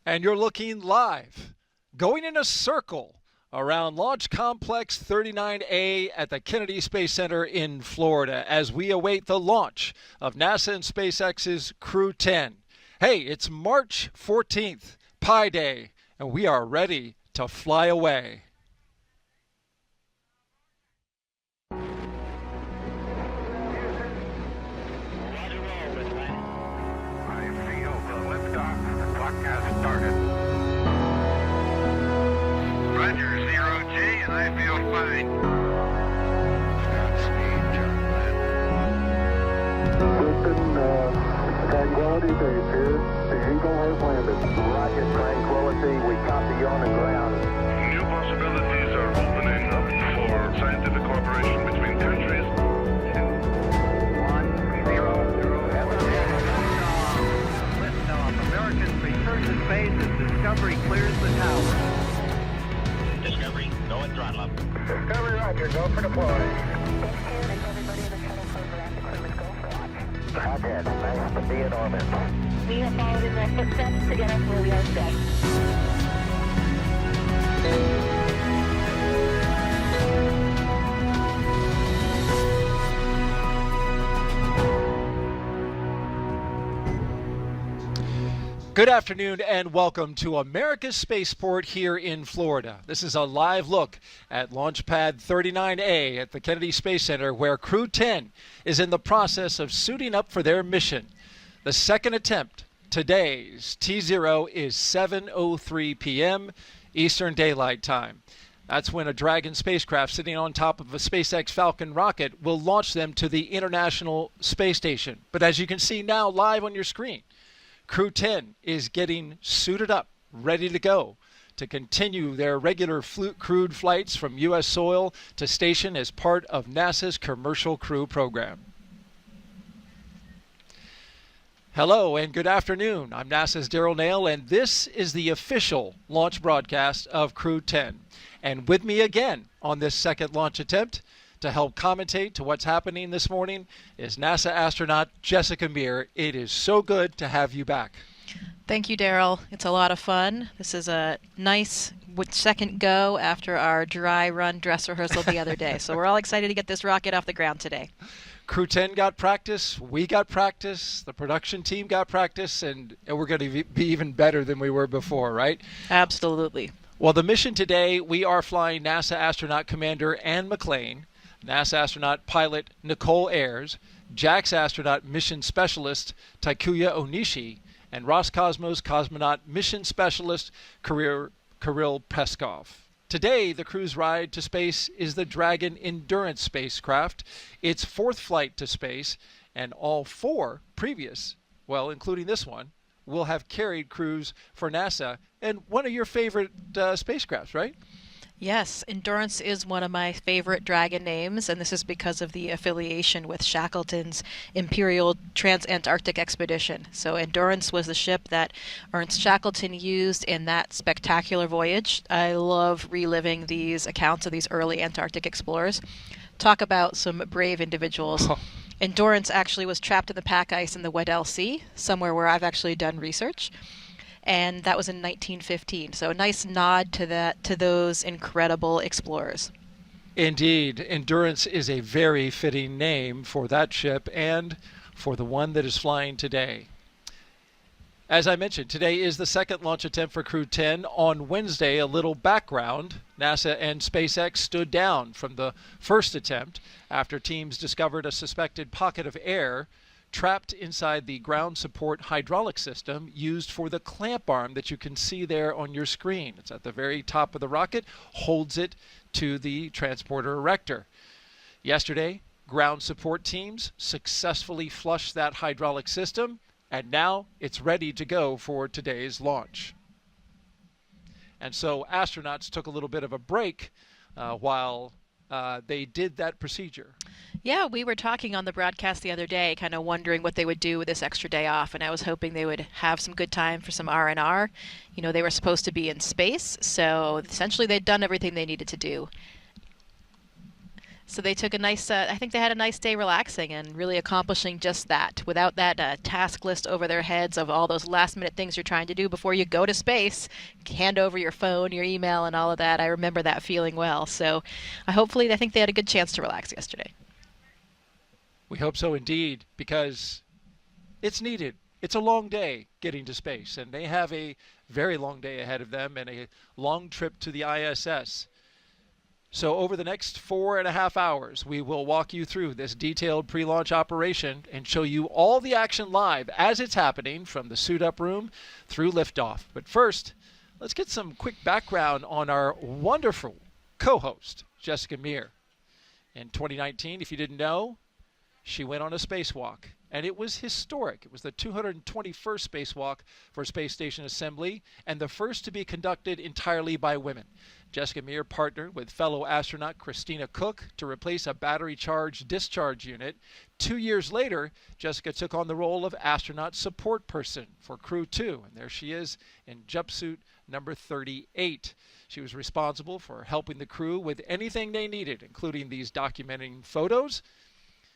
And you're looking live, going in a circle around Launch Complex 39A at the Kennedy Space Center in Florida as we await the launch of NASA and SpaceX's Crew-10. Hey, it's March 14th, Pi Day, and we are ready to fly away. I feel fine. Tranquility Base here. The Eagle has landed. Rocket Tranquility, we copy you on the ground. New possibilities are opening up for scientific cooperation between countries. 1-0. Liftoff. Americans return to space as Discovery clears the tower. Discovery, go and throttle up. Discovery, roger. Go for deploy. Everybody in the shuttle program, the crew is go for launch. Rocket. Nice to be in orbit. We have followed in their footsteps to get us where we are today. Good afternoon and welcome to America's Spaceport here in Florida. This is a live look at Launch Pad 39A at the Kennedy Space Center where Crew-10 is in the process of suiting up for their mission. The second attempt, today's T0, is 7:03 p.m. Eastern Daylight Time. That's when a Dragon spacecraft sitting on top of a SpaceX Falcon rocket will launch them to the International Space Station. But as you can see now live on your screen, Crew-10 is getting suited up, ready to go, to continue their regular crewed flights from U.S. soil to station as part of NASA's Commercial Crew Program. Hello and good afternoon. I'm NASA's Daryl Nail, and this is the official launch broadcast of Crew-10. And with me again on this second launch attempt to help commentate to what's happening this morning is NASA astronaut Jessica Meir. It is so good to have you back. Thank you, Daryl. It's a lot of fun. This is a nice second go after our dry run dress rehearsal the other day. So we're all excited to get this rocket off the ground today. Crew-10 got practice, we got practice, the production team got practice, and we're going to be even better than we were before, right? Absolutely. Well, the mission today, we are flying NASA astronaut commander Anne McClain, NASA astronaut pilot Nichole Ayers, JAXA astronaut mission specialist Takuya Onishi, and Roscosmos cosmonaut mission specialist Kirill Peskov. Today, the crew's ride to space is the Dragon Endurance spacecraft, its fourth flight to space, and all four previous, well, including this one, will have carried crews for NASA and one of your favorite spacecrafts, right? Yes, Endurance is one of my favorite Dragon names, and this is because of the affiliation with Shackleton's Imperial Trans-Antarctic Expedition. So Endurance was the ship that Ernst Shackleton used in that spectacular voyage. I love reliving these accounts of these early Antarctic explorers. Talk about some brave individuals. Endurance actually was trapped in the pack ice in the Weddell Sea, somewhere where I've actually done research. And that was in 1915. So a nice nod to those incredible explorers. Indeed, Endurance is a very fitting name for that ship and for the one that is flying today. As I mentioned, today is the second launch attempt for Crew-10. On Wednesday, a little background, NASA and SpaceX stood down from the first attempt after teams discovered a suspected pocket of air trapped inside the ground support hydraulic system used for the clamp arm that you can see there on your screen. It's at the very top of the rocket, holds it to the transporter erector. Yesterday, ground support teams successfully flushed that hydraulic system, and now it's ready to go for today's launch. And so astronauts took a little bit of a break while they did that procedure. Yeah, we were talking on the broadcast the other day, kind of wondering what they would do with this extra day off, and I was hoping they would have some good time for some R&R. You know, they were supposed to be in space, so essentially they'd done everything they needed to do. So they took a nice, I think they had a nice day relaxing and really accomplishing just that without that task list over their heads of all those last minute things you're trying to do before you go to space, hand over your phone, your email, and all of that. I remember that feeling well. So I think they had a good chance to relax yesterday. We hope so indeed, because it's needed. It's a long day getting to space, and they have a very long day ahead of them and a long trip to the ISS. So over the next 4.5 hours, we will walk you through this detailed pre-launch operation and show you all the action live as it's happening from the suit-up room through liftoff. But first, let's get some quick background on our wonderful co-host, Jessica Meir. In 2019, if you didn't know, she went on a spacewalk, and it was historic. It was the 221st spacewalk for Space Station Assembly and the first to be conducted entirely by women. Jessica Meir partnered with fellow astronaut Christina Cook to replace a battery-charged discharge unit. 2 years later, Jessica took on the role of astronaut support person for Crew-10, and there she is in jumpsuit number 38. She was responsible for helping the crew with anything they needed, including these documenting photos.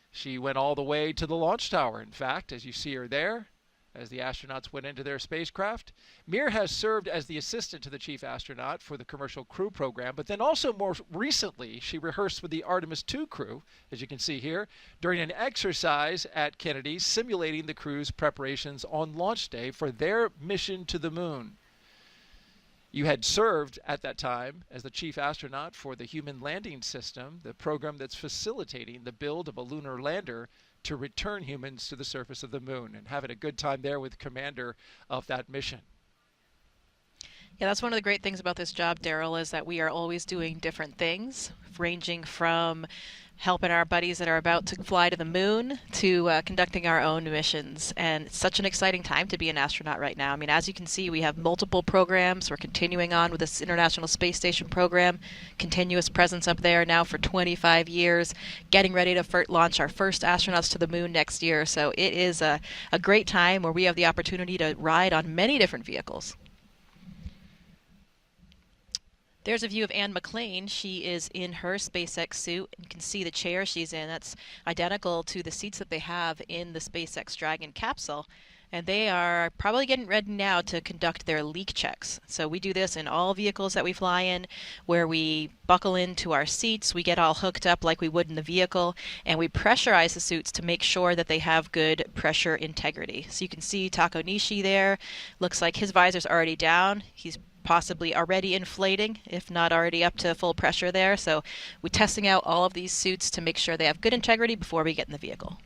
She went all the way to the launch tower, in fact, as you see her there, as the astronauts went into their spacecraft. Meir has served as the assistant to the chief astronaut for the Commercial Crew program, but then also more recently, she rehearsed with the Artemis II crew, as you can see here, during an exercise at Kennedy simulating the crew's preparations on launch day for their mission to the moon. You had served at that time as the chief astronaut for the Human Landing System, the program that's facilitating the build of a lunar lander to return humans to the surface of the moon, and having a good time there with the commander of that mission. Yeah, that's one of the great things about this job, Daryl, is that we are always doing different things, ranging from helping our buddies that are about to fly to the moon to conducting our own missions. And it's such an exciting time to be an astronaut right now. I mean, as you can see, we have multiple programs. We're continuing on with this International Space Station program, continuous presence up there now for 25 years, getting ready to launch our first astronauts to the moon next year. So it is a great time where we have the opportunity to ride on many different vehicles. There's a view of Anne McClain. She is in her SpaceX suit. You can see the chair she's in. That's identical to the seats that they have in the SpaceX Dragon capsule. And they are probably getting ready now to conduct their leak checks. So we do this in all vehicles that we fly in, where we buckle into our seats, we get all hooked up like we would in the vehicle, and we pressurize the suits to make sure that they have good pressure integrity. So you can see Takuya Onishi there. Looks like his visor's already down. He's possibly already inflating, if not already up to full pressure there. So we're testing out all of these suits to make sure they have good integrity before we get in the vehicle.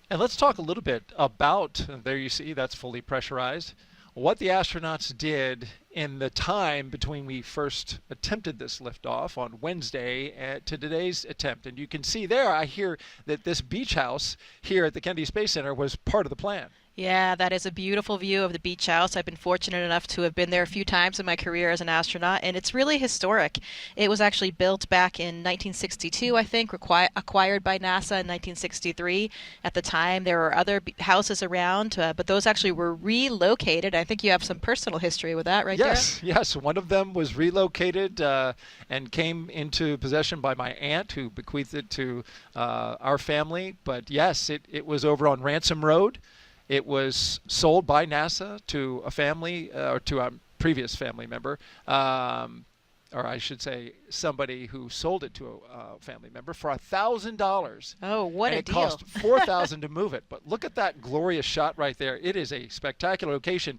And let's talk a little bit about, there you see, that's fully pressurized, what the astronauts did in the time between we first attempted this liftoff on Wednesday to today's attempt. And you can see there, I hear that this beach house here at the Kennedy Space Center was part of the plan. Yeah, that is a beautiful view of the beach house. I've been fortunate enough to have been there a few times in my career as an astronaut, and it's really historic. It was actually built back in 1962, I think, acquired by NASA in 1963. At the time, there were other houses around, but those actually were relocated. I think you have some personal history with that, right? Yes, Darren? Yes. One of them was relocated and came into possession by my aunt, who bequeathed it to our family. But yes, it was over on Ransom Road. It was sold by NASA to a family, or to a previous family member, or I should say somebody who sold it to a family member for $1,000. Oh, what a deal. And it cost $4,000 to move it. But look at that glorious shot right there. It is a spectacular location.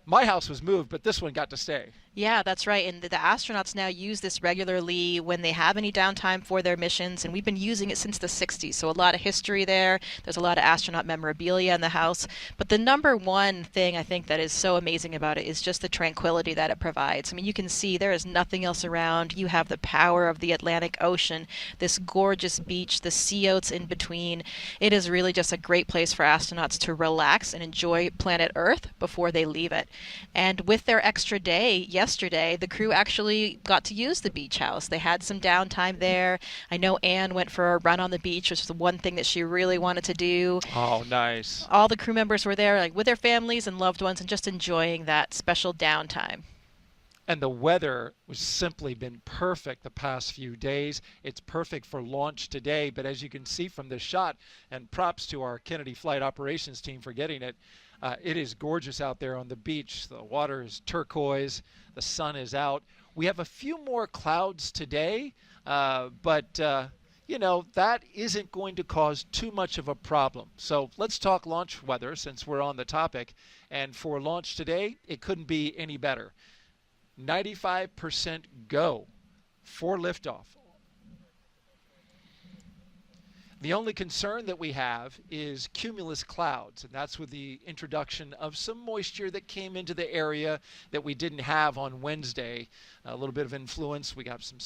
My house was moved, but this one got to stay. Yeah, that's right. And the astronauts now use this regularly when they have any downtime for their missions, and we've been using it since the 60s. So a lot of history there. There's a lot of astronaut memorabilia in the house. But the number one thing I think that is so amazing about it is just the tranquility that it provides. I mean, you can see there is nothing else around. You have the power of the Atlantic Ocean, this gorgeous beach, the sea oats in between. It is really just a great place for astronauts to relax and enjoy planet Earth before they leave it. And with their extra day yesterday, the crew actually got to use the beach house. They had some downtime there. I know Anne went for a run on the beach, which was the one thing that she really wanted to do. Oh, nice. All the crew members were there, like with their families and loved ones, and just enjoying that special downtime. And the weather has simply been perfect the past few days. It's perfect for launch today, but as you can see from this shot, and props to our Kennedy Flight Operations team for getting it, it is gorgeous out there on the beach. The water is turquoise, the sun is out. We have a few more clouds today, but you know, that isn't going to cause too much of a problem. So let's talk launch weather since we're on the topic. And for launch today, it couldn't be any better. 95% go for liftoff. The only concern that we have is cumulus clouds, and that's with the introduction of some moisture that came into the area that we didn't have on Wednesday. A little bit of influence. We got some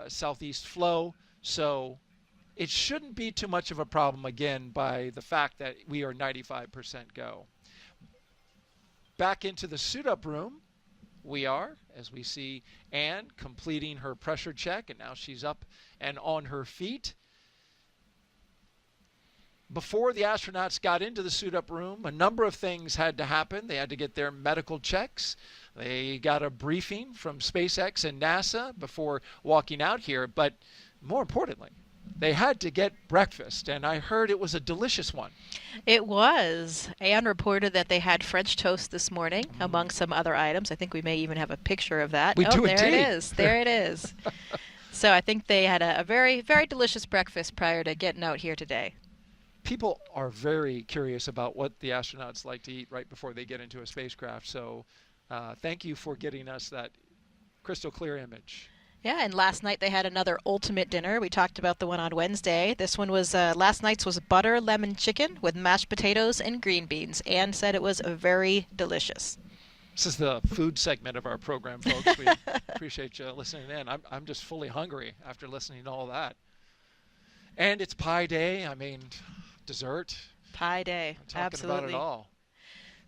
southeast flow, so it shouldn't be too much of a problem again by the fact that we are 95% go. Back into the suit-up room we are, as we see Anne completing her pressure check, and now she's up and on her feet. Before the astronauts got into the suit-up room, a number of things had to happen. They had to get their medical checks. They got a briefing from SpaceX and NASA before walking out here. But more importantly, they had to get breakfast, and I heard it was a delicious one. It was. Anne reported that they had French toast this morning, among some other items. I think we may even have a picture of that. We do there indeed. It is. There it is. So I think they had a very, very delicious breakfast prior to getting out here today. People are very curious about what the astronauts like to eat right before they get into a spacecraft. So thank you for getting us that crystal clear image. Yeah, and last night they had another ultimate dinner. We talked about the one on Wednesday. This one was, last night's was butter lemon chicken with mashed potatoes and green beans. Anne said it was very delicious. This is the food segment of our program, folks. We appreciate you listening in. I'm just fully hungry after listening to all that. And it's pie day. I mean, dessert. Pie day, I'm talking absolutely. about it all.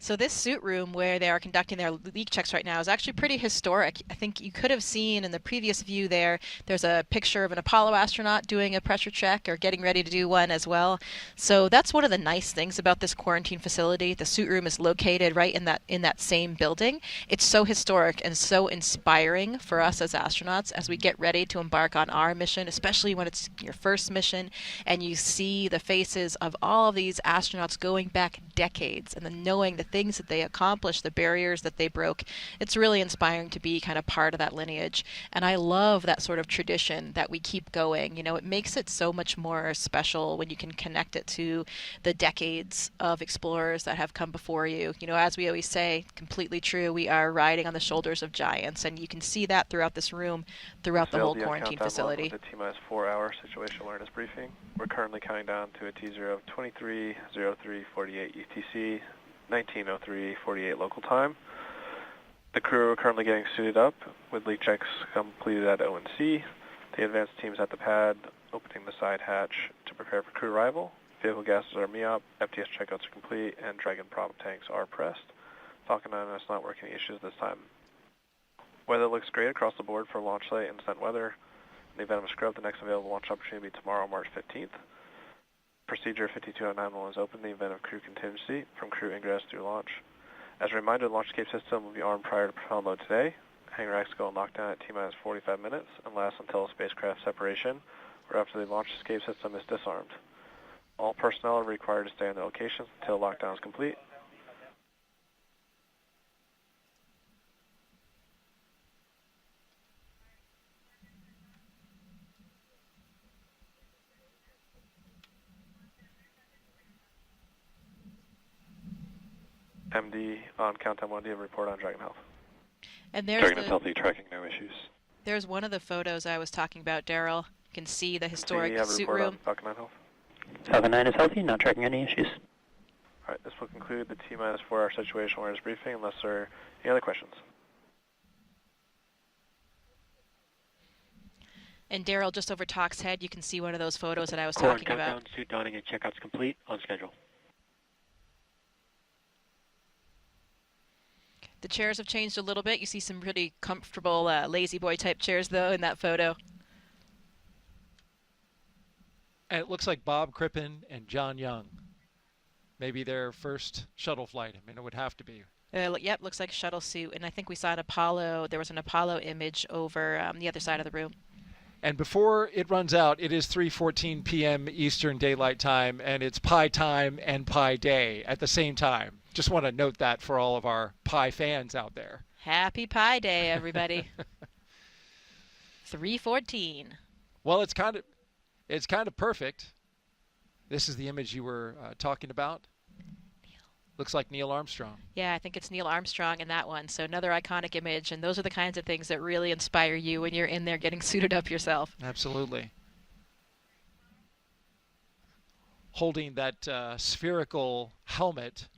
So this suit room where they are conducting their leak checks right now is actually pretty historic. I think you could have seen in the previous view there's a picture of an Apollo astronaut doing a pressure check or getting ready to do one as well. So that's one of the nice things about this quarantine facility. The suit room is located right in that same building. It's so historic and so inspiring for us as astronauts as we get ready to embark on our mission, especially when it's your first mission and you see the faces of all of these astronauts going back decades and then knowing the things that they accomplished, the barriers that they broke. It's really inspiring to be kind of part of that lineage. And I love that sort of tradition that we keep going. You know, it makes it so much more special when you can connect it to the decades of explorers that have come before you. You know, as we always say, completely true, we are riding on the shoulders of giants. And you can see that throughout this room, throughout the whole quarantine facility. With a T-minus 4-hour situation awareness briefing. We're currently counting down to a T0 of 23:03:48 UTC, 19:03:48 local time. The crew are currently getting suited up with leak checks completed at ONC. The advanced team's at the pad opening the side hatch to prepare for crew arrival. Vehicle gases are MEOP, FTS checkouts are complete, and Dragon prop tanks are pressed. Falcon 9 is not working issues this time. Weather looks great across the board for launch site and descent weather. In the event of a scrub, the next available launch opportunity will be tomorrow, March 15th. Procedure 52.91 is open in the event of crew contingency from crew ingress through launch. As a reminder, the launch escape system will be armed prior to propel mode today. Hangar racks go on lockdown at T-minus 45 minutes and last until spacecraft separation or after the launch escape system is disarmed. All personnel are required to stay in their locations until lockdown is complete. MD on countdown 1D and report on Dragon Health. And there's Dragon is healthy, tracking no issues. There's one of the photos I was talking about, Daryl. You can see the historic suit report room. on Falcon 9 Health. Falcon 9 is healthy, not tracking any issues. Alright, this will conclude the T-minus 4-hour situation awareness briefing unless there are any other questions. And Daryl, just over Talk's head, you can see one of those photos that I was Core talking about. countdown, suit donning and checkouts complete, on schedule. The chairs have changed a little bit. You see some really comfortable lazy boy type chairs, though, in that photo. And it looks like Bob Crippen and John Young maybe their first shuttle flight. I mean, it would have to be. Yep, looks like a shuttle suit. And I think we saw an Apollo. There was an Apollo image over the other side of the room. And before it runs out, it is 3:14 p.m. Eastern Daylight Time, and it's Pi time and Pi Day at the same time. Just want to note that for all of our Pi fans out there. Happy Pi Day, everybody. 3:14. Well, it's kind of perfect. This is the image you were talking about. Looks like Neil Armstrong. Yeah, I think it's Neil Armstrong in that one. So another iconic image, and those are the kinds of things that really inspire you when you're in there getting suited up yourself. Absolutely. Holding that spherical helmet,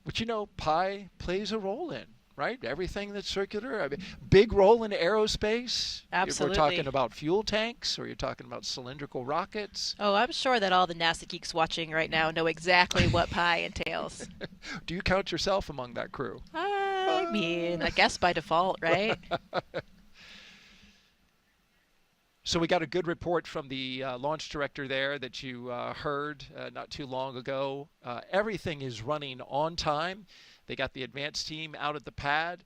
which, you know, Pi plays a role in, right? Everything that's circular. I mean, big role in aerospace. Absolutely. We're talking about fuel tanks, or you're talking about cylindrical rockets. Oh, I'm sure that all the NASA geeks watching right now know exactly what Pi entails. Do you count yourself among that crew? I mean, I guess by default, right? So we got a good report from the launch director there that you heard not too long ago. Everything is running on time. They got the advanced team out at the pad.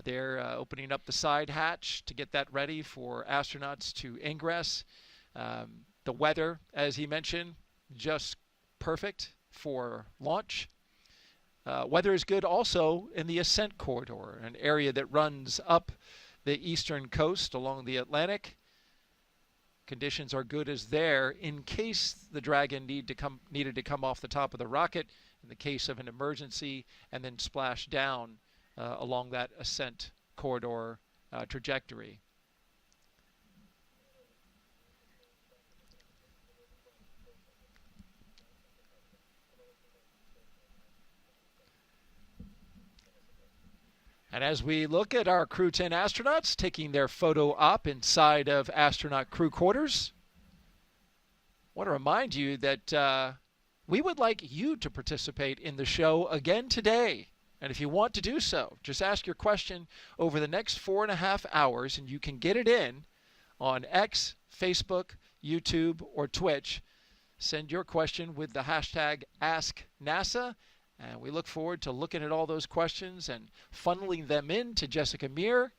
They're opening up the side hatch to get that ready for astronauts to ingress. The weather, as he mentioned, just perfect for launch. Weather is good also in the ascent corridor, an area that runs up the eastern coast along the Atlantic. Conditions are good as there in case the Dragon needed to come off the top of the rocket in the case of an emergency and then splash down along that ascent corridor trajectory. And as we look at our Crew-10 astronauts taking their photo op inside of astronaut crew quarters, I want to remind you that we would like you to participate in the show again today. And if you want to do so, just ask your question over the next 4.5 hours, and you can get it in on X, Facebook, YouTube, or Twitch. Send your question with the hashtag AskNASA. And we look forward to looking at all those questions and funneling them in to Jessica Meir,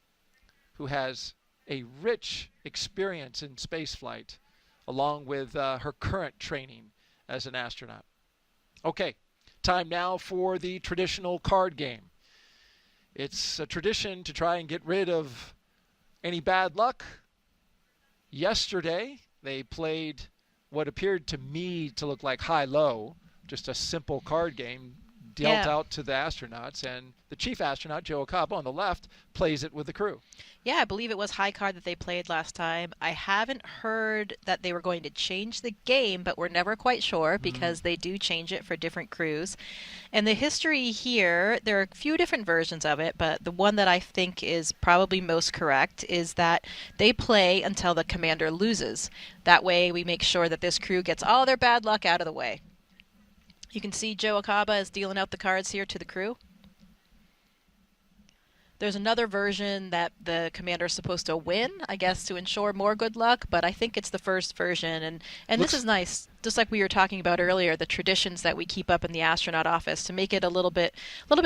who has a rich experience in spaceflight, along with her current training as an astronaut. Okay, time now for the traditional card game. It's a tradition to try and get rid of any bad luck. Yesterday, they played what appeared to me to look like high-low, just a simple card game dealt out to the astronauts, and the chief astronaut, Joe Acaba, on the left, plays it with the crew. Yeah, I believe it was high card that they played last time. I haven't heard that they were going to change the game, but we're never quite sure because they do change it for different crews. And the history here, there are a few different versions of it, but the one that I think is probably most correct is that they play until the commander loses. That way we make sure that this crew gets all their bad luck out of the way. You can see Joe Acaba is dealing out the cards here to the crew. There's another version that the commander is supposed to win, I guess, to ensure more good luck, but I think it's the first version. And this is nice, just like we were talking about earlier, the traditions that we keep up in the astronaut office to make it a little bit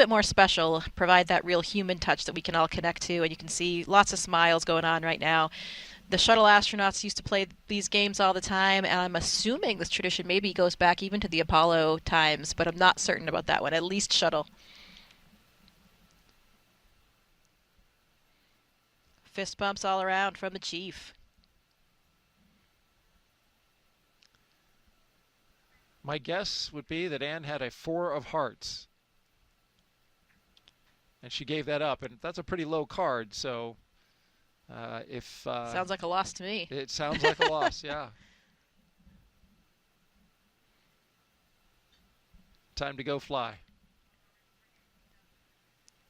more special, provide that real human touch that we can all connect to, and you can see lots of smiles going on right now. The shuttle astronauts used to play these games all the time, and I'm assuming this tradition maybe goes back even to the Apollo times, but I'm not certain about that one, at least shuttle. Fist bumps all around from the chief. My guess would be that Anne had a 4 of hearts. And she gave that up, and that's a pretty low card, so... sounds like a loss to me. It sounds like a loss, yeah. Time to go fly.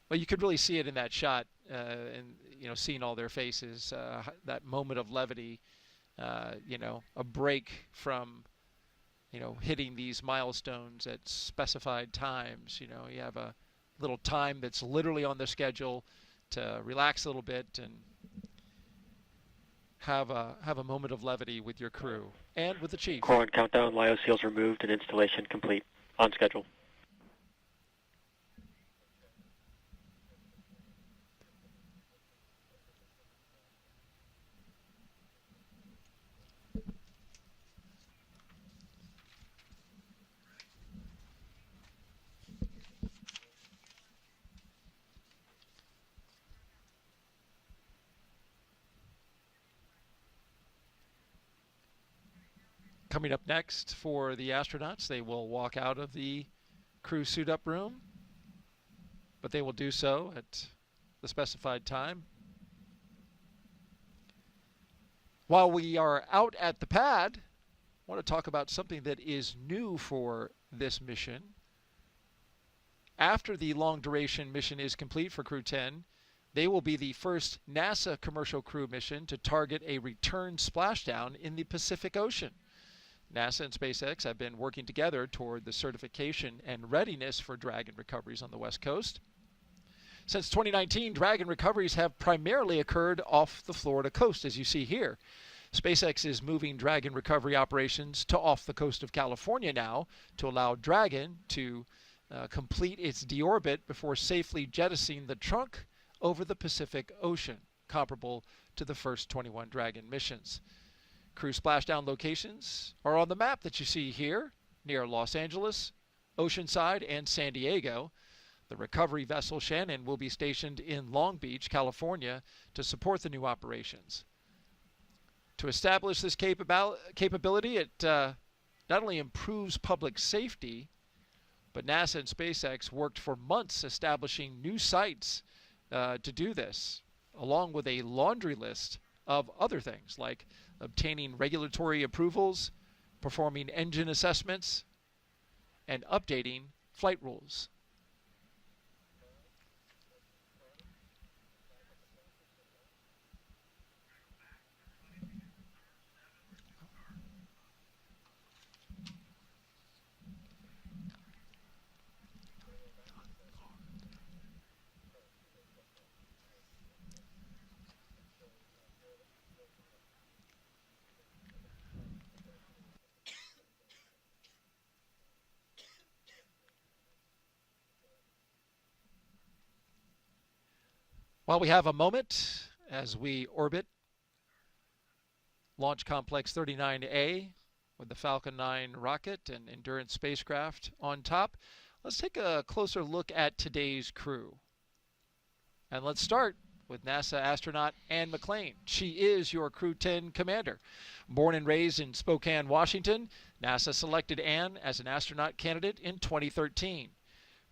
Well, you could really see it in that shot, and seeing all their faces, that moment of levity, a break from, hitting these milestones at specified times. You have a little time that's literally on the schedule to relax a little bit and have a moment of levity with your crew and with the chief. Core on countdown, LIO seals removed and installation complete. On schedule. Coming up next for the astronauts, they will walk out of the crew suit-up room, but they will do so at the specified time. While we are out at the pad, I want to talk about something that is new for this mission. After the long-duration mission is complete for Crew-10, they will be the first NASA commercial crew mission to target a return splashdown in the Pacific Ocean. NASA and SpaceX have been working together toward the certification and readiness for Dragon recoveries on the West Coast. Since 2019, Dragon recoveries have primarily occurred off the Florida coast, as you see here. SpaceX is moving Dragon recovery operations to off the coast of California now to allow Dragon to complete its deorbit before safely jettisoning the trunk over the Pacific Ocean, comparable to the first 21 Dragon missions. Crew splashdown locations are on the map that you see here near Los Angeles, Oceanside, and San Diego. The recovery vessel Shannon will be stationed in Long Beach, California to support the new operations. To establish this capability, it not only improves public safety, but NASA and SpaceX worked for months establishing new sites to do this, along with a laundry list of other things like obtaining regulatory approvals, performing engine assessments, and updating flight rules. While we have a moment as we orbit Launch Complex 39A with the Falcon 9 rocket and Endurance spacecraft on top, let's take a closer look at today's crew. And let's start with NASA astronaut Anne McClain. She is your Crew-10 commander. Born and raised in Spokane, Washington, NASA selected Anne as an astronaut candidate in 2013.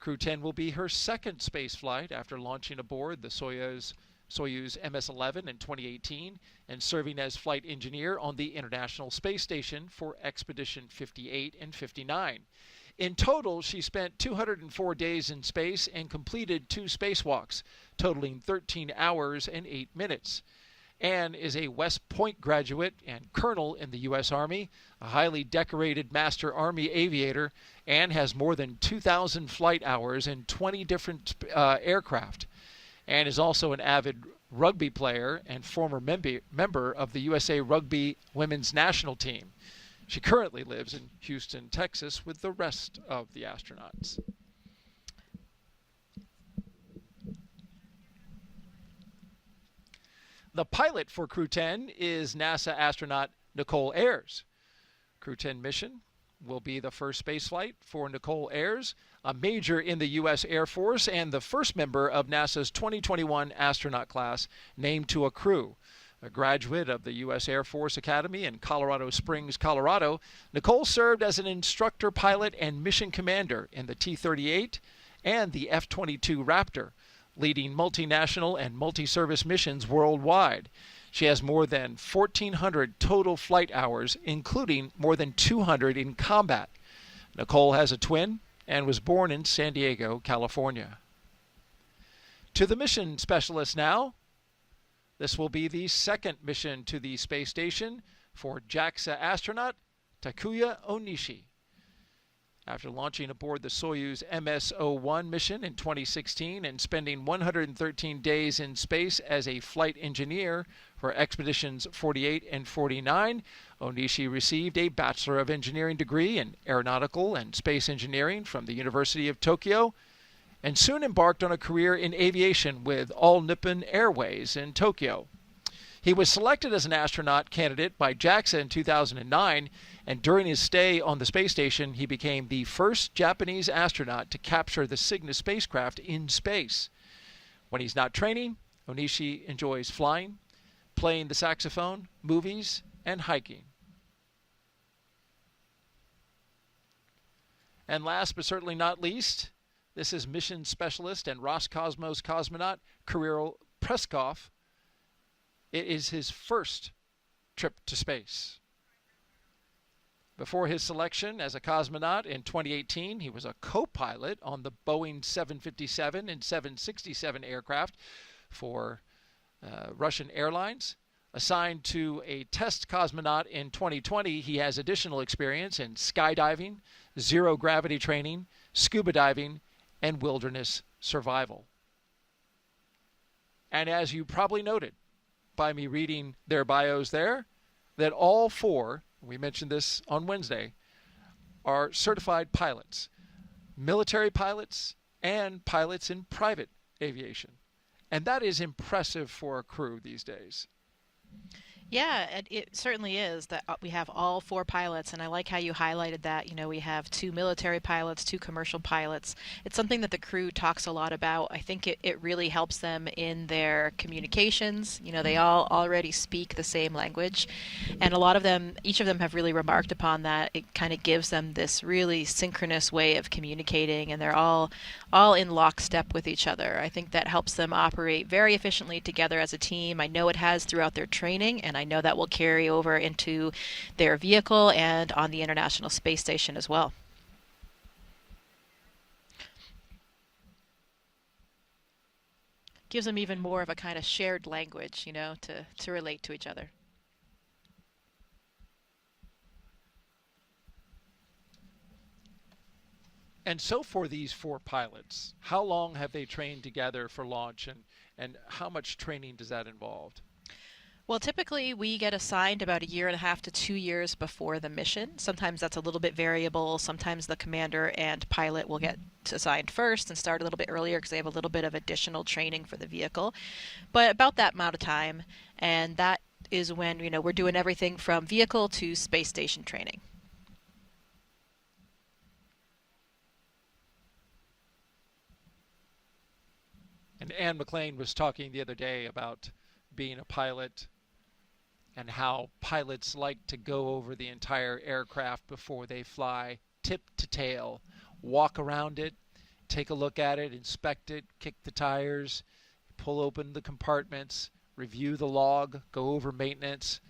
Crew-10 will be her second space flight after launching aboard the Soyuz MS-11 in 2018 and serving as flight engineer on the International Space Station for Expedition 58 and 59. In total, she spent 204 days in space and completed 2 spacewalks, totaling 13 hours and 8 minutes. Anne is a West Point graduate and colonel in the U.S. Army, a highly decorated Master Army aviator. Anne has more than 2,000 flight hours in 20 different aircraft. Anne is also an avid rugby player and former member of the USA Rugby Women's National Team. She currently lives in Houston, Texas, with the rest of the astronauts. The pilot for Crew-10 is NASA astronaut Nichole Ayers. Crew-10 mission will be the first spaceflight for Nichole Ayers, a major in the U.S. Air Force and the first member of NASA's 2021 astronaut class named to a crew. A graduate of the U.S. Air Force Academy in Colorado Springs, Colorado, Nichole served as an instructor pilot and mission commander in the T-38 and the F-22 Raptor, leading multinational and multi-service missions worldwide. She has more than 1,400 total flight hours, including more than 200 in combat. Nichole has a twin and was born in San Diego, California. To the mission specialist now. This will be the second mission to the space station for JAXA astronaut Takuya Onishi. After launching aboard the Soyuz MS-01 mission in 2016 and spending 113 days in space as a flight engineer for expeditions 48 and 49, Onishi received a Bachelor of Engineering degree in Aeronautical and Space Engineering from the University of Tokyo, and soon embarked on a career in aviation with All Nippon Airways in Tokyo. He was selected as an astronaut candidate by JAXA in 2009, and during his stay on the space station, he became the first Japanese astronaut to capture the Cygnus spacecraft in space. When he's not training, Onishi enjoys flying, playing the saxophone, movies, and hiking. And last but certainly not least, this is mission specialist and Roscosmos cosmonaut Kirill Peskov. It is his first trip to space. Before his selection as a cosmonaut in 2018, he was a co-pilot on the Boeing 757 and 767 aircraft for Russian Airlines. Assigned to a test cosmonaut in 2020, he has additional experience in skydiving, zero-gravity training, scuba diving, and wilderness survival. And as you probably noted by me reading their bios there, that all four, we mentioned this on Wednesday, are certified pilots, military pilots, and pilots in private aviation. And that is impressive for a crew these days. Yeah, it certainly is that we have all four pilots, and I like how you highlighted that. You know, we have 2 military pilots, 2 commercial pilots. It's something that the crew talks a lot about. I think it really helps them in their communications. You know, they all already speak the same language, and a lot of them, each of them have really remarked upon that. It kind of gives them this really synchronous way of communicating, and they're all in lockstep with each other. I think that helps them operate very efficiently together as a team. I know it has throughout their training, and I know that will carry over into their vehicle and on the International Space Station as well. Gives them even more of a kind of shared language, you know, to relate to each other. And so for these 4 pilots, how long have they trained together for launch, and how much training does that involve? Well, typically we get assigned about 1.5 to 2 years before the mission. Sometimes that's a little bit variable. Sometimes the commander and pilot will get assigned first and start a little bit earlier because they have a little bit of additional training for the vehicle. But about that amount of time, and that is when, you know, we're doing everything from vehicle to space station training. And Anne McClain was talking the other day about being a pilot and how pilots like to go over the entire aircraft before they fly, tip to tail, walk around it, take a look at it, inspect it, kick the tires, pull open the compartments, review the log, go over maintenance.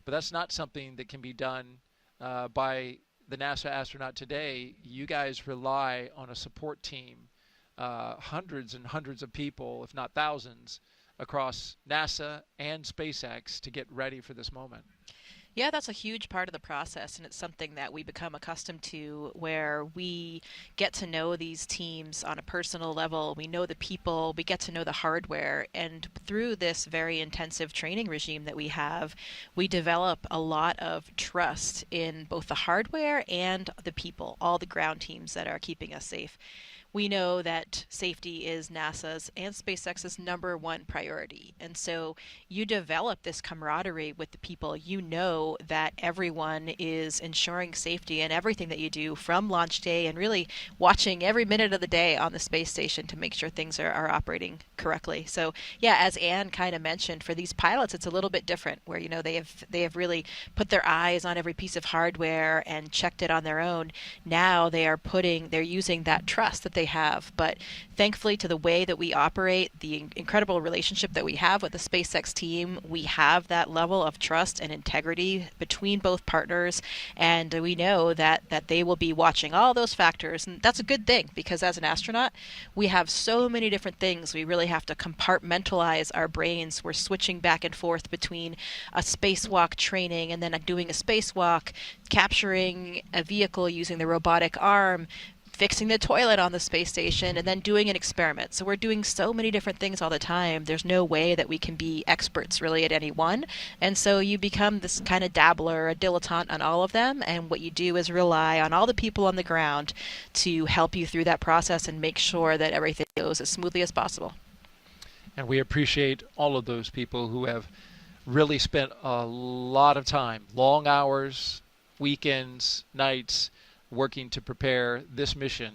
But that's not something that can be done by the NASA astronaut today. You guys rely on a support team, hundreds and hundreds of people, if not thousands, across NASA and SpaceX to get ready for this moment. Yeah, that's a huge part of the process, and it's something that we become accustomed to, where we get to know these teams on a personal level. We know the people, we get to know the hardware, and through this very intensive training regime that we have, we develop a lot of trust in both the hardware and the people, all the ground teams that are keeping us safe. We know that safety is NASA's and SpaceX's #1 priority. And so you develop this camaraderie with the people. You know that everyone is ensuring safety in everything that you do from launch day, and really watching every minute of the day on the space station to make sure things are operating correctly. So yeah, as Anne kind of mentioned, for these pilots, it's a little bit different, where, you know, they have really put their eyes on every piece of hardware and checked it on their own. Now they're using that trust that they really have. But thankfully, to the way that we operate, the incredible relationship that we have with the SpaceX team, we have that level of trust and integrity between both partners, and we know that they will be watching all those factors, and that's a good thing, because as an astronaut, we have so many different things. We really have to compartmentalize our brains. We're switching back and forth between a spacewalk training and then doing a spacewalk, capturing a vehicle using the robotic arm, fixing the toilet on the space station, and then doing an experiment. So we're doing so many different things all the time. There's no way that we can be experts really at any one. And so you become this kind of dabbler, a dilettante on all of them. And what you do is rely on all the people on the ground to help you through that process and make sure that everything goes as smoothly as possible. And we appreciate all of those people who have really spent a lot of time, long hours, weekends, nights, working to prepare this mission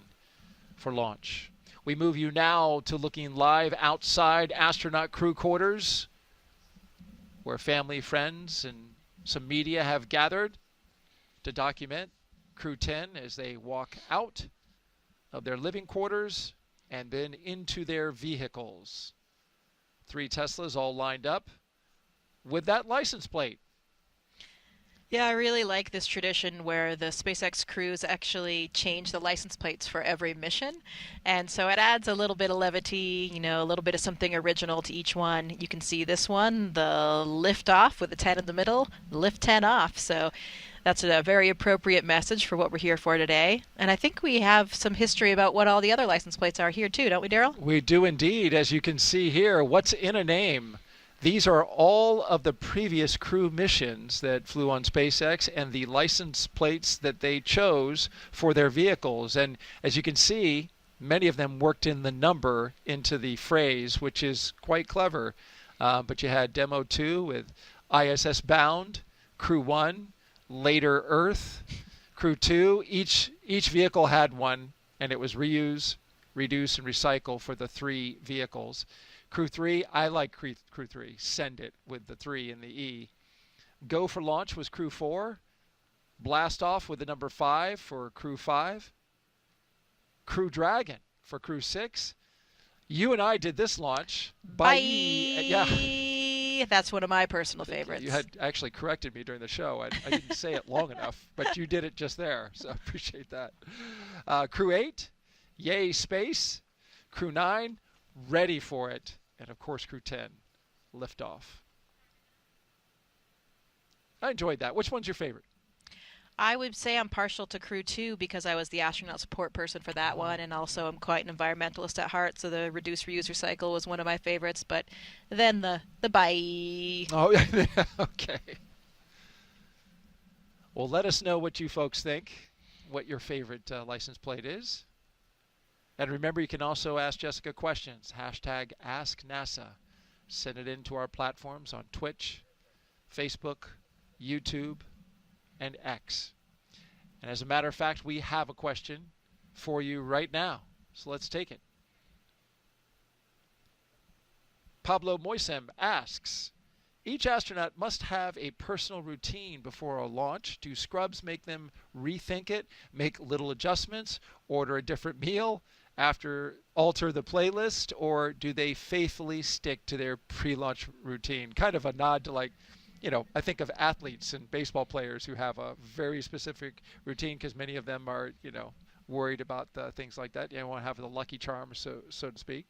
for launch. We move you now to looking live outside astronaut crew quarters, where family, friends, and some media have gathered to document Crew-10 as they walk out of their living quarters and then into their vehicles. 3 Teslas all lined up with that license plate. Yeah, I really like this tradition where the SpaceX crews actually change the license plates for every mission. And so it adds a little bit of levity, a little bit of something original to each one. You can see this one, the lift off with the 10 in the middle, lift 10 off. So that's a very appropriate message for what we're here for today. And I think we have some history about what all the other license plates are here too, don't we, Daryl? We do indeed. As you can see here, what's in a name? These are all of the previous crew missions that flew on SpaceX and the license plates that they chose for their vehicles. And as you can see, many of them worked in the number into the phrase, which is quite clever. But you had Demo 2 with ISS bound, Crew-1, later Earth, Crew-2. Each vehicle had one, and it was reuse, reduce, and recycle for the 3 vehicles. Crew-3, I like Crew-3. Send it with the 3 and the E. Go for launch was Crew-4. Blast off with the number 5 for Crew-5. Crew Dragon for Crew-6. You and I did this launch. Bye. Yeah. That's one of my personal favorites. You had actually corrected me during the show. I didn't say it long enough, but you did it just there, so I appreciate that. Crew-8, yay space. Crew-9, ready for it. And, of course, Crew-10, liftoff. I enjoyed that. Which one's your favorite? I would say I'm partial to Crew-2 because I was the astronaut support person for that one, and also I'm quite an environmentalist at heart, so the reduce, reuse, recycle was one of my favorites. But then the bye. Oh, yeah. Okay. Well, let us know what you folks think, what your favorite license plate is. And remember, you can also ask Jessica questions. Hashtag AskNASA. Send it into our platforms on Twitch, Facebook, YouTube, and X. And as a matter of fact, we have a question for you right now. So let's take it. Pablo Moisem asks, each astronaut must have a personal routine before a launch. Do scrubs make them rethink it, make little adjustments, order a different meal, alter the playlist, or do they faithfully stick to their pre-launch routine? Kind of a nod to, like, I think of athletes and baseball players who have a very specific routine because many of them are, worried about things like that. You want to have the lucky charm, so to speak.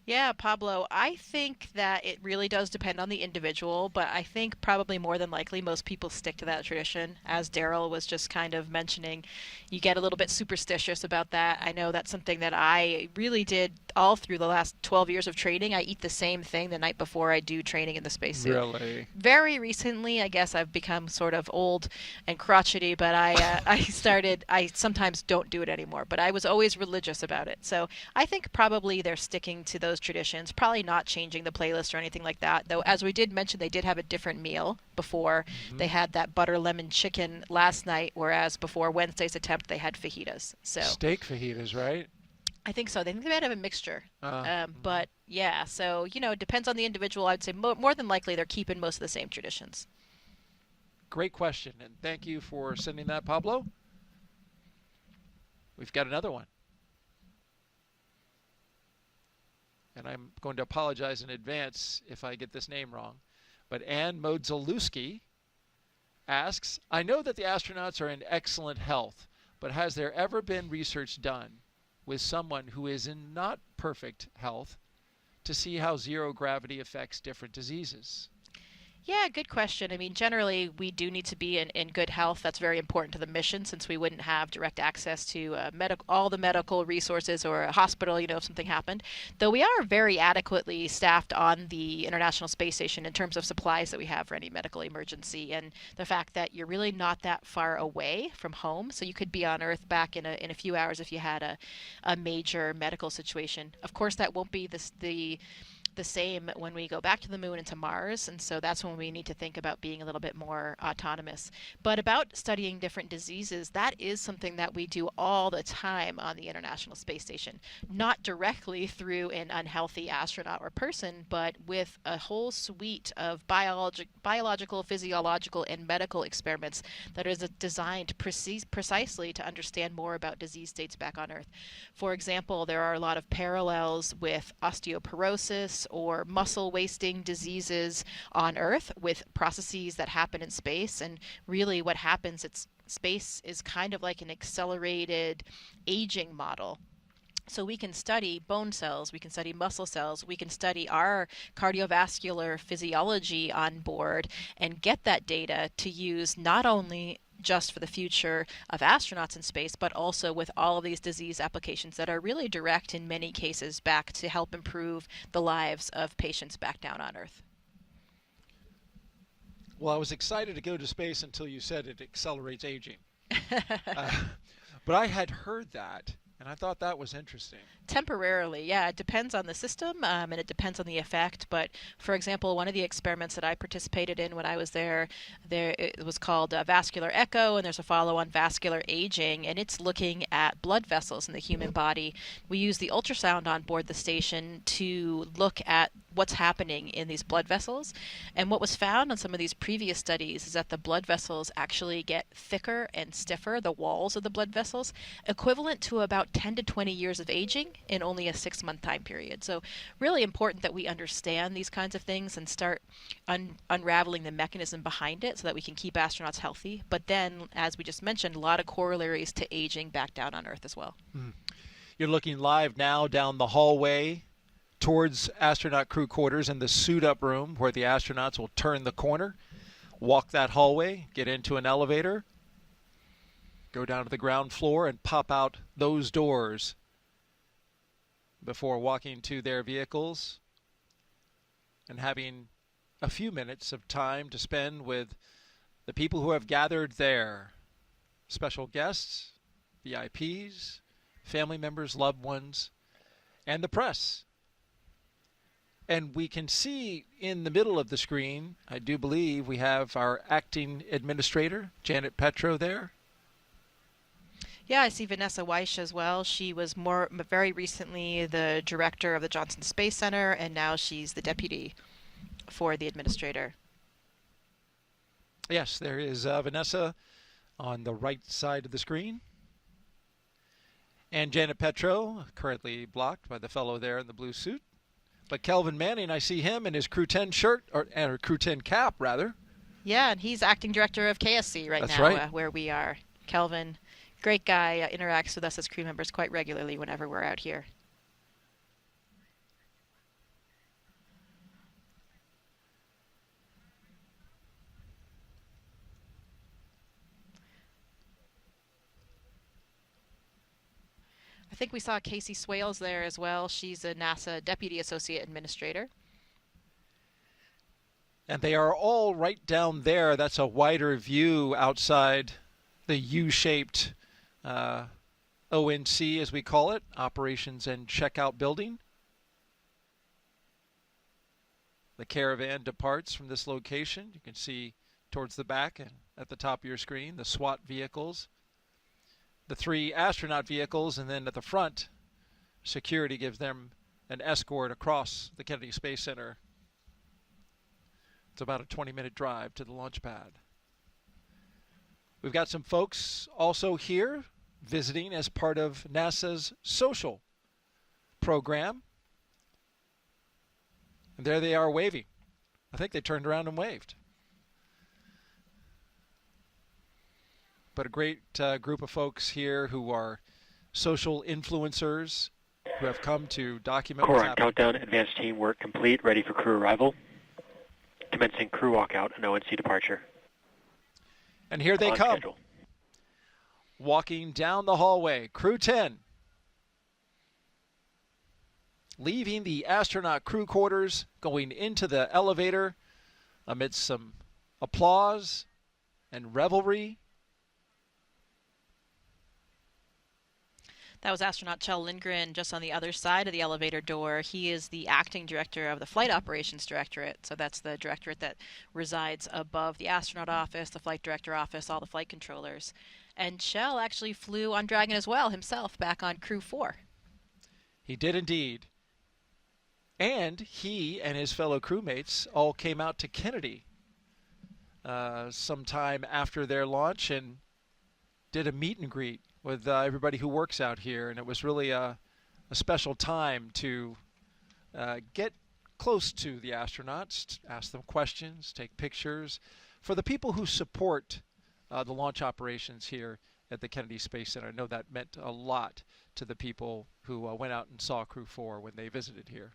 Yeah, Pablo, I think that it really does depend on the individual, but I think probably more than likely most people stick to that tradition. As Daryl was just kind of mentioning, you get a little bit superstitious about that. I know that's something that I really did all through the last 12 years of training. I eat the same thing the night before I do training in the spacesuit. Really? Very recently, I guess I've become sort of old and crotchety, but I sometimes don't do it anymore, but I was always religious about it. So I think probably they're sticking to those traditions, probably not changing the playlist or anything like that, though as we did mention, they did have a different meal before. They had that butter lemon chicken last night, whereas before Wednesday's attempt they had fajitas. So steak fajitas, right? I think so. They think they might have a mixture. But yeah, so it depends on the individual. I'd say more than likely they're keeping most of the same traditions. Great question, and thank you for sending that, Pablo. We've got another one. and I'm going to apologize in advance if I get this name wrong, but Ann Modzalewski asks, I know that the astronauts are in excellent health, but has there ever been research done with someone who is in not perfect health to see how zero gravity affects different diseases? Yeah, good question. I mean, generally, we do need to be in good health. That's very important to the mission, since we wouldn't have direct access to all the medical resources or a hospital, if something happened. Though we are very adequately staffed on the International Space Station in terms of supplies that we have for any medical emergency, and the fact that you're really not that far away from home. So you could be on Earth back in a few hours if you had a major medical situation. Of course, that won't be the same when we go back to the moon and to Mars, and so that's when we need to think about being a little bit more autonomous. But about studying different diseases, that is something that we do all the time on the International Space Station. Not directly through an unhealthy astronaut or person, but with a whole suite of biological, physiological, and medical experiments that is designed precisely to understand more about disease states back on Earth. For example, there are a lot of parallels with osteoporosis or muscle wasting diseases on Earth with processes that happen in space. And really what happens, space is kind of like an accelerated aging model. So we can study bone cells, we can study muscle cells, we can study our cardiovascular physiology on board and get that data to use not only just for the future of astronauts in space, but also with all of these disease applications that are really direct in many cases back to help improve the lives of patients back down on Earth. Well, I was excited to go to space until you said it accelerates aging. But I had heard that, and I thought that was interesting. Temporarily, yeah. It depends on the system, and it depends on the effect. But, for example, one of the experiments that I participated in when I was there it was called vascular echo, and there's a follow-on vascular aging, and it's looking at blood vessels in the human body. We use the ultrasound on board the station to look at what's happening in these blood vessels. And what was found on some of these previous studies is that the blood vessels actually get thicker and stiffer, the walls of the blood vessels, equivalent to about 10 to 20 years of aging in only a 6-month time period. So really important that we understand these kinds of things and start unraveling the mechanism behind it so that we can keep astronauts healthy. But then, as we just mentioned, a lot of corollaries to aging back down on Earth as well. You're looking live now down the hallway towards astronaut crew quarters in the suit-up room where the astronauts will turn the corner, walk that hallway, get into an elevator, go down to the ground floor, and pop out those doors before walking to their vehicles and having a few minutes of time to spend with the people who have gathered there. Special guests, VIPs, family members, loved ones, and the press. And we can see in the middle of the screen, I do believe we have our acting administrator, Janet Petro, there. Yeah, I see Vanessa Weish as well. She was very recently the director of the Johnson Space Center, and now she's the deputy for the administrator. Yes, there is Vanessa on the right side of the screen. And Janet Petro, currently blocked by the fellow there in the blue suit. But Kelvin Manning, I see him in his Crew-10 shirt, or Crew-10 cap, rather. Yeah, and he's acting director of KSC That's now, right. Where we are. Kelvin, great guy, interacts with us as crew members quite regularly whenever we're out here. I think we saw Casey Swales there as well. She's a NASA Deputy Associate Administrator. And they are all right down there. That's a wider view outside the U-shaped ONC, as we call it, Operations and Checkout Building. The caravan departs from this location. You can see towards the back and at the top of your screen the SWAT vehicles, the 3 astronaut vehicles, and then at the front, security gives them an escort across the Kennedy Space Center. It's about a 20-minute drive to the launch pad. We've got some folks also here visiting as part of NASA's social program. And there they are waving. I think they turned around and waved. But a great group of folks here who are social influencers who have come to document what's Core on happening. countdown, advanced team work complete, ready for crew arrival. Commencing crew walkout and ONC departure. And here they On come. schedule. Walking down the hallway, Crew-10. Leaving the astronaut crew quarters, going into the elevator amidst some applause and revelry. That was astronaut Kjell Lindgren just on the other side of the elevator door. He is the acting director of the Flight Operations Directorate. So that's the directorate that resides above the astronaut office, the flight director office, all the flight controllers. And Kjell actually flew on Dragon as well himself back on Crew-4. He did indeed. And he and his fellow crewmates all came out to Kennedy sometime after their launch and did a meet and greet with everybody who works out here. And it was really a special time to get close to the astronauts, ask them questions, take pictures. For the people who support the launch operations here at the Kennedy Space Center, I know that meant a lot to the people who went out and saw Crew-4 when they visited here.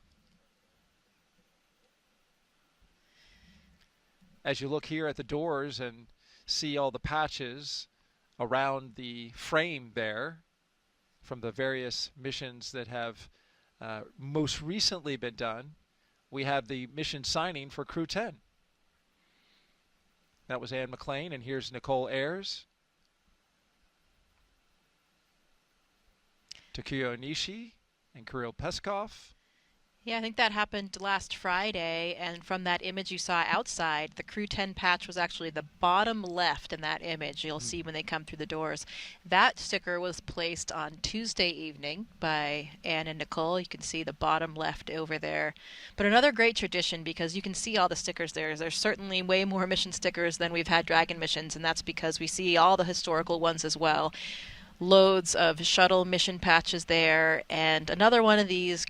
As you look here at the doors and see all the patches around the frame there from the various missions that have most recently been done, we have the mission signing for Crew-10. That was Anne McClain, and here's Nichole Ayers, Takuya Onishi, and Kirill Peskov. Yeah, I think that happened last Friday, and from that image you saw outside, the Crew-10 patch was actually the bottom left in that image. You'll see when they come through the doors. That sticker was placed on Tuesday evening by Anne and Nichole. You can see the bottom left over there. But another great tradition, because you can see all the stickers there. There's certainly way more mission stickers than we've had Dragon missions, and that's because we see all the historical ones as well. Loads of shuttle mission patches there, and another one of these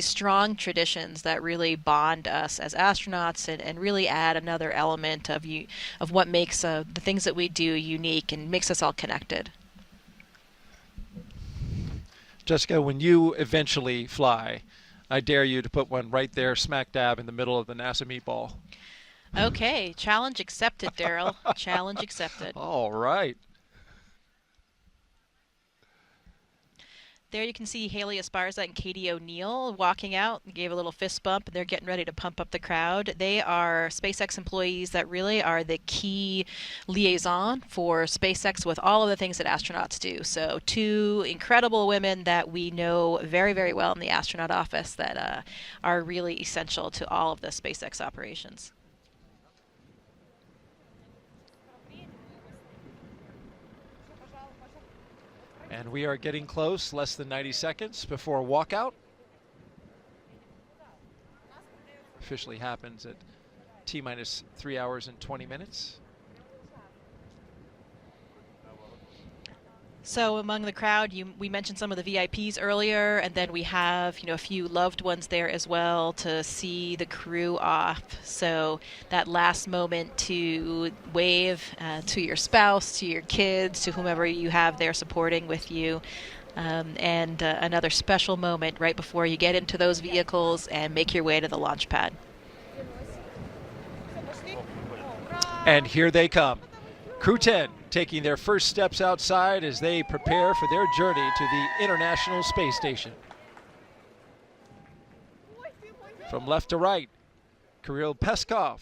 strong traditions that really bond us as astronauts and really add another element of what makes the things that we do unique and makes us all connected. Jessica, when you eventually fly, I dare you to put one right there smack dab in the middle of the NASA meatball. Okay, challenge accepted, Daryl. Challenge accepted. All right. There you can see Haley Esparza and Katie O'Neill walking out. They gave a little fist bump, and they're getting ready to pump up the crowd. They are SpaceX employees that really are the key liaison for SpaceX with all of the things that astronauts do. So two incredible women that we know very, very well in the astronaut office that are really essential to all of the SpaceX operations. And we are getting close, less than 90 seconds before walkout. Officially happens at T-minus 3 hours and 20 minutes. So among the crowd, we mentioned some of the VIPs earlier, and then we have a few loved ones there as well to see the crew off. So that last moment to wave to your spouse, to your kids, to whomever you have there supporting with you. And another special moment right before you get into those vehicles and make your way to the launch pad. And here they come. Crew-10 taking their first steps outside as they prepare for their journey to the International Space Station. From left to right, Kirill Peskov,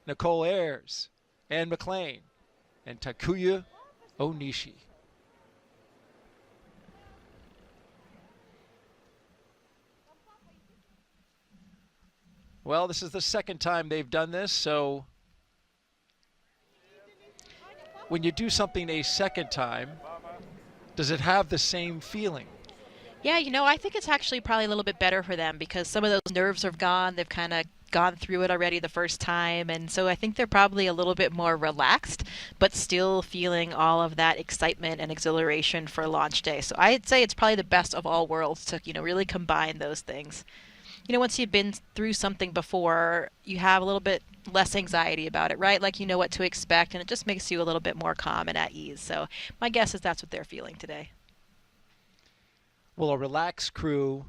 Nichole Ayers, Anne McClain, and Takuya Onishi. Well, this is the second time they've done this, so when you do something a second time, does it have the same feeling? Yeah, I think it's actually probably a little bit better for them because some of those nerves are gone. They've kind of gone through it already the first time, and so I think they're probably a little bit more relaxed, but still feeling all of that excitement and exhilaration for launch day. So I'd say it's probably the best of all worlds to, really combine those things. once you've been through something before, you have a little bit less anxiety about it, right? Like you know what to expect, and it just makes you a little bit more calm and at ease. So my guess is that's what they're feeling today. Well, a relaxed crew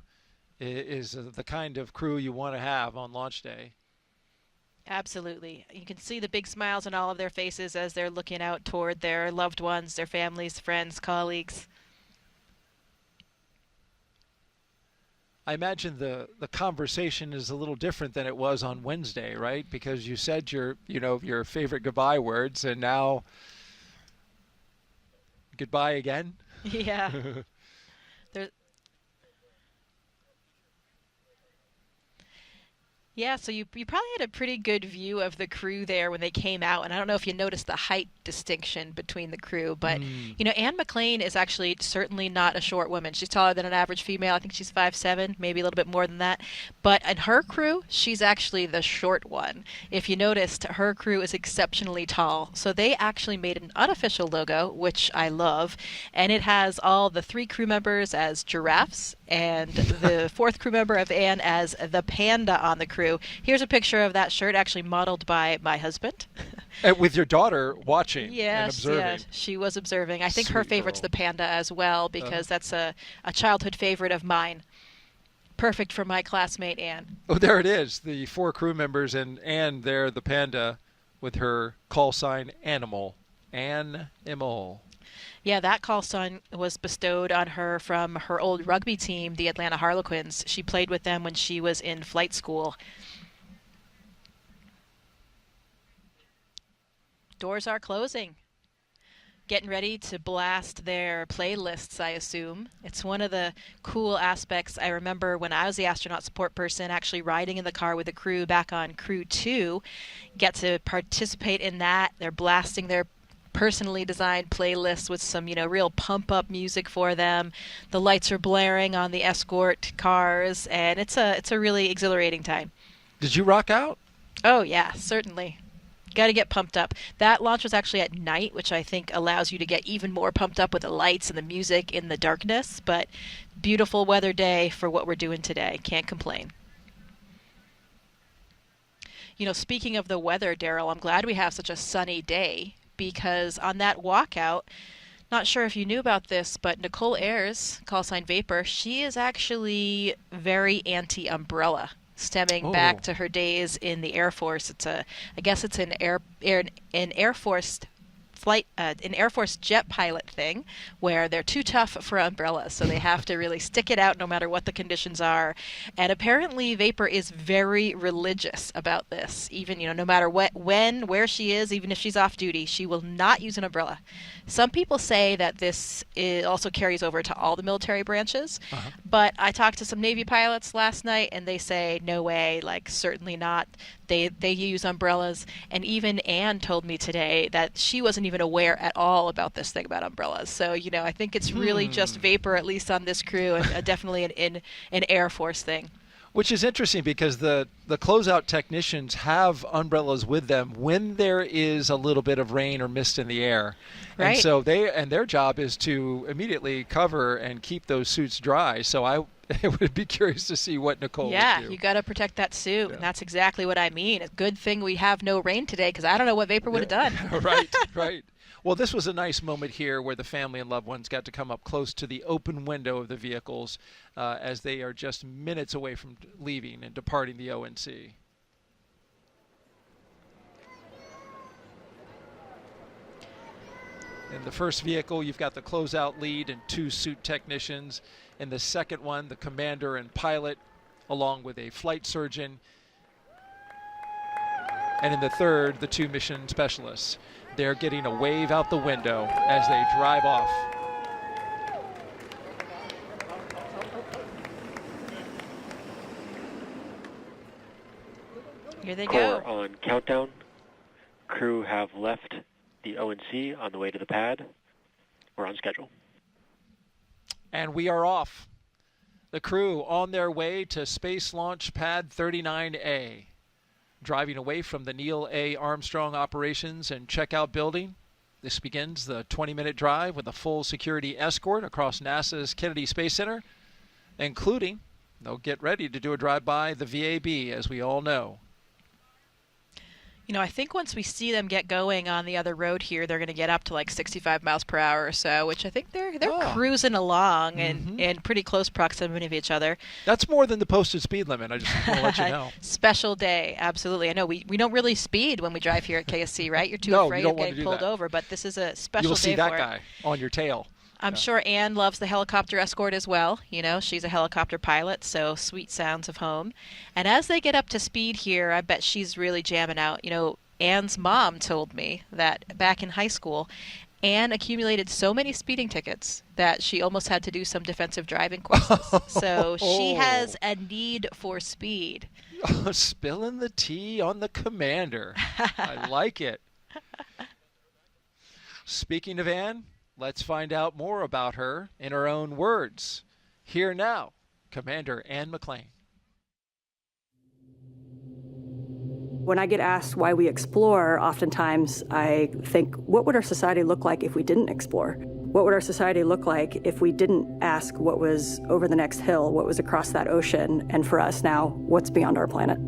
is the kind of crew you want to have on launch day. Absolutely. You can see the big smiles on all of their faces as they're looking out toward their loved ones, their families, friends, colleagues. I imagine the conversation is a little different than it was on Wednesday, right? Because you said your favorite goodbye words, and now goodbye again. Yeah. There. Yeah, so you probably had a pretty good view of the crew there when they came out, and I don't know if you noticed the height distinction between the crew, but Anne McClain is actually certainly not a short woman. She's taller than an average female. I think she's 5'7", maybe a little bit more than that. But in her crew, she's actually the short one. If you noticed, her crew is exceptionally tall. So they actually made an unofficial logo, which I love, and it has all the 3 crew members as giraffes and the 4th crew member of Anne as the panda on the crew. Here's a picture of that shirt, actually modeled by my husband. And with your daughter watching and Yes, observing. yes, she was observing. I think her Sweet favorite's girl. the panda as well, because that's a childhood favorite of mine. Perfect for my classmate Anne. Oh, there it is. The 4 crew members and there, the panda with her call sign Animal. Animal. Yeah, that call sign was bestowed on her from her old rugby team, the Atlanta Harlequins. She played with them when she was in flight school. Doors are closing. Getting ready to blast their playlists, I assume. It's one of the cool aspects. I remember when I was the astronaut support person, actually riding in the car with the crew back on Crew-10, get to participate in that. They're blasting their personally designed playlists with some, real pump-up music for them. The lights are blaring on the escort cars, and it's a really exhilarating time. Did you rock out? Oh, yeah, certainly. Got to get pumped up. That launch was actually at night, which I think allows you to get even more pumped up with the lights and the music in the darkness. But beautiful weather day for what we're doing today. Can't complain. Speaking of the weather, Daryl, I'm glad we have such a sunny day, because on that walkout, not sure if you knew about this, but Nichole Ayers, call sign Vapor, she is actually very anti-umbrella, stemming back to her days in the Air Force. I guess it's an Air Force flight, an Air Force jet pilot thing, where they're too tough for umbrellas, so they have to really stick it out no matter what the conditions are. And apparently Vapor is very religious about this. Even, no matter where she is, even if she's off duty, she will not use an umbrella. Some people say that this also carries over to all the military branches, but I talked to some Navy pilots last night, and they say, no way, certainly not. They use umbrellas, and even Anne told me today that she wasn't even aware at all about this thing about umbrellas. So, I think it's really just Vapor, at least on this crew, and definitely an Air Force thing. Which is interesting, because the closeout technicians have umbrellas with them when there is a little bit of rain or mist in the air. Right. And so their job is to immediately cover and keep those suits dry. So I would be curious to see what Nichole would do. Yeah, you got to protect that suit, and that's exactly what I mean. A good thing we have no rain today, because I don't know what Vapor would have done. Right. Well, this was a nice moment here where the family and loved ones got to come up close to the open window of the vehicles as they are just minutes away from leaving and departing the ONC. In the first vehicle, you've got the closeout lead and 2 suit technicians. In the second one, the commander and pilot, along with a flight surgeon. And in the third, the 2 mission specialists. They're getting a wave out the window as they drive off. Here they go. Core on countdown. Crew have left the ONC on the way to the pad. We're on schedule. And we are off. The crew on their way to Space Launch Pad 39A. Driving away from the Neil A. Armstrong Operations and Checkout Building. This begins the 20-minute drive with a full security escort across NASA's Kennedy Space Center, including They'll get ready to do a drive-by the VAB, as we all know. You know, I think once we see them get going on the other road here, they're going to get up to like 65 miles per hour or so, which I think they're cruising along and in pretty close proximity of each other. That's more than the posted speed limit. I just want to let you know. Special day, absolutely. I know we don't really speed when we drive here at KSC, right? You're too No, afraid you don't of want to getting do pulled that. over, but this is a special You'll day see that for it. guy on your tail. I'm sure Anne loves the helicopter escort as well. You know, she's a helicopter pilot, so sweet sounds of home. And as they get up to speed here, I bet she's really jamming out. You know, Anne's mom told me that back in high school, Anne accumulated so many speeding tickets that she almost had to do some defensive driving courses. So she has a need for speed. Spilling the tea on the commander. I like it. Speaking of Anne, let's find out more about her in her own words. Here now, Commander Anne McClain. When I get asked why we explore, oftentimes I think, what would our society look like if we didn't explore? What would our society look like if we didn't ask what was over the next hill, what was across that ocean, and for us now, what's beyond our planet?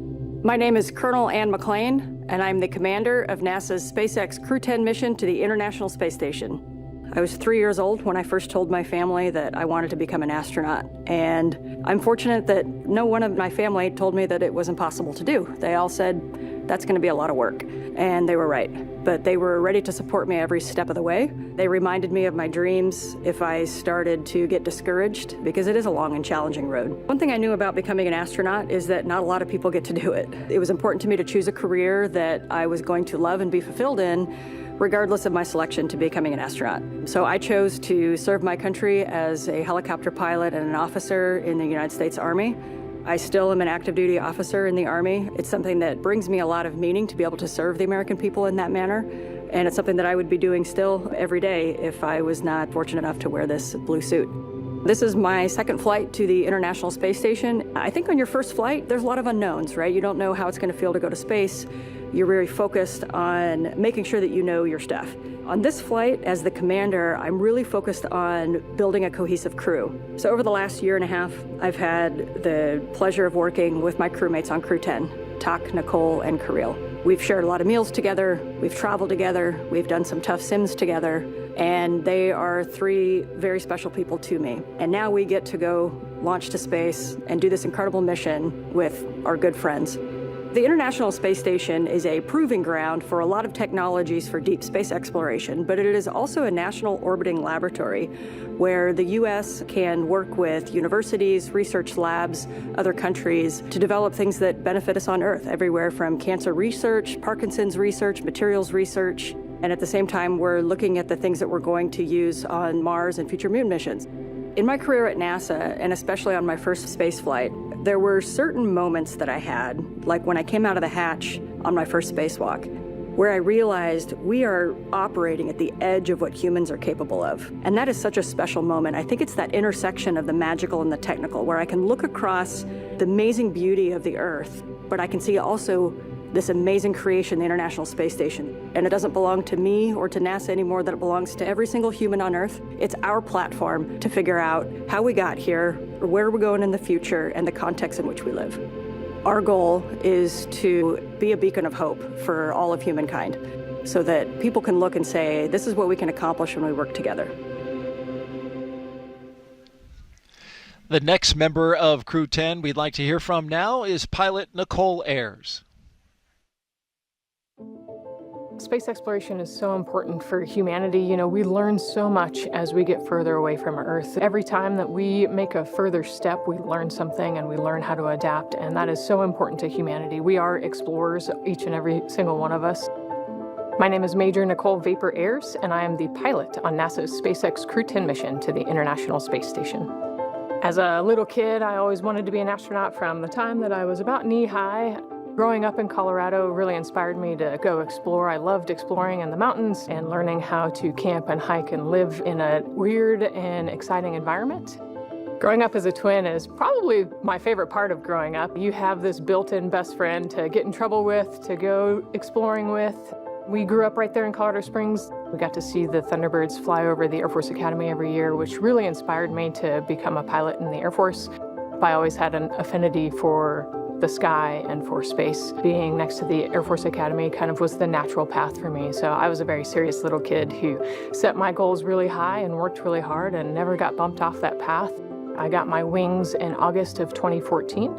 My name is Colonel Anne McClain, and I'm the commander of NASA's SpaceX Crew-10 mission to the International Space Station. I was 3 years old when I first told my family that I wanted to become an astronaut, and I'm fortunate that no one of my family told me that it was impossible to do. They all said, that's going to be a lot of work, and they were right. But they were ready to support me every step of the way. They reminded me of my dreams if I started to get discouraged, because it is a long and challenging road. One thing I knew about becoming an astronaut is that not a lot of people get to do it. It was important to me to choose a career that I was going to love and be fulfilled in, regardless of my selection to becoming an astronaut. So I chose to serve my country as a helicopter pilot and an officer in the United States Army. I still am an active duty officer in the Army. It's something that brings me a lot of meaning to be able to serve the American people in that manner. And it's something that I would be doing still every day if I was not fortunate enough to wear this blue suit. This is my second flight to the International Space Station. I think on your first flight, there's a lot of unknowns, right? You don't know how it's going to feel to go to space. You're very focused on making sure that you know your stuff. On this flight, as the commander, I'm really focused on building a cohesive crew. So over the last year and a half, I've had the pleasure of working with my crewmates on Crew-10, Tak, Nichole, and Kirill. We've shared a lot of meals together, we've traveled together, we've done some tough sims together, and they are three very special people to me. And now we get to go launch to space and do this incredible mission with our good friends. The International Space Station is a proving ground for a lot of technologies for deep space exploration, but it is also a national orbiting laboratory where the U.S. can work with universities, research labs, other countries to develop things that benefit us on Earth, everywhere from cancer research, Parkinson's research, materials research, and at the same time, we're looking at the things that we're going to use on Mars and future moon missions. In my career at NASA, and especially on my first space flight, there were certain moments that I had, like when I came out of the hatch on my first spacewalk, where I realized we are operating at the edge of what humans are capable of. And that is such a special moment. I think it's that intersection of the magical and the technical, where I can look across the amazing beauty of the Earth, but I can see also this amazing creation, the International Space Station. And it doesn't belong to me or to NASA anymore, that it belongs to every single human on Earth. It's our platform to figure out how we got here, where we're going in the future, and the context in which we live. Our goal is to be a beacon of hope for all of humankind, so that people can look and say, this is what we can accomplish when we work together. The next member of Crew-10 we'd like to hear from now is pilot Nichole Ayers. Space exploration is so important for humanity. You know, we learn so much as we get further away from Earth. Every time that we make a further step, we learn something and we learn how to adapt, and that is so important to humanity. We are explorers, each and every single one of us. My name is Major Nichole Vapor Ayers, and I am the pilot on NASA's SpaceX Crew-10 mission to the International Space Station. As a little kid, I always wanted to be an astronaut from the time that I was about knee-high. Growing up in Colorado really inspired me to go explore. I loved exploring in the mountains and learning how to camp and hike and live in a weird and exciting environment. Growing up as a twin is probably my favorite part of growing up. You have this built-in best friend to get in trouble with, to go exploring with. We grew up right there in Colorado Springs. We got to see the Thunderbirds fly over the Air Force Academy every year, which really inspired me to become a pilot in the Air Force. I always had an affinity for the sky and for space. Being next to the Air Force Academy kind of was the natural path for me. So I was a very serious little kid who set my goals really high and worked really hard and never got bumped off that path. I got my wings in August of 2014,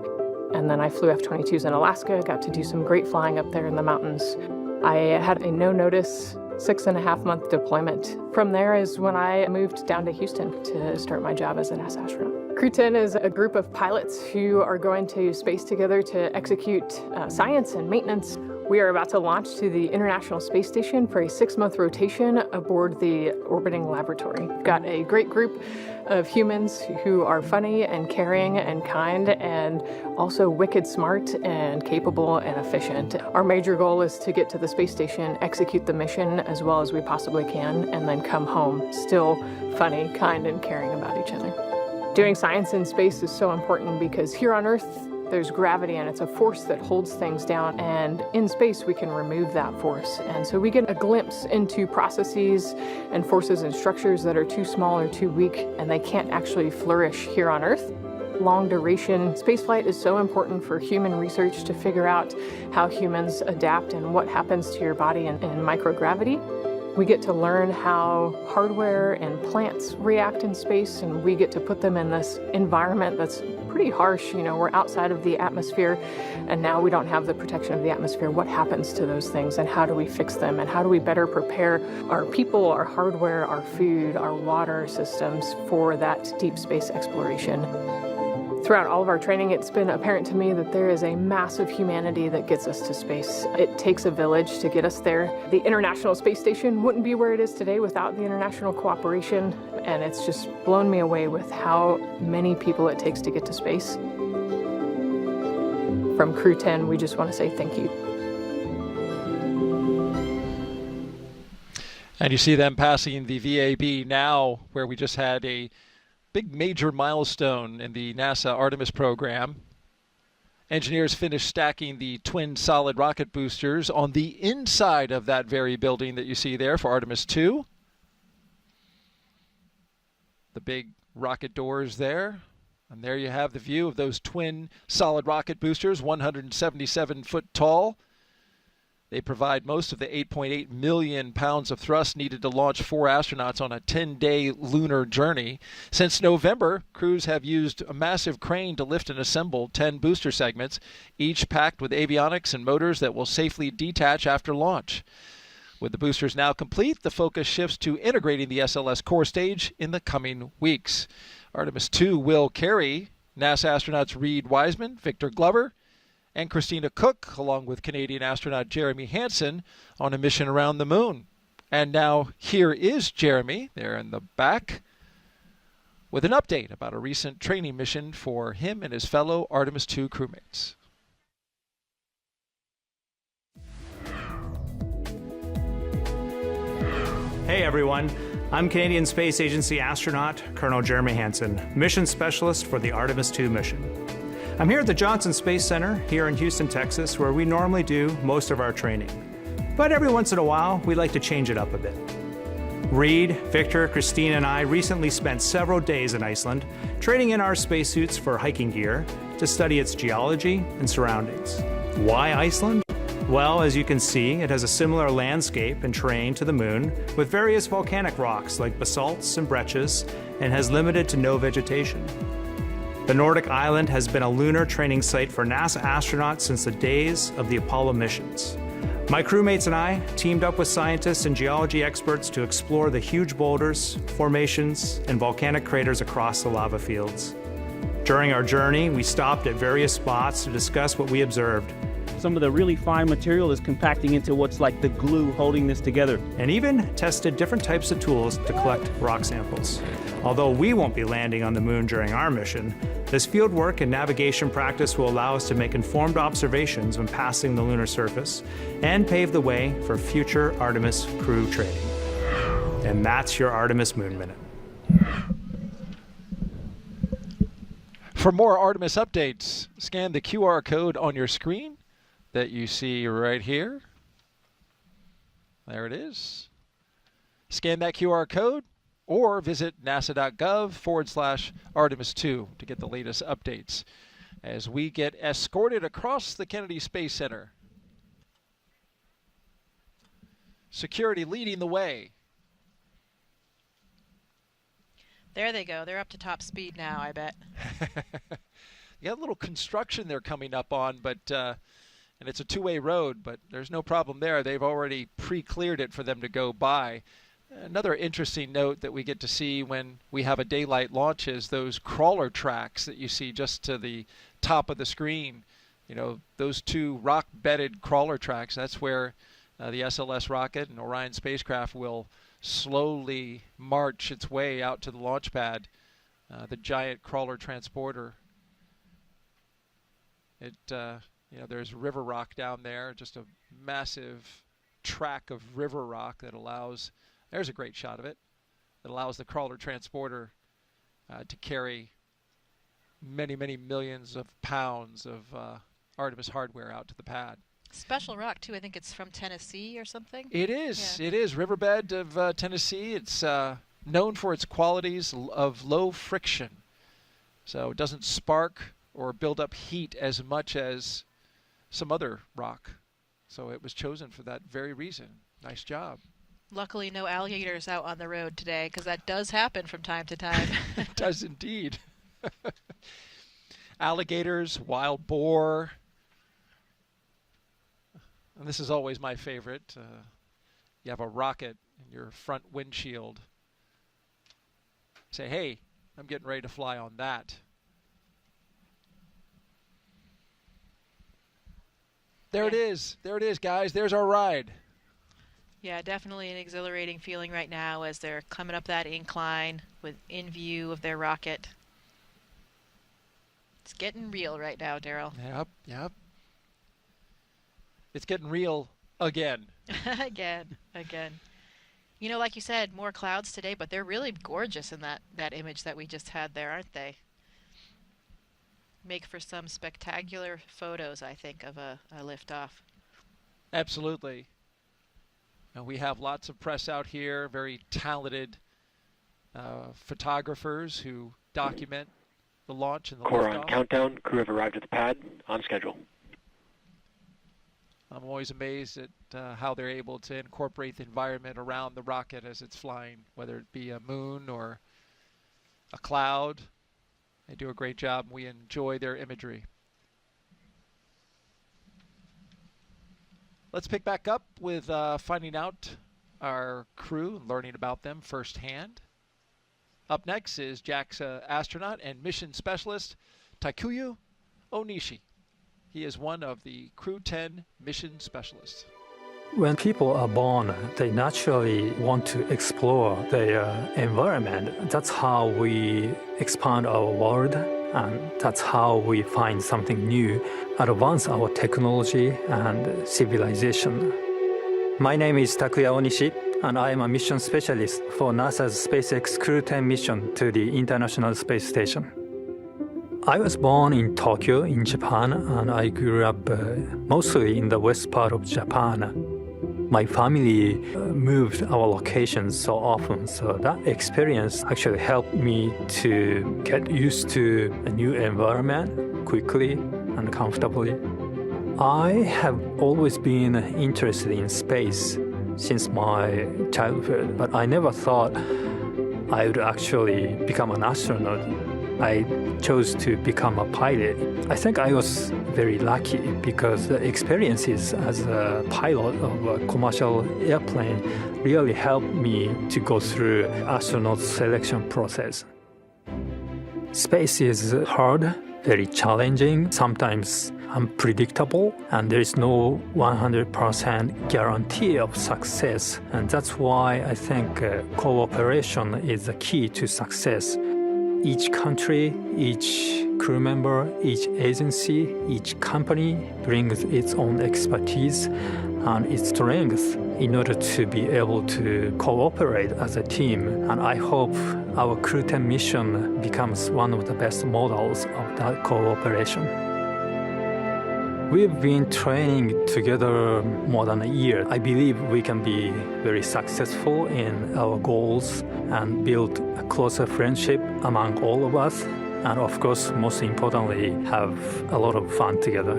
and then I flew F-22s in Alaska, got to do some great flying up there in the mountains. I had a no-notice 6.5-month deployment. From there is when I moved down to Houston to start my job as a NASA astronaut. Crew-10 is a group of pilots who are going to space together to execute science and maintenance. We are about to launch to the International Space Station for a 6-month rotation aboard the orbiting laboratory. We've got a great group of humans who are funny and caring and kind and also wicked smart and capable and efficient. Our major goal is to get to the space station, execute the mission as well as we possibly can, and then come home still funny, kind, and caring about each other. Doing science in space is so important because here on Earth, there's gravity and it's a force that holds things down, and in space we can remove that force. And so we get a glimpse into processes and forces and structures that are too small or too weak and they can't actually flourish here on Earth. Long duration spaceflight is so important for human research to figure out how humans adapt and what happens to your body in microgravity. We get to learn how hardware and plants react in space, and we get to put them in this environment that's pretty harsh. You know, we're outside of the atmosphere, and now we don't have the protection of the atmosphere. What happens to those things, and how do we fix them, and how do we better prepare our people, our hardware, our food, our water systems for that deep space exploration? Throughout all of our training, it's been apparent to me that there is a massive humanity that gets us to space. It takes a village to get us there. The International Space Station wouldn't be where it is today without the international cooperation, and it's just blown me away with how many people it takes to get to space. From Crew-10, we just want to say thank you. And you see them passing the VAB now, where we just had a big major milestone in the NASA Artemis program. Engineers finished stacking the twin solid rocket boosters on the inside of that very building that you see there for Artemis 2. The big rocket doors there. And there you have the view of those twin solid rocket boosters, 177 foot tall. They provide most of the 8.8 million pounds of thrust needed to launch 4 astronauts on a 10-day lunar journey. Since November, crews have used a massive crane to lift and assemble 10 booster segments, each packed with avionics and motors that will safely detach after launch. With the boosters now complete, the focus shifts to integrating the SLS core stage in the coming weeks. Artemis 2 will carry NASA astronauts Reed Wiseman, Victor Glover, and Christina Cook, along with Canadian astronaut Jeremy Hansen, on a mission around the moon. And now here is Jeremy, there in the back, with an update about a recent training mission for him and his fellow Artemis 2 crewmates. Hey everyone, I'm Canadian Space Agency astronaut Colonel Jeremy Hansen, mission specialist for the Artemis 2 mission. I'm here at the Johnson Space Center here in Houston, Texas, where we normally do most of our training. But every once in a while, we like to change it up a bit. Reed, Victor, Christine, and I recently spent several days in Iceland, trading in our spacesuits for hiking gear to study its geology and surroundings. Why Iceland? Well, as you can see, it has a similar landscape and terrain to the moon, with various volcanic rocks like basalts and breccias, and has limited to no vegetation. The Nordic island has been a lunar training site for NASA astronauts since the days of the Apollo missions. My crewmates and I teamed up with scientists and geology experts to explore the huge boulders, formations, and volcanic craters across the lava fields. During our journey, we stopped at various spots to discuss what we observed. Some of the really fine material is compacting into what's like the glue holding this together. And even tested different types of tools to collect rock samples. Although we won't be landing on the moon during our mission, this field work and navigation practice will allow us to make informed observations when passing the lunar surface and pave the way for future Artemis crew training. And that's your Artemis Moon Minute. For more Artemis updates, scan the QR code on your screen that you see right here. There it is. Scan that QR code or visit nasa.gov/Artemis-2 to get the latest updates as we get escorted across the Kennedy Space Center. Security leading the way. There they go. They're up to top speed now, I bet. You got a little construction they're coming up on, but and it's a two-way road, but there's no problem there. They've already pre-cleared it for them to go by. Another interesting note that we get to see when we have a daylight launch is those crawler tracks that you see just to the top of the screen. You know, those two rock-bedded crawler tracks, that's where the SLS rocket and Orion spacecraft will slowly march its way out to the launch pad, the giant crawler transporter. It, you know, there's river rock down there, just a massive track of river rock that allows, there's a great shot of it, that allows the crawler transporter to carry many, many millions of pounds of Artemis hardware out to the pad. Special rock, too. I think it's from Tennessee or something. It is. Yeah. It is. Riverbed of Tennessee. It's known for its qualities of low friction. So it doesn't spark or build up heat as much as some other rock. So it was chosen for that very reason. Nice job. Luckily, no alligators out on the road today, because that does happen from time to time. It does indeed. Alligators, wild boar. And this is always my favorite. You have a rocket in your front windshield. Say, hey, I'm getting ready to fly on that. There it is. There it is, guys. There's our ride. Yeah, definitely an exhilarating feeling right now as they're coming up that incline in view of their rocket. It's getting real right now, Daryl. Yep, yep. It's getting real again. Again. You know, like you said, more clouds today, but they're really gorgeous in that image that we just had there, aren't they? Make for some spectacular photos, I think, of a liftoff. Absolutely. And we have lots of press out here, very talented photographers who document the launch and the Core liftoff. on countdown. Crew have arrived at the pad on schedule. I'm always amazed at how they're able to incorporate the environment around the rocket as it's flying, whether it be a moon or a cloud. They do a great job, and we enjoy their imagery. Let's pick back up with finding out our crew and learning about them firsthand. Up next is JAXA astronaut and mission specialist Takuya Onishi. He is one of the Crew-10 mission specialists. When people are born, they naturally want to explore their environment. That's how we expand our world, and that's how we find something new, advance our technology and civilization. My name is Takuya Onishi, and I am a mission specialist for NASA's SpaceX Crew-10 mission to the International Space Station. I was born in Tokyo, in Japan, and I grew up mostly in the west part of Japan. My family moved our locations so often, so that experience actually helped me to get used to a new environment quickly and comfortably. I have always been interested in space since my childhood, but I never thought I would actually become an astronaut. I chose to become a pilot. I think I was very lucky because the experiences as a pilot of a commercial airplane really helped me to go through astronaut selection process. Space is hard, very challenging, sometimes unpredictable, and there is no 100% guarantee of success. And that's why I think cooperation is the key to success. Each country, each crew member, each agency, each company brings its own expertise and its strengths in order to be able to cooperate as a team. And I hope our Crew-10 mission becomes one of the best models of that cooperation. We've been training together more than a year. I believe we can be very successful in our goals and build a closer friendship among all of us. And of course, most importantly, have a lot of fun together.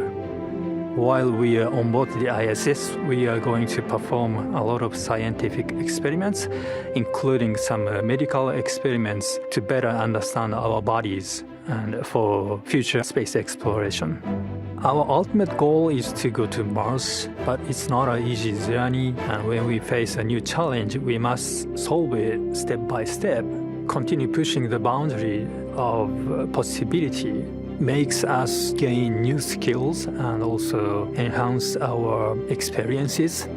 While we are on board the ISS, we are going to perform a lot of scientific experiments, including some medical experiments to better understand our bodies and for future space exploration. Our ultimate goal is to go to Mars, but it's not an easy journey, and when we face a new challenge, we must solve it step by step. Continue pushing the boundary of possibility makes us gain new skills and also enhance our experiences.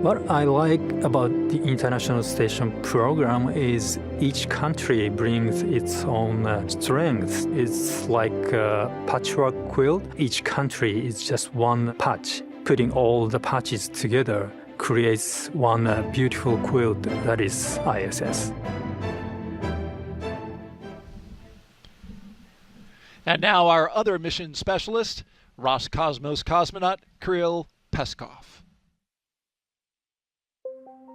What I like about the International Station program is each country brings its own strengths. It's like a patchwork quilt. Each country is just one patch. Putting all the patches together creates one beautiful quilt that is ISS. And now our other mission specialist, Roscosmos cosmonaut Kirill Peskov.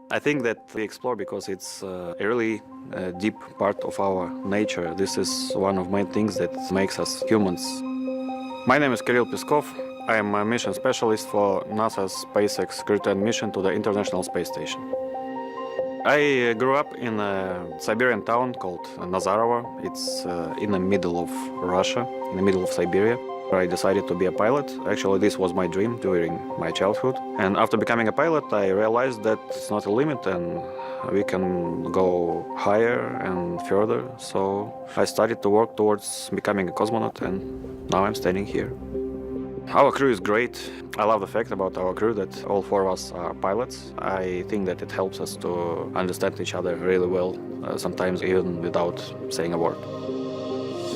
I think that we explore because it's a really deep part of our nature. This is one of main things that makes us humans. My name is Kirill Peskov. I am a mission specialist for NASA's SpaceX Crew-10 mission to the International Space Station. I grew up in a Siberian town called Nazarovo. It's in the middle of Russia, in the middle of Siberia. I decided to be a pilot. Actually, this was my dream during my childhood. And after becoming a pilot, I realized that it's not a limit and we can go higher and further. So I started to work towards becoming a cosmonaut, and now I'm standing here. Our crew is great. I love the fact about our crew that all four of us are pilots. I think that it helps us to understand each other really well, sometimes even without saying a word.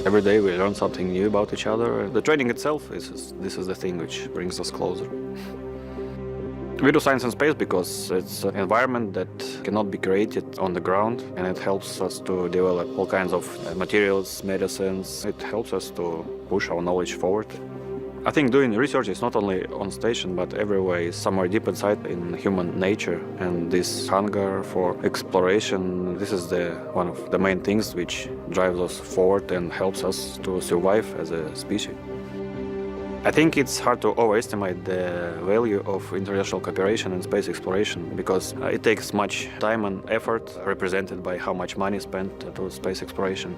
Every day we learn something new about each other. The training itself, this is the thing which brings us closer. We do science and space because it's an environment that cannot be created on the ground, and it helps us to develop all kinds of materials, medicines. It helps us to push our knowledge forward. I think doing research is not only on station, but everywhere is somewhere deep inside in human nature. And this hunger for exploration, this is one of the main things which drives us forward and helps us to survive as a species. I think it's hard to overestimate the value of international cooperation in space exploration because it takes much time and effort represented by how much money spent to space exploration.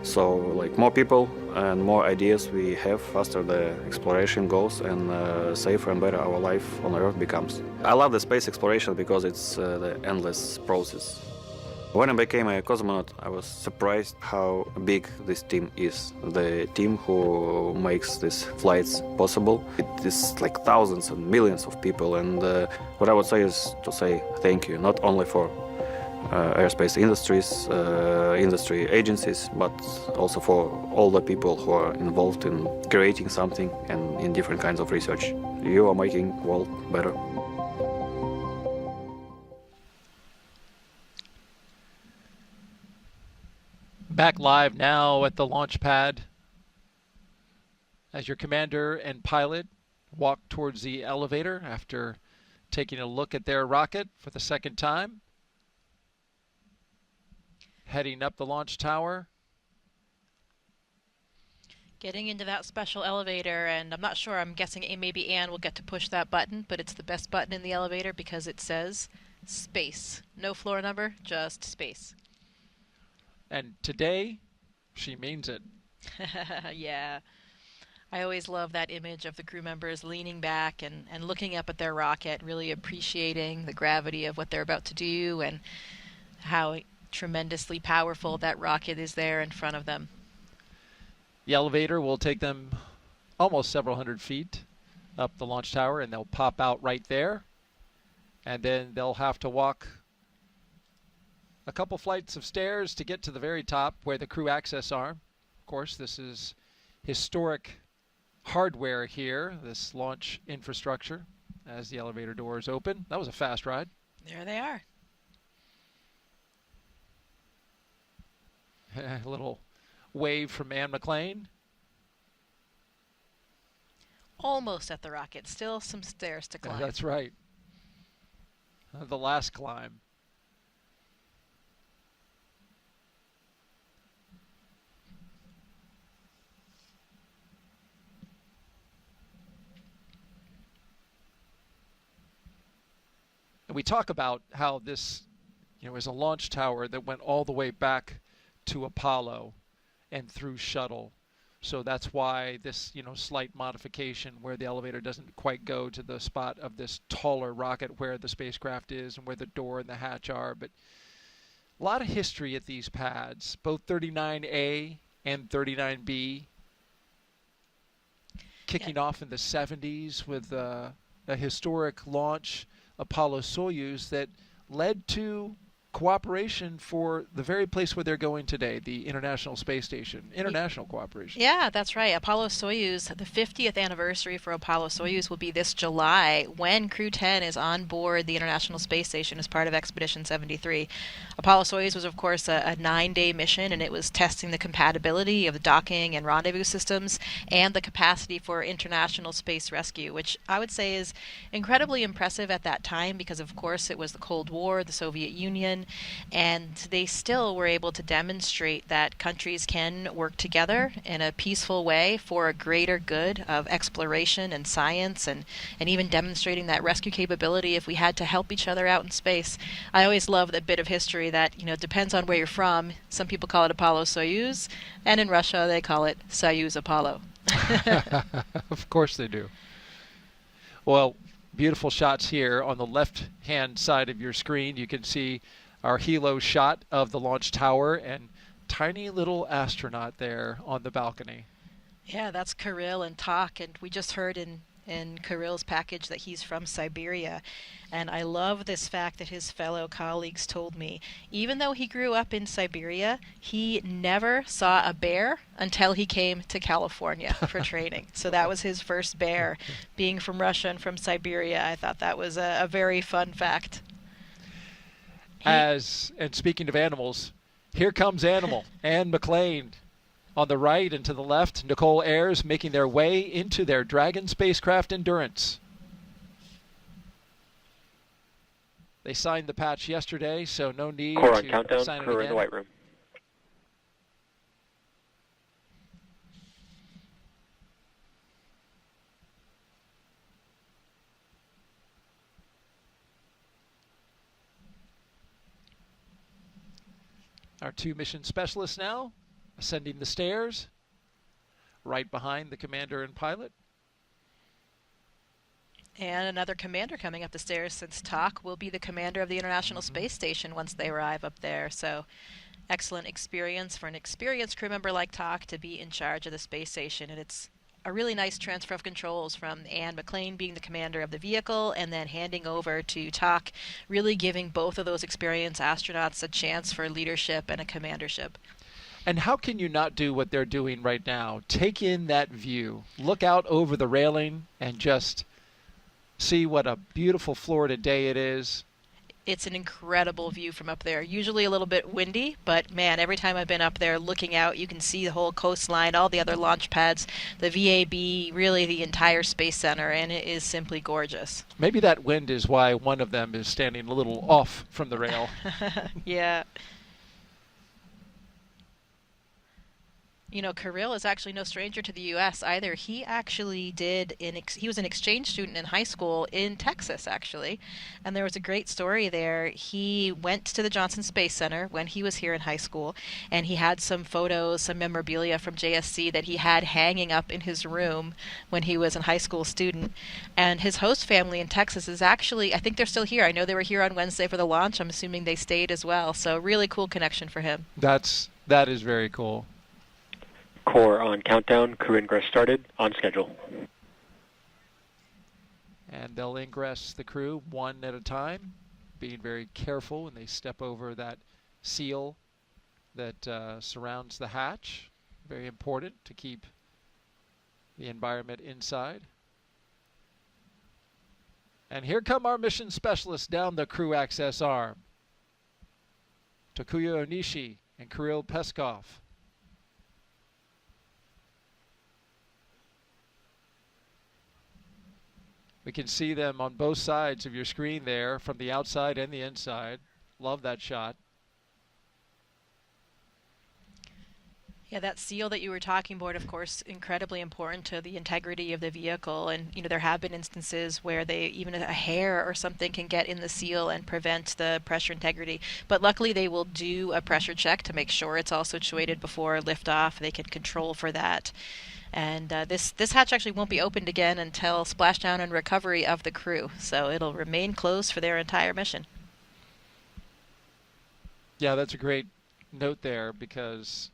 So like more people and more ideas we have, faster the exploration goes and safer and better our life on Earth becomes. I love the space exploration because it's the endless process. When I became a cosmonaut, I was surprised how big this team is. The team who makes these flights possible. It is like thousands and millions of people, and what I would say is to say thank you, not only for aerospace industry agencies, but also for all the people who are involved in creating something and in different kinds of research. You are making the world better. Back live now at the launch pad as your commander and pilot walk towards the elevator after taking a look at their rocket for the second time. Heading up the launch tower. Getting into that special elevator, and I'm not sure, I'm guessing maybe Anne will get to push that button, but it's the best button in the elevator because it says space. No floor number, just space. And today, she means it. Yeah. I always love that image of the crew members leaning back and looking up at their rocket, really appreciating the gravity of what they're about to do and how tremendously powerful that rocket is there in front of them. The elevator will take them almost several hundred feet up the launch tower, and they'll pop out right there. And then they'll have to walk a couple flights of stairs to get to the very top where the crew access are. Of course, this is historic hardware here, this launch infrastructure, as the elevator doors open. That was a fast ride. There they are. A little wave from McClain. Almost at the rocket. Still some stairs to climb. That's right. The last climb. And we talk about how this, is a launch tower that went all the way back to Apollo and through shuttle. So that's why this, slight modification where the elevator doesn't quite go to the spot of this taller rocket where the spacecraft is and where the door and the hatch are. But a lot of history at these pads, both 39A and 39B, kicking off in the 70s with a historic launch, Apollo-Soyuz, that led to cooperation for the very place where they're going today, the International Space Station. International cooperation. Yeah, that's right. Apollo-Soyuz, the 50th anniversary for Apollo-Soyuz will be this July when Crew-10 is on board the International Space Station as part of Expedition 73. Apollo-Soyuz was, of course, a 9-day mission, and it was testing the compatibility of the docking and rendezvous systems and the capacity for international space rescue, which I would say is incredibly impressive at that time because, of course, it was the Cold War, the Soviet Union, and they still were able to demonstrate that countries can work together in a peaceful way for a greater good of exploration and science, and even demonstrating that rescue capability if we had to help each other out in space. I always love that bit of history that, depends on where you're from. Some people call it Apollo-Soyuz, and in Russia they call it Soyuz-Apollo. Of course they do. Well, beautiful shots here on the left-hand side of your screen. You can see our helo shot of the launch tower and tiny little astronaut there on the balcony. Yeah, that's Kirill and Tak, and we just heard in Kirill's package that he's from Siberia. And I love this fact that his fellow colleagues told me. Even though he grew up in Siberia, he never saw a bear until he came to California for training. So that was his first bear, being from Russia and from Siberia. I thought that was a very fun fact. And speaking of animals, here comes Animal and McClain on the right and to the left. Nichole, Ayers making their way into their Dragon spacecraft Endurance. They signed the patch yesterday, so no need Core on to countdown, sign it crew in again. the white room. Our two mission specialists now ascending the stairs, right behind the commander and pilot. And another commander coming up the stairs, since Tak will be the commander of the International Space Station once they arrive up there. So excellent experience for an experienced crew member like Tak to be in charge of the space station. And it's a really nice transfer of controls from McClain being the commander of the vehicle and then handing over to Tak, really giving both of those experienced astronauts a chance for leadership and a commandership. And how can you not do what they're doing right now? Take in that view. Look out over the railing and just see what a beautiful Florida day it is. It's an incredible view from up there. Usually a little bit windy, but man, every time I've been up there looking out, you can see the whole coastline, all the other launch pads, the VAB, really the entire Space Center, and it is simply gorgeous. Maybe that wind is why one of them is standing a little off from the rail. Yeah. Kirill is actually no stranger to the U.S. either. He actually he was an exchange student in high school in Texas, actually. And there was a great story there. He went to the Johnson Space Center when he was here in high school, and he had some photos, some memorabilia from JSC that he had hanging up in his room when he was a high school student. And his host family in Texas is actually, I think they're still here. I know they were here on Wednesday for the launch. I'm assuming they stayed as well. So really cool connection for him. That is very cool. Core on countdown, crew ingress started, on schedule. And they'll ingress the crew one at a time, being very careful when they step over that seal that surrounds the hatch. Very important to keep the environment inside. And here come our mission specialists down the crew access arm. Takuya Onishi and Kirill Peskov. We can see them on both sides of your screen there, from the outside and the inside. Love that shot. Yeah, that seal that you were talking about, of course, incredibly important to the integrity of the vehicle. And, there have been instances where even a hair or something can get in the seal and prevent the pressure integrity. But luckily, they will do a pressure check to make sure it's all situated before liftoff. They can control for that. And this hatch actually won't be opened again until splashdown and recovery of the crew. So it'll remain closed for their entire mission. Yeah, that's a great note there, because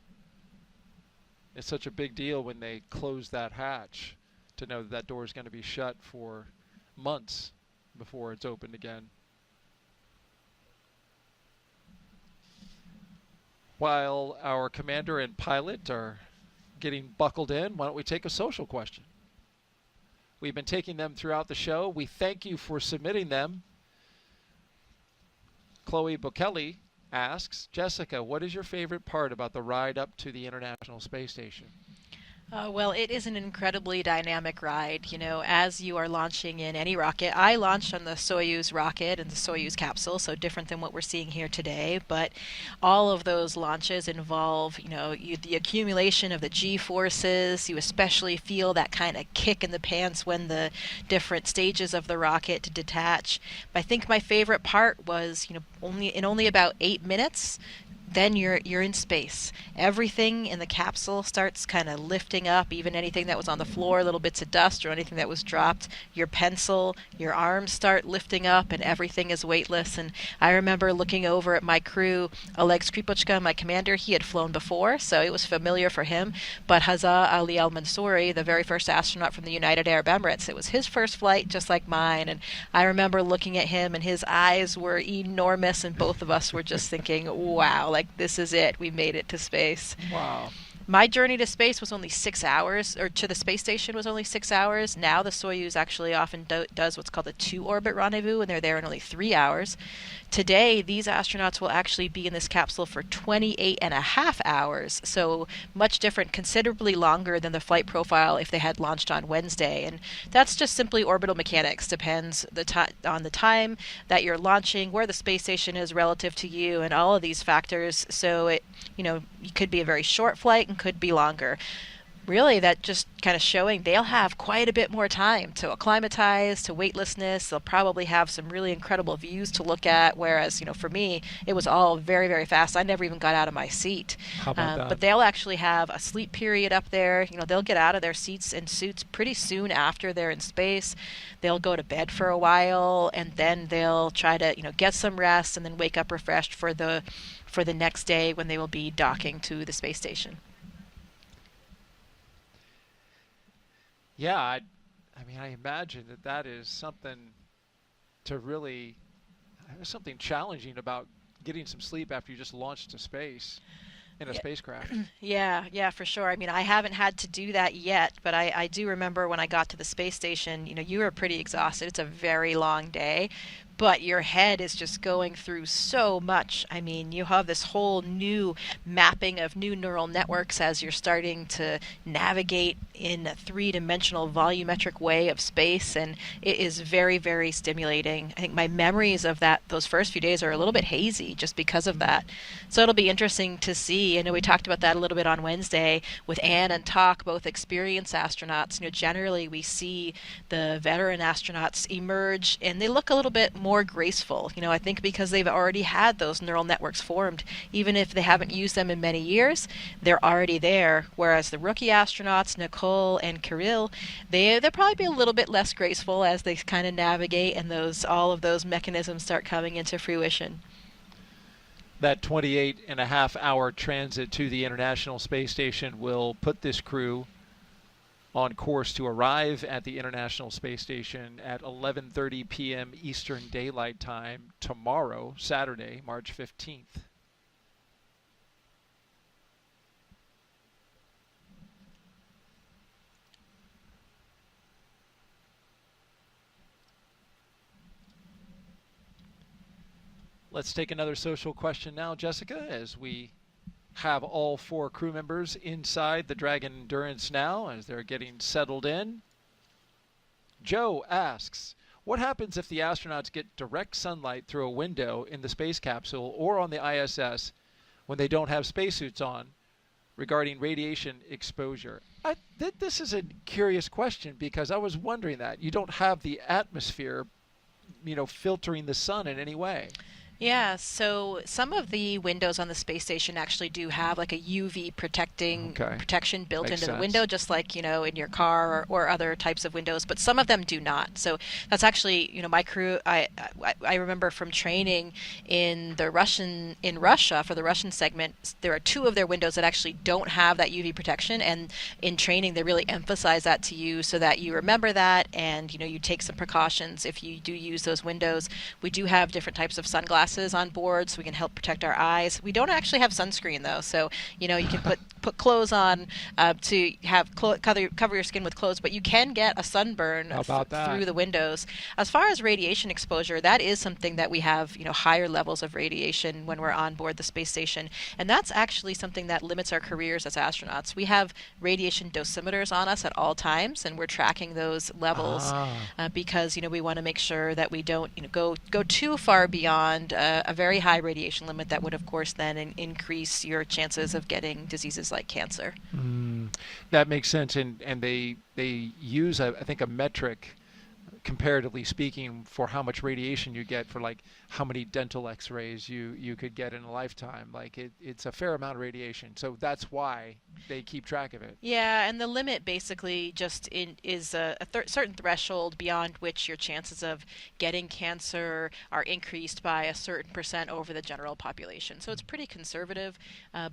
it's such a big deal when they close that hatch to know that that door is going to be shut for months before it's opened again. While our commander and pilot are getting buckled in, why don't we take a social question? We've been taking them throughout the show. We thank you for submitting them. Chloe Bokeli asks, Jessica, what is your favorite part about the ride up to the International Space Station? Well, it is an incredibly dynamic ride. As you are launching in any rocket, I launched on the Soyuz rocket and the Soyuz capsule, so different than what we're seeing here today. But all of those launches involve, the accumulation of the G-forces. You especially feel that kind of kick in the pants when the different stages of the rocket detach. But I think my favorite part was, only about 8 minutes, then you're in space. Everything in the capsule starts kind of lifting up, even anything that was on the floor, little bits of dust or anything that was dropped. Your pencil, your arms start lifting up, and everything is weightless. And I remember looking over at my crew. Oleg Skripochka, my commander, he had flown before, so it was familiar for him. But Hazza Ali Al-Mansouri, the very first astronaut from the United Arab Emirates, it was his first flight, just like mine. And I remember looking at him, and his eyes were enormous, and both of us were just thinking, wow, like, this is it. We made it to space. Wow. My journey to space was only 6 hours, or to the space station was only 6 hours. Now the Soyuz actually often does what's called a 2-orbit rendezvous, and they're there in only 3 hours. Today, these astronauts will actually be in this capsule for 28 and a half hours, so much different, considerably longer than the flight profile if they had launched on Wednesday. And that's just simply orbital mechanics. Depends on the time that you're launching, where the space station is relative to you, and all of these factors. So it could be a very short flight and could be longer. Really, that just kind of showing they'll have quite a bit more time to acclimatize to weightlessness. They'll probably have some really incredible views to look at, whereas, for me, it was all very, very fast. I never even got out of my seat. How about that? But they'll actually have a sleep period up there. They'll get out of their seats and suits pretty soon after they're in space. They'll go to bed for a while, and then they'll try to, get some rest and then wake up refreshed for the next day when they will be docking to the space station. Yeah, I imagine that is something to really, there's something challenging about getting some sleep after you just launched to space in a spacecraft. Yeah, for sure. I haven't had to do that yet, but I do remember when I got to the space station, you were pretty exhausted. It's a very long day. But your head is just going through so much. You have this whole new mapping of new neural networks as you're starting to navigate in a three-dimensional volumetric way of space, and it is very, very stimulating. I think my memories of those first few days are a little bit hazy just because of that. So it'll be interesting to see. I know we talked about that a little bit on Wednesday with Anne and Tak, both experienced astronauts. Generally we see the veteran astronauts emerge, and they look a little bit more graceful. I think because they've already had those neural networks formed. Even if they haven't used them in many years, they're already there. Whereas the rookie astronauts, Nichole and Kirill, they'll probably be a little bit less graceful as they kind of navigate and all of those mechanisms start coming into fruition. That 28.5-hour transit to the International Space Station will put this crew on course to arrive at the International Space Station at 11:30 p.m. Eastern Daylight Time tomorrow, Saturday, March 15th. Let's take another social question now, Jessica, as we have all 4 crew members inside the Dragon Endurance now as they're getting settled in. Joe asks, what happens if the astronauts get direct sunlight through a window in the space capsule or on the ISS when they don't have spacesuits on, regarding radiation exposure? This is a curious question, because I was wondering that. You don't have the atmosphere, filtering the sun in any way. Yeah, so some of the windows on the space station actually do have like a UV protection built Makes into the sense. window, just like, in your car or other types of windows, but some of them do not. So that's actually, my crew, I remember from training in Russia for the Russian segment, there are 2 of their windows that actually don't have that UV protection, and in training they really emphasize that to you so that you remember that, and you take some precautions if you do use those windows. We do have different types of sunglasses on board so we can help protect our eyes. We don't actually have sunscreen though, so you can put clothes on to have cover your skin with clothes, but you can get a sunburn through the windows. As far as radiation exposure, that is something that we have higher levels of radiation when we're on board the space station, and that's actually something that limits our careers as astronauts. We have radiation dosimeters on us at all times, and we're tracking those levels because we want to make sure that we don't go too far beyond a very high radiation limit that would, of course, then increase your chances of getting diseases like cancer. That makes sense, and they use, I think, a metric, comparatively speaking, for how much radiation you get for like how many dental x-rays you could get in a lifetime. Like it's a fair amount of radiation, so that's why they keep track of it. Yeah, and the limit basically just is a certain threshold beyond which your chances of getting cancer are increased by a certain % over the general population. So it's pretty conservative,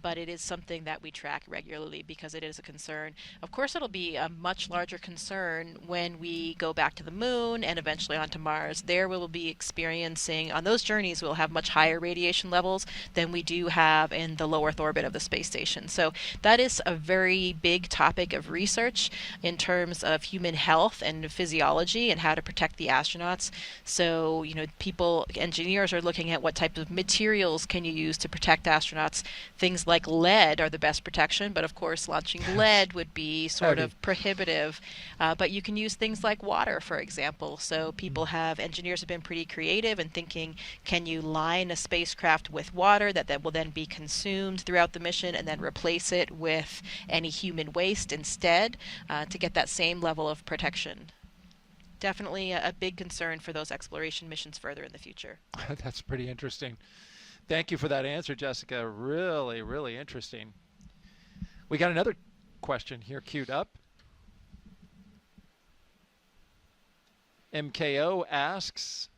but it is something that we track regularly because it is a concern. Of course, it'll be a much larger concern when we go back to the moon and eventually onto Mars. There we will be experiencing, on those journeys, we'll have much higher radiation levels than we do have in the low Earth orbit of the space station. So that is a very big topic of research in terms of human health and physiology and how to protect the astronauts. So, engineers are looking at what type of materials can you use to protect astronauts. Things like lead are the best protection, but of course launching lead would be sort of prohibitive. But you can use things like water, for example. So engineers have been pretty creative in thinking, can you line a spacecraft with water that will then be consumed throughout the mission and then replace it with any human waste instead to get that same level of protection. Definitely a big concern for those exploration missions further in the future. That's pretty interesting. Thank you for that answer, Jessica. Really, really interesting. We got another question here queued up. MKO asks,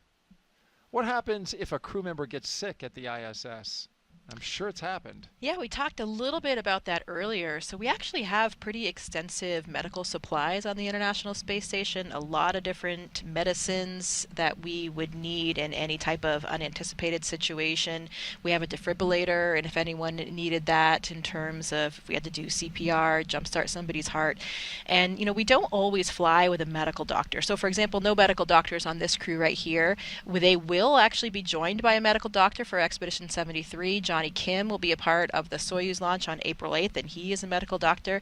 what happens if a crew member gets sick at the ISS? I'm sure it's happened. Yeah, we talked a little bit about that earlier. So we actually have pretty extensive medical supplies on the International Space Station, a lot of different medicines that we would need in any type of unanticipated situation. We have a defibrillator, and if anyone needed that in terms of if we had to do CPR, jumpstart somebody's heart. And, we don't always fly with a medical doctor. So, for example, no medical doctors on this crew right here. They will actually be joined by a medical doctor for Expedition 73. Johnny Kim will be a part of the Soyuz launch on April 8th, and he is a medical doctor.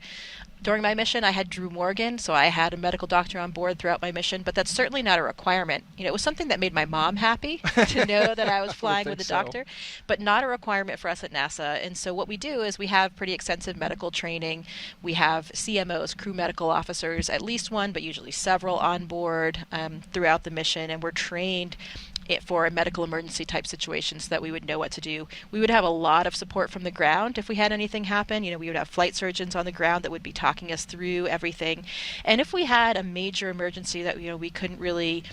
During my mission, I had Drew Morgan, so I had a medical doctor on board throughout my mission, but that's certainly not a requirement. It was something that made my mom happy to know that I was flying with a doctor, but not a requirement for us at NASA. And so what we do is we have pretty extensive medical training. We have CMOs, crew medical officers, at least one, but usually several on board throughout the mission, and we're trained for a medical emergency type situation so that we would know what to do. We would have a lot of support from the ground if we had anything happen. We would have flight surgeons on the ground that would be talking us through everything. And if we had a major emergency that we couldn't really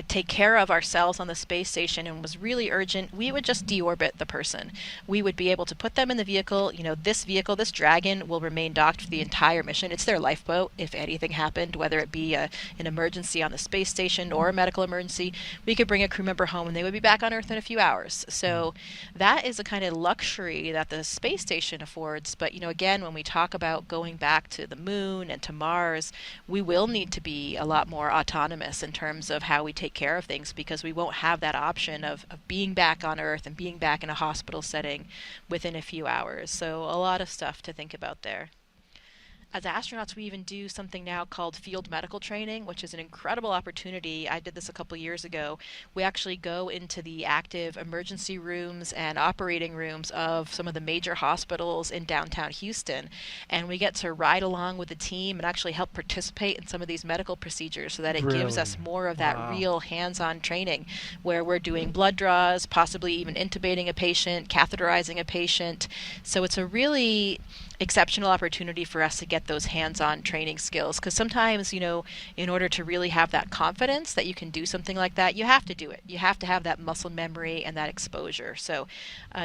take care of ourselves on the space station and was really urgent, we would just deorbit the person. We would be able to put them in the vehicle. This Dragon will remain docked for the entire mission. It's their lifeboat if anything happened, whether it be an emergency on the space station or a medical emergency. We could bring a crew member home and they would be back on Earth in a few hours. So that is a kind of luxury that the space station affords. But again, when we talk about going back to the moon and to Mars, we will need to be a lot more autonomous in terms of how we take care of things, because we won't have that option of being back on Earth and being back in a hospital setting within a few hours. So a lot of stuff to think about there. as astronauts, we even do something now called field medical training, which is an incredible opportunity. I did this a couple years ago. We actually go into the active emergency rooms and operating rooms of some of the major hospitals in downtown Houston, and we get to ride along with the team and actually help participate in some of these medical procedures so that it gives us more of that real hands-on training where we're doing blood draws, possibly even intubating a patient, catheterizing a patient. So it's a really exceptional opportunity for us to get those hands-on training skills, because sometimes, you know, in order to really have that confidence that you can do something like that, you have to do it. You have to have that muscle memory and that exposure. So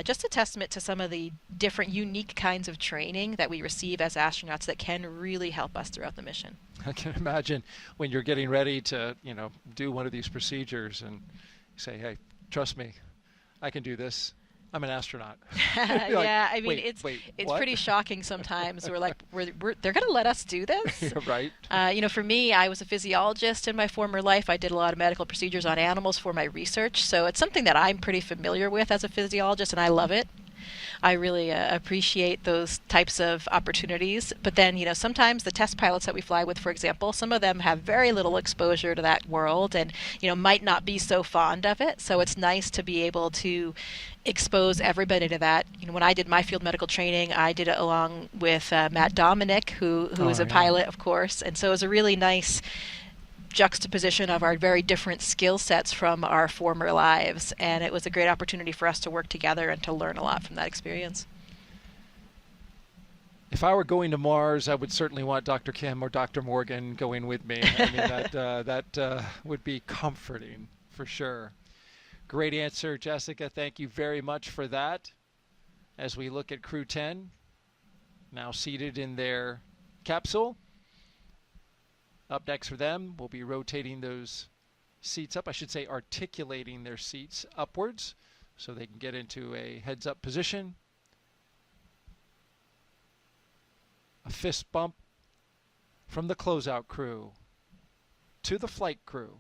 just a testament to some of the different unique kinds of training that we receive as astronauts that can really help us throughout the mission. I can imagine when you're getting ready to, you know, do one of these procedures and say, hey, trust me, I can do this. I'm an astronaut. Yeah, I mean, it's what? pretty shocking sometimes. We're like, they're going to let us do this? Right. You know, for me, I was a physiologist in my former life. I did a lot of medical procedures on animals for my research, so it's something that I'm pretty familiar with as a physiologist, and I love it. I really appreciate those types of opportunities. But then, you know, sometimes the test pilots that we fly with, for example, some of them have very little exposure to that world and, you know, might not be so fond of it. So it's nice to be able to expose everybody to that. You know, when I did my field medical training, I did it along with Matt Dominic, who is a pilot, of course. And so it was a really nice juxtaposition of our very different skill sets from our former lives, and it was a great opportunity for us to work together and to learn a lot from that experience. If I were going to Mars, I would certainly want Dr. Kim or Dr. Morgan going with me. I mean, that would be comforting for sure. Great answer, Jessica. Thank you very much for that. As we look at Crew-10, now seated in their capsule. Up next for them, we'll be rotating those seats up. I should say articulating their seats upwards so they can get into a heads-up position. A fist bump from the closeout crew to the flight crew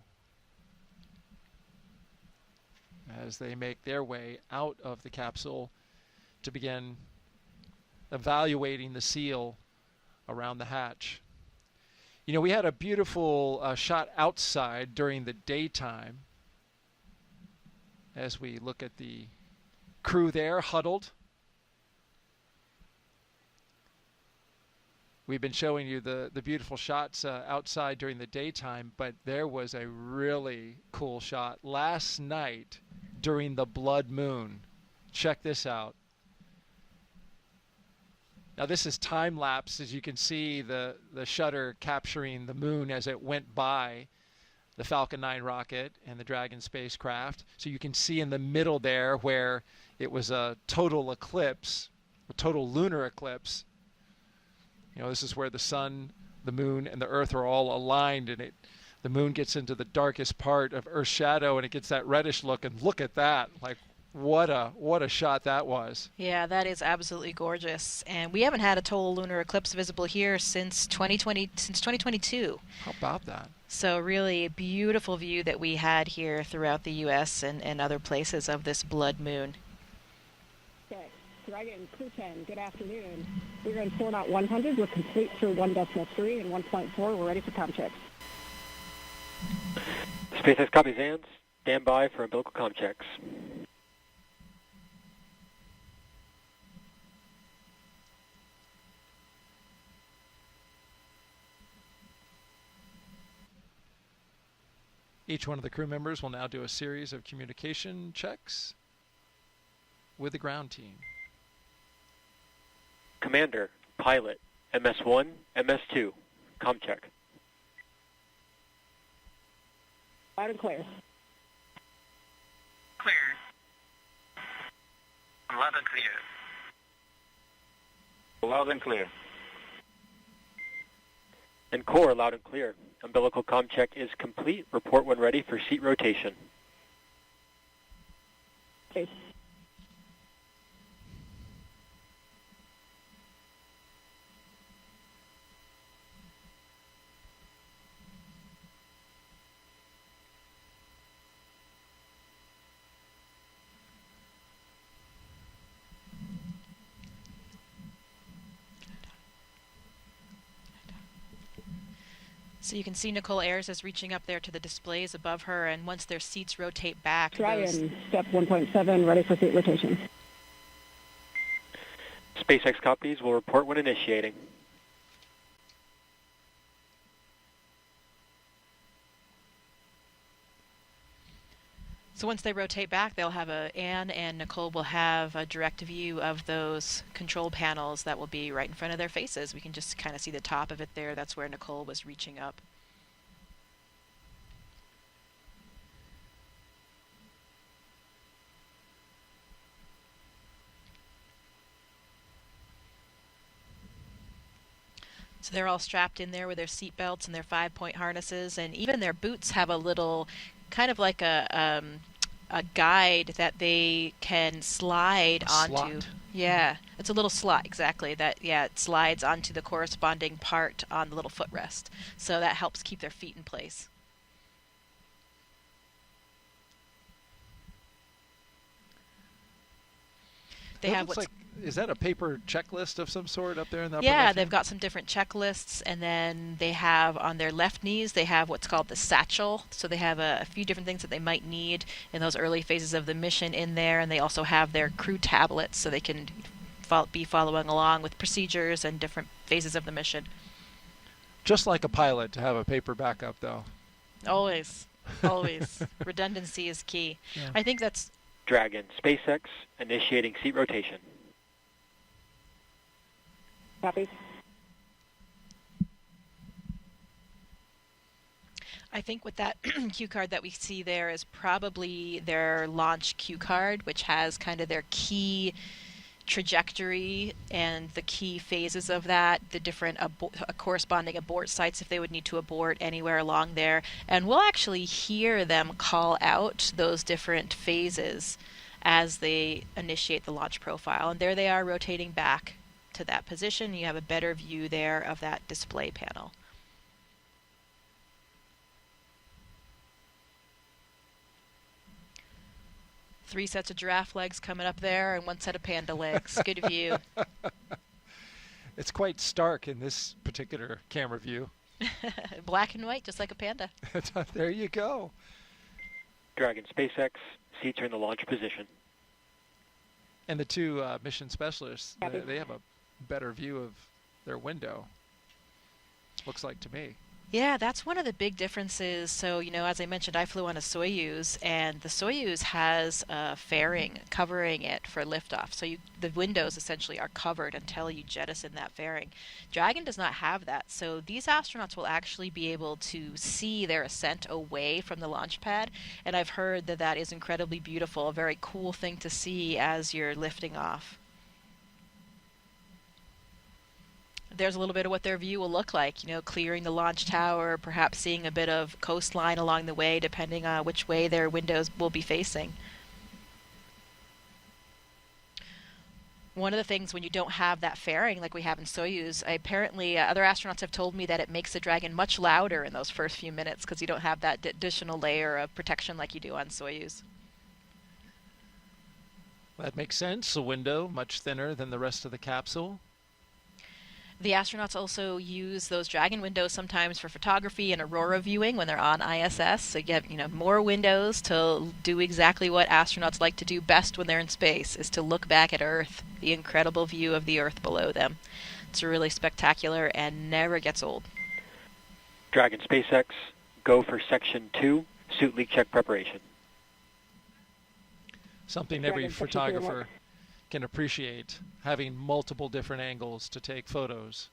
as they make their way out of the capsule to begin evaluating the seal around the hatch. You know, we had a beautiful shot outside during the daytime as we look at the crew there huddled. We've been showing you the beautiful shots outside during the daytime, but there was a really cool shot last night during the blood moon. Check this out. Now this is time lapse, as you can see the shutter capturing the moon as it went by the Falcon 9 rocket and the Dragon spacecraft. So you can see in the middle there where it was a total eclipse, a total lunar eclipse. You know, this is where the sun, the moon, and the Earth are all aligned, and the moon gets into the darkest part of Earth's shadow, and it gets that reddish look. And look at that! Like, what a shot that was. Yeah, that is absolutely gorgeous. And we haven't had a total lunar eclipse visible here since 2022. How about that? So really a beautiful view that we had here throughout the U.S. and other places of this blood moon. Okay, Dragon Crew-10, good afternoon. We're in 4 knot 100. We're complete through 1.3 and 1.4. We're ready for comm checks. SpaceX copies and stand by for umbilical comm checks. Each one of the crew members will now do a series of communication checks with the ground team. Commander, pilot, MS-1, MS-2, comm check. Loud and clear. Clear. Loud and clear. Loud and clear. And core, loud and clear. Umbilical comm check is complete. Report when ready for seat rotation. Okay. So you can see Nichole Ayers is reaching up there to the displays above her, and once their seats rotate back, Dragon, step 1.7, ready for seat rotation. SpaceX copies will report when initiating. So once they rotate back, they'll have Anne and Nichole will have a direct view of those control panels that will be right in front of their faces. We can just kind of see the top of it there. That's where Nichole was reaching up. So they're all strapped in there with their seat belts and their 5-point harnesses, and even their boots have a little, kind of like a guide that they can slide onto. Slot. Yeah, it's a little slot, exactly. It slides onto the corresponding part on the little footrest. So that helps keep their feet in place. They That have looks what's is that a paper checklist of some sort up there in the upper Yeah, left they've hand? got some different checklists, and then they have on their left knees, they have what's called the satchel. So they have a few different things that they might need in those early phases of the mission in there, and they also have their crew tablets so they can be following along with procedures and different phases of the mission. Just like a pilot to have a paper backup, though. Always, always. Redundancy is key. Yeah. I think that's... Dragon, SpaceX, initiating seat rotation. Copy. I think with that cue card that we see there is probably their launch cue card, which has kind of their key trajectory and the key phases of that, the different corresponding abort sites if they would need to abort anywhere along there. And we'll actually hear them call out those different phases as they initiate the launch profile. And there they are rotating back to that position. You have a better view there of that display panel. Three sets of giraffe legs coming up there and one set of panda legs. Good view. It's quite stark in this particular camera view. Black and white, just like a panda. There you go. Dragon, SpaceX, seats are in the launch position. And the two mission specialists, they have a better view of their window, looks like to me. Yeah, that's one of the big differences. So, as I mentioned, I flew on a Soyuz, and the Soyuz has a fairing covering it for liftoff. So the windows essentially are covered until you jettison that fairing. Dragon does not have that. So these astronauts will actually be able to see their ascent away from the launch pad. And I've heard that that is incredibly beautiful, a very cool thing to see as you're lifting off. There's a little bit of what their view will look like, clearing the launch tower, perhaps seeing a bit of coastline along the way, depending on which way their windows will be facing. One of the things when you don't have that fairing like we have in Soyuz, apparently other astronauts have told me that it makes the Dragon much louder in those first few minutes because you don't have that additional layer of protection like you do on Soyuz. That makes sense. A window much thinner than the rest of the capsule. The astronauts also use those Dragon windows sometimes for photography and aurora viewing when they're on ISS. So you have, more windows to do exactly what astronauts like to do best when they're in space, is to look back at Earth, the incredible view of the Earth below them. It's really spectacular and never gets old. Dragon, SpaceX, go for Section 2, suit leak check preparation. Something every photographer can appreciate, having multiple different angles to take photos.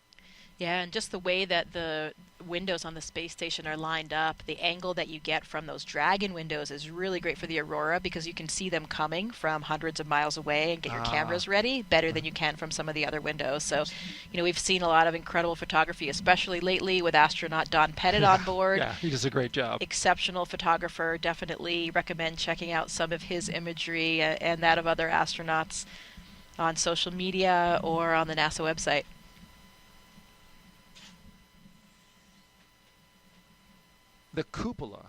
Yeah, and just the way that the windows on the space station are lined up, the angle that you get from those Dragon windows is really great for the aurora because you can see them coming from hundreds of miles away and get your cameras ready better than you can from some of the other windows. So, we've seen a lot of incredible photography, especially lately with astronaut Don Pettit on board. Yeah, he does a great job. Exceptional photographer. Definitely recommend checking out some of his imagery and that of other astronauts on social media or on the NASA website. The cupola,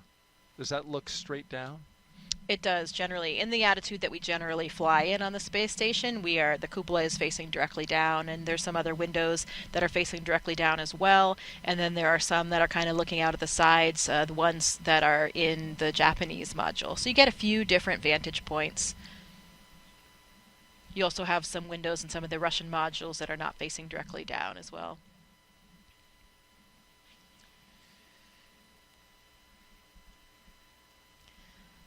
does that look straight down? It does, generally. In the attitude that we generally fly in on the space station, the cupola is facing directly down, and there's some other windows that are facing directly down as well. And then there are some that are kind of looking out at the sides, the ones that are in the Japanese module. So you get a few different vantage points. You also have some windows in some of the Russian modules that are not facing directly down as well.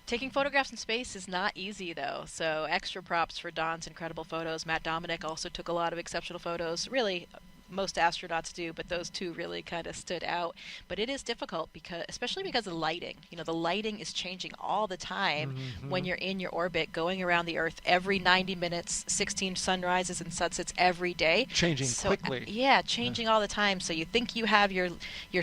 Taking photographs in space is not easy, though, so extra props for Don's incredible photos. Matt Dominic also took a lot of exceptional photos. Really, most astronauts do, but those two really kind of stood out. But it is difficult, especially because of lighting. You know, the lighting is changing all the time when you're in your orbit, going around the Earth every 90 minutes, 16 sunrises and sunsets every day. Changing quickly. Yeah, changing all the time. So you think you have your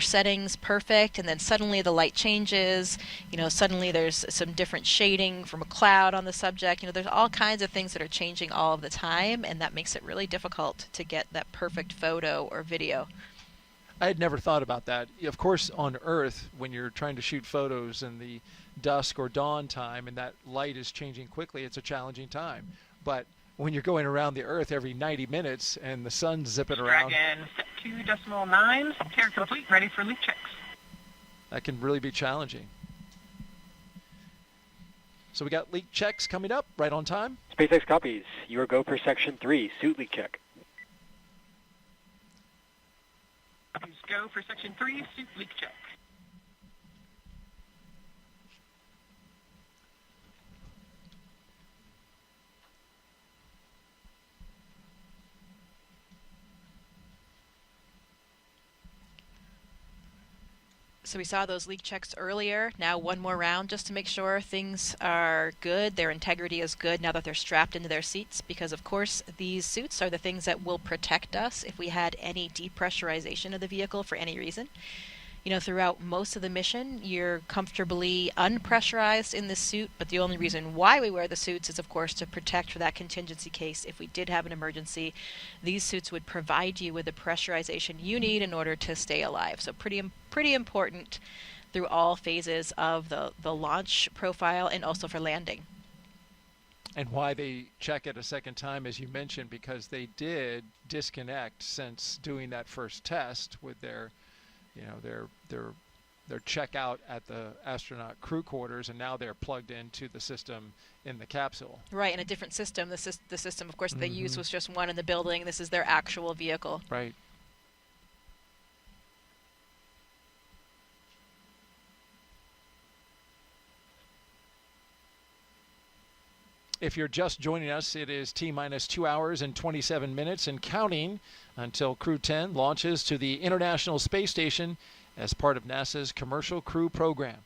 settings perfect, and then suddenly the light changes. You know, suddenly there's some different shading from a cloud on the subject. You know, there's all kinds of things that are changing all of the time, and that makes it really difficult to get that perfect photo or video. I had never thought about that. Of course, on Earth, when you're trying to shoot photos in the dusk or dawn time and that light is changing quickly, it's a challenging time. But when you're going around the Earth every 90 minutes and the sun's zipping around, Dragon set 2.9, tear complete, ready for leak checks. that can really be challenging. So we got leak checks coming up right on time. SpaceX copies. You are go for Section 3, suit leak check. Please go for Section 3, suit leak check. So we saw those leak checks earlier. Now one more round just to make sure things are good, their integrity is good now that they're strapped into their seats, because of course these suits are the things that will protect us if we had any depressurization of the vehicle for any reason. You know, throughout most of the mission, you're comfortably unpressurized in this suit, but the only reason why we wear the suits is, of course, to protect for that contingency case. If we did have an emergency, these suits would provide you with the pressurization you need in order to stay alive. So pretty important through all phases of the launch profile and also for landing. And why they check it a second time, as you mentioned, because they did disconnect since doing that first test with their checkout at the astronaut crew quarters, and now they're plugged into the system in the capsule. Right, in a different system. The system, of course, they used was just one in the building. This is their actual vehicle. Right. If you're just joining us, it is T-minus 2 hours and 27 minutes and counting until Crew-10 launches to the International Space Station as part of NASA's Commercial Crew program.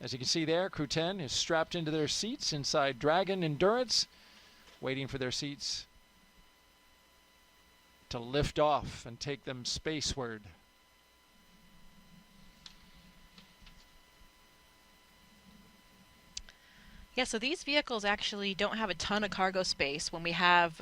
As you can see there, Crew-10 is strapped into their seats inside Dragon Endurance, waiting for their seats to lift off and take them spaceward. Yeah, so these vehicles actually don't have a ton of cargo space when we have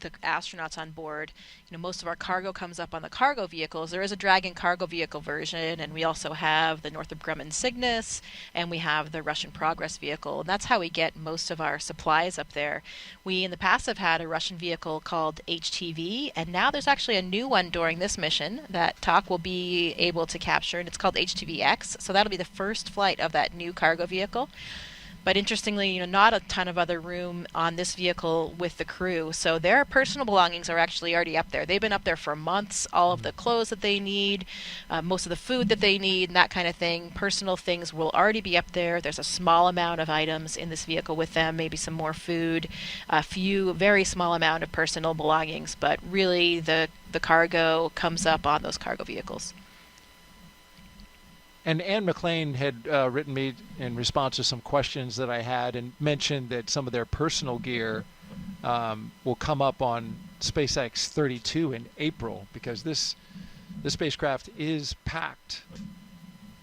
the astronauts on board. You know, most of our cargo comes up on the cargo vehicles. There is a Dragon cargo vehicle version, and we also have the Northrop Grumman Cygnus, and we have the Russian Progress vehicle, and that's how we get most of our supplies up there. We in the past have had a Russian vehicle called HTV, and now there's actually a new one during this mission that TAK will be able to capture, and it's called HTVX, so that'll be the first flight of that new cargo vehicle. But interestingly, you know, not a ton of other room on this vehicle with the crew. So their personal belongings are actually already up there. They've been up there for months. All of the clothes that they need, most of the food that they need, and that kind of thing. Personal things will already be up there. There's a small amount of items in this vehicle with them, maybe some more food, a few, very small amount of personal belongings. But really, the cargo comes up on those cargo vehicles. And Anne McClain had written me in response to some questions that I had and mentioned that some of their personal gear will come up on SpaceX 32 in April, because this spacecraft is packed.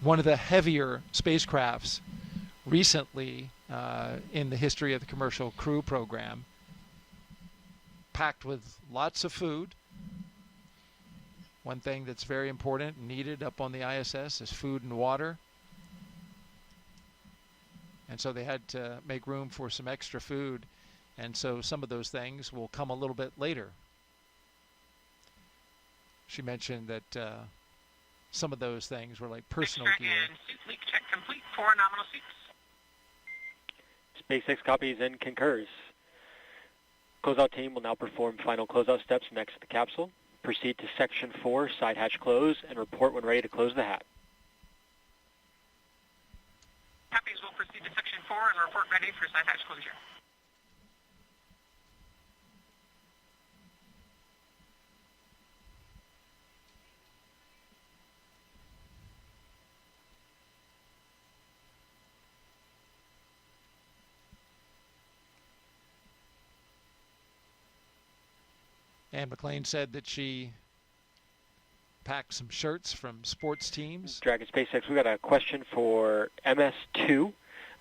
One of the heavier spacecrafts recently in the history of the Commercial Crew program, packed with lots of food. One thing that's very important and needed up on the ISS is food and water. And so they had to make room for some extra food. And so some of those things will come a little bit later. She mentioned that some of those things were like personal gear. Suit leak check complete. 4 nominal suits. SpaceX copies and concurs. Closeout team will now perform final closeout steps next to the capsule. Proceed to Section 4, side hatch close, and report when ready to close the hatch. Copies will proceed to Section 4 and report ready for side hatch closure. And McClain said that she packed some shirts from sports teams. Dragon SpaceX, we got a question for MS2.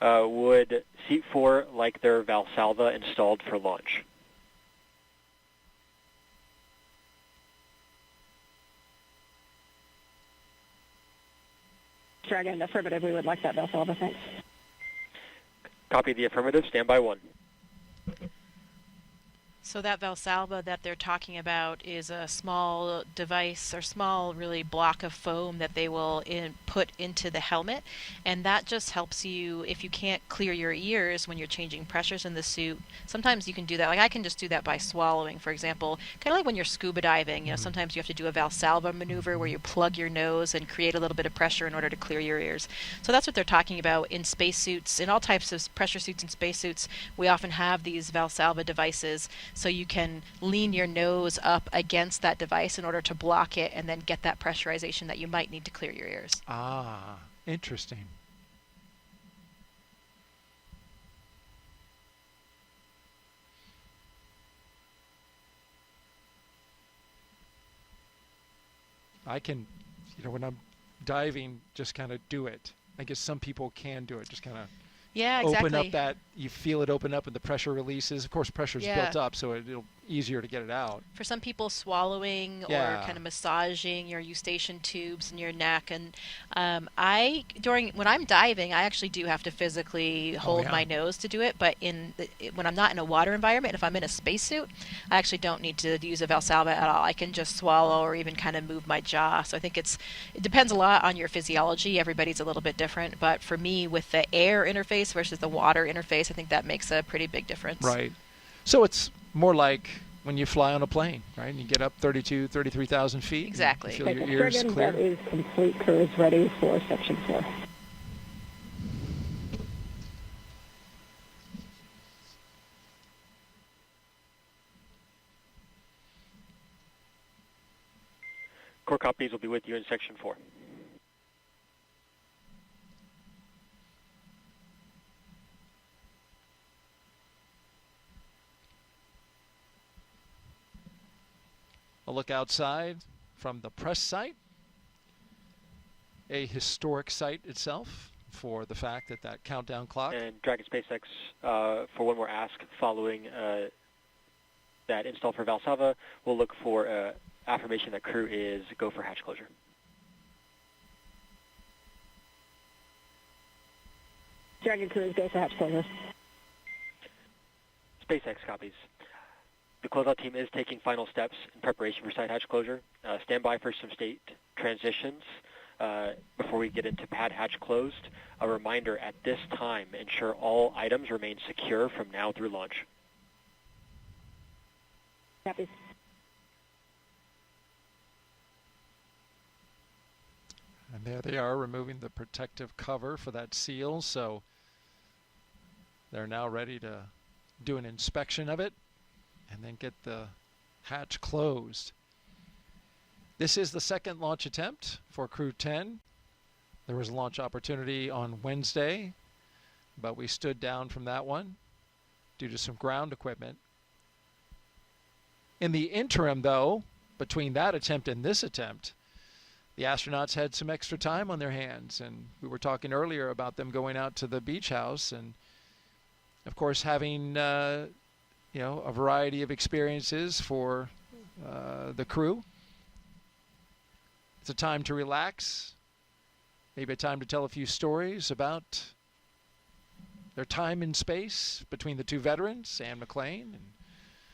Would Seat 4 like their Valsalva installed for launch? Dragon, affirmative. We would like that Valsalva, thanks. Copy the affirmative. Stand by 1. So that Valsalva that they're talking about is a small device or small really block of foam that they will put into the helmet, and that just helps you if you can't clear your ears when you're changing pressures in the suit. Sometimes you can do that. Like I can just do that by swallowing, for example. Kind of like when you're scuba diving, you know, sometimes you have to do a Valsalva maneuver where you plug your nose and create a little bit of pressure in order to clear your ears. So that's what they're talking about in spacesuits. In all types of pressure suits and spacesuits, we often have these Valsalva devices. So you can lean your nose up against that device in order to block it and then get that pressurization that you might need to clear your ears. Ah, interesting. I can, when I'm diving, just kind of do it. I guess some people can do it, just kind of open up that, you feel it open up and the pressure releases. Of course, pressure's built up, so it'll easier to get it out. For some people, swallowing or kind of massaging your eustachian tubes in your neck. And when I'm diving, I actually do have to physically hold my nose to do it. But when I'm not in a water environment, if I'm in a spacesuit, I actually don't need to use a Valsalva at all. I can just swallow or even kind of move my jaw. So I think it depends a lot on your physiology. Everybody's a little bit different. But for me, with the air interface versus the water interface, I think that makes a pretty big difference. Right. So it's more like when you fly on a plane, right? And you get up 33,000 feet. Exactly. You feel your ears clear. That is complete. Crew is ready for Section 4. Core copies will be with you in Section 4. A look outside from the press site. A historic site itself for the fact that countdown clock. And Dragon SpaceX, for one more ask following that install for Valsalva, we'll look for affirmation that Crew is go for hatch closure. Dragon Crew is go for hatch closure. SpaceX copies. The closeout team is taking final steps in preparation for side hatch closure. Stand by for some state transitions before we get into pad hatch closed. A reminder at this time, ensure all items remain secure from now through launch. Copies. And there they are removing the protective cover for that seal, so they're now ready to do an inspection of it and then get the hatch closed. This is the second launch attempt for Crew-10. There was a launch opportunity on Wednesday, but we stood down from that one due to some ground equipment. In the interim, though, between that attempt and this attempt, the astronauts had some extra time on their hands, and we were talking earlier about them going out to the beach house and, of course, having a variety of experiences for the crew. It's a time to relax, maybe a time to tell a few stories about their time in space between the two veterans, Sam McClain and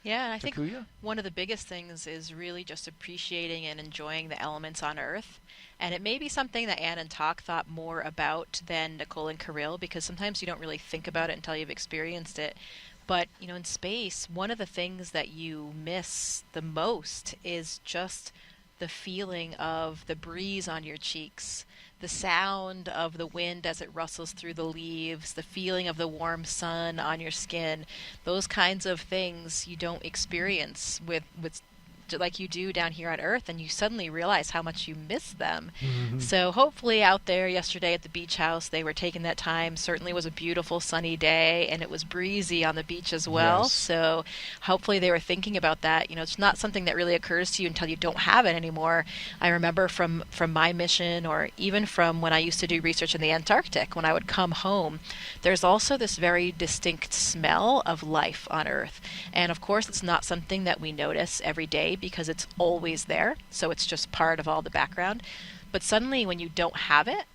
Yeah, and I think Takuya? one of the biggest things is really just appreciating and enjoying the elements on Earth. And it may be something that Anne and Tak thought more about than Nichole and Kirill, because sometimes you don't really think about it until you've experienced it. But, you know, in space, one of the things that you miss the most is just the feeling of the breeze on your cheeks, the sound of the wind as it rustles through the leaves, the feeling of the warm sun on your skin. Those kinds of things you don't experience with like you do down here on Earth, and you suddenly realize how much you miss them. Mm-hmm. So hopefully out there yesterday at the beach house, they were taking that time. Certainly was a beautiful sunny day, and it was breezy on the beach as well. Yes. So hopefully they were thinking about that. You know, it's not something that really occurs to you until you don't have it anymore. I remember from my mission, or even from when I used to do research in the Antarctic, when I would come home, there's also this very distinct smell of life on Earth. And of course, it's not something that we notice every day because it's always there, so it's just part of all the background. But suddenly when you don't have it,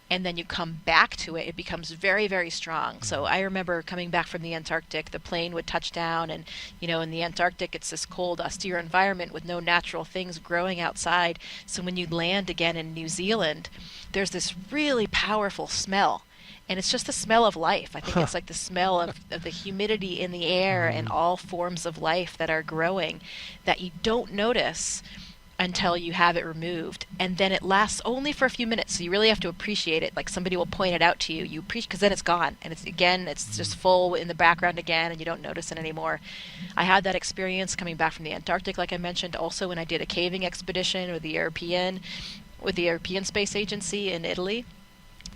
and then you come back to it, it becomes very, very strong. So I remember coming back from the Antarctic, the plane would touch down, and, you know, in the Antarctic, it's this cold, austere environment with no natural things growing outside. So when you land again in New Zealand, there's this really powerful smell. And it's just the smell of life. I think it's like the smell of the humidity in the air and all forms of life that are growing that you don't notice until you have it removed. And then it lasts only for a few minutes, so you really have to appreciate it. Like somebody will point it out to you. You appreciate, because then it's gone. And it's just full in the background again, and you don't notice it anymore. I had that experience coming back from the Antarctic, like I mentioned, also when I did a caving expedition with the European Space Agency in Italy.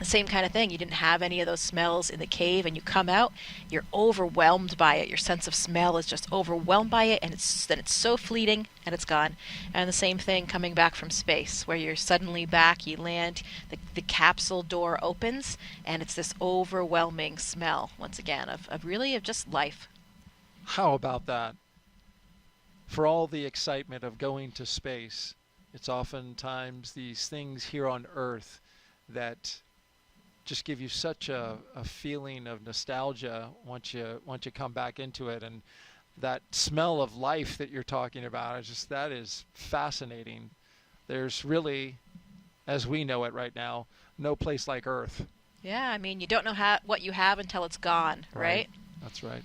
The same kind of thing. You didn't have any of those smells in the cave, and you come out, you're overwhelmed by it. Your sense of smell is just overwhelmed by it, and it's so fleeting, and it's gone. And the same thing coming back from space, where you're suddenly back, you land, the capsule door opens, and it's this overwhelming smell, once again, of just life. How about that? For all the excitement of going to space, it's oftentimes these things here on Earth that just give you such a feeling of nostalgia once you come back into it. And that smell of life that you're talking about, that is fascinating. There's really, as we know it right now, no place like Earth. Yeah, I mean, you don't know what you have until it's gone, right? That's right.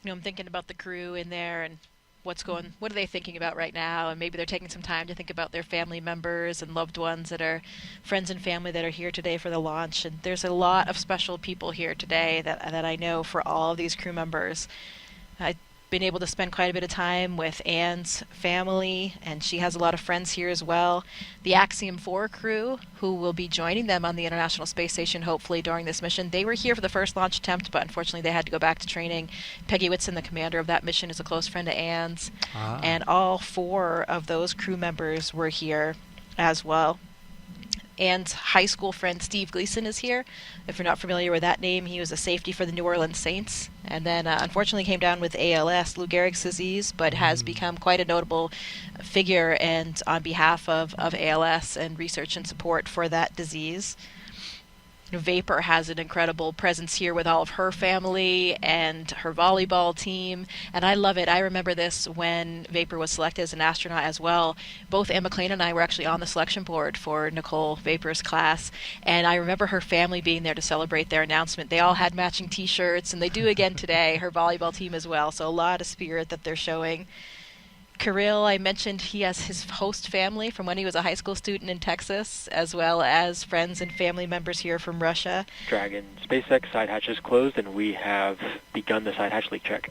You know, I'm thinking about the crew in there and what are they thinking about right now? And maybe they're taking some time to think about their family members and loved ones that are friends and family that are here today for the launch. And there's a lot of special people here today that I know for all of these crew members. I've been able to spend quite a bit of time with Anne's family, and she has a lot of friends here as well. The Axiom 4 crew, who will be joining them on the International Space Station hopefully during this mission, they were here for the first launch attempt, but unfortunately they had to go back to training. Peggy Whitson, the commander of that mission, is a close friend of Anne's, and all 4 of those crew members were here as well. Anne's high school friend Steve Gleason is here. If you're not familiar with that name, he was a safety for the New Orleans Saints, and then unfortunately came down with ALS, Lou Gehrig's disease, but has become quite a notable figure and on behalf of ALS and research and support for that disease. Vapor has an incredible presence here with all of her family and her volleyball team, and I love it. I remember this when Vapor was selected as an astronaut as well. Both Anne McClain and I were actually on the selection board for Nichole Vapor's class, and I remember her family being there to celebrate their announcement. They all had matching t-shirts, and they do again today, her volleyball team as well, so a lot of spirit that they're showing. Kirill, I mentioned he has his host family from when he was a high school student in Texas, as well as friends and family members here from Russia. Dragon, SpaceX side hatch is closed, and we have begun the side hatch leak check.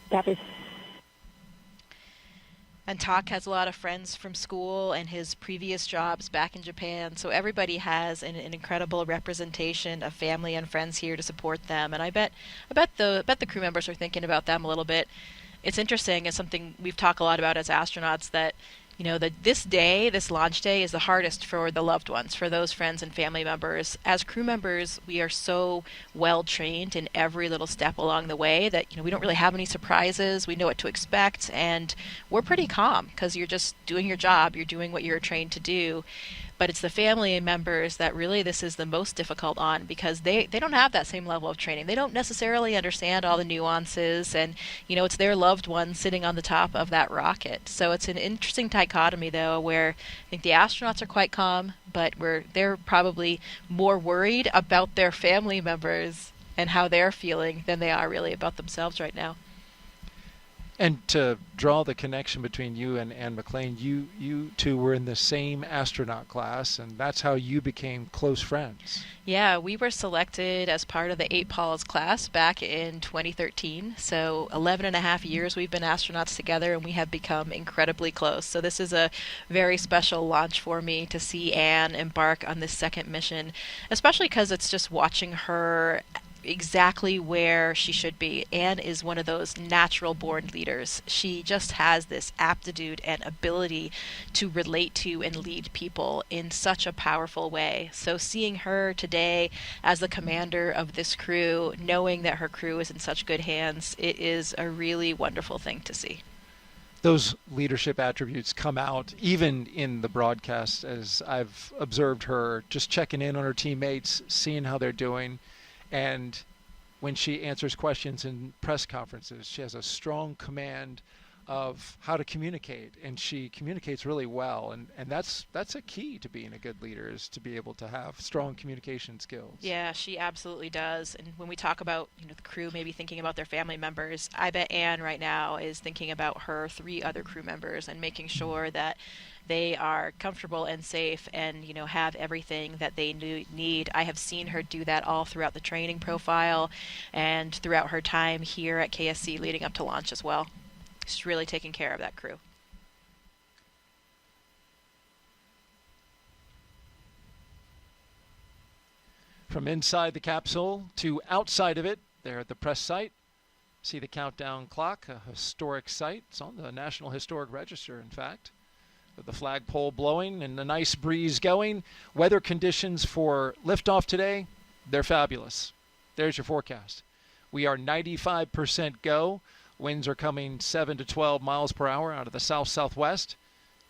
Copy. And Tak has a lot of friends from school and his previous jobs back in Japan, so everybody has an incredible representation of family and friends here to support them. And I bet the crew members are thinking about them a little bit. It's interesting. It's something we've talked a lot about as astronauts that, that this launch day is the hardest for the loved ones, for those friends and family members. As crew members, we are so well trained in every little step along the way that, we don't really have any surprises. We know what to expect, and we're pretty calm because you're just doing your job. You're doing what you're trained to do. But it's the family members that really this is the most difficult on, because they don't have that same level of training. They don't necessarily understand all the nuances, and it's their loved one sitting on the top of that rocket. So it's an interesting dichotomy, though, where I think the astronauts are quite calm, but they're probably more worried about their family members and how they're feeling than they are really about themselves right now. And to draw the connection between you and Anne McClain, you two were in the same astronaut class, and that's how you became close friends. Yeah, we were selected as part of the 8 Pauls class back in 2013. So 11 and a half years we've been astronauts together, and we have become incredibly close. So this is a very special launch for me to see Anne embark on this second mission, especially because it's just watching her exactly where she should be. Anne is one of those natural born leaders. She just has this aptitude and ability to relate to and lead people in such a powerful way. So seeing her today as the commander of this crew, knowing that her crew is in such good hands, it is a really wonderful thing to see. Those leadership attributes come out even in the broadcast, as I've observed her just checking in on her teammates, seeing how they're doing. And when she answers questions in press conferences, she has a strong command of how to communicate, and she communicates really well. And that's a key to being a good leader, is to be able to have strong communication skills. Yeah, she absolutely does. And when we talk about the crew maybe thinking about their family members, I bet Anne right now is thinking about her 3 other crew members and making sure that they are comfortable and safe and have everything that they need. I have seen her do that all throughout the training profile and throughout her time here at KSC leading up to launch as well. She's really taking care of that crew. From inside the capsule to outside of it, there at the press site, see the countdown clock, a historic site. It's on the National Historic Register, in fact. With the flagpole blowing and the nice breeze going. Weather conditions for liftoff today, they're fabulous. There's your forecast. We are 95% go. Winds are coming 7 to 12 miles per hour out of the south-southwest.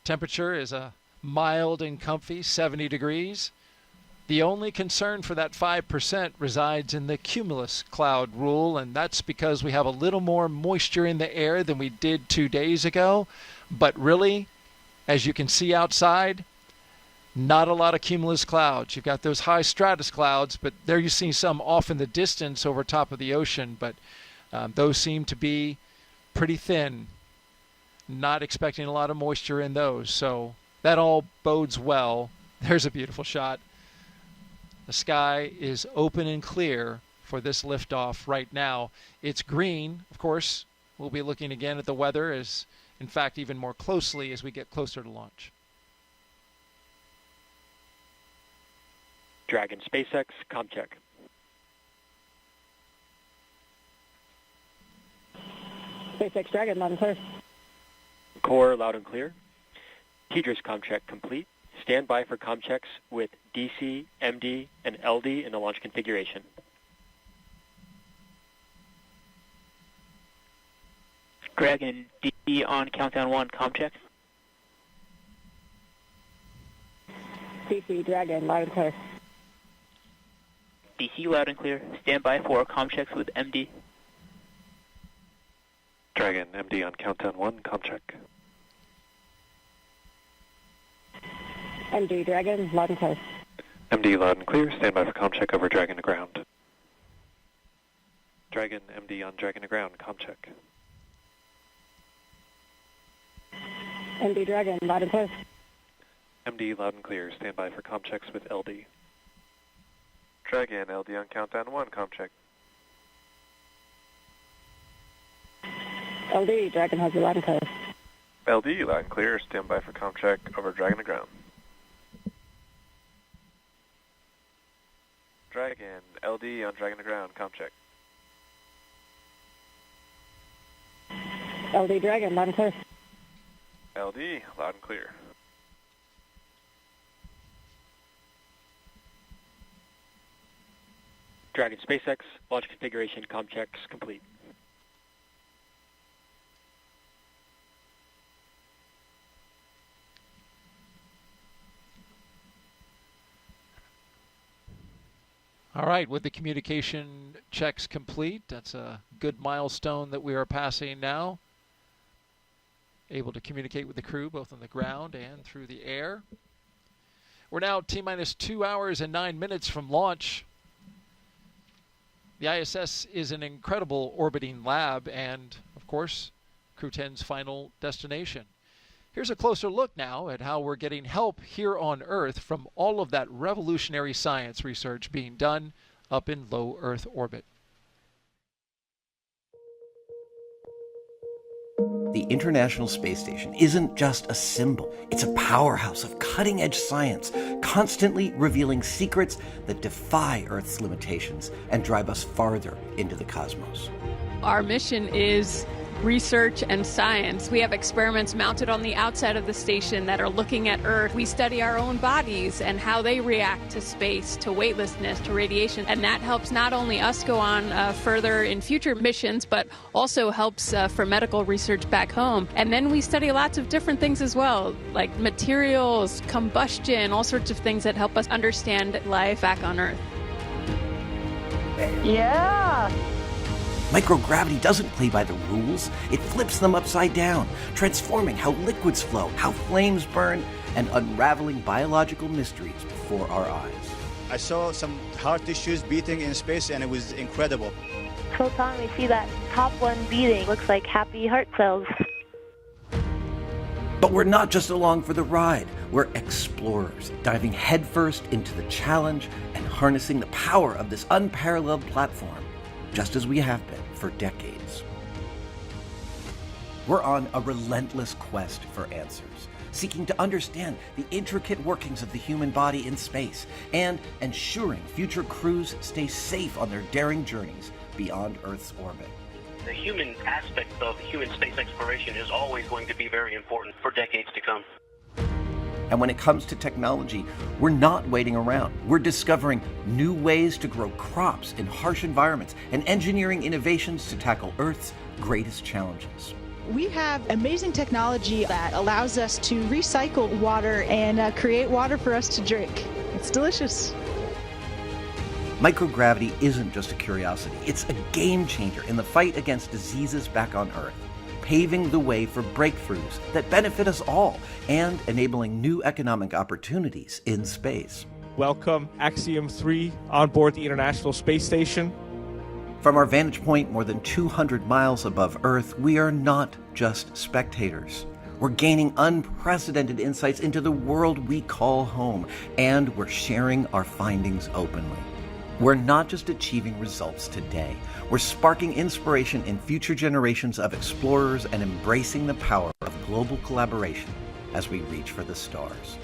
Temperature is a mild and comfy 70 degrees. The only concern for that 5% resides in the cumulus cloud rule, and that's because we have a little more moisture in the air than we did 2 days ago. But really, as you can see outside, not a lot of cumulus clouds. You've got those high stratus clouds, but there you see some off in the distance over top of the ocean, but those seem to be pretty thin. Not expecting a lot of moisture in those, so that all bodes well. There's a beautiful shot. The sky is open and clear for this liftoff right now. It's green, of course. We'll be looking again at the weather, as in fact even more closely as we get closer to launch. Dragon SpaceX, comm check. SpaceX Dragon, loud and clear. Core, loud and clear. TDRS comm check complete. Stand by for comm checks with DC, MD, and LD in the launch configuration. Dragon, D on countdown 1, comm check. DC Dragon, loud and clear. DC loud and clear. Stand by for comm checks with MD. Dragon, MD on countdown 1, comm check. MD Dragon, loud and clear. MD loud and clear. Stand by for comm check over Dragon to ground. Dragon, MD on Dragon to ground, comm check. MD Dragon, loud and clear. MD loud and clear. Stand by for comm checks with LD. Dragon, LD on countdown 1, comm check. LD Dragon has you loud and clear. LD loud and clear. Stand by for comm check over Dragon to ground. Dragon, LD on Dragon to ground, comm check. LD Dragon, loud and clear. LD, loud and clear. Dragon SpaceX, launch configuration, comm checks complete. All right, with the communication checks complete, that's a good milestone that we are passing now. Able to communicate with the crew both on the ground and through the air. We're now T-minus 2 hours and 9 minutes from launch. The ISS is an incredible orbiting lab and, of course, Crew-10's final destination. Here's a closer look now at how we're getting help here on Earth from all of that revolutionary science research being done up in low Earth orbit. The International Space Station isn't just a symbol. It's a powerhouse of cutting-edge science, constantly revealing secrets that defy Earth's limitations and drive us farther into the cosmos. Our mission is research and science. We have experiments mounted on the outside of the station that are looking at Earth. We study our own bodies and how they react to space, to weightlessness, to radiation, and that helps not only us go on further in future missions, but also helps for medical research back home. And then we study lots of different things as well, like materials, combustion, all sorts of things that help us understand life back on Earth. Yeah! Microgravity doesn't play by the rules. It flips them upside down, transforming how liquids flow, how flames burn, and unraveling biological mysteries before our eyes. I saw some heart tissues beating in space, and it was incredible. Photon, we see that top one beating. Looks like happy heart cells. But we're not just along for the ride. We're explorers, diving headfirst into the challenge and harnessing the power of this unparalleled platform, just as we have been for decades. We're on a relentless quest for answers, seeking to understand the intricate workings of the human body in space and ensuring future crews stay safe on their daring journeys beyond Earth's orbit. The human aspect of human space exploration is always going to be very important for decades to come. And when it comes to technology, we're not waiting around. We're discovering new ways to grow crops in harsh environments and engineering innovations to tackle Earth's greatest challenges. We have amazing technology that allows us to recycle water and create water for us to drink. It's delicious. Microgravity isn't just a curiosity. It's a game changer in the fight against diseases back on Earth, paving the way for breakthroughs that benefit us all and enabling new economic opportunities in space. Welcome, Axiom 3 on board the International Space Station. From our vantage point more than 200 miles above Earth, we are not just spectators. We're gaining unprecedented insights into the world we call home, and we're sharing our findings openly. We're not just achieving results today. We're sparking inspiration in future generations of explorers and embracing the power of global collaboration as we reach for the stars.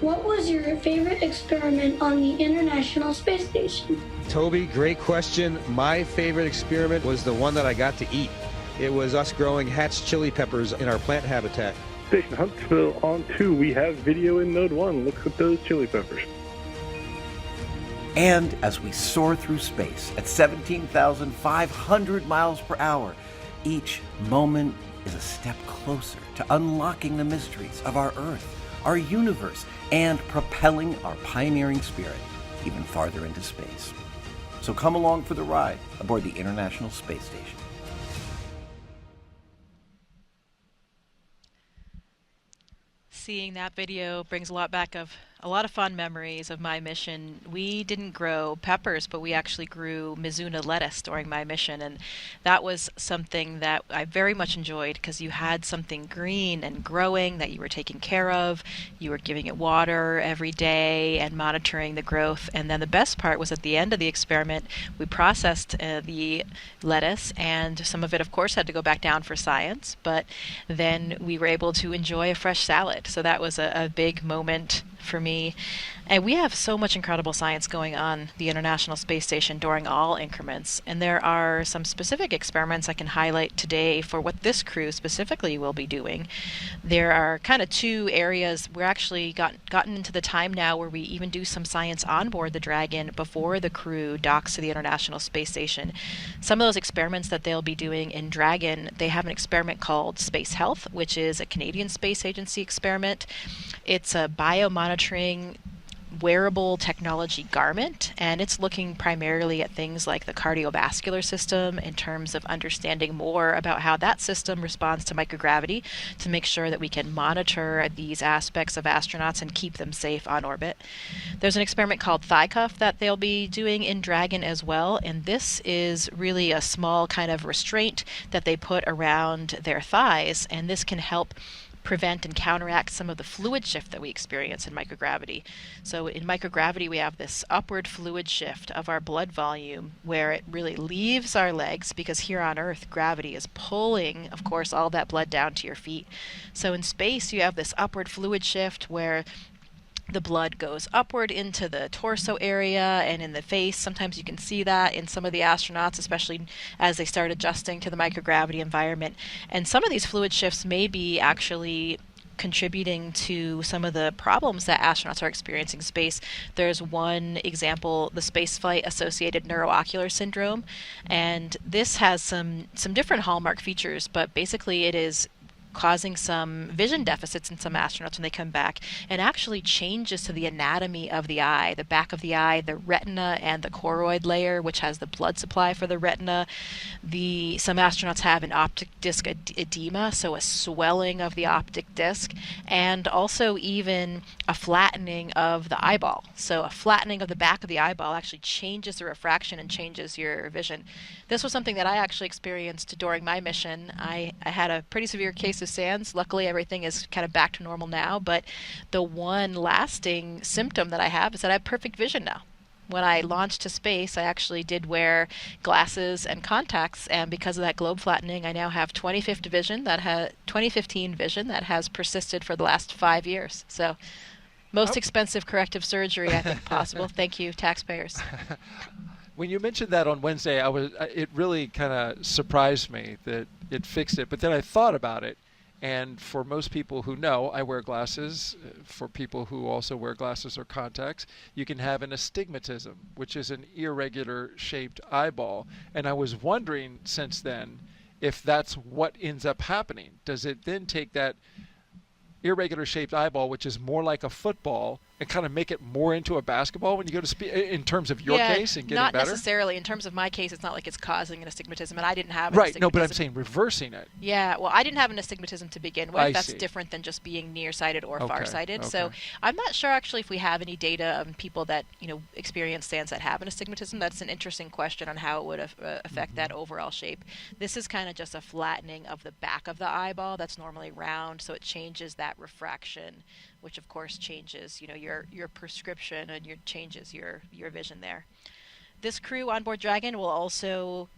What was your favorite experiment on the International Space Station? Toby, great question. My favorite experiment was the one that I got to eat. It was us growing hatch chili peppers in our plant habitat. Station Huntsville on 2, we have video in Node 1. Look at those chili peppers. And as we soar through space at 17,500 miles per hour, each moment is a step closer to unlocking the mysteries of our Earth, our universe, and propelling our pioneering spirit even farther into space. So come along for the ride aboard the International Space Station. Seeing that video brings a lot back of a lot of fun memories of my mission. We didn't grow peppers, but we actually grew Mizuna lettuce during my mission, and that was something that I very much enjoyed because you had something green and growing that you were taking care of. You were giving it water every day and monitoring the growth. And then the best part was at the end of the experiment, we processed the lettuce, and some of it, of course, had to go back down for science, but then we were able to enjoy a fresh salad. So that was a big moment for me. And we have so much incredible science going on the International Space Station during all increments. And there are some specific experiments I can highlight today for what this crew specifically will be doing. There are kind of two areas. We're actually gotten into the time now where we even do some science on board the Dragon before the crew docks to the International Space Station. Some of those experiments that they'll be doing in Dragon, they have an experiment called Space Health, which is a Canadian Space Agency experiment. It's a biomonitoring wearable technology garment, and it's looking primarily at things like the cardiovascular system in terms of understanding more about how that system responds to microgravity to make sure that we can monitor these aspects of astronauts and keep them safe on orbit. There's an experiment called Thigh Cuff that they'll be doing in Dragon as well, and this is really a small kind of restraint that they put around their thighs, and this can help prevent and counteract some of the fluid shift that we experience in microgravity. So in microgravity, we have this upward fluid shift of our blood volume where it really leaves our legs, because here on Earth, gravity is pulling, of course, all that blood down to your feet. So in space, you have this upward fluid shift where the blood goes upward into the torso area and in the face. Sometimes you can see that in some of the astronauts, especially as they start adjusting to the microgravity environment. And some of these fluid shifts may be actually contributing to some of the problems that astronauts are experiencing in space. There's one example, the spaceflight associated neuroocular syndrome, and this has some different hallmark features, but basically it is causing some vision deficits in some astronauts when they come back, and actually changes to the anatomy of the eye, the back of the eye, the retina, and the choroid layer, which has the blood supply for the retina. Some astronauts have an optic disc edema, so a swelling of the optic disc, and also even a flattening of the eyeball. So a flattening of the back of the eyeball actually changes the refraction and changes your vision. This was something that I actually experienced during my mission. I had a pretty severe case of SANS. Luckily, everything is kind of back to normal now, but the one lasting symptom that I have is that I have perfect vision now. When I launched to space, I actually did wear glasses and contacts, and because of that globe flattening, I now have 2015 vision that has persisted for the last 5 years. So, most expensive corrective surgery I think possible. Thank you, taxpayers. When you mentioned that on Wednesday, it really kind of surprised me that it fixed it. But then I thought about it, and for most people who know, I wear glasses. For people who also wear glasses or contacts, you can have an astigmatism, which is an irregular shaped eyeball. And I was wondering since then if that's what ends up happening. Does it then take that irregular shaped eyeball, which is more like a football, and kind of make it more into a basketball when you go to in terms of your case and getting not better? Not necessarily. In terms of my case, it's not like it's causing an astigmatism, and I didn't have an right. astigmatism. No, but I'm saying reversing it. Yeah, well, I didn't have an astigmatism to begin with. That's see. Different than just being nearsighted or Okay, farsighted. okay. So I'm not sure actually if we have any data on people that experience SANS that have an astigmatism. That's an interesting question on how it would affect that overall shape. This is kind of just a flattening of the back of the eyeball that's normally round, so it changes that refraction, which of course changes, your prescription and changes your vision there. This crew on board Dragon will also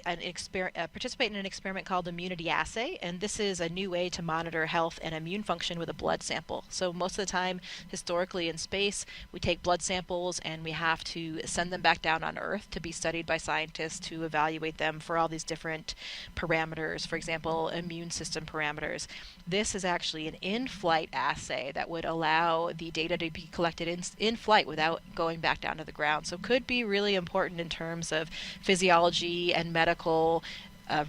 participate in an experiment called Immunity Assay, and this is a new way to monitor health and immune function with a blood sample. So most of the time, historically in space, we take blood samples and we have to send them back down on Earth to be studied by scientists to evaluate them for all these different parameters, for example, immune system parameters. This is actually an in-flight assay that would allow the data to be collected in flight without going back down to the ground. So could be really important in terms of physiology and medical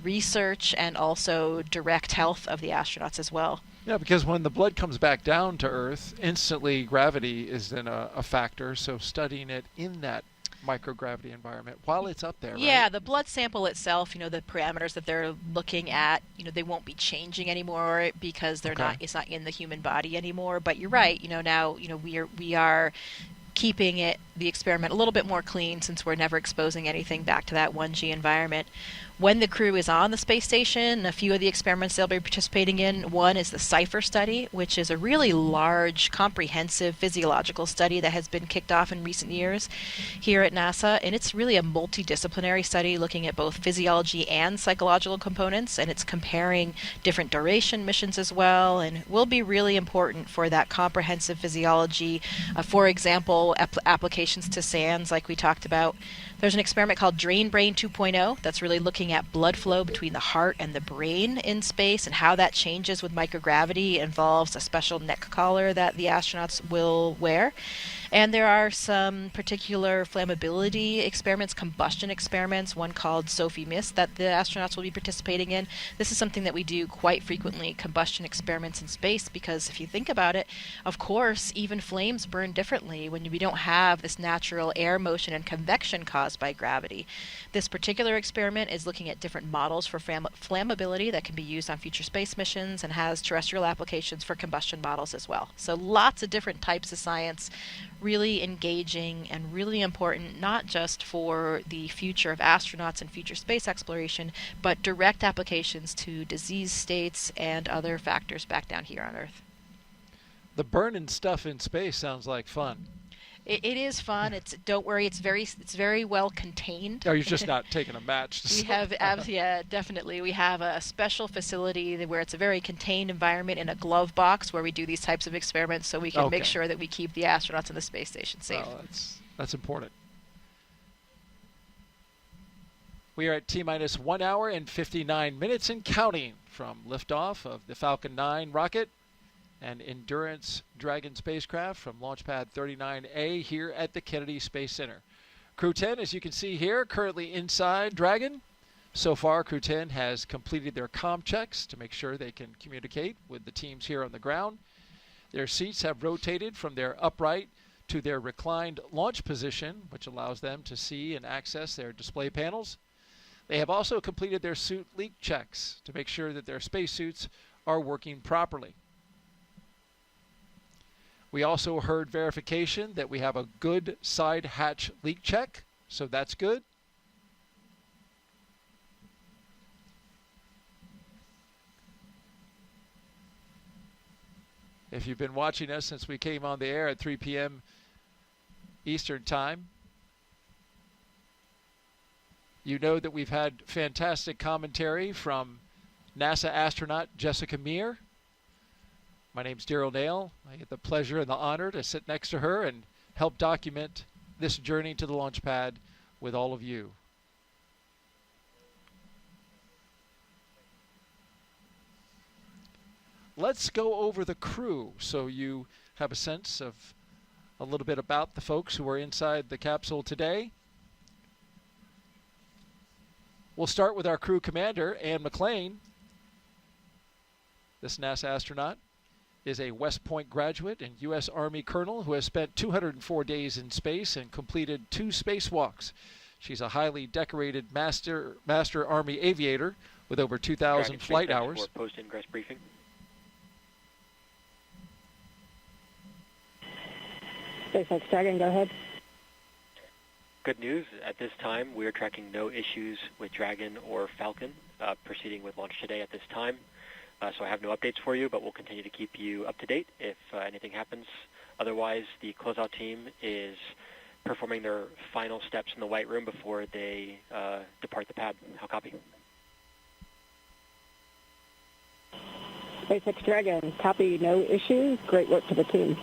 research, and also direct health of the astronauts as well. Yeah, because when the blood comes back down to Earth, instantly gravity is then a factor. So studying it in that microgravity environment while it's up there. Yeah, right? The blood sample itself, the parameters that they're looking at, they won't be changing anymore because they're not. It's not in the human body anymore. But you're right. Now we are keeping the experiment a little bit more clean since we're never exposing anything back to that 1G environment. when the crew is on the space station, a few of the experiments they'll be participating in. One is the CIPHER study, which is a really large, comprehensive physiological study that has been kicked off in recent years here at NASA. And it's really a multidisciplinary study looking at both physiology and psychological components, and it's comparing different duration missions as well, and will be really important for that comprehensive physiology. For example, applications to SANS, like we talked about. There's an experiment called Drain Brain 2.0 that's really looking at blood flow between the heart and the brain in space and how that changes with microgravity. It involves a special neck collar that the astronauts will wear. And there are some particular flammability experiments, combustion experiments, one called Sophie Mist that the astronauts will be participating in. This is something that we do quite frequently, combustion experiments in space, because if you think about it, of course, even flames burn differently when we don't have this natural air motion and convection caused by gravity. This particular experiment is looking at different models for flammability that can be used on future space missions and has terrestrial applications for combustion models as well. So lots of different types of science, really engaging and really important, not just for the future of astronauts and future space exploration, but direct applications to disease states and other factors back down here on Earth. The burning stuff in space sounds like fun. It is fun. Don't worry. It's very well contained. Oh, you're just not taking a match. We have, yeah, definitely. We have a special facility where it's a very contained environment in a glove box where we do these types of experiments, so we can make sure that we keep the astronauts on the space station safe. Oh, that's important. We are at T-minus 1 hour and 59 minutes and counting from liftoff of the Falcon 9 rocket and Endurance Dragon spacecraft from Launch Pad 39A here at the Kennedy Space Center. Crew-10, as you can see here, currently inside Dragon. So far, Crew-10 has completed their comm checks to make sure they can communicate with the teams here on the ground. Their seats have rotated from their upright to their reclined launch position, which allows them to see and access their display panels. They have also completed their suit leak checks to make sure that their spacesuits are working properly. We also heard verification that we have a good side hatch leak check, so that's good. If you've been watching us since we came on the air at 3 p.m. Eastern Time, you know that we've had fantastic commentary from NASA astronaut Jessica Meir. My name's Daryl Nail. I get the pleasure and the honor to sit next to her and help document this journey to the launch pad with all of you. Let's go over the crew so you have a sense of a little bit about the folks who are inside the capsule today. We'll start with our crew commander, Ann McClain. This NASA astronaut is a West Point graduate and U.S. Army colonel who has spent 204 days in space and completed 2 spacewalks. She's a highly decorated Master Army aviator with over 2,000 flight hours. Post-ingress briefing. SpaceX Dragon, go ahead. Good news. At this time, we are tracking no issues with Dragon or Falcon proceeding with launch today at this time. So I have no updates for you, but we'll continue to keep you up to date if anything happens. Otherwise, the closeout team is performing their final steps in the White Room before they depart the pad. How copy? SpaceX Dragon, copy, no issues. Great work to the team.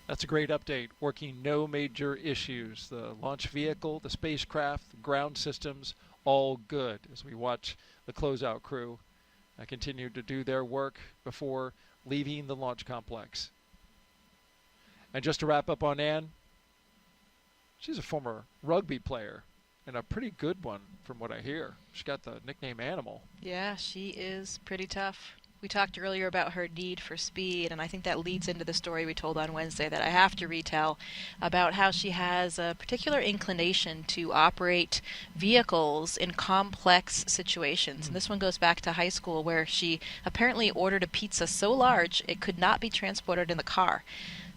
That's a great update. Working no major issues. The launch vehicle, the spacecraft, the ground systems, all good as we watch the closeout crew continue to do their work before leaving the launch complex. And just to wrap up on Ann, she's a former rugby player and a pretty good one from what I hear. She's got the nickname Animal. Yeah, she is pretty tough. We talked earlier about her need for speed, and I think that leads into the story we told on Wednesday that I have to retell about how she has a particular inclination to operate vehicles in complex situations. And this one goes back to high school where she apparently ordered a pizza so large it could not be transported in the car.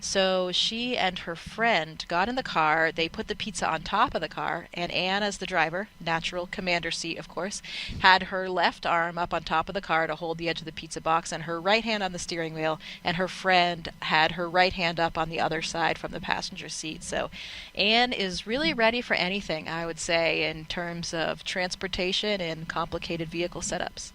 So she and her friend got in the car, they put the pizza on top of the car, and Anne, as the driver, natural commander seat of course, had her left arm up on top of the car to hold the edge of the pizza box and her right hand on the steering wheel, and her friend had her right hand up on the other side from the passenger seat. So Anne is really ready for anything, I would say, in terms of transportation and complicated vehicle setups.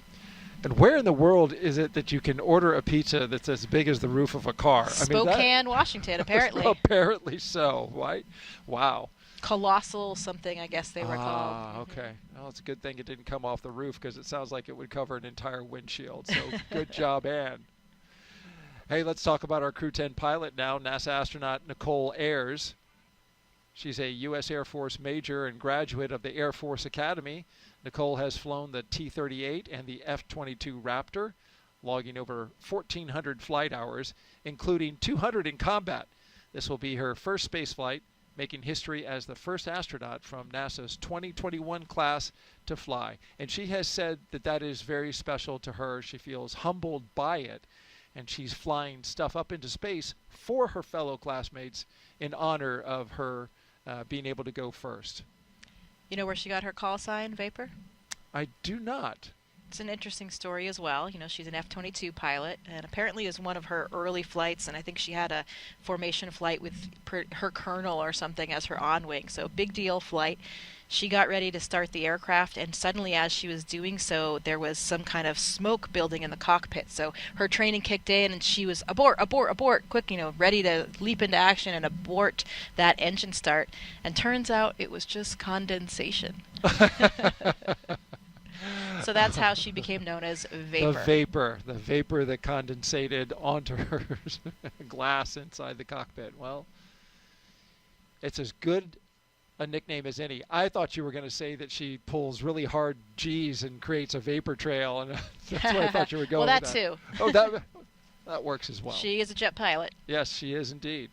And where in the world is it that you can order a pizza that's as big as the roof of a car? Spokane, Washington, apparently. Apparently so, right? Wow. Colossal something, I guess they were called. Ah, okay. Well, it's a good thing it didn't come off the roof because it sounds like it would cover an entire windshield. So good job, Anne. Hey, let's talk about our Crew-10 pilot now, NASA astronaut Nichole Ayers. She's a U.S. Air Force major and graduate of the Air Force Academy. Nichole has flown the T-38 and the F-22 Raptor, logging over 1,400 flight hours, including 200 in combat. This will be her first space flight, making history as the first astronaut from NASA's 2021 class to fly. And she has said that that is very special to her. She feels humbled by it, and she's flying stuff up into space for her fellow classmates in honor of her being able to go first. You know where she got her call sign, Vapor? I do not. It's an interesting story as well. You know, she's an F-22 pilot, and apparently is one of her early flights, and I think she had a formation flight with her colonel or something as her on-wing, so big deal flight. She got ready to start the aircraft, and suddenly as she was doing so, there was some kind of smoke building in the cockpit. So her training kicked in, and she was abort, quick, ready to leap into action and abort that engine start. And turns out it was just condensation. So that's how she became known as Vapor. The vapor that condensated onto her glass inside the cockpit. Well, it's as good a nickname as any. I thought you were going to say that she pulls really hard G's and creates a vapor trail, and that's where I thought you were going. Well, that with too. Oh, that works as well. She is a jet pilot. Yes, she is indeed.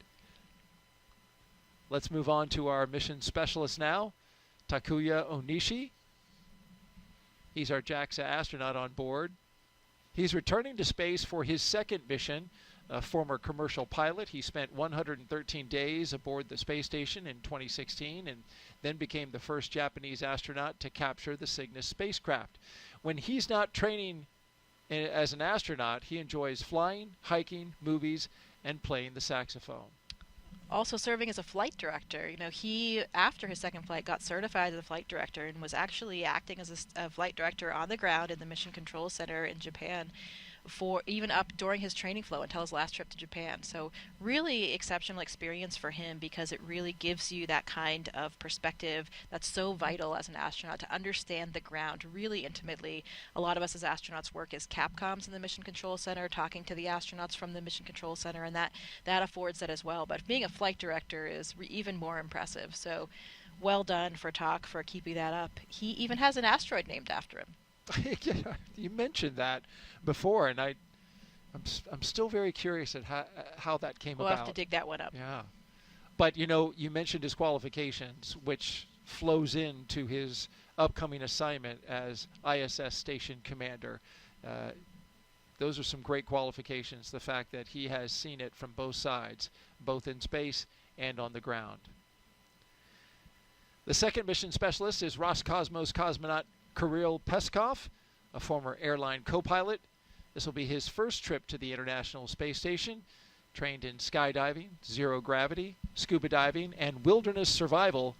Let's move on to our mission specialist now, Takuya Onishi. He's our JAXA astronaut on board. He's returning to space for his second mission. A former commercial pilot, he spent 113 days aboard the space station in 2016 and then became the first Japanese astronaut to capture the Cygnus spacecraft. When he's not training as an astronaut, he enjoys flying, hiking, movies, and playing the saxophone. Also serving as a flight director. You know, he, after his second flight, got certified as a flight director and was actually acting as a flight director on the ground in the Mission Control Center in Japan for even up during his training flow until his last trip to Japan. So really exceptional experience for him because it really gives you that kind of perspective that's so vital as an astronaut to understand the ground really intimately. A lot of us as astronauts work as Capcoms in the Mission Control Center, talking to the astronauts from the Mission Control Center, and that affords that as well. But being a flight director is even more impressive. So well done for Tak for keeping that up. He even has an asteroid named after him. Yeah, you mentioned that before, and I'm still very curious at how that came about. We'll have to dig that one up. Yeah, but you mentioned his qualifications, which flows into his upcoming assignment as ISS station commander. Those are some great qualifications. The fact that he has seen it from both sides, both in space and on the ground. The second mission specialist is Roscosmos cosmonaut Kirill Peskov, a former airline co-pilot. This will be his first trip to the International Space Station, trained in skydiving, zero gravity, scuba diving, and wilderness survival.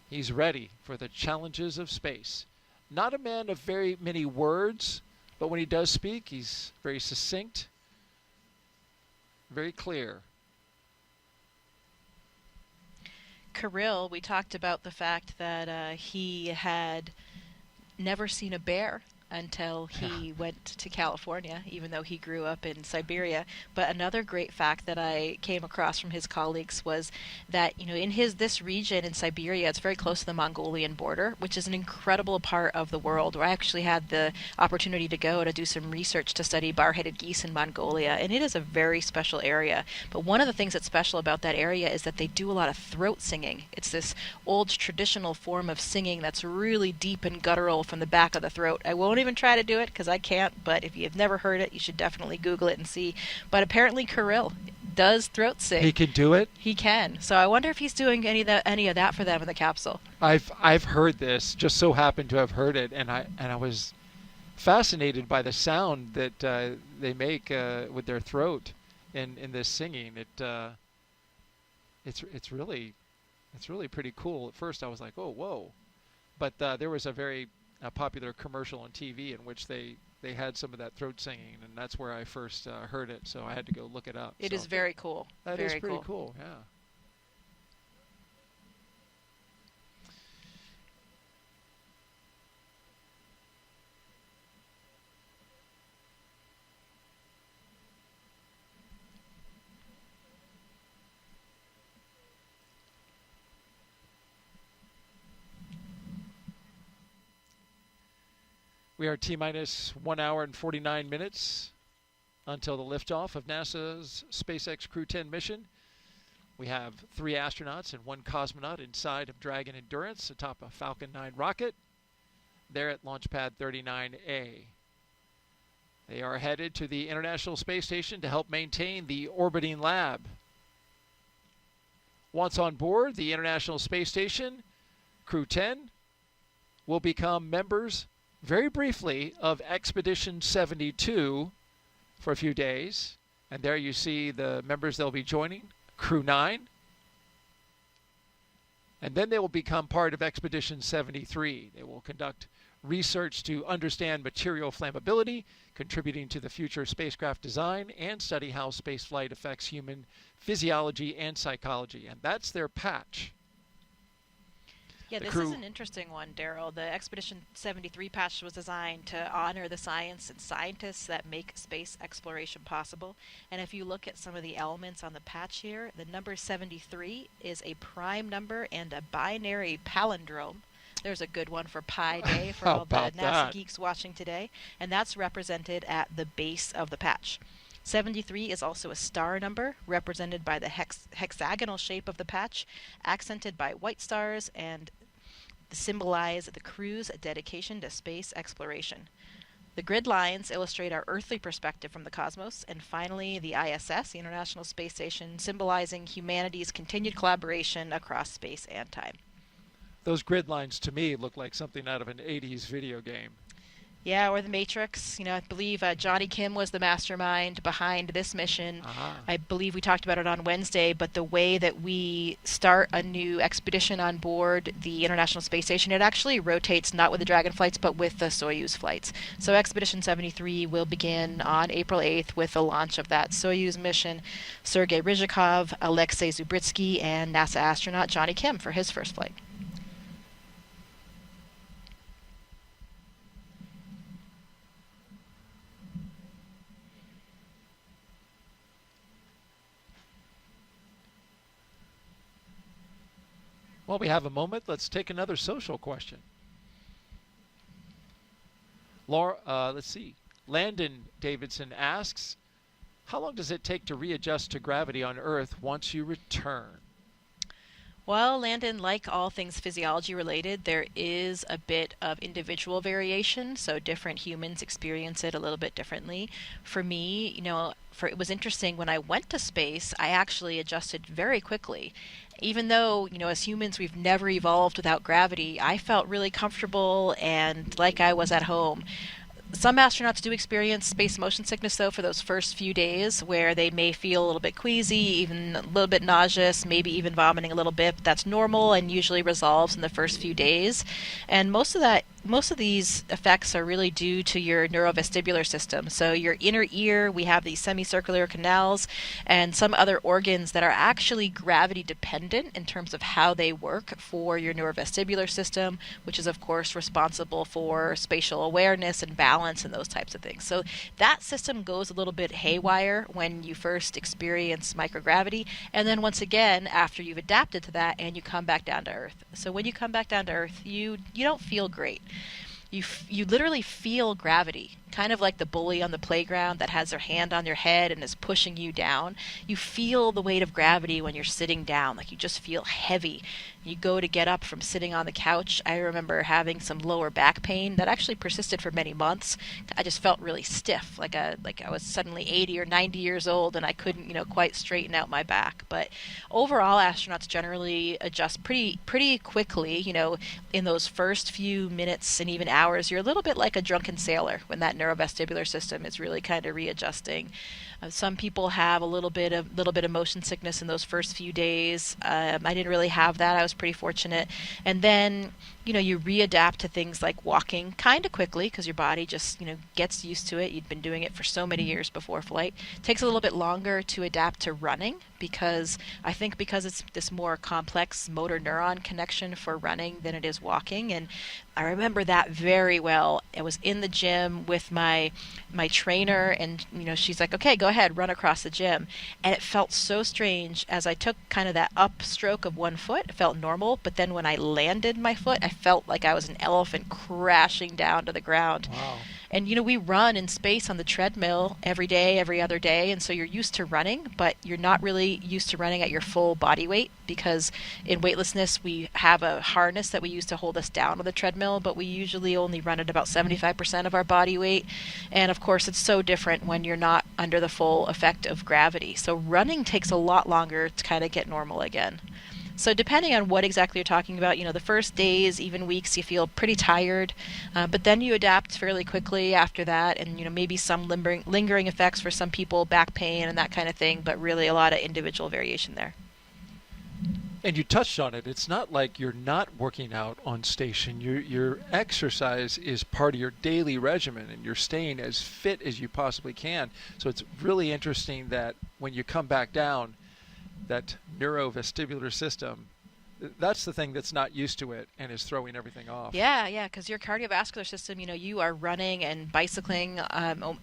He's ready for the challenges of space. Not a man of very many words, but when he does speak, he's very succinct, very clear. Kirill, we talked about the fact that he had never seen a bear until he went to California, even though he grew up in Siberia. But another great fact that I came across from his colleagues was that, in this region in Siberia, it's very close to the Mongolian border, which is an incredible part of the world, where I actually had the opportunity to go to do some research to study bar-headed geese in Mongolia, and it is a very special area. But one of the things that's special about that area is that they do a lot of throat singing. It's this old traditional form of singing that's really deep and guttural from the back of the throat. I won't even try to do it because I can't, but if you've never heard it, you should definitely Google it and see. But apparently Kirill does throat sing. He can do it? He can. So I wonder if he's doing any of that for them in the capsule. I've heard this, just so happened to have heard it, and I was fascinated by the sound that they make with their throat in this singing. It's really pretty cool. At first I was like, oh, whoa. But there was a very popular commercial on TV in which they had some of that throat singing, and that's where I first heard it, so I had to go look it up. It is very cool. That is pretty cool, yeah. We are T-minus 1 hour and 49 minutes until the liftoff of NASA's SpaceX Crew-10 mission. We have 3 astronauts and 1 cosmonaut inside of Dragon Endurance atop a Falcon 9 rocket. They're at Launch Pad 39A. They are headed to the International Space Station to help maintain the orbiting lab. Once on board the International Space Station, Crew-10 will become members very briefly of Expedition 72 for a few days. And there you see the members they'll be joining, Crew-9. And then they will become part of Expedition 73. They will conduct research to understand material flammability, contributing to the future spacecraft design, and study how spaceflight affects human physiology and psychology. And that's their patch. Yeah, this is an interesting one, Daryl. The Expedition 73 patch was designed to honor the science and scientists that make space exploration possible. And if you look at some of the elements on the patch here, the number 73 is a prime number and a binary palindrome. There's a good one for Pi Day for all the NASA geeks watching today. And that's represented at the base of the patch. 73 is also a star number, represented by the hexagonal shape of the patch, accented by white stars, and symbolize the crew's dedication to space exploration. The grid lines illustrate our earthly perspective from the cosmos, and finally the ISS, the International Space Station, symbolizing humanity's continued collaboration across space and time. Those grid lines to me look like something out of an 80s video game. Yeah, or the Matrix. You know, I believe Johnny Kim was the mastermind behind this mission. I believe we talked about it on Wednesday, but the way that we start a new expedition on board the International Space Station, it actually rotates not with the Dragon flights, but with the Soyuz flights. So Expedition 73 will begin on April 8th with the launch of that Soyuz mission. Sergei Ryzhikov, Alexei Zubritsky, and NASA astronaut Johnny Kim for his first flight. Well, we have a moment. Let's take another social question. Let's see. Landon Davidson asks, how long does it take to readjust to gravity on Earth once you return? Well, Landon, like all things physiology related, there is a bit of individual variation, so different humans experience it a little bit differently. For me, it was interesting when I went to space, I actually adjusted very quickly. Even though, as humans, we've never evolved without gravity, I felt really comfortable and like I was at home. Some astronauts do experience space motion sickness, though, for those first few days, where they may feel a little bit queasy, even a little bit nauseous, maybe even vomiting a little bit. But that's normal and usually resolves in the first few days. And most of these effects are really due to your neurovestibular system. So your inner ear, we have these semicircular canals, and some other organs that are actually gravity dependent in terms of how they work for your neurovestibular system, which is of course responsible for spatial awareness and balance and those types of things. So that system goes a little bit haywire when you first experience microgravity, and then once again after you've adapted to that and you come back down to Earth. So when you come back down to Earth, you don't feel great. You literally feel gravity, kind of like the bully on the playground that has their hand on your head and is pushing you down. You feel the weight of gravity when you're sitting down, like you just feel heavy. You go to get up from sitting on the couch. I remember having some lower back pain that actually persisted for many months. I just felt really stiff, like I was suddenly 80 or 90 years old and I couldn't, quite straighten out my back. But overall, astronauts generally adjust pretty quickly. In those first few minutes and even hours, you're a little bit like a drunken sailor when that neurovestibular system is really kind of readjusting. Some people have a little bit of motion sickness in those first few days. I didn't really have that. I was pretty fortunate. And then, you readapt to things like walking kind of quickly because your body just, gets used to it. You'd been doing it for so many years before flight. It takes a little bit longer to adapt to running because it's this more complex motor neuron connection for running than it is walking. And I remember that very well. I was in the gym with my trainer and, she's like, okay, go ahead, run across the gym. And it felt so strange as I took kind of that upstroke of one foot. It felt normal, but then when I landed my foot, I felt like I was an elephant crashing down to the ground. Wow. And, we run in space on the treadmill every day, every other day, and so you're used to running, but you're not really used to running at your full body weight because in weightlessness we have a harness that we use to hold us down on the treadmill, but we usually only run at about 75% of our body weight. And, of course, it's so different when you're not under the full effect of gravity. So running takes a lot longer to kind of get normal again. So depending on what exactly you're talking about, the first days, even weeks, you feel pretty tired, but then you adapt fairly quickly after that, and maybe some lingering effects for some people, back pain and that kind of thing, but really a lot of individual variation there. And you touched on it. It's not like you're not working out on station. Your exercise is part of your daily regimen, and you're staying as fit as you possibly can. So it's really interesting that when you come back down, that neurovestibular system, that's the thing that's not used to it and is throwing everything off. Yeah, because your cardiovascular system, you are running and bicycling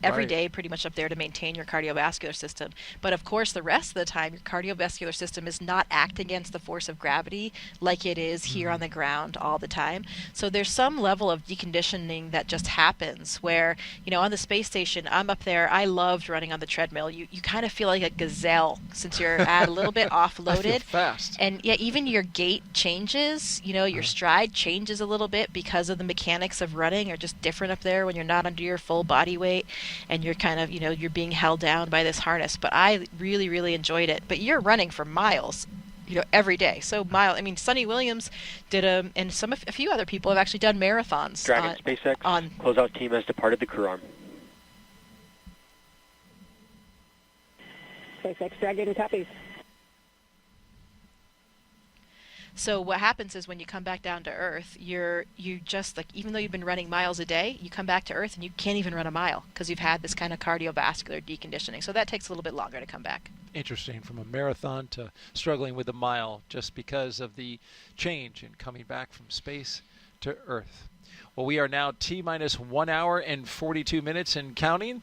every day pretty much up there to maintain your cardiovascular system. But of course, the rest of the time, your cardiovascular system is not acting against the force of gravity like it is here on the ground all the time. So there's some level of deconditioning that just happens where, on the space station, I'm up there, I loved running on the treadmill. You kind of feel like a gazelle since you're a little bit offloaded. I feel fast. And yeah, even your gait changes, your stride changes a little bit because of the mechanics of running are just different up there when you're not under your full body weight and you're kind of, you're being held down by this harness. But I really, really enjoyed it. But you're running for miles, every day. So Sonny Williams did and a few other people have actually done marathons. Dragon SpaceX closeout team has departed the crew arm. SpaceX Dragon copies. So what happens is when you come back down to Earth, you just even though you've been running miles a day, you come back to Earth and you can't even run a mile because you've had this kind of cardiovascular deconditioning. So that takes a little bit longer to come back. Interesting, from a marathon to struggling with a mile just because of the change in coming back from space to Earth. Well, we are now T-minus 1 hour and 42 minutes and counting.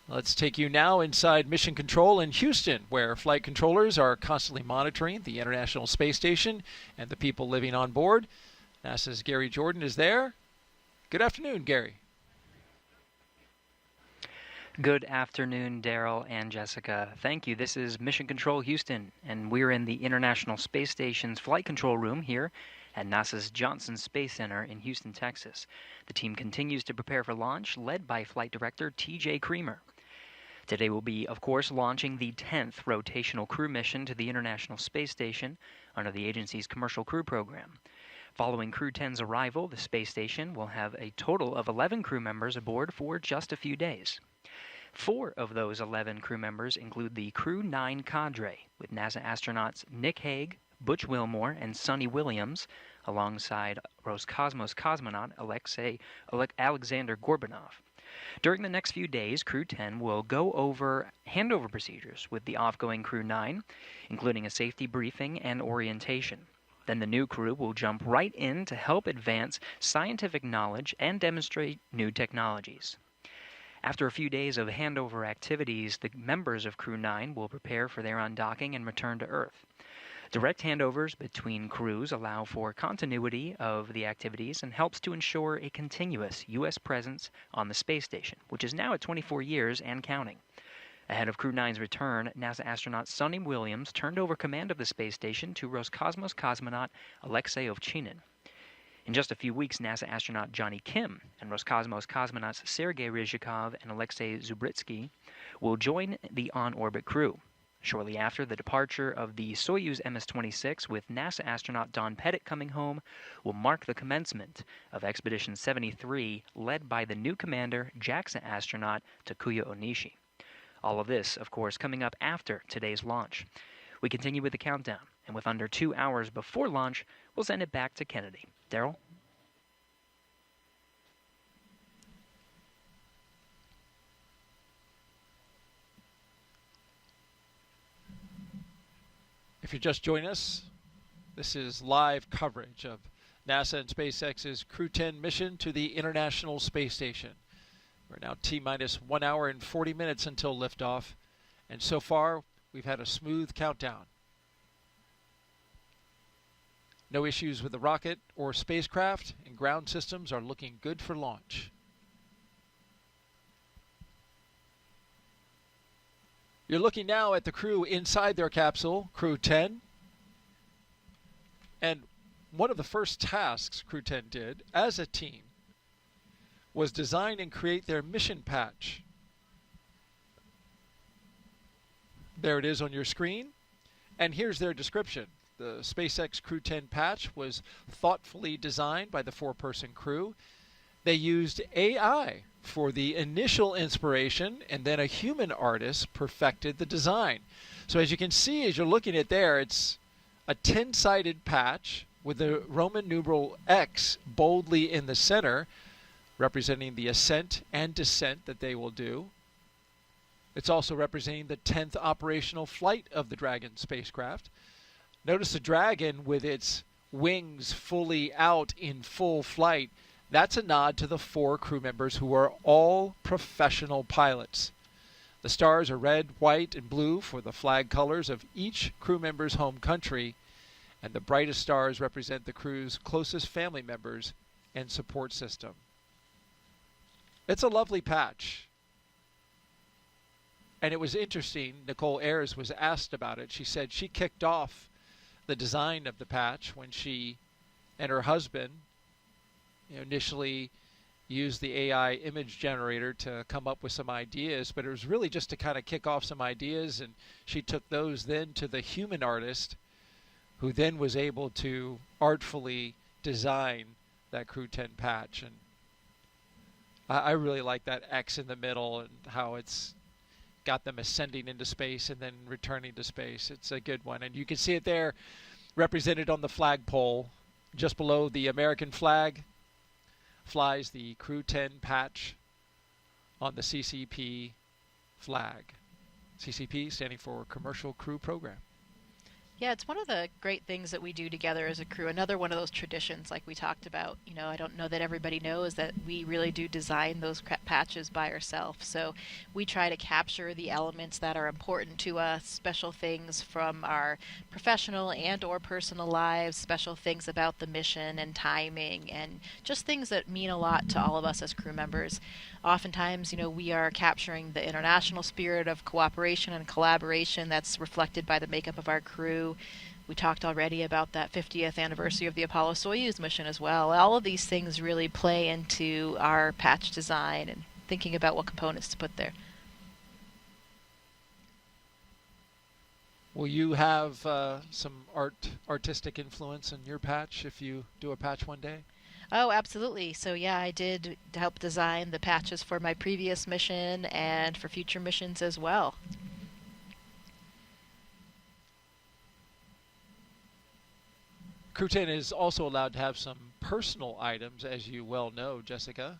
Let's take you now inside Mission Control in Houston, where flight controllers are constantly monitoring the International Space Station and the people living on board. NASA's Gary Jordan is there. Good afternoon, Gary. Good afternoon, Daryl and Jessica. Thank you. This is Mission Control Houston, and we're in the International Space Station's flight control room here at NASA's Johnson Space Center in Houston, Texas. The team continues to prepare for launch, led by Flight Director T.J. Creamer. Today we'll be, of course, launching the 10th rotational crew mission to the International Space Station under the agency's Commercial Crew Program. Following Crew-10's arrival, the space station will have a total of 11 crew members aboard for just a few days. 4 of those 11 crew members include the Crew-9 cadre, with NASA astronauts Nick Hague, Butch Wilmore, and Sonny Williams, alongside Roscosmos cosmonaut Alexander Gorbanov. During the next few days, Crew-10 will go over handover procedures with the off-going Crew-9, including a safety briefing and orientation. Then the new crew will jump right in to help advance scientific knowledge and demonstrate new technologies. After a few days of handover activities, the members of Crew-9 will prepare for their undocking and return to Earth. Direct handovers between crews allow for continuity of the activities and helps to ensure a continuous U.S. presence on the space station, which is now at 24 years and counting. Ahead of Crew-9's return, NASA astronaut Sonny Williams turned over command of the space station to Roscosmos cosmonaut Alexei Ovchinin. In just a few weeks, NASA astronaut Johnny Kim and Roscosmos cosmonauts Sergei Ryzhikov and Alexei Zubritsky will join the on-orbit crew. Shortly after the departure of the Soyuz MS-26, with NASA astronaut Don Pettit coming home, will mark the commencement of Expedition 73, led by the new commander, JAXA astronaut Takuya Onishi. All of this, of course, coming up after today's launch. We continue with the countdown, and with under 2 hours before launch, we'll send it back to Kennedy. Daryl? If you're just joining us, this is live coverage of NASA and SpaceX's Crew-10 mission to the International Space Station. We're now T-minus 1 hour and 40 minutes until liftoff, and so far we've had a smooth countdown. No issues with the rocket or spacecraft, and ground systems are looking good for launch. You're looking now at the crew inside their capsule, Crew-10. And one of the first tasks Crew-10 did as a team was design and create their mission patch. There it is on your screen. And here's their description. The SpaceX Crew-10 patch was thoughtfully designed by the 4-person crew. They used AI for the initial inspiration, and then a human artist perfected the design. So as you can see, as you're looking at there, it's a 10-sided patch with the Roman numeral X boldly in the center, representing the ascent and descent that they will do. It's also representing the 10th operational flight of the Dragon spacecraft. Notice the Dragon with its wings fully out in full flight. That's a nod to the 4 crew members who are all professional pilots. The stars are red, white, and blue for the flag colors of each crew member's home country, and the brightest stars represent the crew's closest family members and support system. It's a lovely patch. And it was interesting, Nichole Ayers was asked about it. She said she kicked off the design of the patch when she and her husband initially used the AI image generator to come up with some ideas, but it was really just to kind of kick off some ideas, and she took those then to the human artist, who then was able to artfully design that Crew-10 patch. And I really like that X in the middle and how it's got them ascending into space and then returning to space. It's a good one, and you can see it there represented on the flagpole just below the American flag. Flies the Crew-10 patch on the CCP flag. CCP standing for Commercial Crew Program. Yeah, it's one of the great things that we do together as a crew. Another one of those traditions like we talked about. You know, I don't know that everybody knows that we really do design those patches by ourselves. So we try to capture the elements that are important to us, special things from our professional and or personal lives, special things about the mission and timing, and just things that mean a lot to all of us as crew members. Oftentimes, you know, we are capturing the international spirit of cooperation and collaboration that's reflected by the makeup of our crew. We talked already about that 50th anniversary of the Apollo-Soyuz mission as well. All of these things really play into our patch design and thinking about what components to put there. Will you have some artistic influence in your patch if you do a patch one day? Oh, absolutely. So yeah, I did help design the patches for my previous mission and for future missions as well. Crew-10 is also allowed to have some personal items, as you well know, Jessica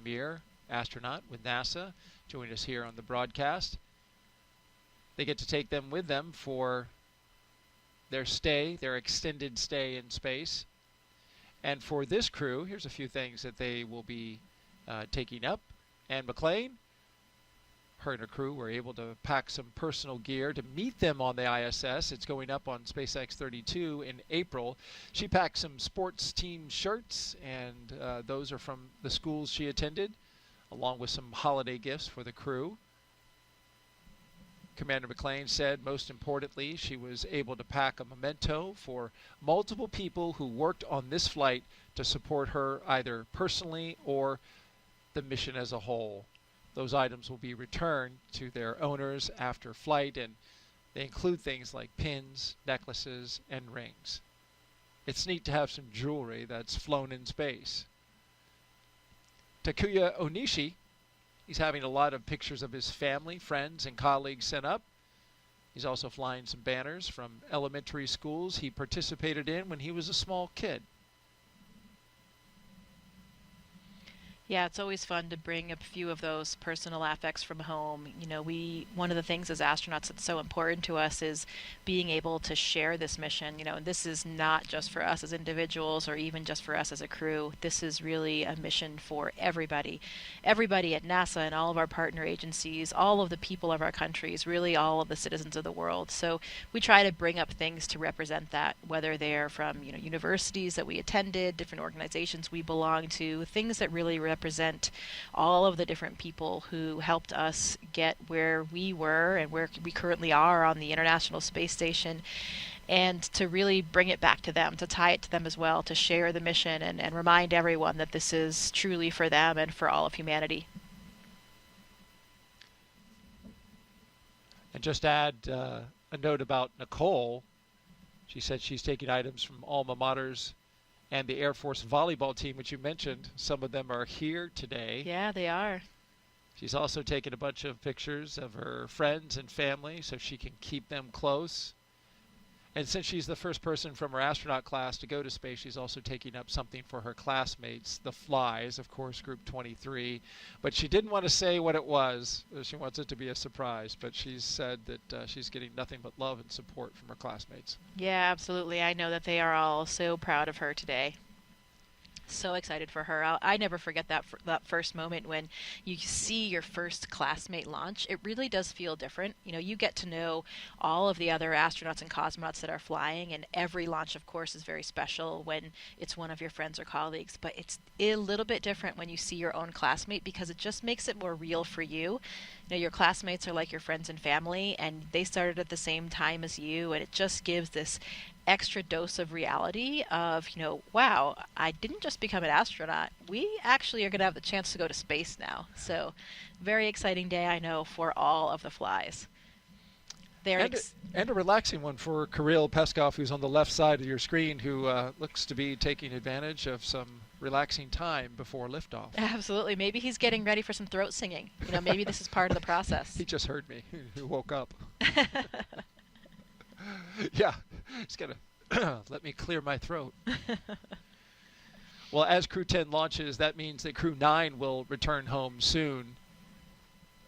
Meir, astronaut with NASA, joined us here on the broadcast. They get to take them with them for their stay, their extended stay in space. And for this crew, here's a few things that they will be taking up. And McClain, her and her crew were able to pack some personal gear to meet them on the ISS. It's going up on SpaceX 32 in April. She packed some sports team shirts, and those are from the schools she attended, along with some holiday gifts for the crew. Commander McClain said most importantly, she was able to pack a memento for multiple people who worked on this flight to support her either personally or the mission as a whole. Those items will be returned to their owners after flight, and they include things like pins, necklaces, and rings. It's neat to have some jewelry that's flown in space. Takuya Onishi, he's having a lot of pictures of his family, friends, and colleagues sent up. He's also flying some banners from elementary schools he participated in when he was a small kid. Yeah, it's always fun to bring a few of those personal affects from home. You know, one of the things as astronauts that's so important to us is being able to share this mission. You know, and this is not just for us as individuals or even just for us as a crew. This is really a mission for everybody. Everybody at NASA and all of our partner agencies, all of the people of our countries, really all of the citizens of the world. So we try to bring up things to represent that, whether they're from, you know, universities that we attended, different organizations we belong to, things that really represent all of the different people who helped us get where we were and where we currently are on the International Space Station, and to really bring it back to them, to tie it to them as well, to share the mission and remind everyone that this is truly for them and for all of humanity. And just add a note about Nichole. She said she's taking items from alma maters and the Air Force volleyball team, which you mentioned. Some of them are here today. Yeah, they are. She's also taken a bunch of pictures of her friends and family so she can keep them close. And since she's the first person from her astronaut class to go to space, she's also taking up something for her classmates, the Flies, of course, Group 23. But she didn't want to say what it was. She wants it to be a surprise. But she said that she's getting nothing but love and support from her classmates. Yeah, absolutely. I know that they are all so proud of her today. So excited for her. I never forget that first moment when you see your first classmate launch. It really does feel different. You know, you get to know all of the other astronauts and cosmonauts that are flying, and every launch, of course, is very special when it's one of your friends or colleagues. But it's a little bit different when you see your own classmate, because it just makes it more real for you. You know, your classmates are like your friends and family, and they started at the same time as you, and it just gives this extra dose of reality of, you know, wow, I didn't just become an astronaut. We actually are going to have the chance to go to space now. So very exciting day, I know, for all of the Flies. And a relaxing one for Kirill Peskov, who's on the left side of your screen, who looks to be taking advantage of some relaxing time before liftoff. Absolutely. Maybe he's getting ready for some throat singing. You know, maybe this is part of the process. He just heard me. He woke up. Yeah, he's going to let me clear my throat. Well, as Crew-10 launches, that means that Crew-9 will return home soon.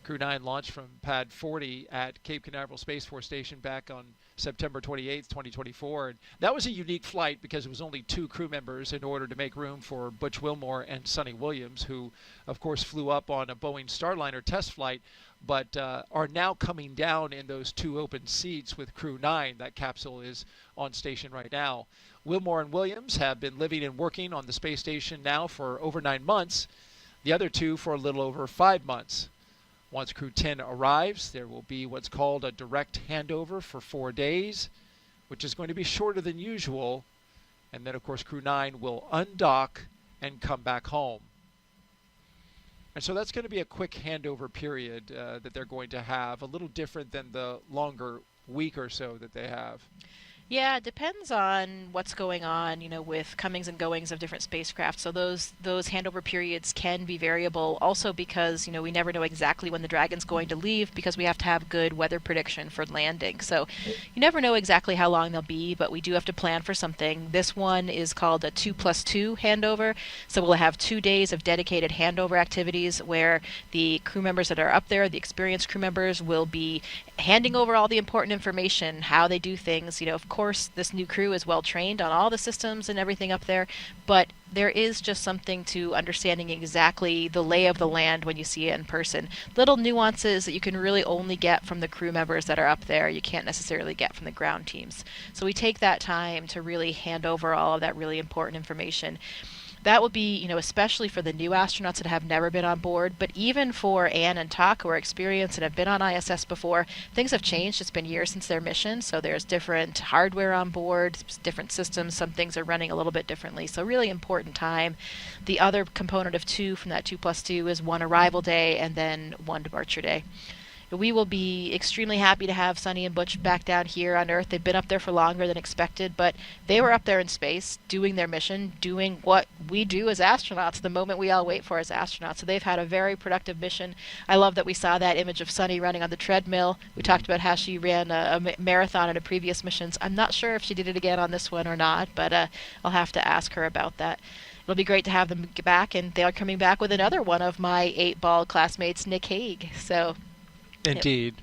Crew-9 launched from Pad 40 at Cape Canaveral Space Force Station back on September 28th, 2024. And that was a unique flight because it was only 2 crew members in order to make room for Butch Wilmore and Sonny Williams, who, of course, flew up on a Boeing Starliner test flight, but are now coming down in those 2 open seats with Crew-9. That capsule is on station right now. Wilmore and Williams have been living and working on the space station now for over 9 months, the other 2 for a little over 5 months. Once Crew-10 arrives, there will be what's called a direct handover for 4 days, which is going to be shorter than usual. And then, of course, Crew-9 will undock and come back home. And so that's going to be a quick handover period that they're going to have, a little different than the longer week or so that they have. Yeah, it depends on what's going on, you know, with comings and goings of different spacecraft. So those handover periods can be variable, also because, you know, we never know exactly when the Dragon's going to leave because we have to have good weather prediction for landing. So you never know exactly how long they'll be, but we do have to plan for something. This one is called a 2+2 handover. So we'll have 2 days of dedicated handover activities where the crew members that are up there, the experienced crew members, will be handing over all the important information, how they do things. You know, of course, this new crew is well trained on all the systems and everything up there, but there is just something to understanding exactly the lay of the land when you see it in person. Little nuances that you can really only get from the crew members that are up there, you can't necessarily get from the ground teams. So we take that time to really hand over all of that really important information. That will be, especially for the new astronauts that have never been on board, but even for Anne and Tak, who are experienced and have been on ISS before, things have changed. It's been years since their mission, so there's different hardware on board, different systems. Some things are running a little bit differently, so really important time. The other component of 2 from that 2+2 is 1 arrival day and then 1 departure day. We will be extremely happy to have Sunny and Butch back down here on Earth. They've been up there for longer than expected, but they were up there in space doing their mission, doing what we do as astronauts, the moment we all wait for as astronauts. So they've had a very productive mission. I love that we saw that image of Sunny running on the treadmill. We talked about how she ran a marathon in a previous missions. I'm not sure if she did it again on this one or not, but I'll have to ask her about that. It'll be great to have them back, and they are coming back with another one of my 8-ball classmates, Nick Hague. So. Indeed.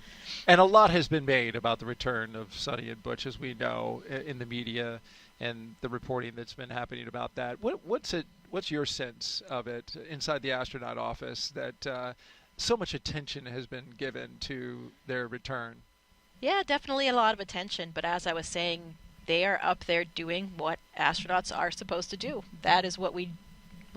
And a lot has been made about the return of Sunny and Butch, as we know, in the media and the reporting that's been happening about that. What's your sense of it inside the astronaut office that so much attention has been given to their return? Yeah, definitely a lot of attention. But as I was saying, they are up there doing what astronauts are supposed to do. That is what we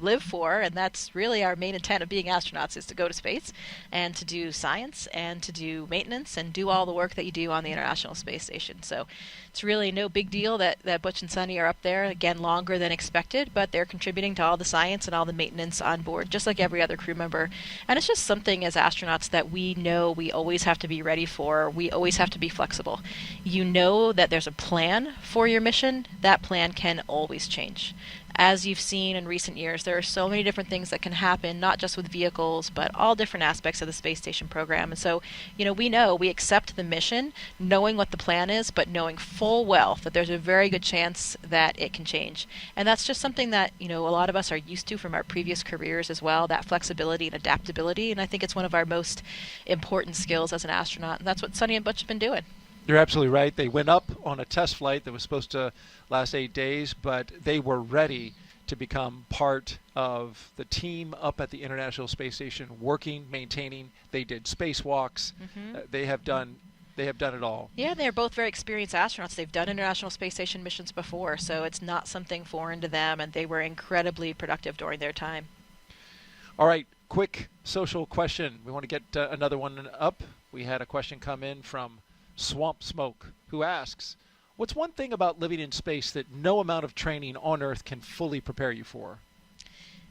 live for, and that's really our main intent of being astronauts, is to go to space and to do science and to do maintenance and do all the work that you do on the International Space Station. So it's really no big deal that Butch and Sunny are up there, again, longer than expected, but they're contributing to all the science and all the maintenance on board, just like every other crew member. And it's just something as astronauts that we know we always have to be ready for. We always have to be flexible. You know that there's a plan for your mission. That plan can always change. As you've seen in recent years, there are so many different things that can happen, not just with vehicles, but all different aspects of the space station program. And so, we accept the mission, knowing what the plan is, but knowing full well that there's a very good chance that it can change. And that's just something that, a lot of us are used to from our previous careers as well, that flexibility and adaptability. And I think it's one of our most important skills as an astronaut. And that's what Sunny and Butch have been doing. You're absolutely right. They went up on a test flight that was supposed to last 8 days, but they were ready to become part of the team up at the International Space Station, working, maintaining. They did spacewalks. They have done it all. Yeah, they're both very experienced astronauts. They've done International Space Station missions before, so it's not something foreign to them, and they were incredibly productive during their time. All right, quick social question. We want to get another one up. We had a question come in from Swamp Smoke, who asks, what's one thing about living in space that no amount of training on Earth can fully prepare you for?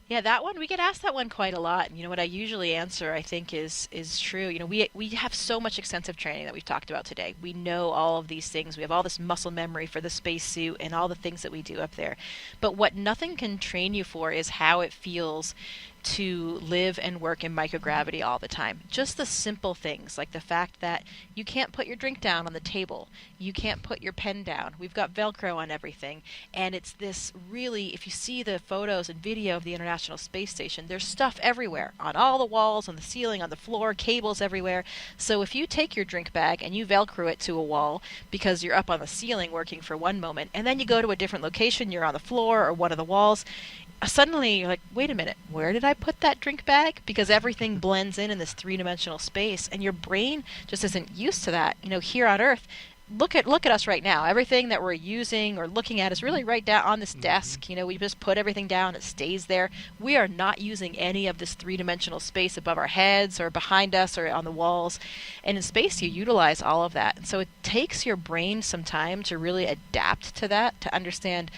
Yeah, that one, we get asked that one quite a lot. And what I usually answer, I think, is true. We have so much extensive training that we've talked about today. We know all of these things. We have all this muscle memory for the spacesuit and all the things that we do up there. But what nothing can train you for is how it feels to live and work in microgravity all the time. Just the simple things, like the fact that you can't put your drink down on the table. You can't put your pen down. We've got Velcro on everything. And it's this really, if you see the photos and video of the International Space Station, there's stuff everywhere, on all the walls, on the ceiling, on the floor, cables everywhere. So if you take your drink bag and you Velcro it to a wall because you're up on the ceiling working for one moment, and then you go to a different location, you're on the floor or one of the walls, suddenly you're like, wait a minute, where did I put that drink bag? Because everything blends in this three-dimensional space, and your brain just isn't used to that. Here on Earth, look at us right now. Everything that we're using or looking at is really right down on this desk. We just put everything down, it stays there. We are not using any of this three-dimensional space above our heads or behind us or on the walls. And in space, you utilize all of that. And so it takes your brain some time to really adapt to that, to understand.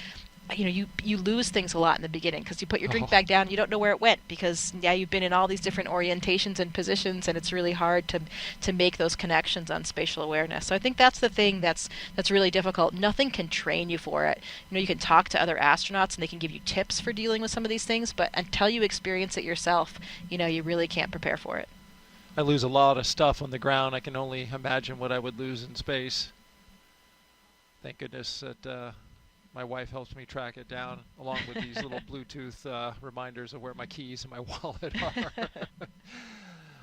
You lose things a lot in the beginning because you put your drink bag down, you don't know where it went because you've been in all these different orientations and positions, and it's really hard to make those connections on spatial awareness. So I think that's the thing that's really difficult. Nothing can train you for it. You can talk to other astronauts and they can give you tips for dealing with some of these things, but until you experience it yourself, you really can't prepare for it. I lose a lot of stuff on the ground. I can only imagine what I would lose in space. Thank goodness that my wife helps me track it down, along with these little Bluetooth reminders of where my keys and my wallet are.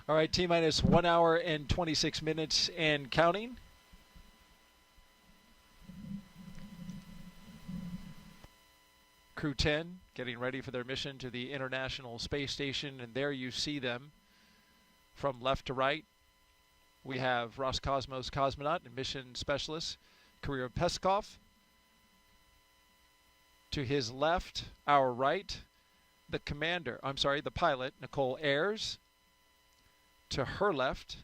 All right, T-minus 1 hour and 26 minutes and counting. Crew-10 getting ready for their mission to the International Space Station, and there you see them from left to right. We have Roscosmos cosmonaut and mission specialist Kirill Peskov. To his left, our right, the pilot, Nichole Ayers. To her left,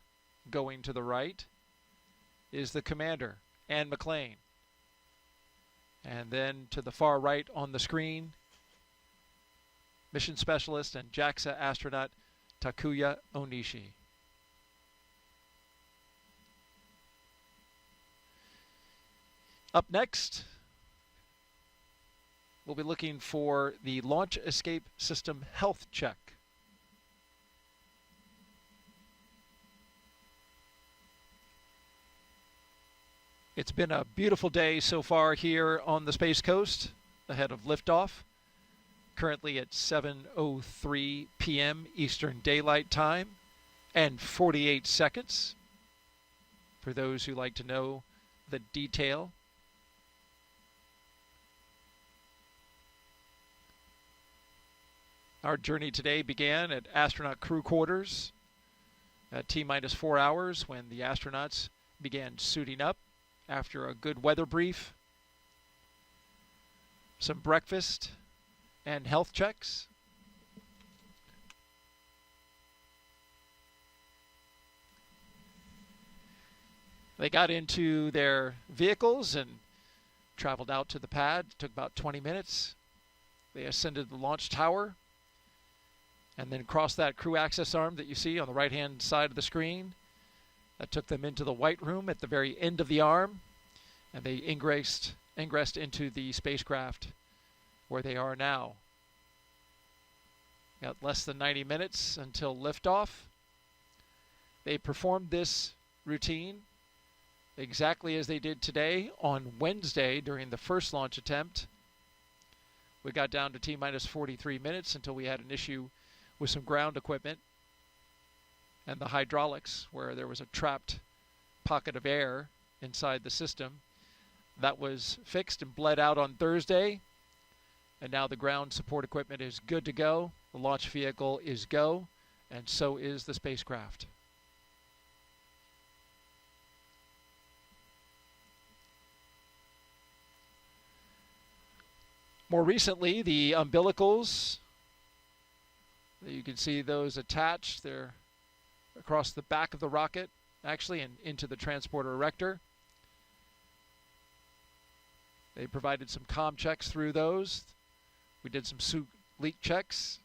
going to the right, is the commander, and McClain. And then to the far right on the screen, mission specialist and JAXA astronaut Takuya Onishi. Up next, we'll be looking for the Launch Escape System Health Check. It's been a beautiful day so far here on the Space Coast ahead of liftoff. Currently at 7:03 p.m. Eastern Daylight Time and 48 seconds for those who like to know the detail. Our journey today began at astronaut crew quarters at T-minus 4 hours when the astronauts began suiting up after a good weather brief, some breakfast, and health checks. They got into their vehicles and traveled out to the pad. It took about 20 minutes. They ascended the launch tower and then crossed that crew access arm that you see on the right-hand side of the screen. That took them into the white room at the very end of the arm, and they ingressed into the spacecraft where they are now. Got less than 90 minutes until liftoff. They performed this routine exactly as they did today on Wednesday during the first launch attempt. We got down to T-minus 43 minutes until we had an issue with some ground equipment and the hydraulics, where there was a trapped pocket of air inside the system. That was fixed and bled out on Thursday, and now the ground support equipment is good to go. The launch vehicle is go, and so is the spacecraft. More recently, the umbilicals, you can see those attached. They're across the back of the rocket, actually, and into the transporter erector. They provided some comm checks through those. We did some suit leak checks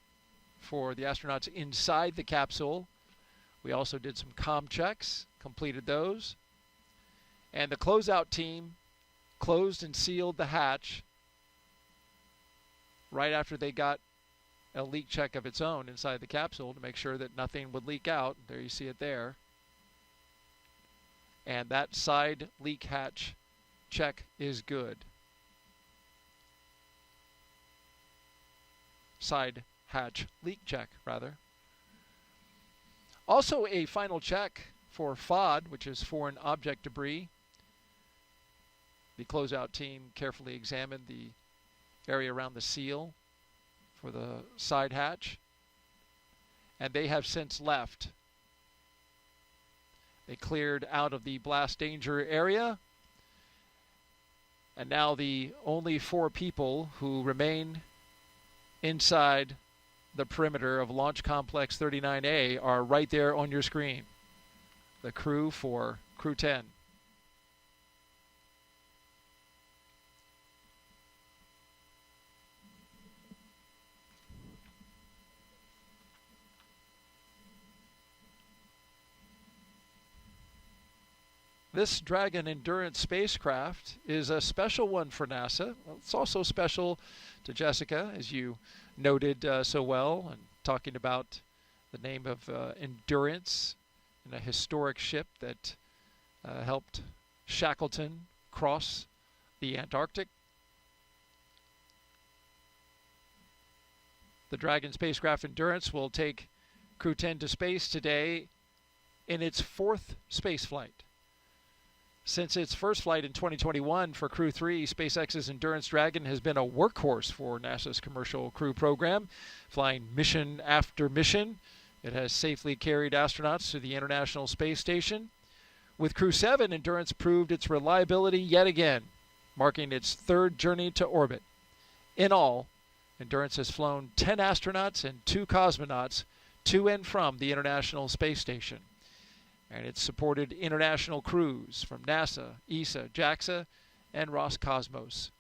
for the astronauts inside the capsule. We also did some comm checks, completed those. And the closeout team closed and sealed the hatch right after they got a leak check of its own inside the capsule to make sure that nothing would leak out. There you see it there. And that side leak hatch check is good. Side hatch leak check, rather. Also a final check for FOD, which is foreign object debris. The closeout team carefully examined the area around the seal for the side hatch, and they have since left. They cleared out of the blast danger area, and now the only 4 people who remain inside the perimeter of Launch Complex 39A are right there on your screen. The crew for Crew-10. This Dragon Endurance spacecraft is a special one for NASA. It's also special to Jessica, as you noted so well, and talking about the name of Endurance and a historic ship that helped Shackleton cross the Antarctic. The Dragon spacecraft Endurance will take Crew-10 to space today in its 4th space flight. Since its first flight in 2021 for Crew-3, SpaceX's Endurance Dragon has been a workhorse for NASA's commercial crew program, flying mission after mission. It has safely carried astronauts to the International Space Station. With Crew-7, Endurance proved its reliability yet again, marking its 3rd journey to orbit. In all, Endurance has flown 10 astronauts and 2 cosmonauts to and from the International Space Station. And it's supported international crews from NASA, ESA, JAXA, and Roscosmos.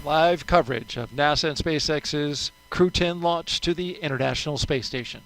Live coverage of NASA and SpaceX's Crew-10 launch to the International Space Station.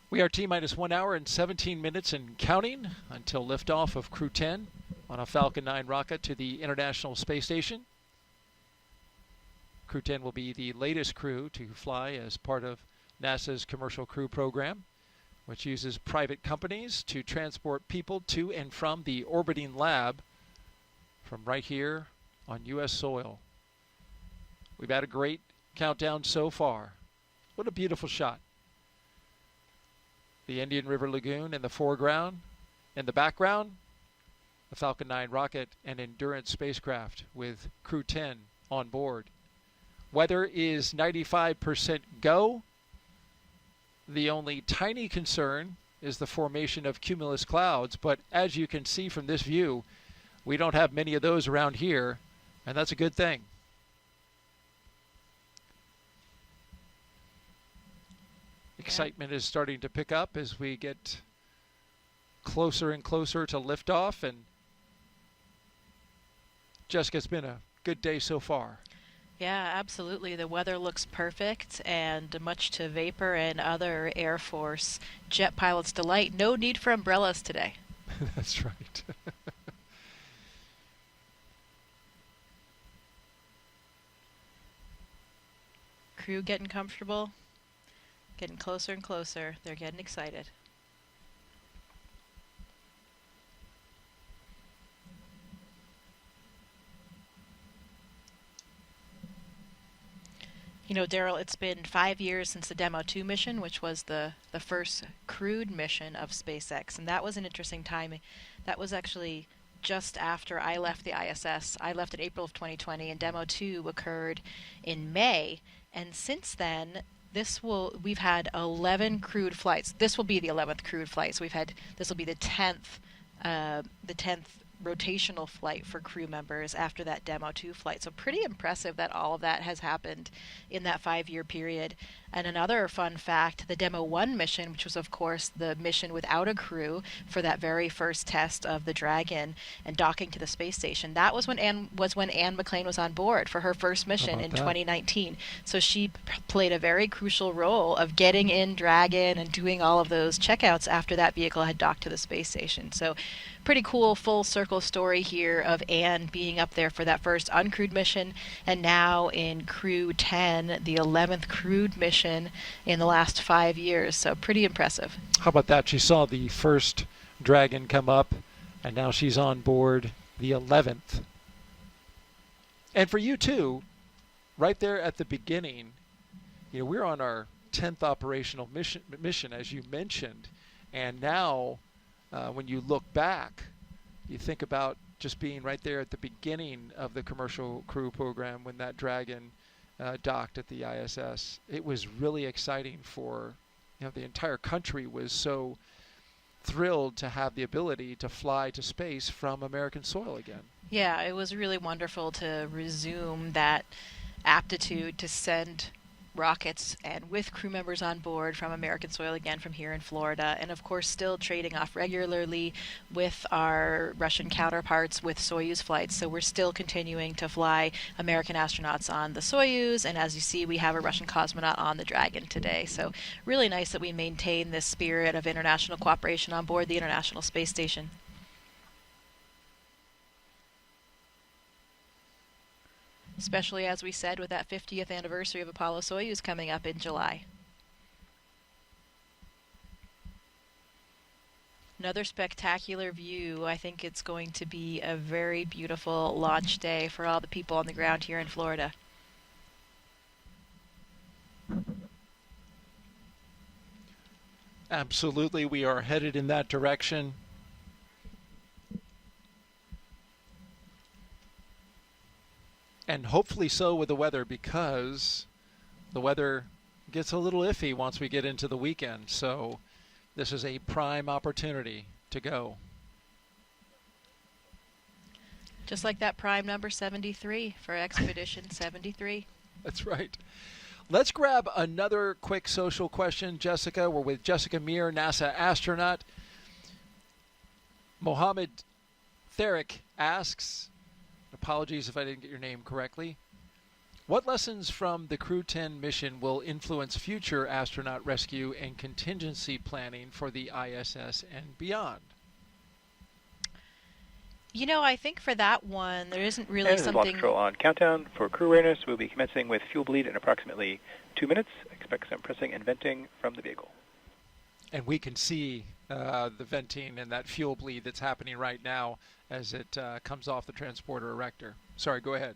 We are T-minus 1 hour and 17 minutes and counting until liftoff of Crew-10 on a Falcon 9 rocket to the International Space Station. Crew-10 will be the latest crew to fly as part of NASA's Commercial Crew Program, which uses private companies to transport people to and from the orbiting lab from right here on U.S. soil. We've had a great countdown so far. What a beautiful shot. The Indian River Lagoon in the foreground. In the background, the Falcon 9 rocket and Endurance spacecraft with Crew-10 on board. Weather is 95% go. The only tiny concern is the formation of cumulus clouds, but as you can see from this view, we don't have many of those around here, and that's a good thing. excitement is starting to pick up as we get closer and closer to liftoff. And Jessica, it's been a good day so far. Yeah, absolutely. The weather looks perfect, and much to Vapor and other Air Force jet pilots' delight, no need for umbrellas today. That's right. Crew getting comfortable, getting closer and closer. They're getting excited. You know, Daryl, it's been 5 years since the Demo 2 mission, which was the first crewed mission of SpaceX, and that was an interesting timing. That was actually just after I left the ISS. I left in April of 2020, and Demo 2 occurred in May, and since then, we've had 11 crewed flights. This will be the 11th crewed flight, so this will be the 10th rotational flight for crew members after that Demo 2 flight. So pretty impressive that all of that has happened in that 5-year period. And another fun fact, the Demo 1 mission, which was of course the mission without a crew for that very first test of the Dragon and docking to the space station, that was when Anne McClain was on board for her first mission in 2019. So she played a very crucial role of getting in Dragon and doing all of those checkouts after that vehicle had docked to the space station. So pretty cool full circle story here of Anne being up there for that first uncrewed mission, and now in Crew-10, the 11th crewed mission in the last 5 years. So pretty impressive. How about that? She saw the first Dragon come up, and now she's on board the 11th. And for you too, right there at the beginning, you know, we're on our 10th operational mission, as you mentioned, and now when you look back, you think about just being right there at the beginning of the commercial crew program when that Dragon docked at the ISS. It was really exciting for, the entire country was so thrilled to have the ability to fly to space from American soil again. Yeah, it was really wonderful to resume that aptitude to send rockets and with crew members on board from American soil again from here in Florida, and of course still trading off regularly with our Russian counterparts with Soyuz flights. So we're still continuing to fly American astronauts on the Soyuz, and as you see, we have a Russian cosmonaut on the Dragon today. So really nice that we maintain this spirit of international cooperation on board the International Space Station. Especially, as we said, with that 50th anniversary of Apollo-Soyuz coming up in July. Another spectacular view. I think it's going to be a very beautiful launch day for all the people on the ground here in Florida. Absolutely, we are headed in that direction. And hopefully so with the weather, because the weather gets a little iffy once we get into the weekend. So this is a prime opportunity to go. Just like that prime number 73 for Expedition 73. That's right. Let's grab another quick social question, Jessica. We're with Jessica Meir, NASA astronaut. Mohammed Therick asks, apologies if I didn't get your name correctly, what lessons from the Crew-10 mission will influence future astronaut rescue and contingency planning for the ISS and beyond? You know, I think for that one, there isn't really and something... Launch control on countdown for crew awareness. We'll be commencing with fuel bleed in approximately 2 minutes. Expect some pressing and venting from the vehicle. And we can see the venting and that fuel bleed that's happening right now as it comes off the transporter erector. Sorry, go ahead.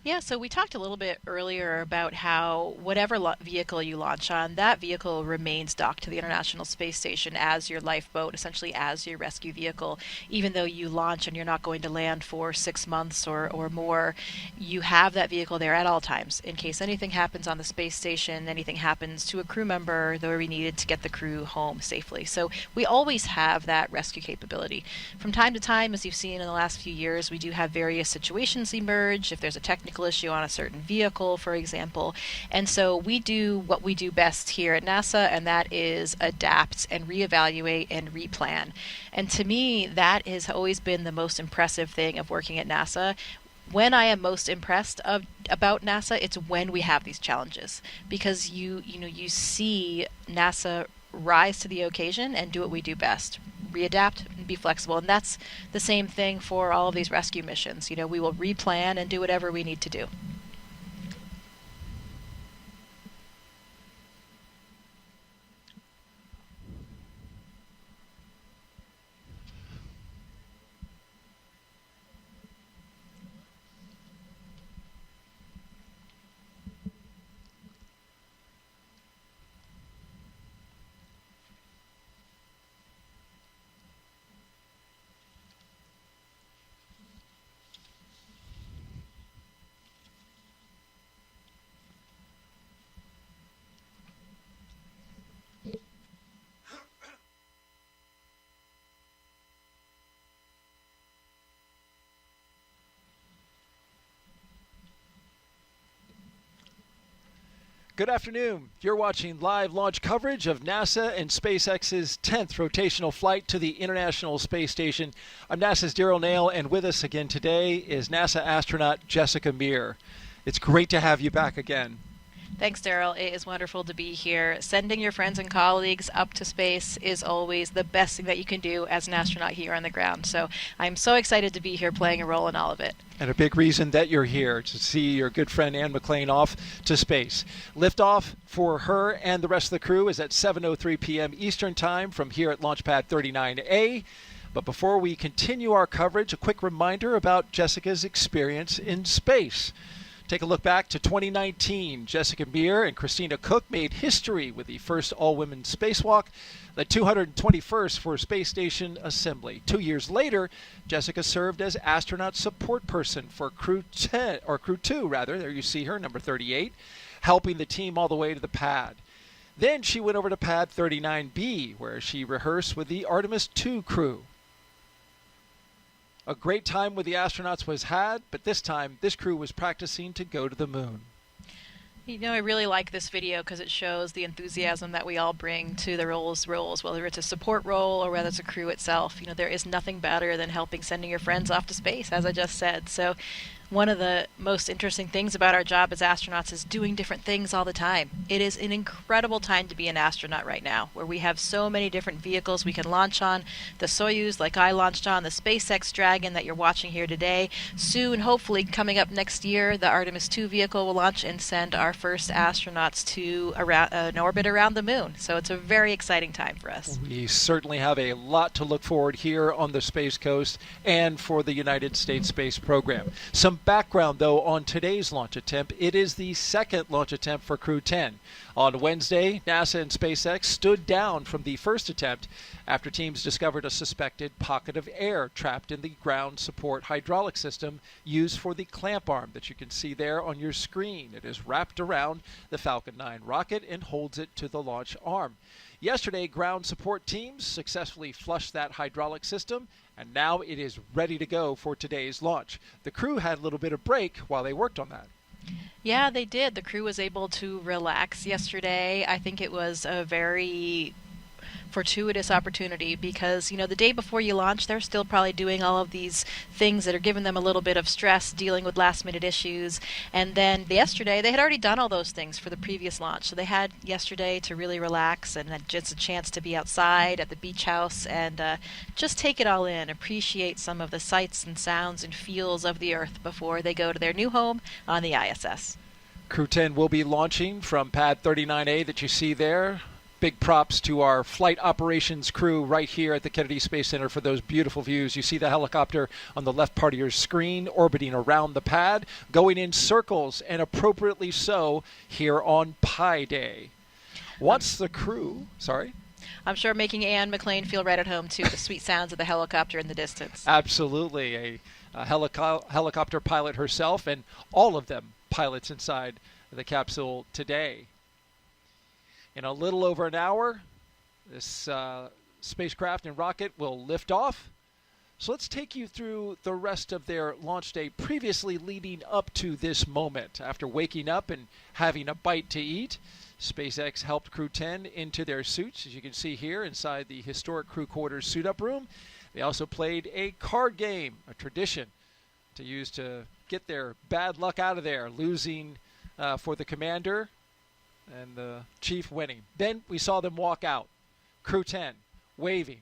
Yeah, so we talked a little bit earlier about how whatever vehicle you launch on, that vehicle remains docked to the International Space Station as your lifeboat, essentially as your rescue vehicle. Even though you launch and you're not going to land for 6 months or more, you have that vehicle there at all times in case anything happens on the space station, anything happens to a crew member, though we needed to get the crew home safely. So we always have that rescue capability. From time to time, as you've seen in the last few years, we do have various situations emerge. If there's a technical technical issue on a certain vehicle, for example. And so we do what we do best here at NASA, and that is adapt and reevaluate and replan. And to me, that has always been the most impressive thing of working at NASA. When I am most impressed about NASA, it's when we have these challenges, because you see NASA rise to the occasion and do what we do best: readapt and be flexible. And that's the same thing for all of these rescue missions. We will replan and do whatever we need to do. Good afternoon. You're watching live launch coverage of NASA and SpaceX's 10th rotational flight to the International Space Station. I'm NASA's Daryl Nail, and with us again today is NASA astronaut Jessica Meir. It's great to have you back again. Thanks, Daryl. It is wonderful to be here. Sending your friends and colleagues up to space is always the best thing that you can do as an astronaut here on the ground. So I'm so excited to be here playing a role in all of it. And a big reason that you're here, to see your good friend Ann McClain off to space. Liftoff for her and the rest of the crew is at 7:03 p.m. Eastern Time from here at Launchpad 39A. But before we continue our coverage, a quick reminder about Jessica's experience in space. Take a look back to 2019. Jessica Meir and Christina Cook made history with the first all-women spacewalk, the 221st for Space Station Assembly. 2 years later, Jessica served as astronaut support person for Crew-10, or Crew-2 rather. There you see her, number 38, helping the team all the way to the pad. Then she went over to pad 39B, where she rehearsed with the Artemis II crew. A great time with the astronauts was had, but this time this crew was practicing to go to the moon. I really like this video because it shows the enthusiasm that we all bring to the roles, whether it's a support role or whether it's a crew itself. There is nothing better than sending your friends off to space, as I just said. So one of the most interesting things about our job as astronauts is doing different things all the time. It is an incredible time to be an astronaut right now, where we have so many different vehicles we can launch on. The Soyuz, like I launched on, the SpaceX Dragon that you're watching here today. Soon, hopefully, coming up next year, the Artemis II vehicle will launch and send our first astronauts to an orbit around the moon. So it's a very exciting time for us. We certainly have a lot to look forward here on the Space Coast and for the United States space program. Some background, though, on today's launch attempt. It is the second launch attempt for Crew-10. On Wednesday, NASA and SpaceX stood down from the first attempt after teams discovered a suspected pocket of air trapped in the ground support hydraulic system used for the clamp arm that you can see there on your screen. It is wrapped around the Falcon 9 rocket and holds it to the launch arm. Yesterday, ground support teams successfully flushed that hydraulic system, and now it is ready to go for today's launch. The crew had a little bit of break while they worked on that. Yeah, they did. The crew was able to relax yesterday. I think it was a very fortuitous opportunity because, the day before you launch, they're still probably doing all of these things that are giving them a little bit of stress, dealing with last-minute issues. And then yesterday, they had already done all those things for the previous launch. So they had yesterday to really relax and had just a chance to be outside at the beach house and just take it all in, appreciate some of the sights and sounds and feels of the Earth before they go to their new home on the ISS. Crew-10 will be launching from pad 39A that you see there. Big props to our flight operations crew right here at the Kennedy Space Center for those beautiful views. You see the helicopter on the left part of your screen orbiting around the pad, going in circles, and appropriately so, here on Pi Day. Once the crew... Sorry? I'm sure making Ann McClain feel right at home, too, the sweet sounds of the helicopter in the distance. Absolutely. A helicopter pilot herself, and all of them pilots inside the capsule today. In a little over an hour, this spacecraft and rocket will lift off So let's take you through the rest of their launch day previously leading up to this moment. After waking up and having a bite to eat, SpaceX helped Crew-10 into their suits, as you can see here inside the historic crew quarters suit-up room. They also played a card game, a tradition to use to get their bad luck out of there, losing for the commander and the chief winning. Then we saw them walk out, Crew-10 waving,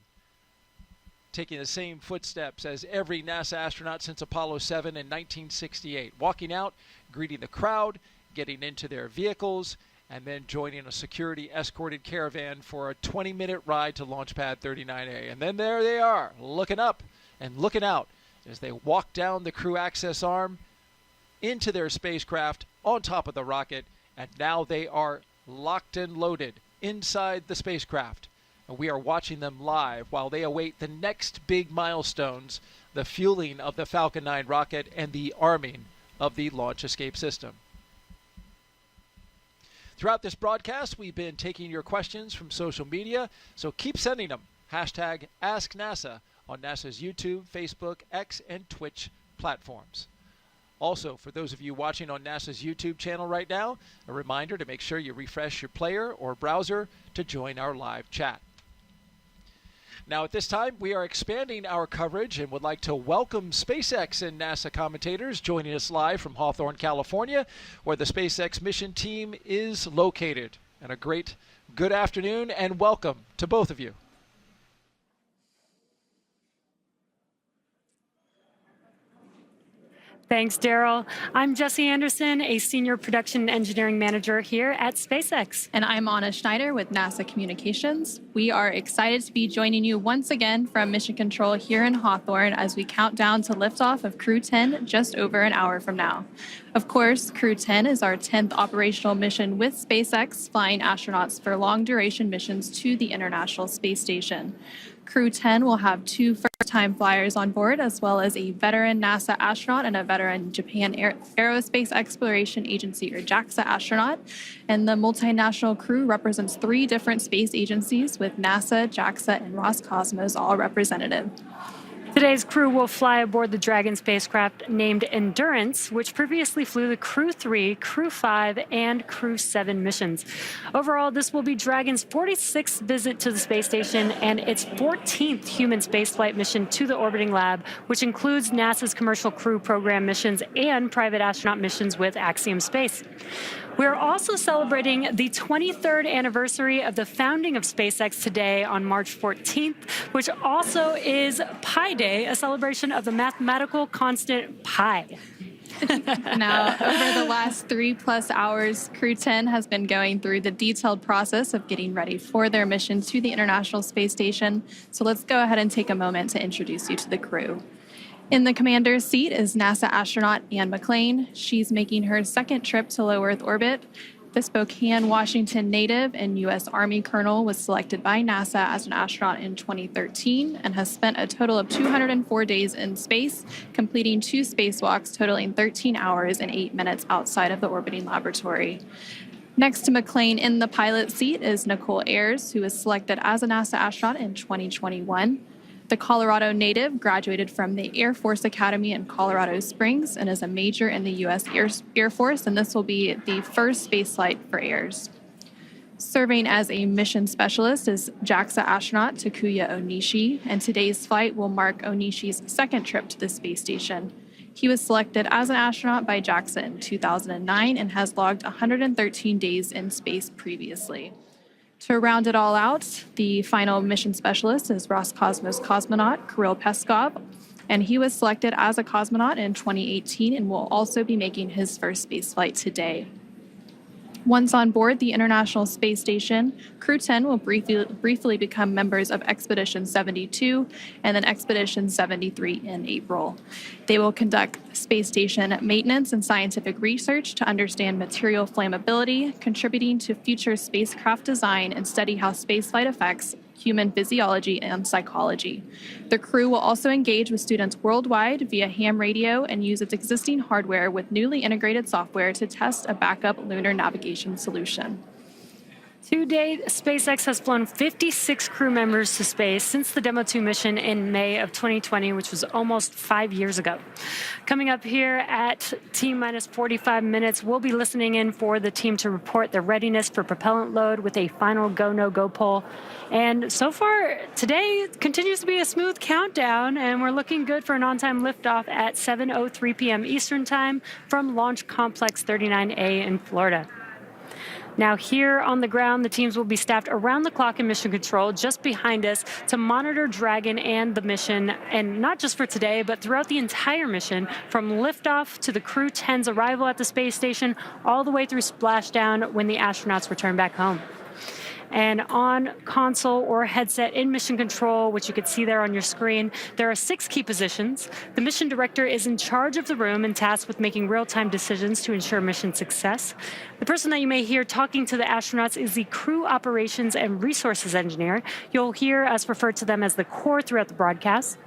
taking the same footsteps as every NASA astronaut since Apollo 7 in 1968, walking out, greeting the crowd, getting into their vehicles, and then joining a security-escorted caravan for a 20-minute ride to Launch Pad 39A. And then there they are, looking up and looking out as they walk down the crew access arm into their spacecraft on top of the rocket, and now they are locked and loaded inside the spacecraft. And we are watching them live while they await the next big milestones, the fueling of the Falcon 9 rocket and the arming of the launch escape system. Throughout this broadcast, we've been taking your questions from social media, so keep sending them. Hashtag AskNASA on NASA's YouTube, Facebook, X, and Twitch platforms. Also, for those of you watching on NASA's YouTube channel right now, a reminder to make sure you refresh your player or browser to join our live chat. Now, at this time, we are expanding our coverage and would like to welcome SpaceX and NASA commentators joining us live from Hawthorne, California, where the SpaceX mission team is located. And a great good afternoon and welcome to both of you. Thanks, Daryl. I'm Jesse Anderson, a Senior Production Engineering Manager here at SpaceX. And I'm Anna Schneider with NASA Communications. We are excited to be joining you once again from Mission Control here in Hawthorne as we count down to liftoff of Crew-10 just over an hour from now. Of course, Crew-10 is our 10th operational mission with SpaceX, flying astronauts for long-duration missions to the International Space Station. Crew-10 will have 2 first-time flyers on board, as well as a veteran NASA astronaut and a veteran Japan Aerospace Exploration Agency, or JAXA, astronaut. And the multinational crew represents 3 different space agencies, with NASA, JAXA, and Roscosmos all represented. Today's crew will fly aboard the Dragon spacecraft named Endurance, which previously flew the Crew-3, Crew-5, and Crew-7 missions. Overall, this will be Dragon's 46th visit to the space station and its 14th human spaceflight mission to the orbiting lab, which includes NASA's Commercial Crew Program missions and private astronaut missions with Axiom Space. We're also celebrating the 23rd anniversary of the founding of SpaceX today on March 14th, which also is Pi Day, a celebration of the mathematical constant pi. Now, over the last 3+ hours, Crew-10 has been going through the detailed process of getting ready for their mission to the International Space Station. So let's go ahead and take a moment to introduce you to the crew. In the commander's seat is NASA astronaut Anne McClain. She's making her 2nd trip to low Earth orbit. The Spokane, Washington native and U.S. Army colonel was selected by NASA as an astronaut in 2013 and has spent a total of 204 days in space, completing 2 spacewalks totaling 13 hours and 8 minutes outside of the orbiting laboratory. Next to McClain in the pilot seat is Nichole Ayers, who was selected as a NASA astronaut in 2021. The Colorado native graduated from the Air Force Academy in Colorado Springs and is a major in the U.S. Air Force, and this will be the first spaceflight for Ayers. Serving as a mission specialist is JAXA astronaut Takuya Onishi, and today's flight will mark Onishi's 2nd trip to the space station. He was selected as an astronaut by JAXA in 2009 and has logged 113 days in space previously. To round it all out, the final mission specialist is Roscosmos cosmonaut Kirill Peskov, and he was selected as a cosmonaut in 2018 and will also be making his first spaceflight today. Once on board the International Space Station, Crew-10 will briefly become members of Expedition 72 and then Expedition 73 in April. They will conduct space station maintenance and scientific research to understand material flammability, contributing to future spacecraft design and study how spaceflight affects human physiology and psychology. The crew will also engage with students worldwide via ham radio and use its existing hardware with newly integrated software to test a backup lunar navigation solution. To date, SpaceX has flown 56 crew members to space since the Demo 2 mission in May of 2020, which was almost 5 years ago. Coming up here at T-minus 45 minutes, we'll be listening in for the team to report their readiness for propellant load with a final go, no-go poll. And so far, today continues to be a smooth countdown, and we're looking good for an on-time liftoff at 7:03 p.m. Eastern Time from Launch Complex 39A in Florida. Now, here on the ground, the teams will be staffed around the clock in mission control just behind us to monitor Dragon and the mission, and not just for today, but throughout the entire mission, from liftoff to the Crew-10's arrival at the space station, all the way through splashdown when the astronauts return back home. And on console or headset in mission control, which you can see there on your screen, there are 6 key positions. The mission director is in charge of the room and tasked with making real-time decisions to ensure mission success. The person that you may hear talking to the astronauts is the crew operations and resources engineer. You'll hear us refer to them as the core throughout the broadcast.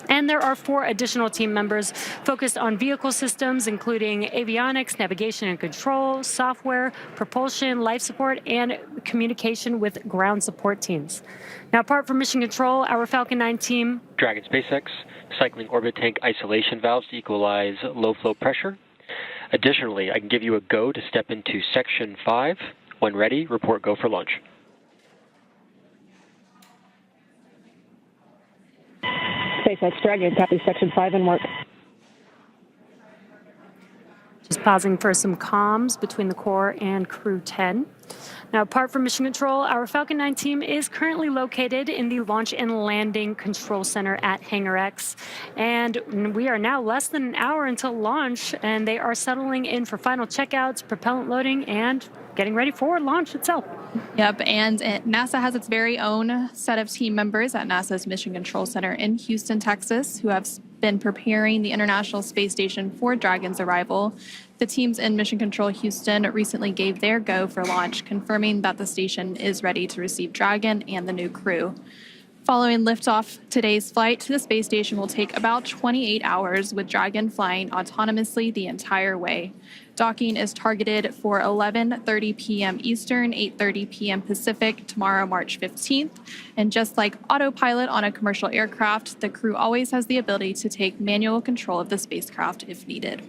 And there are 4 additional team members focused on vehicle systems, including avionics, navigation and control, software, propulsion, life support, and communication with ground support teams. Now, apart from mission control, our Falcon 9 team... Dragon SpaceX, cycling orbit tank isolation valves to equalize low flow pressure. Additionally, I can give you a go to step into Section 5. When ready, report go for launch. SpaceX Dragon, copy Section 5 and work. Just pausing for some comms between the core and Crew-10. Now, apart from mission control, our Falcon 9 team is currently located in the Launch and Landing Control Center at Hangar X. And we are now less than an hour until launch, and they are settling in for final checkouts, propellant loading, and getting ready for launch itself. Yep, and NASA has its very own set of team members at NASA's Mission Control Center in Houston, Texas, who have been preparing the International Space Station for Dragon's arrival. The teams in Mission Control Houston recently gave their go for launch, confirming that the station is ready to receive Dragon and the new crew. Following liftoff, today's flight to the space station will take about 28 hours, with Dragon flying autonomously the entire way. Docking is targeted for 11:30 p.m. Eastern, 8:30 p.m. Pacific, tomorrow, March 15th. And just like autopilot on a commercial aircraft, the crew always has the ability to take manual control of the spacecraft if needed.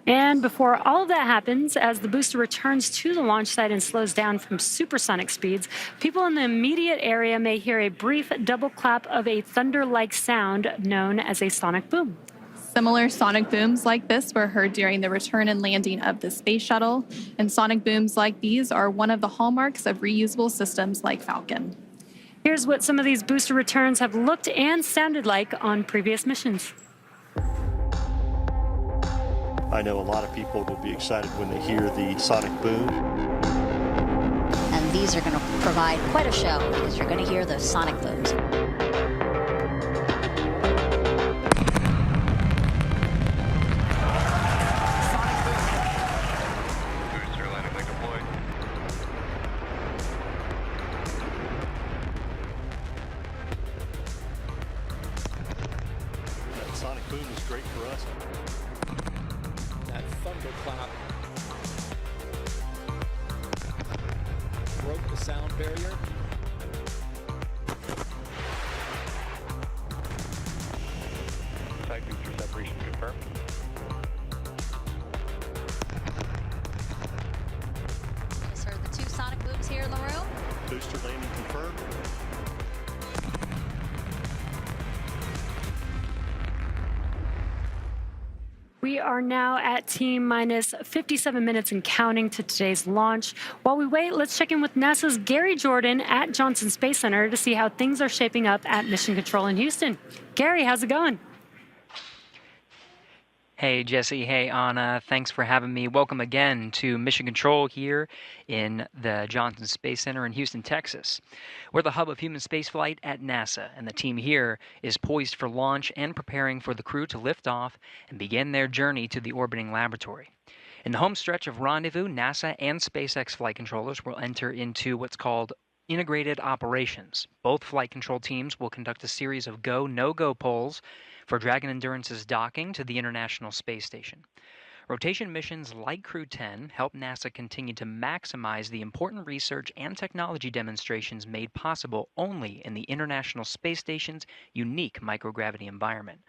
And before all of that happens, as the booster returns to the launch site and slows down from supersonic speeds, people in the immediate area may hear a brief double clap of a thunder-like sound known as a sonic boom. Similar sonic booms like this were heard during the return and landing of the space shuttle, and sonic booms like these are one of the hallmarks of reusable systems like Falcon. Here's what some of these booster returns have looked and sounded like on previous missions. I know a lot of people will be excited when they hear the sonic boom. And these are going to provide quite a show because you're going to hear the sonic booms. That sonic boom is great for us. That thunderclap broke the sound barrier. Side booster separation confirmed. Just heard the 2 sonic booms here in the room. Booster landing confirmed. We are now at T-minus 57 minutes and counting to today's launch. While we wait, let's check in with NASA's Gary Jordan at Johnson Space Center to see how things are shaping up at Mission Control in Houston. Gary, how's it going? Hey, Jesse. Hey, Anna. Thanks for having me. Welcome again to Mission Control here in the Johnson Space Center in Houston, Texas. We're the hub of human spaceflight at NASA, and the team here is poised for launch and preparing for the crew to lift off and begin their journey to the orbiting laboratory. In the home stretch of rendezvous, NASA and SpaceX flight controllers will enter into what's called integrated operations. Both flight control teams will conduct a series of go, no-go polls for Dragon Endurance's docking to the International Space Station. Rotation missions like Crew-10 help NASA continue to maximize the important research and technology demonstrations made possible only in the International Space Station's unique microgravity environment.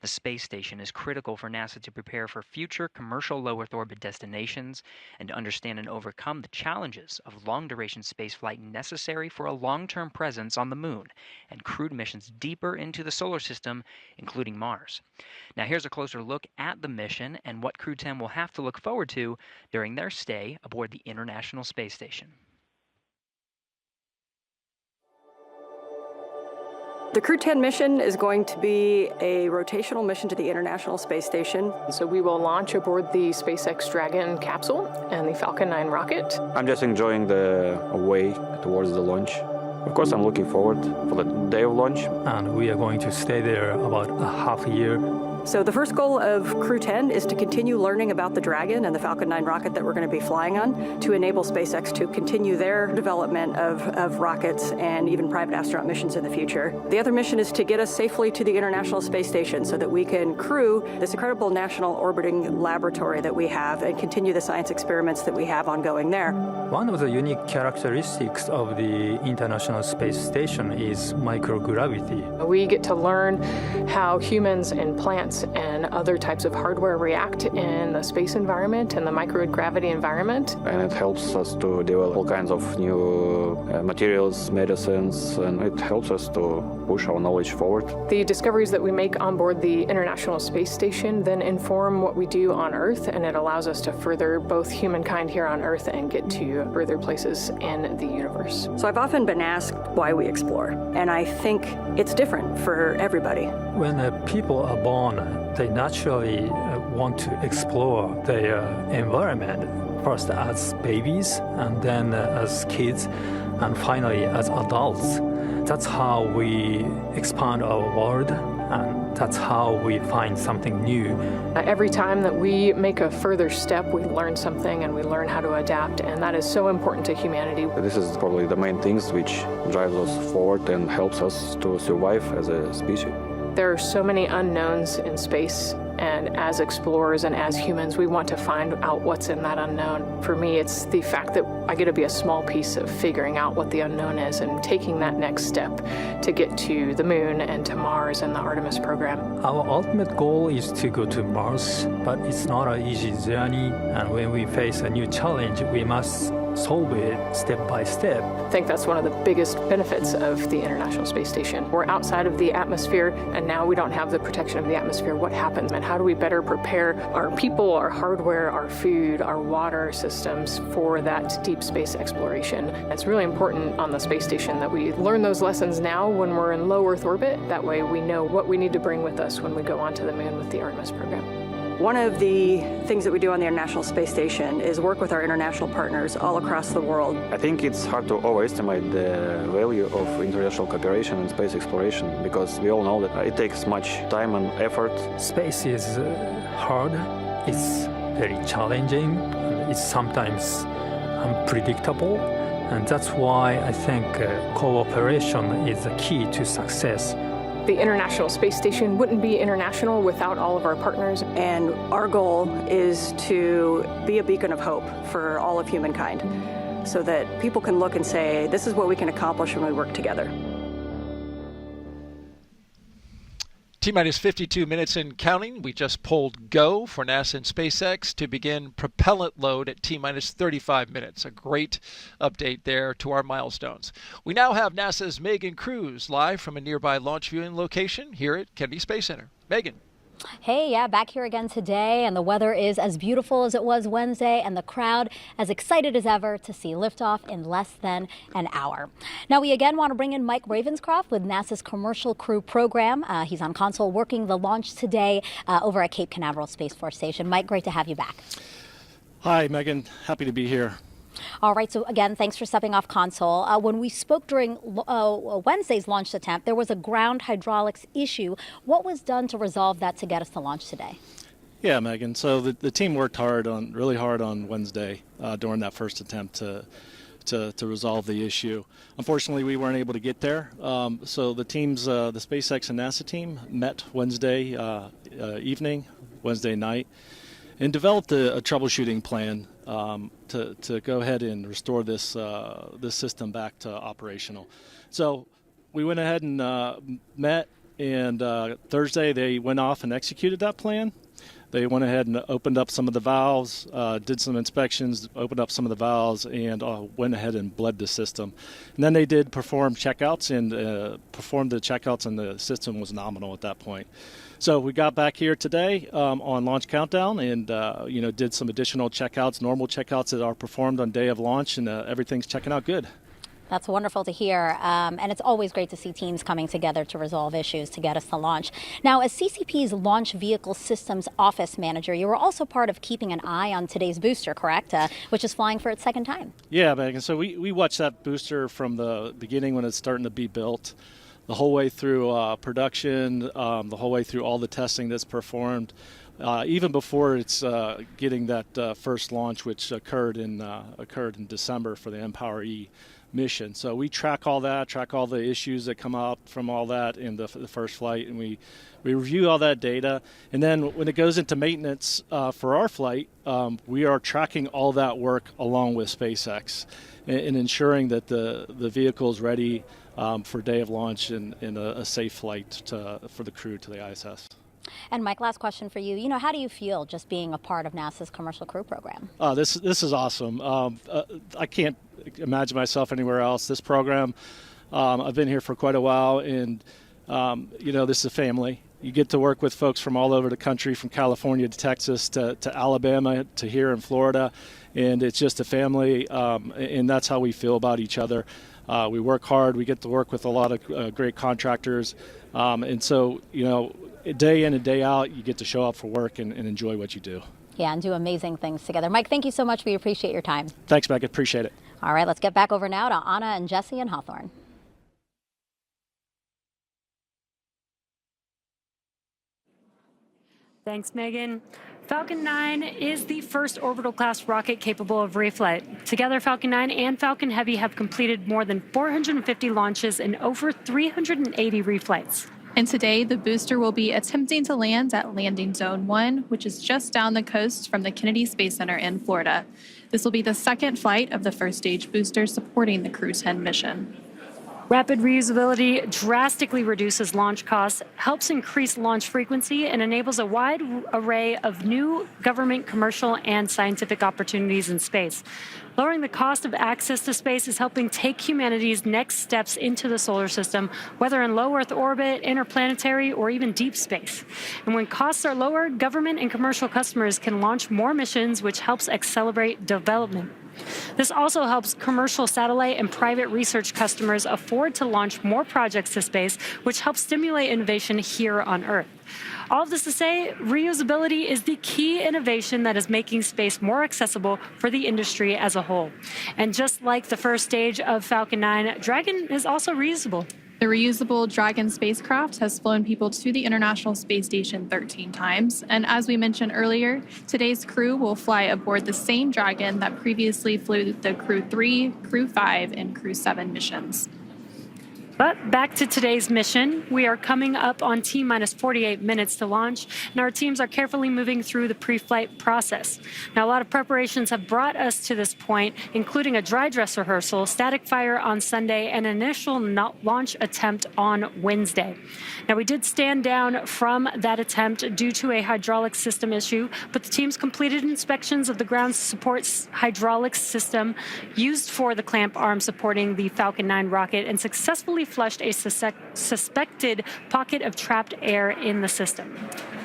The space station is critical for NASA to prepare for future commercial low Earth orbit destinations and to understand and overcome the challenges of long-duration spaceflight necessary for a long-term presence on the Moon and crewed missions deeper into the solar system, including Mars. Now here's a closer look at the mission and what Crew-10 will have to look forward to during their stay aboard the International Space Station. The Crew-10 mission is going to be a rotational mission to the International Space Station. So we will launch aboard the SpaceX Dragon capsule and the Falcon 9 rocket. I'm just enjoying the way towards the launch. Of course, I'm looking forward for the day of launch. And we are going to stay there about a half a year. So the first goal of Crew-10 is to continue learning about the Dragon and the Falcon 9 rocket that we're going to be flying on to enable SpaceX to continue their development of rockets and even private astronaut missions in the future. The other mission is to get us safely to the International Space Station so that we can crew this incredible national orbiting laboratory that we have and continue the science experiments that we have ongoing there. One of the unique characteristics of the International Space Station is microgravity. We get to learn how humans and plants and other types of hardware react in the space environment and the microgravity environment. And it helps us to develop all kinds of new materials, medicines, and it helps us to push our knowledge forward. The discoveries that we make on board the International Space Station then inform what we do on Earth, and it allows us to further both humankind here on Earth and get to further places in the universe. So I've often been asked why we explore, and I think it's different for everybody. When people are born, they naturally want to explore their environment, first as babies, and then as kids, and finally as adults. That's how we expand our world, and that's how we find something new. Every time that we make a further step, we learn something and we learn how to adapt, and that is so important to humanity. This is probably the main things which drives us forward and helps us to survive as a species. There are so many unknowns in space, and as explorers and as humans, we want to find out what's in that unknown. For me, it's the fact that I get to be a small piece of figuring out what the unknown is and taking that next step to get to the Moon and to Mars and the Artemis program. Our ultimate goal is to go to Mars, but it's not an easy journey, and when we face a new challenge, we must solve it step by step. I think that's one of the biggest benefits of the International Space Station. We're outside of the atmosphere, and now we don't have the protection of the atmosphere. What happens, and how do we better prepare our people, our hardware, our food, our water systems for that deep space exploration? It's really important on the space station that we learn those lessons now when we're in low Earth orbit. That way we know what we need to bring with us when we go onto the Moon with the Artemis program. One of the things that we do on the International Space Station is work with our international partners all across the world. I think it's hard to overestimate the value of international cooperation in space exploration, because we all know that it takes much time and effort. Space is hard, it's very challenging, it's sometimes unpredictable, and that's why I think cooperation is the key to success. The International Space Station wouldn't be international without all of our partners. And our goal is to be a beacon of hope for all of humankind so that people can look and say, this is what we can accomplish when we work together. T-minus 52 minutes and counting. We just pulled go for NASA and SpaceX to begin propellant load at T-minus 35 minutes. A great update there to our milestones. We now have NASA's Megan Cruz live from a nearby launch viewing location here at Kennedy Space Center. Megan. Hey, yeah, back here again today, and the weather is as beautiful as it was Wednesday, and the crowd as excited as ever to see liftoff in less than an hour. Now, we again want to bring in Mike Ravenscroft with NASA's Commercial Crew program. He's on console working the launch today over at Cape Canaveral Space Force Station. Mike, great to have you back. Hi, Megan. Happy to be here. All right, so again, thanks for stepping off console. When we spoke during Wednesday's launch attempt, there was a ground hydraulics issue. What was done to resolve that to get us to launch today? Yeah, Megan. So the team worked really hard on Wednesday during that first attempt to resolve the issue. Unfortunately, we weren't able to get there. So the teams, the SpaceX and NASA team, met Wednesday evening, Wednesday night. and developed a troubleshooting plan to go ahead and restore this system back to operational. So we went ahead and met, and Thursday they went off and executed that plan. They went ahead and opened up some of the valves, did some inspections, opened up some of the valves, and went ahead and bled the system. And then they did perform checkouts and performed the checkouts, and the system was nominal at that point. So we got back here today on launch countdown and did some additional checkouts, normal checkouts that are performed on day of launch, and everything's checking out good. That's wonderful to hear, and it's always great to see teams coming together to resolve issues to get us to launch. Now, as CCP's Launch Vehicle Systems Office Manager, you were also part of keeping an eye on today's booster, correct, which is flying for its second time? Yeah, Megan, so we watched that booster from the beginning when it's starting to be built, the whole way through production, the whole way through all the testing that's performed, even before it's getting that first launch, which occurred in December for the Empower-E mission. So we track all that, track all the issues that come out from all that in the first flight, and we review all that data. And then when it goes into maintenance for our flight, we are tracking all that work along with SpaceX and ensuring that the vehicle is ready for day of launch and a safe flight for the crew to the ISS. And Mike, last question for you. How do you feel just being a part of NASA's Commercial Crew Program? This is awesome. I can't imagine myself anywhere else. This program, I've been here for quite a while, and this is a family. You get to work with folks from all over the country, from California to Texas to Alabama to here in Florida, and it's just a family, and that's how we feel about each other. We work hard. We get to work with a lot of great contractors, and so day in and day out, you get to show up for work and enjoy what you do. Yeah, and do amazing things together. Mike, thank you so much. We appreciate your time. Thanks, Megan. Appreciate it. All right, let's get back over now to Anna and Jesse in Hawthorne. Thanks, Megan. Falcon 9 is the first orbital-class rocket capable of reflight. Together, Falcon 9 and Falcon Heavy have completed more than 450 launches and over 380 reflights. And today, the booster will be attempting to land at Landing Zone 1, which is just down the coast from the Kennedy Space Center in Florida. This will be the second flight of the first stage booster supporting the Crew-10 mission. Rapid reusability drastically reduces launch costs, helps increase launch frequency, and enables a wide array of new government, commercial, and scientific opportunities in space. Lowering the cost of access to space is helping take humanity's next steps into the solar system, whether in low Earth orbit, interplanetary, or even deep space. And when costs are lowered, government and commercial customers can launch more missions, which helps accelerate development. This also helps commercial satellite and private research customers afford to launch more projects to space, which helps stimulate innovation here on Earth. All of this to say, reusability is the key innovation that is making space more accessible for the industry as a whole. And just like the first stage of Falcon 9, Dragon is also reusable. The reusable Dragon spacecraft has flown people to the International Space Station 13 times. And as we mentioned earlier, today's crew will fly aboard the same Dragon that previously flew the Crew-3, Crew-5, and Crew-7 missions. But back to today's mission. We are coming up on T-minus 48 minutes to launch, and our teams are carefully moving through the pre-flight process. Now, a lot of preparations have brought us to this point, including a dry dress rehearsal, static fire on Sunday, and initial launch attempt on Wednesday. Now, we did stand down from that attempt due to a hydraulic system issue, but the teams completed inspections of the ground support hydraulic system used for the clamp arm supporting the Falcon 9 rocket and successfully flushed a suspected pocket of trapped air in the system.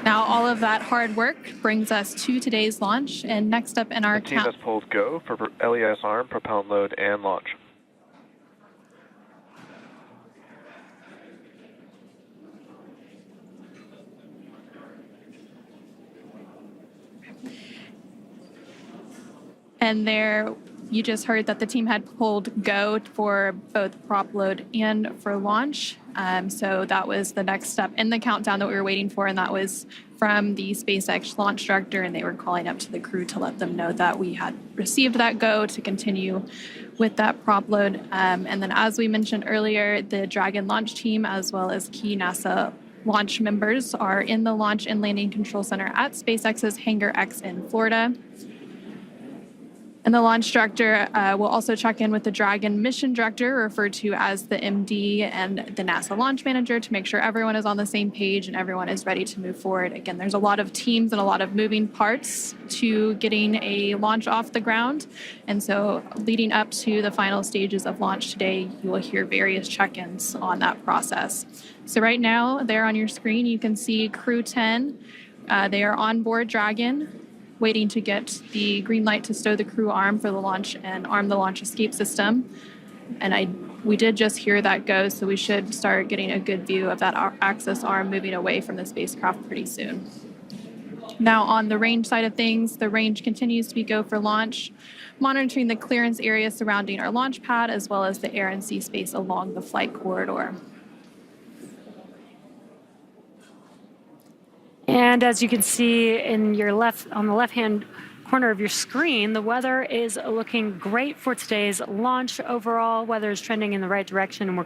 Now, all of that hard work brings us to today's launch, and next up in our the team has pulled go for LES arm, propellant load, and launch. And there, you just heard that the team had pulled go for both prop load and for launch. So that was the next step in the countdown that we were waiting for, and that was from the SpaceX launch director, and they were calling up to the crew to let them know that we had received that go to continue with that prop load. And then, as we mentioned earlier, the Dragon launch team, as well as key NASA launch members are in the Launch and Landing Control Center at SpaceX's Hangar X in Florida. And the launch director will also check in with the Dragon mission director, referred to as the MD, and the NASA launch manager to make sure everyone is on the same page and everyone is ready to move forward. Again, there's a lot of teams and a lot of moving parts to getting a launch off the ground. And so leading up to the final stages of launch today, you will hear various check-ins on that process. So right now, there on your screen, you can see Crew-10. They are on board Dragon, waiting to get the green light to stow the crew arm for the launch and arm the launch escape system. And we did just hear that go, so we should start getting a good view of that access arm moving away from the spacecraft pretty soon. Now on the range side of things, the range continues to be go for launch, monitoring the clearance area surrounding our launch pad as well as the air and sea space along the flight corridor. And as you can see in your on the left-hand corner of your screen, the weather is looking great for today's launch. Overall, weather is trending in the right direction, and we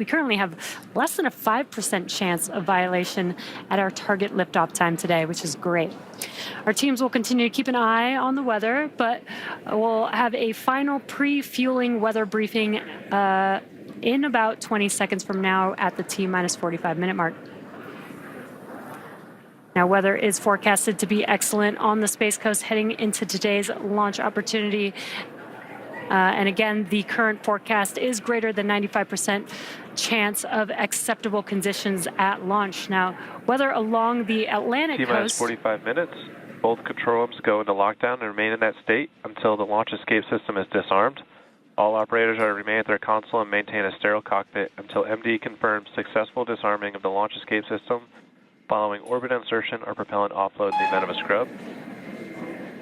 currently have less than a 5% chance of violation at our target liftoff time today, which is great. Our teams will continue to keep an eye on the weather, but we'll have a final pre-fueling weather briefing in about 20 seconds from now at the T-minus 45-minute mark. Now, weather is forecasted to be excellent on the Space Coast heading into today's launch opportunity. And again, the current forecast is greater than 95% chance of acceptable conditions at launch. Now, weather along the Atlantic T-minus coast... 45 minutes. Both control rooms go into lockdown and remain in that state until the launch escape system is disarmed. All operators are to remain at their console and maintain a sterile cockpit until MD confirms successful disarming of the launch escape system following orbit insertion or propellant offload in the event of a scrub.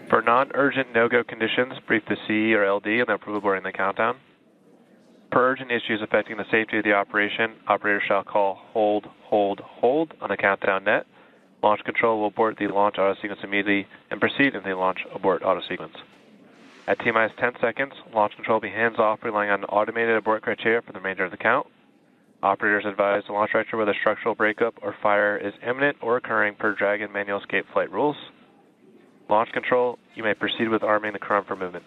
For non-urgent no-go conditions, brief the CE or LD and they'll approve aborting the countdown. For urgent issues affecting the safety of the operation, operators shall call hold, hold, hold on the countdown net. Launch control will abort the launch auto sequence immediately and proceed into the launch abort auto sequence. At T-minus 10 seconds, launch control will be hands-off, relying on automated abort criteria for the remainder of the count. Operators advise the launch director whether structural breakup or fire is imminent or occurring per Dragon manual escape flight rules. Launch control, you may proceed with arming the crew for movement.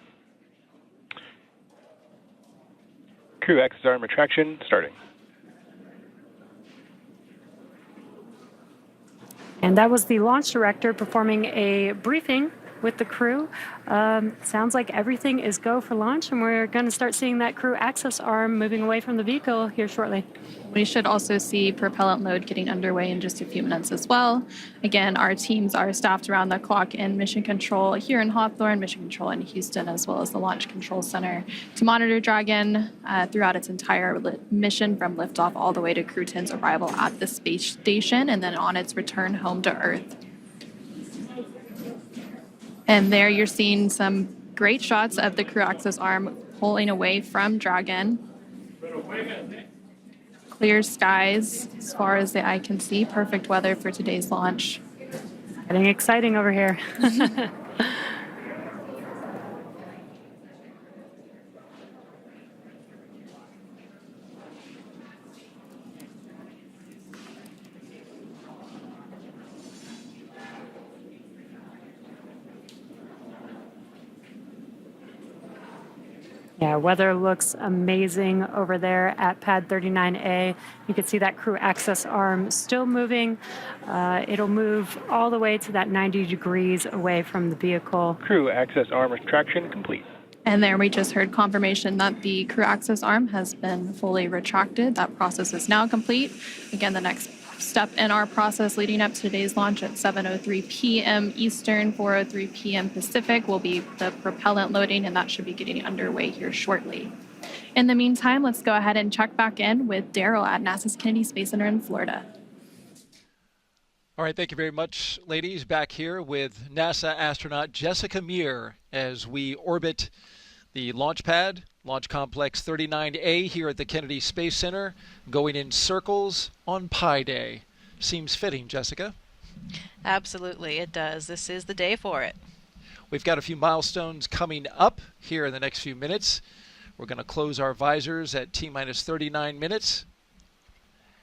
Crew access arm retraction starting. And that was the launch director performing a briefing with the crew. Sounds like everything is go for launch, and we're going to start seeing that crew access arm moving away from the vehicle here shortly. We should also see propellant load getting underway in just a few minutes as well. Again, our teams are staffed around the clock in Mission Control here in Hawthorne, Mission Control in Houston, as well as the Launch Control Center to monitor Dragon throughout its entire mission from liftoff all the way to Crew-10's arrival at the space station and then on its return home to Earth. And there you're seeing some great shots of the crew access arm pulling away from Dragon. Clear skies as far as the eye can see. Perfect weather for today's launch. Getting exciting over here. Yeah, weather looks amazing over there at pad 39A. You can see that crew access arm still moving. It'll move all the way to that 90 degrees away from the vehicle. Crew access arm retraction complete. And there we just heard confirmation that the crew access arm has been fully retracted. That process is now complete. Again, the next step in our process leading up to today's launch at 7:03 p.m. Eastern, 4:03 p.m. Pacific will be the propellant loading, and that should be getting underway here shortly. In the meantime, let's go ahead and check back in with Daryl at NASA's Kennedy Space Center in Florida. All right, thank you very much, ladies. Back here with NASA astronaut Jessica Meir as we orbit the launch pad, Launch Complex 39A here at the Kennedy Space Center, going in circles on Pi Day. Seems fitting, Jessica. Absolutely, it does. This is the day for it. We've got a few milestones coming up here in the next few minutes. We're going to close our visors at T-minus 39 minutes.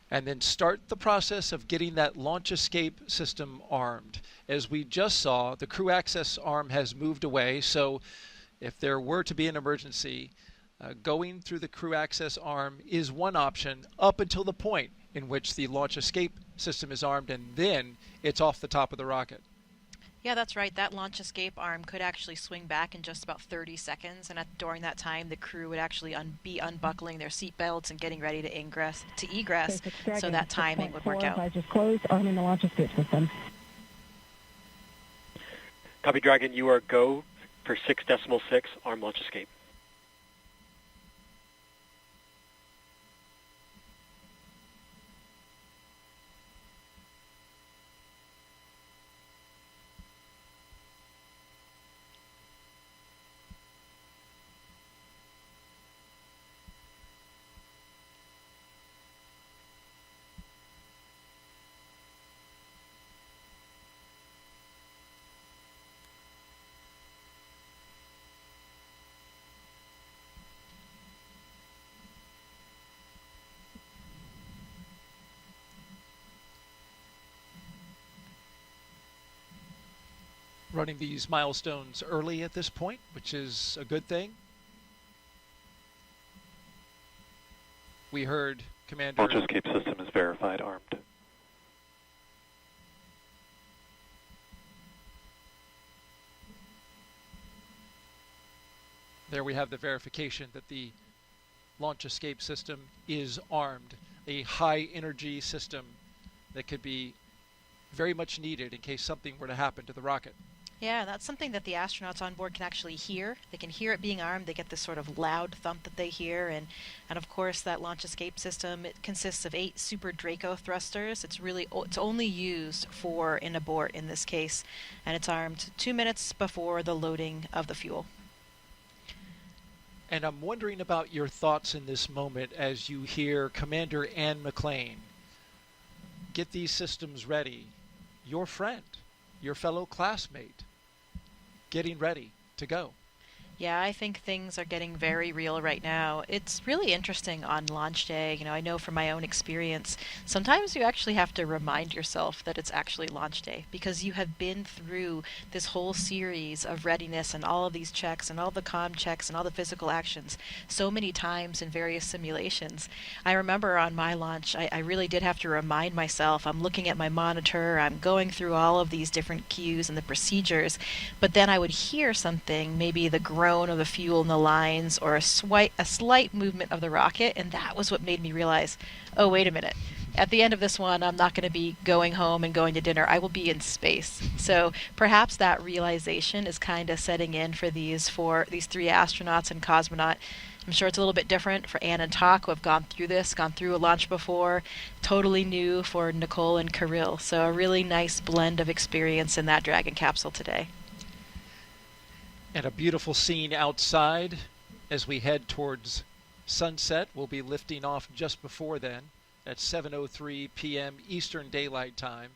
and then start the process of getting that launch escape system armed. As we just saw, the crew access arm has moved away, so if there were to be an emergency, going through the crew access arm is one option up until the point in which the launch escape system is armed, and then it's off the top of the rocket. Yeah, that's right. That launch escape arm could actually swing back in just about 30 seconds, and during that time, the crew would actually be unbuckling their seatbelts and getting ready to egress, so that timing would work out. I just closed, arming the launch escape system. Copy, Dragon. You are go for 6.6 arm launch escape. Running these milestones early at this point, which is a good thing. We heard Commander... Launch escape system is verified armed. There we have the verification that the launch escape system is armed. A high energy system that could be very much needed in case something were to happen to the rocket. Yeah, that's something that the astronauts on board can actually hear. They can hear it being armed. They get this sort of loud thump that they hear. And of course, that launch escape system, it consists of 8 Super Draco thrusters. It's only used for an abort in this case. And it's armed 2 minutes before the loading of the fuel. And I'm wondering about your thoughts in this moment as you hear Commander Ann McClain get these systems ready. Your friend, your fellow classmate, getting ready to go. Yeah, I think things are getting very real right now. It's really interesting on launch day. I know from my own experience, sometimes you actually have to remind yourself that it's actually launch day because you have been through this whole series of readiness and all of these checks and all the comm checks and all the physical actions so many times in various simulations. I remember on my launch, I really did have to remind myself. I'm looking at my monitor, I'm going through all of these different cues and the procedures, but then I would hear something, maybe the groan of the fuel in the lines or a slight movement of the rocket, and that was what made me realize, oh, wait a minute. At the end of this one, I'm not going to be going home and going to dinner. I will be in space. So perhaps that realization is kind of setting in for these 3 astronauts and cosmonaut. I'm sure it's a little bit different for Anne and Tak, who have gone through a launch before. Totally new for Nichole and Kirill. So a really nice blend of experience in that Dragon capsule today. And a beautiful scene outside as we head towards sunset. We'll be lifting off just before then at 7:03 p.m. Eastern Daylight Time.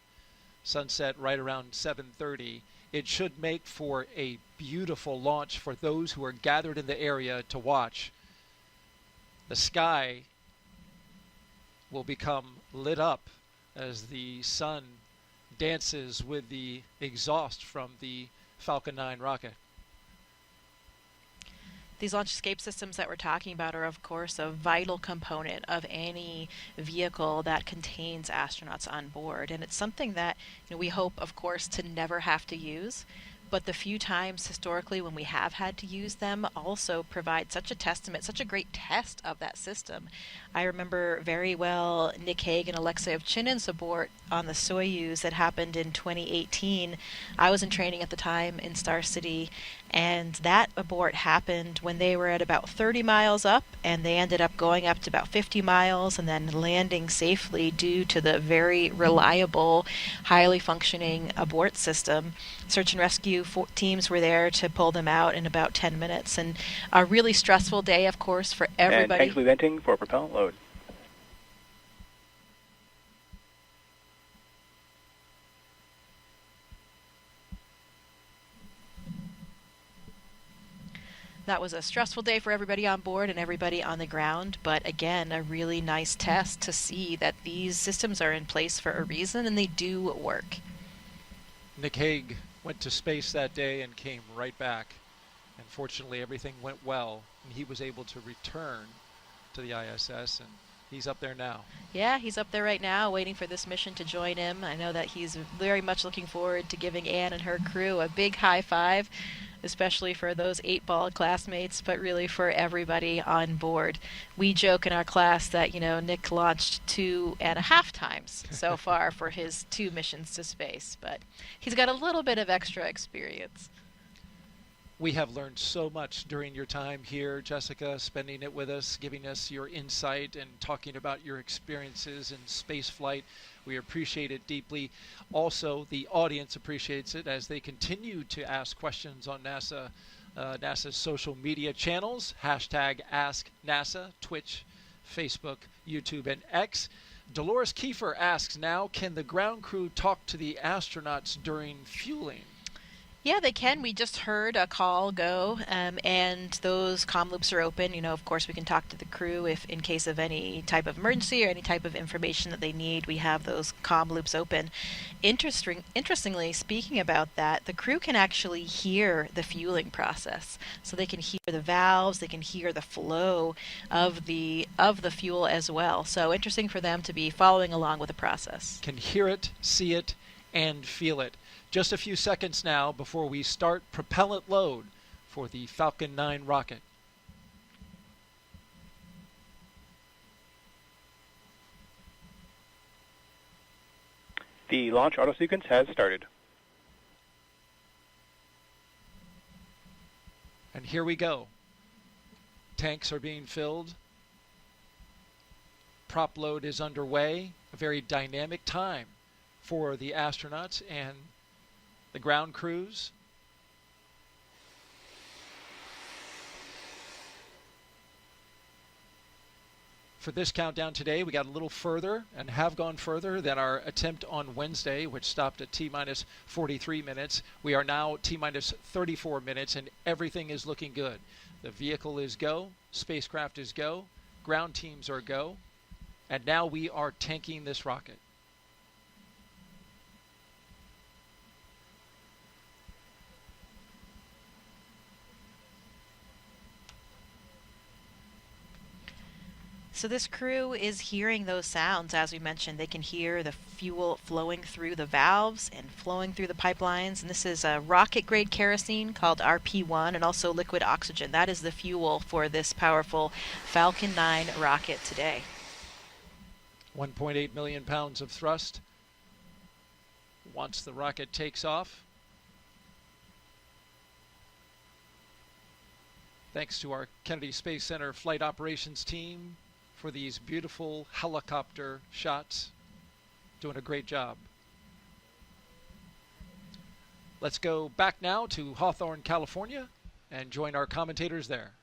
Sunset right around 7:30. It should make for a beautiful launch for those who are gathered in the area to watch. The sky will become lit up as the sun dances with the exhaust from the Falcon 9 rocket. These launch escape systems that we're talking about are, of course, a vital component of any vehicle that contains astronauts on board. And it's something that we hope, of course, to never have to use. But the few times historically when we have had to use them also provide such a testament, such a great test of that system. I remember very well Nick Hague and Alexei Ovchinin's abort on the Soyuz that happened in 2018. I was in training at the time in Star City, and that abort happened when they were at about 30 miles up, and they ended up going up to about 50 miles and then landing safely due to the very reliable, highly functioning abort system. Search and rescue teams were there to pull them out in about 10 minutes. And a really stressful day, of course, for everybody. And tanks venting for propellant load. That was a stressful day for everybody on board and everybody on the ground, but again, a really nice test to see that these systems are in place for a reason and they do work. Nick Hague went to space that day and came right back. And fortunately, everything went well, and he was able to return to the ISS, and he's up there now. Yeah, he's up there right now waiting for this mission to join him. I know that he's very much looking forward to giving Anne and her crew a big high five, especially for those 8-ball classmates, but really for everybody on board. We joke in our class that, Nick launched 2.5 times so far for his 2 missions to space, but he's got a little bit of extra experience. We have learned so much during your time here, Jessica, spending it with us, giving us your insight and talking about your experiences in space flight. We appreciate it deeply. Also, the audience appreciates it as they continue to ask questions on NASA's social media channels, #AskNASA, Twitch, Facebook, YouTube, and X. Dolores Kiefer asks now, can the ground crew talk to the astronauts during fueling? Yeah, they can. We just heard a call go, and those comm loops are open. Of course, we can talk to the crew if in case of any type of emergency or any type of information that they need. We have those comm loops open. Interestingly, speaking about that, the crew can actually hear the fueling process. So they can hear the valves, they can hear the flow of the fuel as well. So interesting for them to be following along with the process. Can hear it, see it, and feel it. Just a few seconds now before we start propellant load for the Falcon 9 rocket. The launch auto sequence has started. And here we go. Tanks are being filled. Prop load is underway. A very dynamic time for the astronauts and the ground crews. For this countdown today, we got a little further and have gone further than our attempt on Wednesday, which stopped at T-minus 43 minutes. We are now T-minus 34 minutes, and everything is looking good. The vehicle is go, spacecraft is go, ground teams are go, and now we are tanking this rocket. So this crew is hearing those sounds. As we mentioned, they can hear the fuel flowing through the valves and flowing through the pipelines. And this is a rocket-grade kerosene called RP1 and also liquid oxygen. That is the fuel for this powerful Falcon 9 rocket today. 1.8 million pounds of thrust once the rocket takes off. Thanks to our Kennedy Space Center flight operations team for these beautiful helicopter shots. Doing a great job. Let's go back now to Hawthorne, California, and join our commentators there.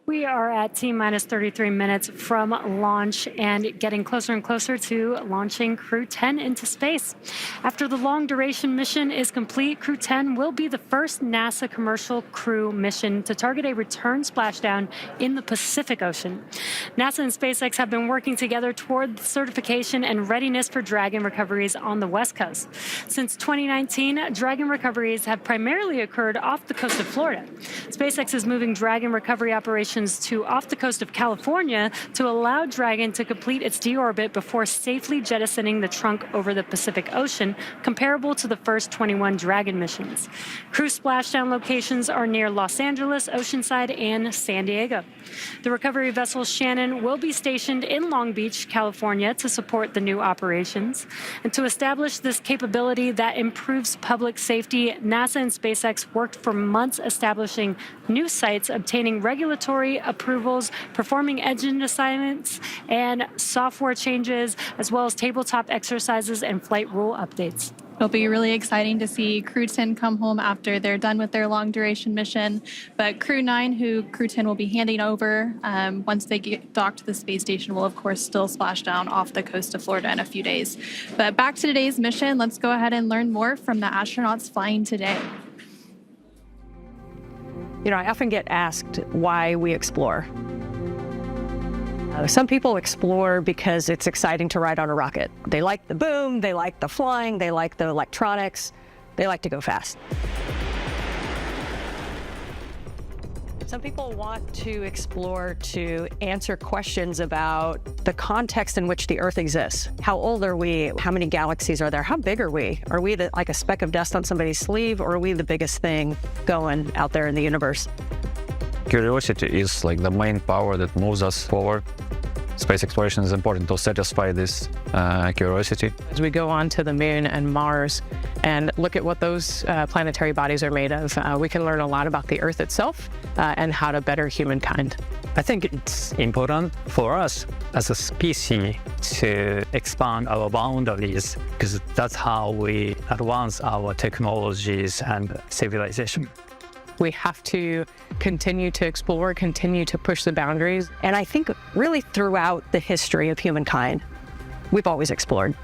We are at T-minus 33 minutes from launch and getting closer and closer to launching Crew-10 into space. After the long-duration mission is complete, Crew-10 will be the first NASA commercial crew mission to target a return splashdown in the Pacific Ocean. NASA and SpaceX have been working together toward certification and readiness for Dragon recoveries on the West Coast. Since 2019, Dragon recoveries have primarily occurred off the coast of Florida. SpaceX is moving Dragon recovery operations to off the coast of California to allow Dragon to complete its deorbit before safely jettisoning the trunk over the Pacific Ocean, comparable to the first 21 Dragon missions. Crew splashdown locations are near Los Angeles, Oceanside, and San Diego. The recovery vessel Shannon will be stationed in Long Beach, California to support the new operations. And to establish this capability that improves public safety, NASA and SpaceX worked for months establishing new sites, obtaining regulatory approvals, performing engine assignments and software changes, as well as tabletop exercises and flight rule updates. It'll be really exciting to see Crew-10 come home after they're done with their long-duration mission. But Crew-9, who Crew-10 will be handing over once they get docked to the space station, will, of course, still splash down off the coast of Florida in a few days. But back to today's mission, let's go ahead and learn more from the astronauts flying today. You know, I often get asked why we explore. Some people explore because it's exciting to ride on a rocket. They like the boom, they like the flying, they like the electronics, they like to go fast. Some people want to explore to answer questions about the context in which the Earth exists. How old are we? How many galaxies are there? How big are we? Are we like a speck of dust on somebody's sleeve, or are we the biggest thing going out there in the universe? Curiosity is like the main power that moves us forward. Space exploration is important to satisfy this curiosity. As we go on to the moon and Mars and look at what those planetary bodies are made of, we can learn a lot about the Earth itself and how to better humankind. I think it's important for us as a species to expand our boundaries, because that's how we advance our technologies and civilization. We have to continue to explore, continue to push the boundaries. And I think really throughout the history of humankind, we've always explored.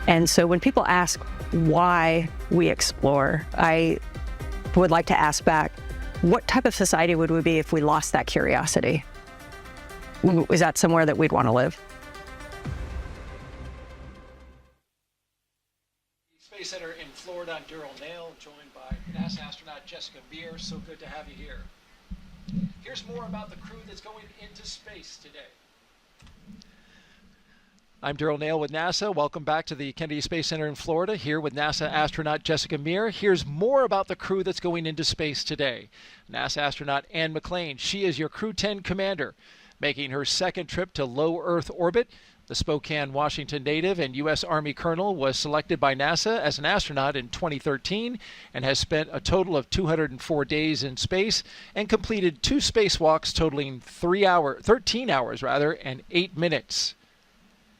And so when people ask why we explore, I would like to ask back, what type of society would we be if we lost that curiosity? Is that somewhere that we'd want to live? Space Center in Florida, I'm Daryl Nail, joined by NASA astronaut Jessica Meir. So good to have you here. Here's more about the crew that's going into space today. I'm Daryl Nail with NASA. Welcome back to the Kennedy Space Center in Florida, here with NASA astronaut Jessica Meir. Here's more about the crew that's going into space today. NASA astronaut Anne McClain, she is your Crew-10 commander, making her second trip to low Earth orbit. The Spokane, Washington native and U.S. Army colonel was selected by NASA as an astronaut in 2013 and has spent a total of 204 days in space and completed 2 spacewalks totaling 13 hours and 8 minutes.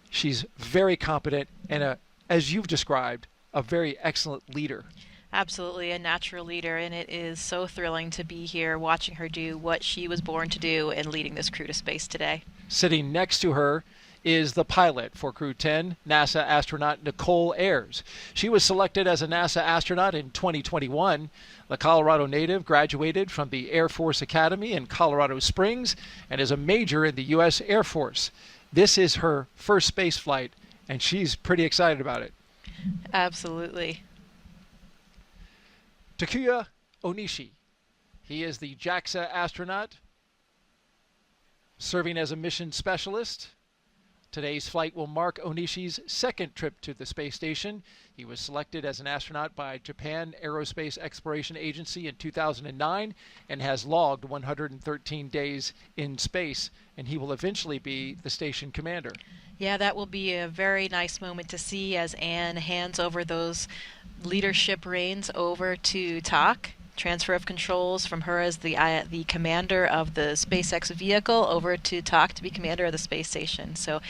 She's very competent and, as you've described, a very excellent leader. Absolutely, a natural leader, and it is so thrilling to be here watching her do what she was born to do and leading this crew to space today. Sitting next to her is the pilot for Crew-10, NASA astronaut Nichole Ayers. She was selected as a NASA astronaut in 2021. The Colorado native graduated from the Air Force Academy in Colorado Springs and is a major in the U.S. Air Force. This is her first space flight, and she's pretty excited about it. Absolutely. Takuya Onishi. He is the JAXA astronaut, serving as a mission specialist. Today's flight will mark Onishi's second trip to the space station. He was selected as an astronaut by Japan Aerospace Exploration Agency in 2009 and has logged 113 days in space, and he will eventually be the station commander. Yeah, that will be a very nice moment to see as Anne hands over those leadership reins over to Tak. Transfer of controls from her as the commander of the SpaceX vehicle over to Tak to be commander of the space station. So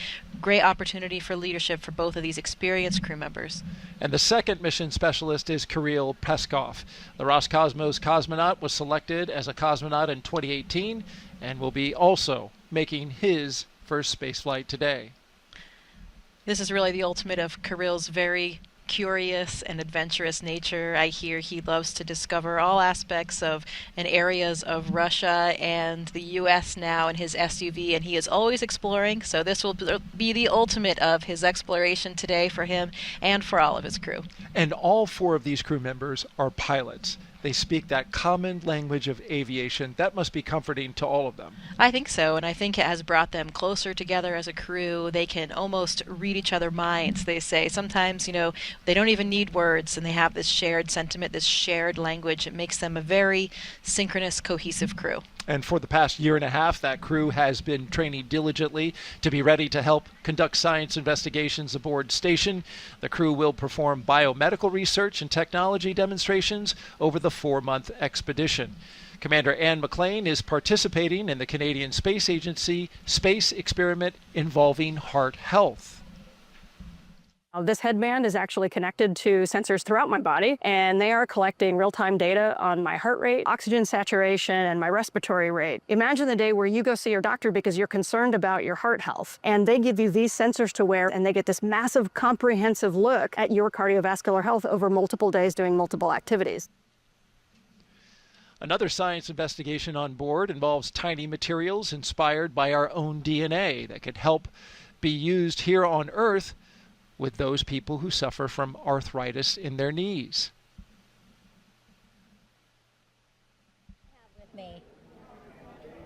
great opportunity for leadership for both of these experienced crew members. And the second mission specialist is Kirill Peskov. The Roscosmos cosmonaut was selected as a cosmonaut in 2018 and will be also making his first space flight today. This is really the ultimate of Kirill's very curious and adventurous nature. I hear he loves to discover all aspects of and areas of Russia and the U.S. now in his SUV, and he is always exploring, so this will be the ultimate of his exploration today for him and for all of his crew. And all 4 of these crew members are pilots. They speak that common language of aviation. That must be comforting to all of them. I think so, and I think it has brought them closer together as a crew. They can almost read each other's minds, they say. Sometimes, they don't even need words, and they have this shared sentiment, this shared language. It makes them a very synchronous, cohesive crew. And for the past year and a half, that crew has been training diligently to be ready to help conduct science investigations aboard station. The crew will perform biomedical research and technology demonstrations over the 4-month expedition. Commander Anne McClain is participating in the Canadian Space Agency space experiment involving heart health. This headband is actually connected to sensors throughout my body, and they are collecting real-time data on my heart rate, oxygen saturation, and my respiratory rate. Imagine the day where you go see your doctor because you're concerned about your heart health, and they give you these sensors to wear, and they get this massive, comprehensive look at your cardiovascular health over multiple days doing multiple activities. Another science investigation on board involves tiny materials inspired by our own DNA that could help be used here on Earth with those people who suffer from arthritis in their knees.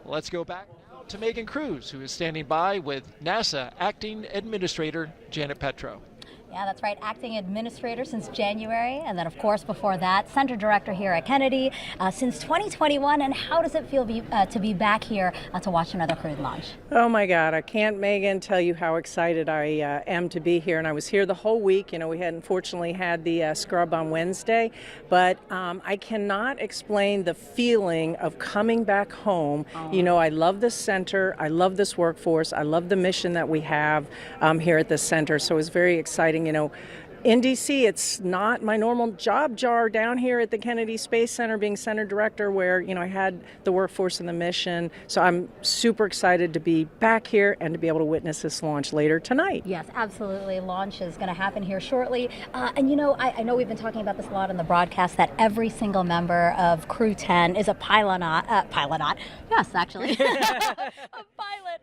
Let's go back now to Megan Cruz, who is standing by with NASA Acting Administrator Janet Petro. Yeah, that's right. Acting administrator since January. And then, of course, before that, center director here at Kennedy since 2021. And how does it feel to be back here to watch another Crew launch? Oh, my God. I can't, Megan, tell you how excited I am to be here. And I was here the whole week. You know, we had unfortunately had the scrub on Wednesday. But I cannot explain the feeling of coming back home. Oh. You know, I love this center. I love this workforce. I love the mission that we have here at this center. So it was very exciting. You know, in D.C., it's not my normal job jar down here at the Kennedy Space Center being center director where, you know, I had the workforce and the mission. So I'm super excited to be back here and to be able to witness this launch later tonight. Yes, absolutely. Launch is going to happen here shortly. And, you know, I know we've been talking about this a lot in the broadcast that every single member of Crew-10 is a pilonaut. Yes, actually. A pilot,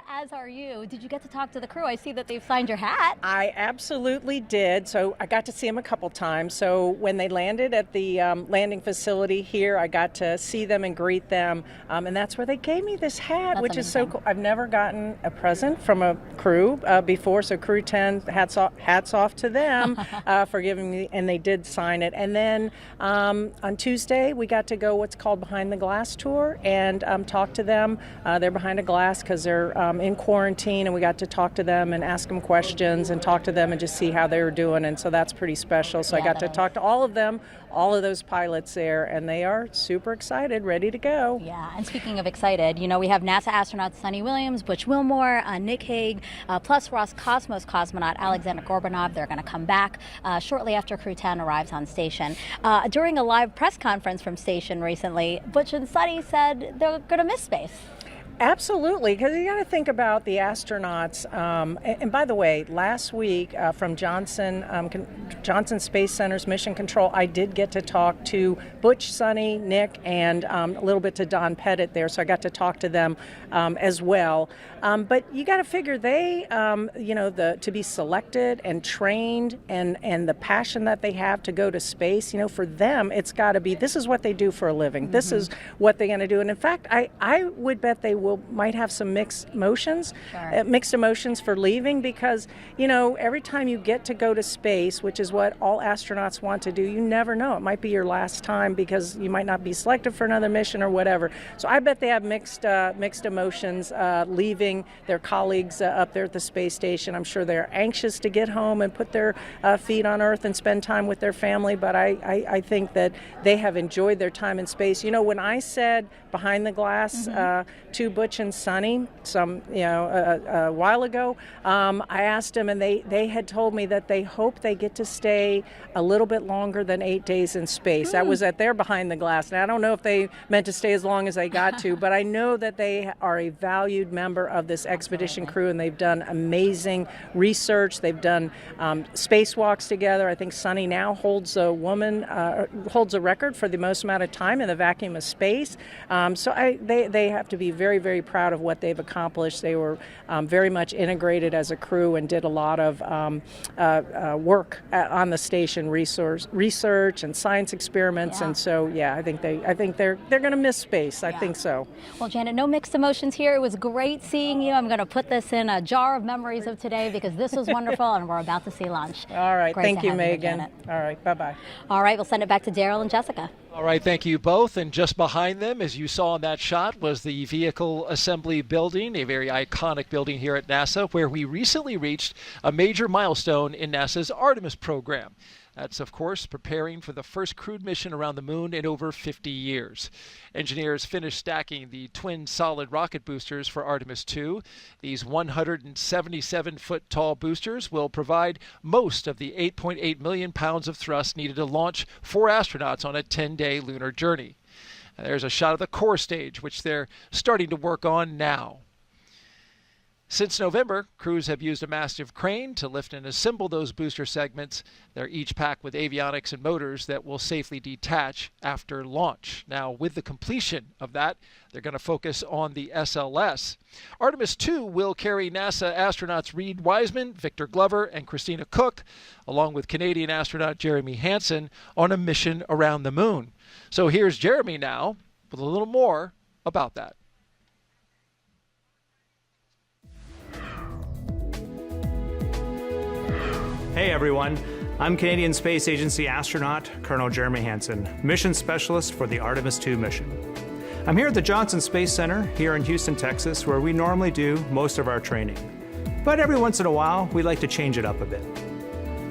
as are you. Did you get to talk to the crew? I see that they've signed your hat. I absolutely did. So I got to see them a couple times. So when they landed at the landing facility here, I got to see them and greet them. And that's where they gave me this hat, That's which amazing. is so cool. I've never gotten a present from a crew before. So Crew-10, hats off to them for giving me, and they did sign it. And then on Tuesday, we got to go what's called Behind the Glass tour and talk to them. They're behind a glass because they're in quarantine, and we got to talk to them and ask them questions and talk to them and just see how they were doing. And so that's pretty special. So I got to talk to all of them, all of those pilots there, and they are super excited, ready to go. Yeah, and speaking of excited, you know, we have NASA astronauts Sunny Williams, Butch Wilmore, Nick Hague, plus Roscosmos cosmonaut Alexander Gorbanov. They're going to come back shortly after Crew-10 arrives on station. During a live press conference from station recently, Butch and Sunny said they're going to miss space. Absolutely, because you got to think about the astronauts. And by the way, last week from Johnson Space Center's Mission Control, I did get to talk to Butch, Sunny, Nick, and a little bit to Don Pettit there. So I got to talk to them as well. But you got to figure they, you know, to be selected and trained and the passion that they have to go to space. You know, for them, it's got to be this is what they do for a living. Mm-hmm. This is what they're going to do. And in fact, I would bet they might have some mixed emotions for leaving because, you know, every time you get to go to space, which is what all astronauts want to do, you never know. It might be your last time because you might not be selected for another mission or whatever. So I bet they have mixed emotions leaving their colleagues up there at the space station. I'm sure they're anxious to get home and put their feet on Earth and spend time with their family, but I think that they have enjoyed their time in space. You know, when I said behind the glass to Butch and Sunny a while ago, I asked them, and they had told me that they hope they get to stay a little bit longer than 8 days in space. That was at their behind the glass. And I don't know if they meant to stay as long as they got to, but I know that they are a valued member of this expedition crew, and they've done amazing research. They've done spacewalks together. I think Sunny now holds a record for the most amount of time in the vacuum of space. So they have to be very, very proud of what they've accomplished. They were very much integrated as a crew and did a lot of work on the station, research and science experiments. And so, yeah, I think they're going to miss space. I think so. Well, Janet, no mixed emotions here. It was great seeing you. I'm going to put this in a jar of memories of today because this was wonderful, and we're about to see launch. All right. Great Thank you, here, Megan. Janet. All right. Bye-bye. All right. We'll send it back to Daryl and Jessica. All right, thank you both. And just behind them, as you saw in that shot, was the Vehicle Assembly Building, a very iconic building here at NASA, where we recently reached a major milestone in NASA's Artemis program. That's, of course, preparing for the first crewed mission around the moon in over 50 years. Engineers finished stacking the twin solid rocket boosters for Artemis II. These 177-foot tall boosters will provide most of the 8.8 million pounds of thrust needed to launch 4 astronauts on a 10-day lunar journey. There's a shot of the core stage, which they're starting to work on now. Since November, crews have used a massive crane to lift and assemble those booster segments. They're each packed with avionics and motors that will safely detach after launch. Now, with the completion of that, they're going to focus on the SLS. Artemis II will carry NASA astronauts Reed Wiseman, Victor Glover, and Christina Cook, along with Canadian astronaut Jeremy Hansen, on a mission around the moon. So here's Jeremy now with a little more about that. Hey everyone, I'm Canadian Space Agency astronaut Colonel Jeremy Hansen, mission specialist for the Artemis II mission. I'm here at the Johnson Space Center here in Houston, Texas, where we normally do most of our training. But every once in a while, we like to change it up a bit.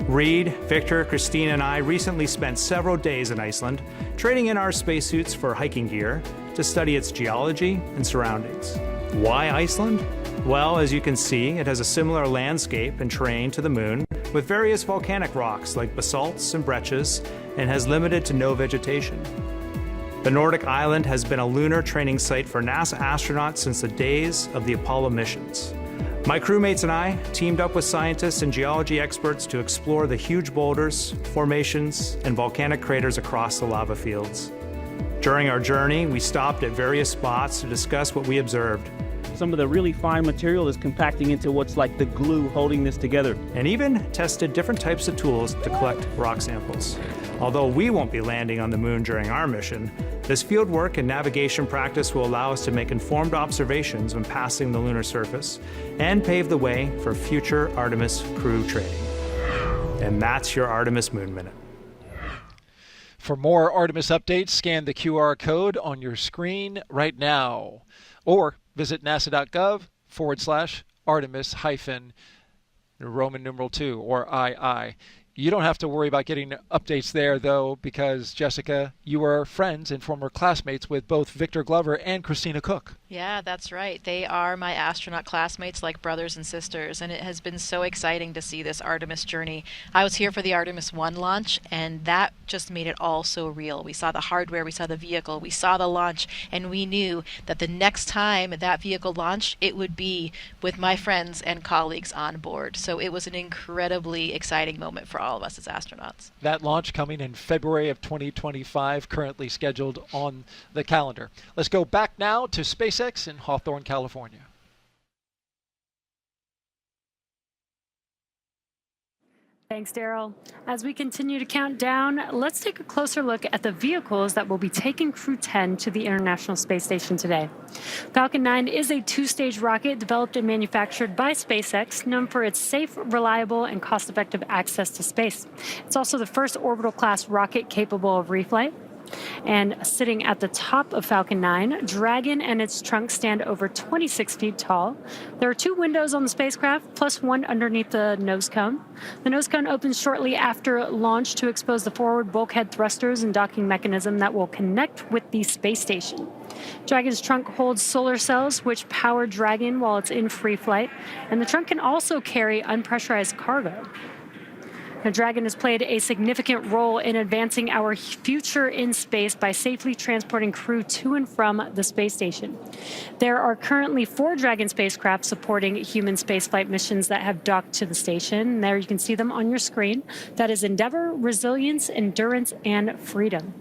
Reed, Victor, Christina, and I recently spent several days in Iceland trading in our spacesuits for hiking gear to study its geology and surroundings. Why Iceland? Well, as you can see, it has a similar landscape and terrain to the moon, with various volcanic rocks like basalts and breccias, and has limited to no vegetation. The Nordic island has been a lunar training site for NASA astronauts since the days of the Apollo missions. My crewmates and I teamed up with scientists and geology experts to explore the huge boulders, formations, and volcanic craters across the lava fields. During our journey, we stopped at various spots to discuss what we observed. Some of the really fine material is compacting into what's like the glue holding this together. And even tested different types of tools to collect rock samples. Although we won't be landing on the moon during our mission, this field work and navigation practice will allow us to make informed observations when passing the lunar surface and pave the way for future Artemis crew training. And that's your Artemis Moon Minute. For more Artemis updates, scan the QR code on your screen right now, or visit nasa.gov/Artemis-Roman numeral 2 or II. You don't have to worry about getting updates there, though, because, Jessica, you are friends and former classmates with both Victor Glover and Christina Cook. Yeah, that's right. They are my astronaut classmates, like brothers and sisters, and it has been so exciting to see this Artemis journey. I was here for the Artemis 1 launch, and that just made it all so real. We saw the hardware, we saw the vehicle, we saw the launch, and we knew that the next time that vehicle launched, it would be with my friends and colleagues on board. So it was an incredibly exciting moment for all of us as astronauts. That launch coming in February of 2025, currently scheduled on the calendar. Let's go back now to SpaceX in Hawthorne, California. Thanks, Daryl. As we continue to count down, let's take a closer look at the vehicles that will be taking Crew-10 to the International Space Station today. Falcon 9 is a two-stage rocket developed and manufactured by SpaceX, known for its safe, reliable, and cost-effective access to space. It's also the first orbital-class rocket capable of reflight. And sitting at the top of Falcon 9, Dragon and its trunk stand over 26 feet tall. There are 2 windows on the spacecraft, plus one underneath the nose cone. The nose cone opens shortly after launch to expose the forward bulkhead thrusters and docking mechanism that will connect with the space station. Dragon's trunk holds solar cells, which power Dragon while it's in free flight, and the trunk can also carry unpressurized cargo. Now, Dragon has played a significant role in advancing our future in space by safely transporting crew to and from the space station. There are currently 4 Dragon spacecraft supporting human spaceflight missions that have docked to the station. There you can see them on your screen. That is Endeavour, Resilience, Endurance, and Freedom.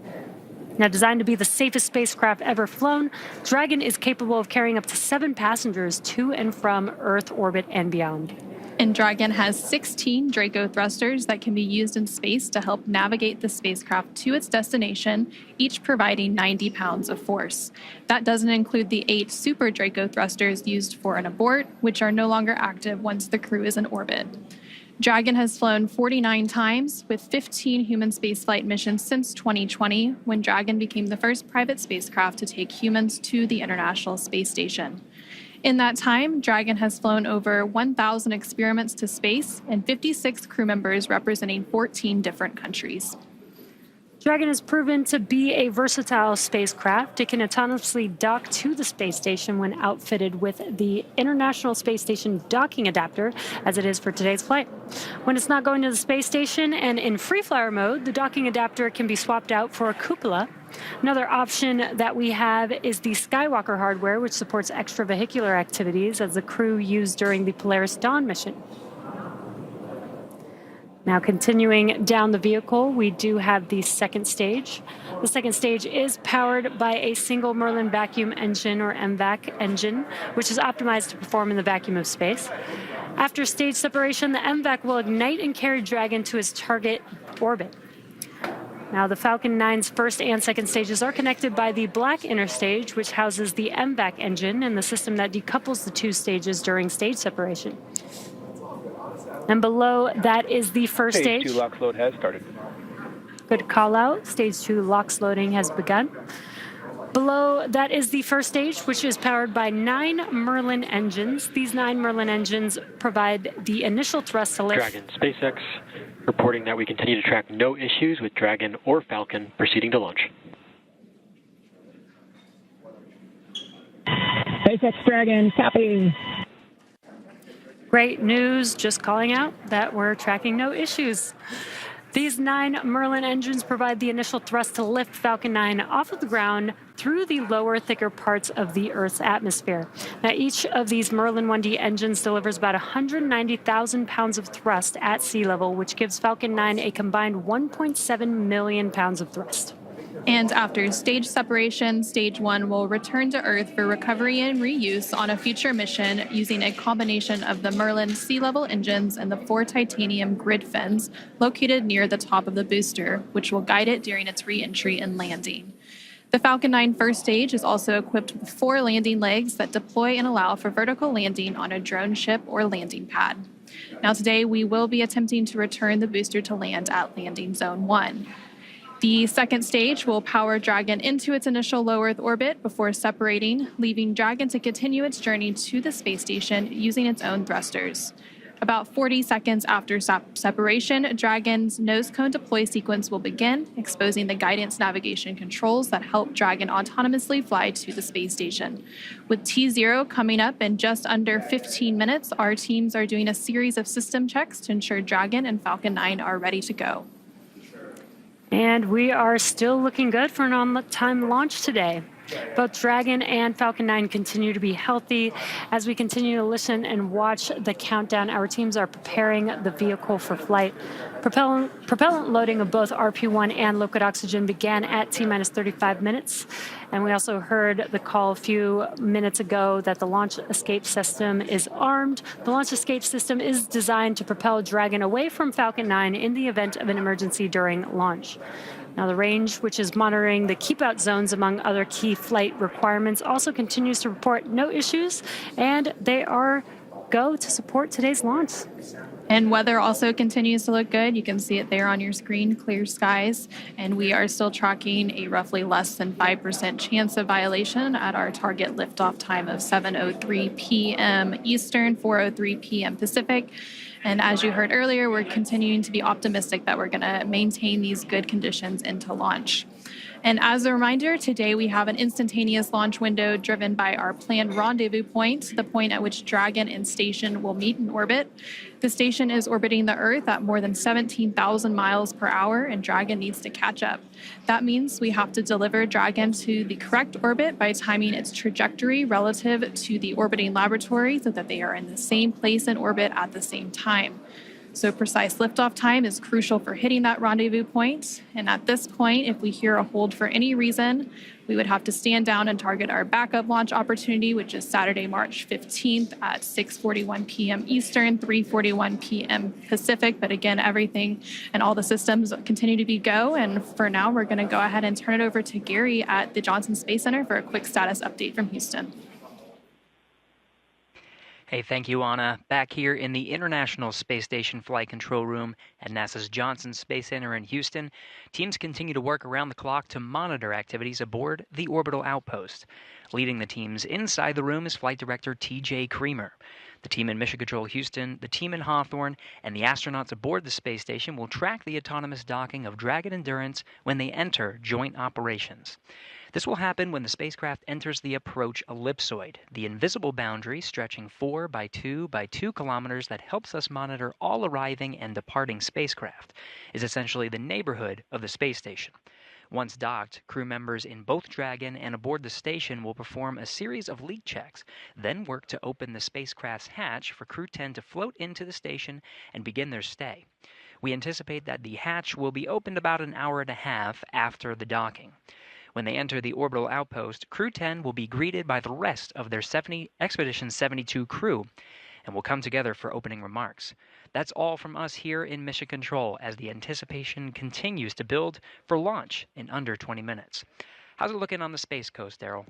Now, designed to be the safest spacecraft ever flown, Dragon is capable of carrying up to 7 passengers to and from Earth orbit and beyond. And Dragon has 16 Draco thrusters that can be used in space to help navigate the spacecraft to its destination, each providing 90 pounds of force. That doesn't include the 8 Super Draco thrusters used for an abort, which are no longer active once the crew is in orbit. Dragon has flown 49 times, with 15 human spaceflight missions since 2020, when Dragon became the first private spacecraft to take humans to the International Space Station. In that time, Dragon has flown over 1,000 experiments to space and 56 crew members representing 14 different countries. Dragon has proven to be a versatile spacecraft. It can autonomously dock to the space station when outfitted with the International Space Station docking adapter, as it is for today's flight. When it's not going to the space station and in free-flyer mode, the docking adapter can be swapped out for a cupola. Another option that we have is the Skywalker hardware, which supports extravehicular activities as the crew used during the Polaris Dawn mission. Now, continuing down the vehicle, we do have the second stage. The second stage is powered by a single Merlin vacuum engine, or MVAC engine, which is optimized to perform in the vacuum of space. After stage separation, the MVAC will ignite and carry Dragon to its target orbit. Now, the Falcon 9's first and second stages are connected by the black inner stage, which houses the MVAC engine and the system that decouples the two stages during stage separation. And below that is the first stage. Stage 2 LOX load has started. Good call out. Stage 2 LOX loading has begun. Below that is the first stage, which is powered by 9 Merlin engines. These 9 Merlin engines provide the initial thrust to lift. Dragon SpaceX reporting that we continue to track no issues with Dragon or Falcon proceeding to launch. SpaceX Dragon, copy. Great news, just calling out that we're tracking no issues. These 9 Merlin engines provide the initial thrust to lift Falcon 9 off of the ground through the lower, thicker parts of the Earth's atmosphere. Now, each of these Merlin 1D engines delivers about 190,000 pounds of thrust at sea level, which gives Falcon 9 a combined 1.7 million pounds of thrust. And after stage separation, stage 1 will return to Earth for recovery and reuse on a future mission using a combination of the Merlin sea level engines and the 4 titanium grid fins located near the top of the booster, which will guide it during its re-entry and landing. The Falcon 9 first stage is also equipped with 4 landing legs that deploy and allow for vertical landing on a drone ship or landing pad. Now today we will be attempting to return the booster to land at landing zone 1. The second stage will power Dragon into its initial low Earth orbit before separating, leaving Dragon to continue its journey to the space station using its own thrusters. About 40 seconds after separation, Dragon's nose cone deploy sequence will begin, exposing the guidance navigation controls that help Dragon autonomously fly to the space station. With T0 coming up in just under 15 minutes, our teams are doing a series of system checks to ensure Dragon and Falcon 9 are ready to go. And we are still looking good for an on-time launch today. Both Dragon and Falcon 9 continue to be healthy. As we continue to listen and watch the countdown, our teams are preparing the vehicle for flight. Propellant loading of both RP1 and liquid oxygen began at T-minus 35 minutes. And we also heard the call a few minutes ago that the launch escape system is armed. The launch escape system is designed to propel Dragon away from Falcon 9 in the event of an emergency during launch. Now, the range, which is monitoring the keep-out zones among other key flight requirements, also continues to report no issues, and they are go to support today's launch. And weather also continues to look good. You can see it there on your screen, clear skies. And we are still tracking a roughly less than 5% chance of violation at our target liftoff time of 7:03 p.m. Eastern, 4:03 p.m. Pacific. And as you heard earlier, we're continuing to be optimistic that we're going to maintain these good conditions into launch. And as a reminder, today we have an instantaneous launch window driven by our planned rendezvous point, the point at which Dragon and station will meet in orbit. The station is orbiting the Earth at more than 17,000 miles per hour, and Dragon needs to catch up. That means we have to deliver Dragon to the correct orbit by timing its trajectory relative to the orbiting laboratory so that they are in the same place in orbit at the same time. So precise liftoff time is crucial for hitting that rendezvous point. And at this point, if we hear a hold for any reason, we would have to stand down and target our backup launch opportunity, which is Saturday, March 15th at 6:41 p.m. Eastern, 3:41 p.m. Pacific. But again, everything and all the systems continue to be go. And for now, we're going to go ahead and turn it over to Gary at the Johnson Space Center for a quick status update from Houston. Hey, thank you, Anna. Back here in the International Space Station Flight Control Room at NASA's Johnson Space Center in Houston, teams continue to work around the clock to monitor activities aboard the orbital outpost. Leading the teams inside the room is Flight Director T.J. Creamer. The team in Mission Control Houston, the team in Hawthorne, and the astronauts aboard the space station will track the autonomous docking of Dragon Endurance when they enter joint operations. This will happen when the spacecraft enters the approach ellipsoid, the invisible boundary stretching 4 by 2 by 2 kilometers that helps us monitor all arriving and departing spacecraft, is essentially the neighborhood of the space station. Once docked, crew members in both Dragon and aboard the station will perform a series of leak checks, then work to open the spacecraft's hatch for Crew-10 to float into the station and begin their stay. We anticipate that the hatch will be opened about an hour and a half after the docking. When they enter the orbital outpost, Crew-10 will be greeted by the rest of their Expedition 72 crew and will come together for opening remarks. That's all from us here in Mission Control as the anticipation continues to build for launch in under 20 minutes. How's it looking on the Space Coast, Daryl?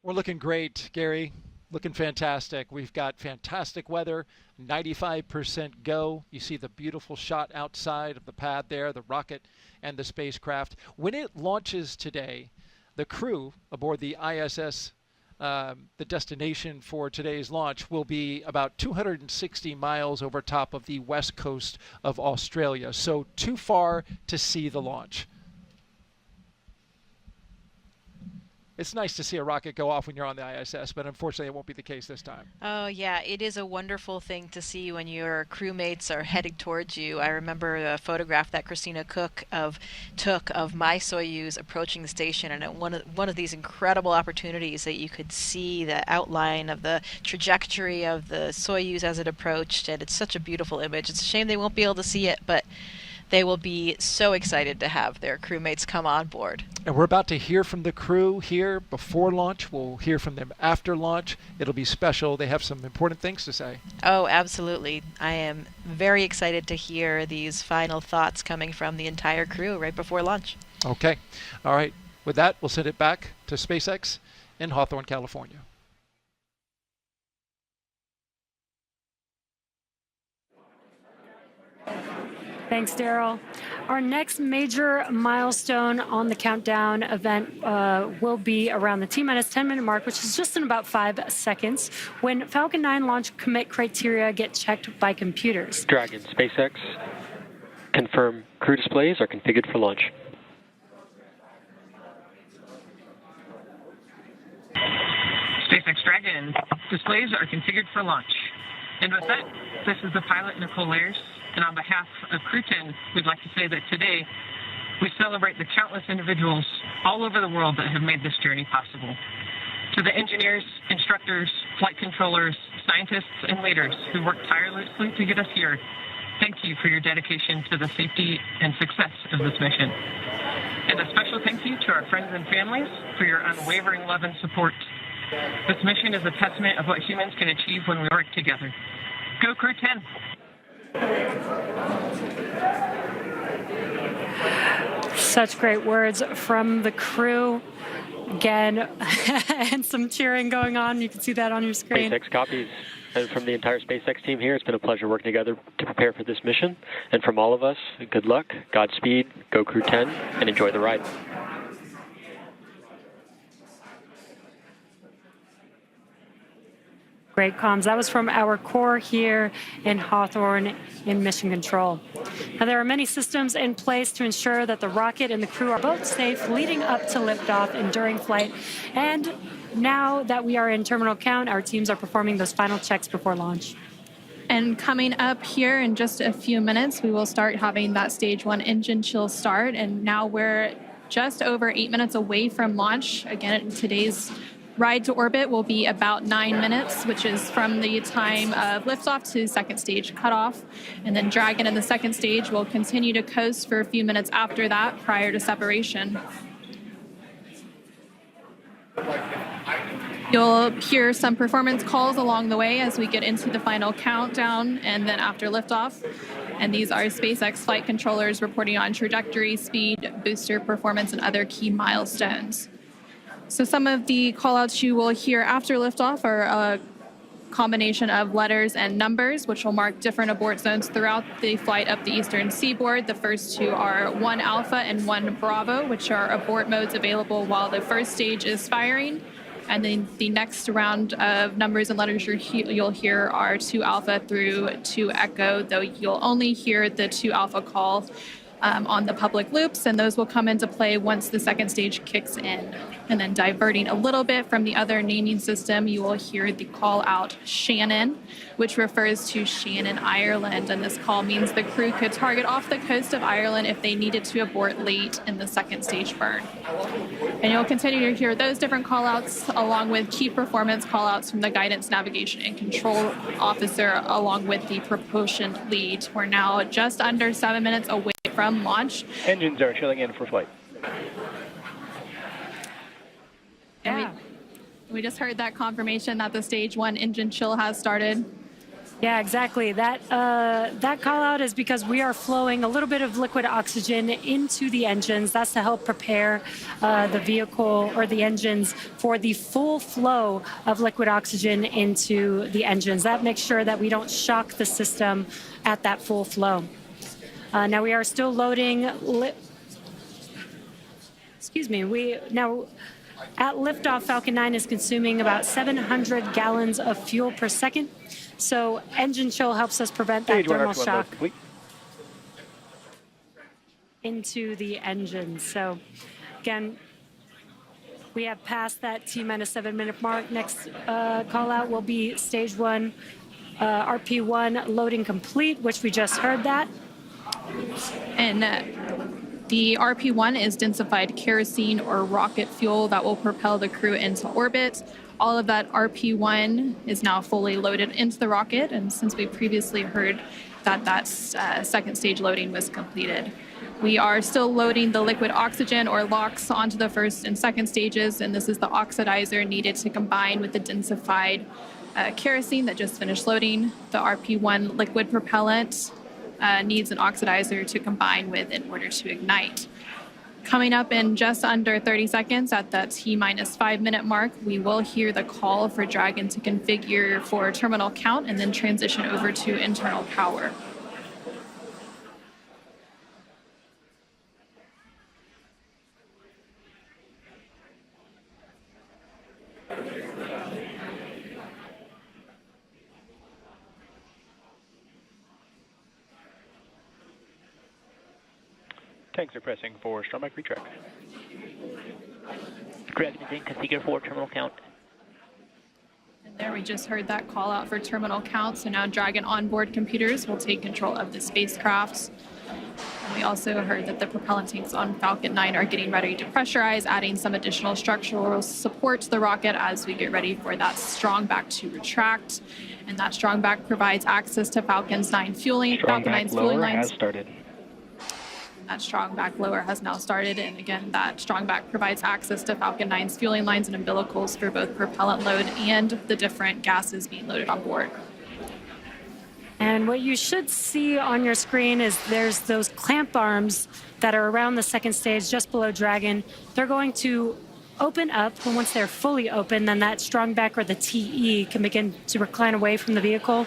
We're looking great, Gary. Looking fantastic. We've got fantastic weather, 95% go. You see the beautiful shot outside of the pad there, the rocket and the spacecraft. When it launches today, the crew aboard the ISS, the destination for today's launch, will be about 260 miles over top of the west coast of Australia, so too far to see the launch. It's nice to see a rocket go off when you're on the ISS, but unfortunately it won't be the case this time. Oh, yeah, it is a wonderful thing to see when your crewmates are heading towards you. I remember a photograph that Christina Cook took of my Soyuz approaching the station, and one of these incredible opportunities that you could see the outline of the trajectory of the Soyuz as it approached, and it's such a beautiful image. It's a shame they won't be able to see it, but they will be so excited to have their crewmates come on board. And we're about to hear from the crew here before launch. We'll hear from them after launch. It'll be special. They have some important things to say. Oh, absolutely. I am very excited to hear these final thoughts coming from the entire crew right before launch. Okay. All right. With that, we'll send it back to SpaceX in Hawthorne, California. Thanks, Daryl. Our next major milestone on the countdown event will be around the T-minus 10-minute mark, which is just in about 5 seconds, when Falcon 9 launch commit criteria get checked by computers. Dragon, SpaceX, confirm crew displays are configured for launch. SpaceX Dragon, displays are configured for launch. And with that, this is the pilot, Nichole Ayers. And on behalf of Crew-10, we'd like to say that today we celebrate the countless individuals all over the world that have made this journey possible. To the engineers, instructors, flight controllers, scientists, and leaders who worked tirelessly to get us here, thank you for your dedication to the safety and success of this mission. And a special thank you to our friends and families for your unwavering love and support. This mission is a testament of what humans can achieve when we work together. Go Crew-10! Such great words from the crew. Again, and some cheering going on. You can see that on your screen. SpaceX copies. And from the entire SpaceX team here, it's been a pleasure working together to prepare for this mission. And from all of us, good luck, Godspeed, go Crew-10, and enjoy the ride. Great comms. That was from our core here in Hawthorne in Mission Control. Now, there are many systems in place to ensure that the rocket and the crew are both safe leading up to liftoff and during flight. And now that we are in terminal count, our teams are performing those final checks before launch. And coming up here in just a few minutes, we will start having that stage 1 engine chill start. And now we're just over 8 minutes away from launch. Again, today's ride to orbit will be about 9 minutes, which is from the time of liftoff to second stage cutoff. And then Dragon in the second stage will continue to coast for a few minutes after that prior to separation. You'll hear some performance calls along the way as we get into the final countdown and then after liftoff. And these are SpaceX flight controllers reporting on trajectory, speed, booster performance, and other key milestones. So some of the callouts you will hear after liftoff are combination of letters and numbers, which will mark different abort zones throughout the flight up the eastern seaboard. The first two are 1 Alpha and 1 Bravo, which are abort modes available while the first stage is firing. And then the next round of numbers and letters you'll hear are 2 Alpha through 2 Echo, though you'll only hear the 2 Alpha call on the public loops, and those will come into play once the second stage kicks in. And then diverting a little bit from the other naming system, you will hear the call out Shannon, which refers to Shannon, Ireland. And this call means the crew could target off the coast of Ireland if they needed to abort late in the second stage burn. And you'll continue to hear those different call outs along with key performance call outs from the guidance, navigation, and control officer along with the propulsion lead. We're now just under 7 minutes away from launch. Engines are chilling in for flight. And we just heard that confirmation that the stage 1 engine chill has started. Yeah, exactly. That call out is because we are flowing a little bit of liquid oxygen into the engines. That's to help prepare the vehicle or the engines for the full flow of liquid oxygen into the engines. That makes sure that we don't shock the system at that full flow. Now we are still loading. At liftoff, Falcon 9 is consuming about 700 gallons of fuel per second. So engine chill helps us prevent that thermal shock into the engines. So again, we have passed that T-minus 7 minute mark. Next call out will be stage 1, RP1 loading complete, which we just heard that. And the RP1 is densified kerosene or rocket fuel that will propel the crew into orbit. All of that RP1 is now fully loaded into the rocket, and since we previously heard that second stage loading was completed. We are still loading the liquid oxygen or LOX onto the first and second stages, and this is the oxidizer needed to combine with the densified kerosene that just finished loading. The RP1 liquid propellant needs an oxidizer to combine with in order to ignite. Coming up in just under 30 seconds at that T-minus 5 minute mark, we will hear the call for Dragon to configure for terminal count and then transition over to internal power. Tanks are pressing for strong back retract. Dragon is in configure for terminal count. And there we just heard that call out for terminal count. So now Dragon onboard computers will take control of the spacecraft. And we also heard that the propellant tanks on Falcon 9 are getting ready to pressurize, adding some additional structural support to the rocket as we get ready for that strong back to retract. And that strong back provides access to Falcon 9's fueling lines. Has started. That strong back lower has now started, and again, that strong back provides access to Falcon 9's fueling lines and umbilicals for both propellant load and the different gases being loaded on board. And what you should see on your screen is there's those clamp arms that are around the second stage just below Dragon. They're going to open up, and once they're fully open, then that strong back or the TE can begin to recline away from the vehicle.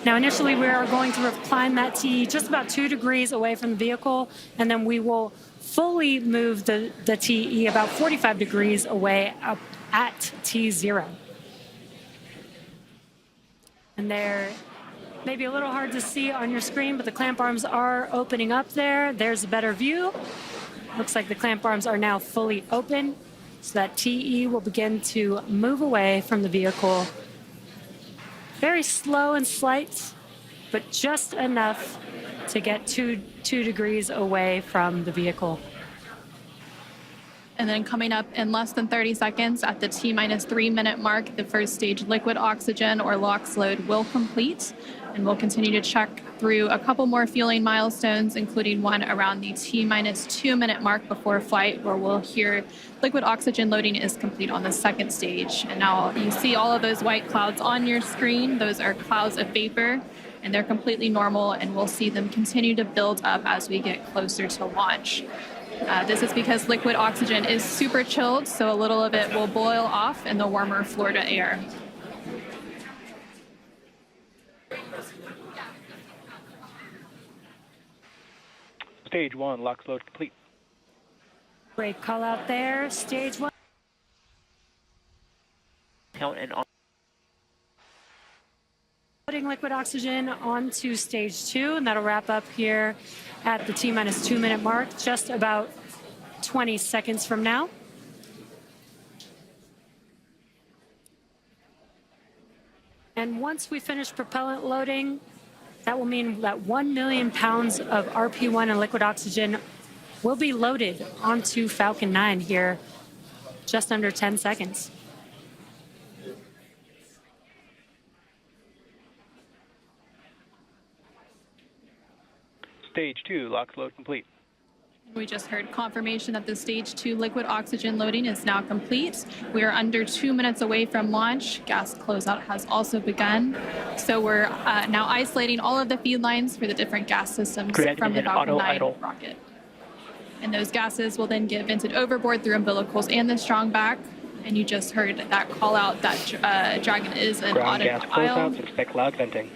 Now, initially, we are going to recline that TE just about 2 degrees away from the vehicle, and then we will fully move the TE about 45 degrees away up at T0. And they're maybe a little hard to see on your screen, but the clamp arms are opening up there. There's a better view. Looks like the clamp arms are now fully open, so that TE will begin to move away from the vehicle. Very slow and slight, but just enough to get two degrees away from the vehicle. And then coming up in less than 30 seconds at the T-minus 3 minute mark, the first stage liquid oxygen or LOX load will complete. And we'll continue to check through a couple more fueling milestones, including one around the T-minus 2 minute mark before flight, where we'll hear liquid oxygen loading is complete on the second stage. And now you see all of those white clouds on your screen. Those are clouds of vapor, and they're completely normal, and we'll see them continue to build up as we get closer to launch. This is because liquid oxygen is super chilled, so a little of it will boil off in the warmer Florida air. Stage 1, LOX load complete. Great call out there. Stage 1. Count and on. Putting liquid oxygen onto stage 2, and that'll wrap up here at the T-minus 2 minute mark, just about 20 seconds from now. And once we finish propellant loading, that will mean that 1 million pounds of RP1 and liquid oxygen will be loaded onto Falcon 9 here, just under 10 seconds. Stage 2, LOX load complete. We just heard confirmation that the stage 2 liquid oxygen loading is now complete. We are under 2 minutes away from launch. Gas closeout has also begun. So we're now isolating all of the feed lines for the different gas systems from the Falcon 9 rocket. And those gases will then get vented overboard through umbilicals and the strong back. And you just heard that call out that Dragon is an Ground automated gas closeouts, expect loud venting.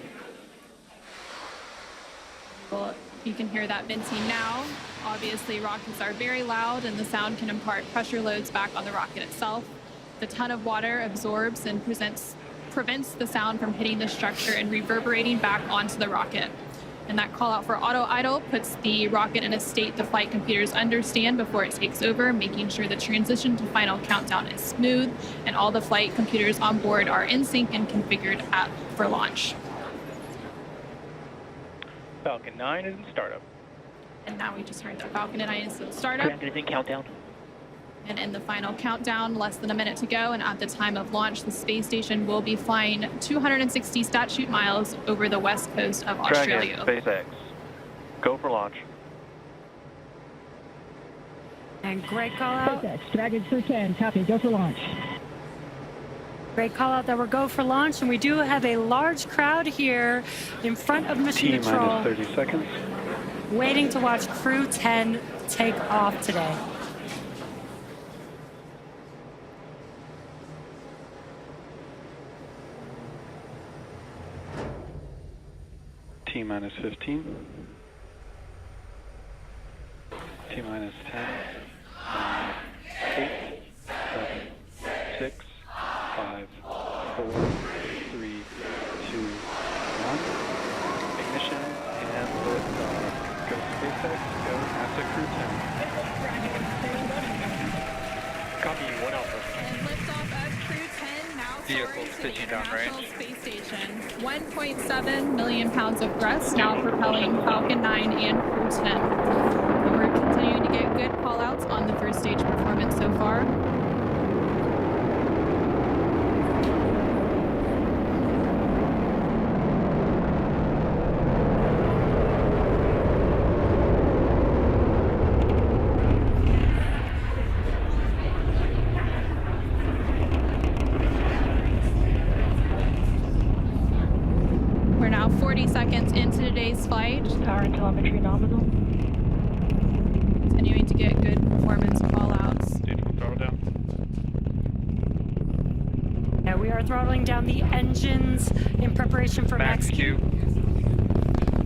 Well, you can hear that venting now. Obviously, rockets are very loud, and the sound can impart pressure loads back on the rocket itself. The ton of water absorbs and prevents the sound from hitting the structure and reverberating back onto the rocket. And that call out for auto idle puts the rocket in a state the flight computers understand before it takes over, making sure the transition to final countdown is smooth and all the flight computers on board are in sync and configured for launch. Falcon 9 is in startup. And now we just heard that Falcon 9 is in startup. Anything countdown. And in the final countdown, less than a minute to go, and at the time of launch, the space station will be flying 260 statute miles over the west coast of Australia. Dragon, SpaceX, go for launch. And great call out. SpaceX, Dragon Crew-10, copy, go for launch. Great call out that we're go for launch, and we do have a large crowd here in front of Mission Control. T-minus 30 seconds. Waiting to watch Crew-10 take off today. T-minus 15. T-minus 10. 8, 7, 6, 5, 4, 3, 2, 1. Ignition and liftoff. Go SpaceX, go NASA Crew-10. Copy, 1 Alpha. And liftoff of Crew-10 now Vehicle soaring to the pitching down International range. Space Station. 1.7 million pounds of thrust now propelling Falcon 9 and Crew-10. And we're continuing to get good call-outs on the first stage performance so far. We're now 40 seconds into today's flight. Power and telemetry nominal. Continuing to get good performance call-outs. Throttle down. Yeah, we are throttling down the engines in preparation for Max Q.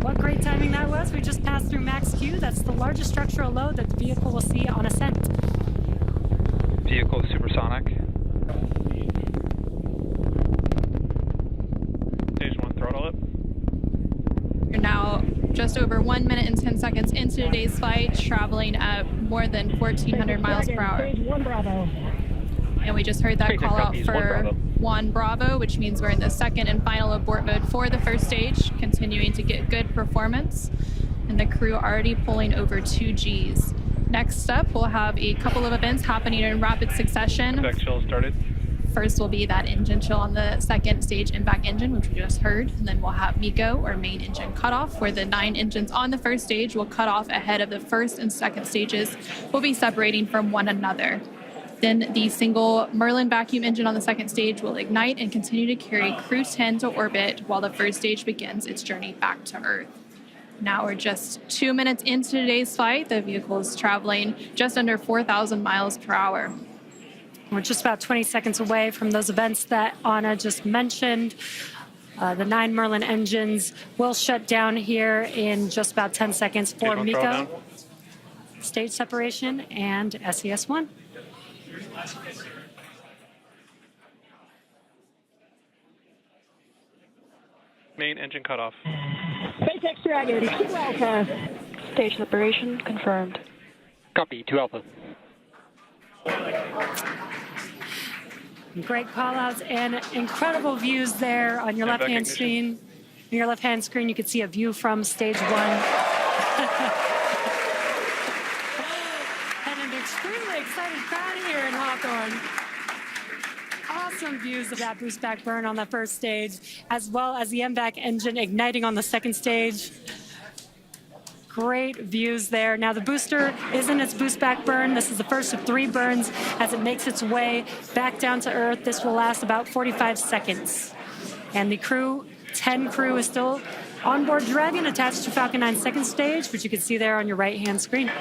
What great timing that was. We just passed through Max Q. That's the largest structural load that the vehicle will see on ascent. Vehicle supersonic. Stage 1, throttle up. We're now just over 1 minute and 10 seconds into today's flight, traveling at more than 1,400 miles per hour. Stage 1 Bravo. And we just heard that call out for 1 Bravo, which means we're in the second and final abort mode for the first stage, continuing to get good performance. And the crew already pulling over 2 Gs. Next up, we'll have a couple of events happening in rapid succession. Effect chill started. First will be that engine chill on the second stage impact engine, which we just heard. And then we'll have MECO, or main engine cutoff, where the 9 engines on the first stage will cut off ahead of the first and second stages, will be separating from one another. Then the single Merlin vacuum engine on the second stage will ignite and continue to carry Crew-10 to orbit while the first stage begins its journey back to Earth. Now we're just 2 minutes into today's flight. The vehicle is traveling just under 4,000 miles per hour. We're just about 20 seconds away from those events that Anna just mentioned. The 9 Merlin engines will shut down here in just about 10 seconds for MECO. stage separation, and SES-1. Main engine cutoff. SpaceX Dragon, 2 Alpha. Stage separation confirmed. Copy, 2 Alpha. Great call-outs and incredible views there on your left-hand screen. On your left-hand screen, you can see a view from stage 1. And an extremely excited crowd here in Hawthorne. Awesome views of that boost back burn on the first stage, as well as the MVAC engine igniting on the second stage. Great views there. Now the booster is in its boost back burn. This is the first of 3 burns as it makes its way back down to Earth. This will last about 45 seconds. And the Crew-10 crew is still on board Dragon, attached to Falcon 9's second stage, which you can see there on your right-hand screen.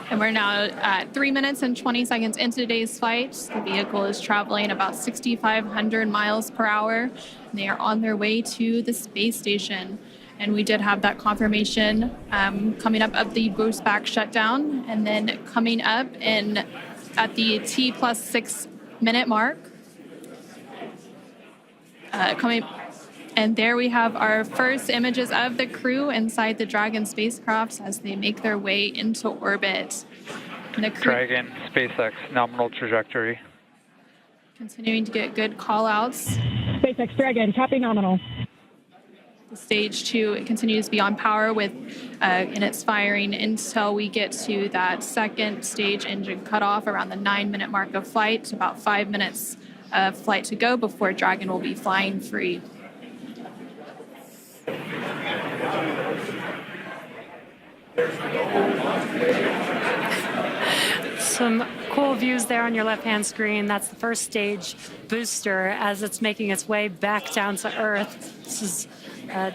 And we're now at 3 minutes and 20 seconds into today's flight. The vehicle is traveling about 6,500 miles per hour. They are on their way to the space station. And we did have that confirmation coming up of the boost back shutdown, and then coming up at the T plus 6 minute mark. And there we have our first images of the crew inside the Dragon spacecraft as they make their way into orbit. And the crew Dragon, SpaceX, nominal trajectory. continuing to get good call-outs. SpaceX Dragon, copy nominal. The stage 2, it continues to be on power with in its firing until we get to that second stage engine cutoff around the 9-minute mark of flight. About 5 minutes of flight to go before Dragon will be flying free. Some cool views there on your left-hand screen. That's the first stage booster as it's making its way back down to Earth. This is a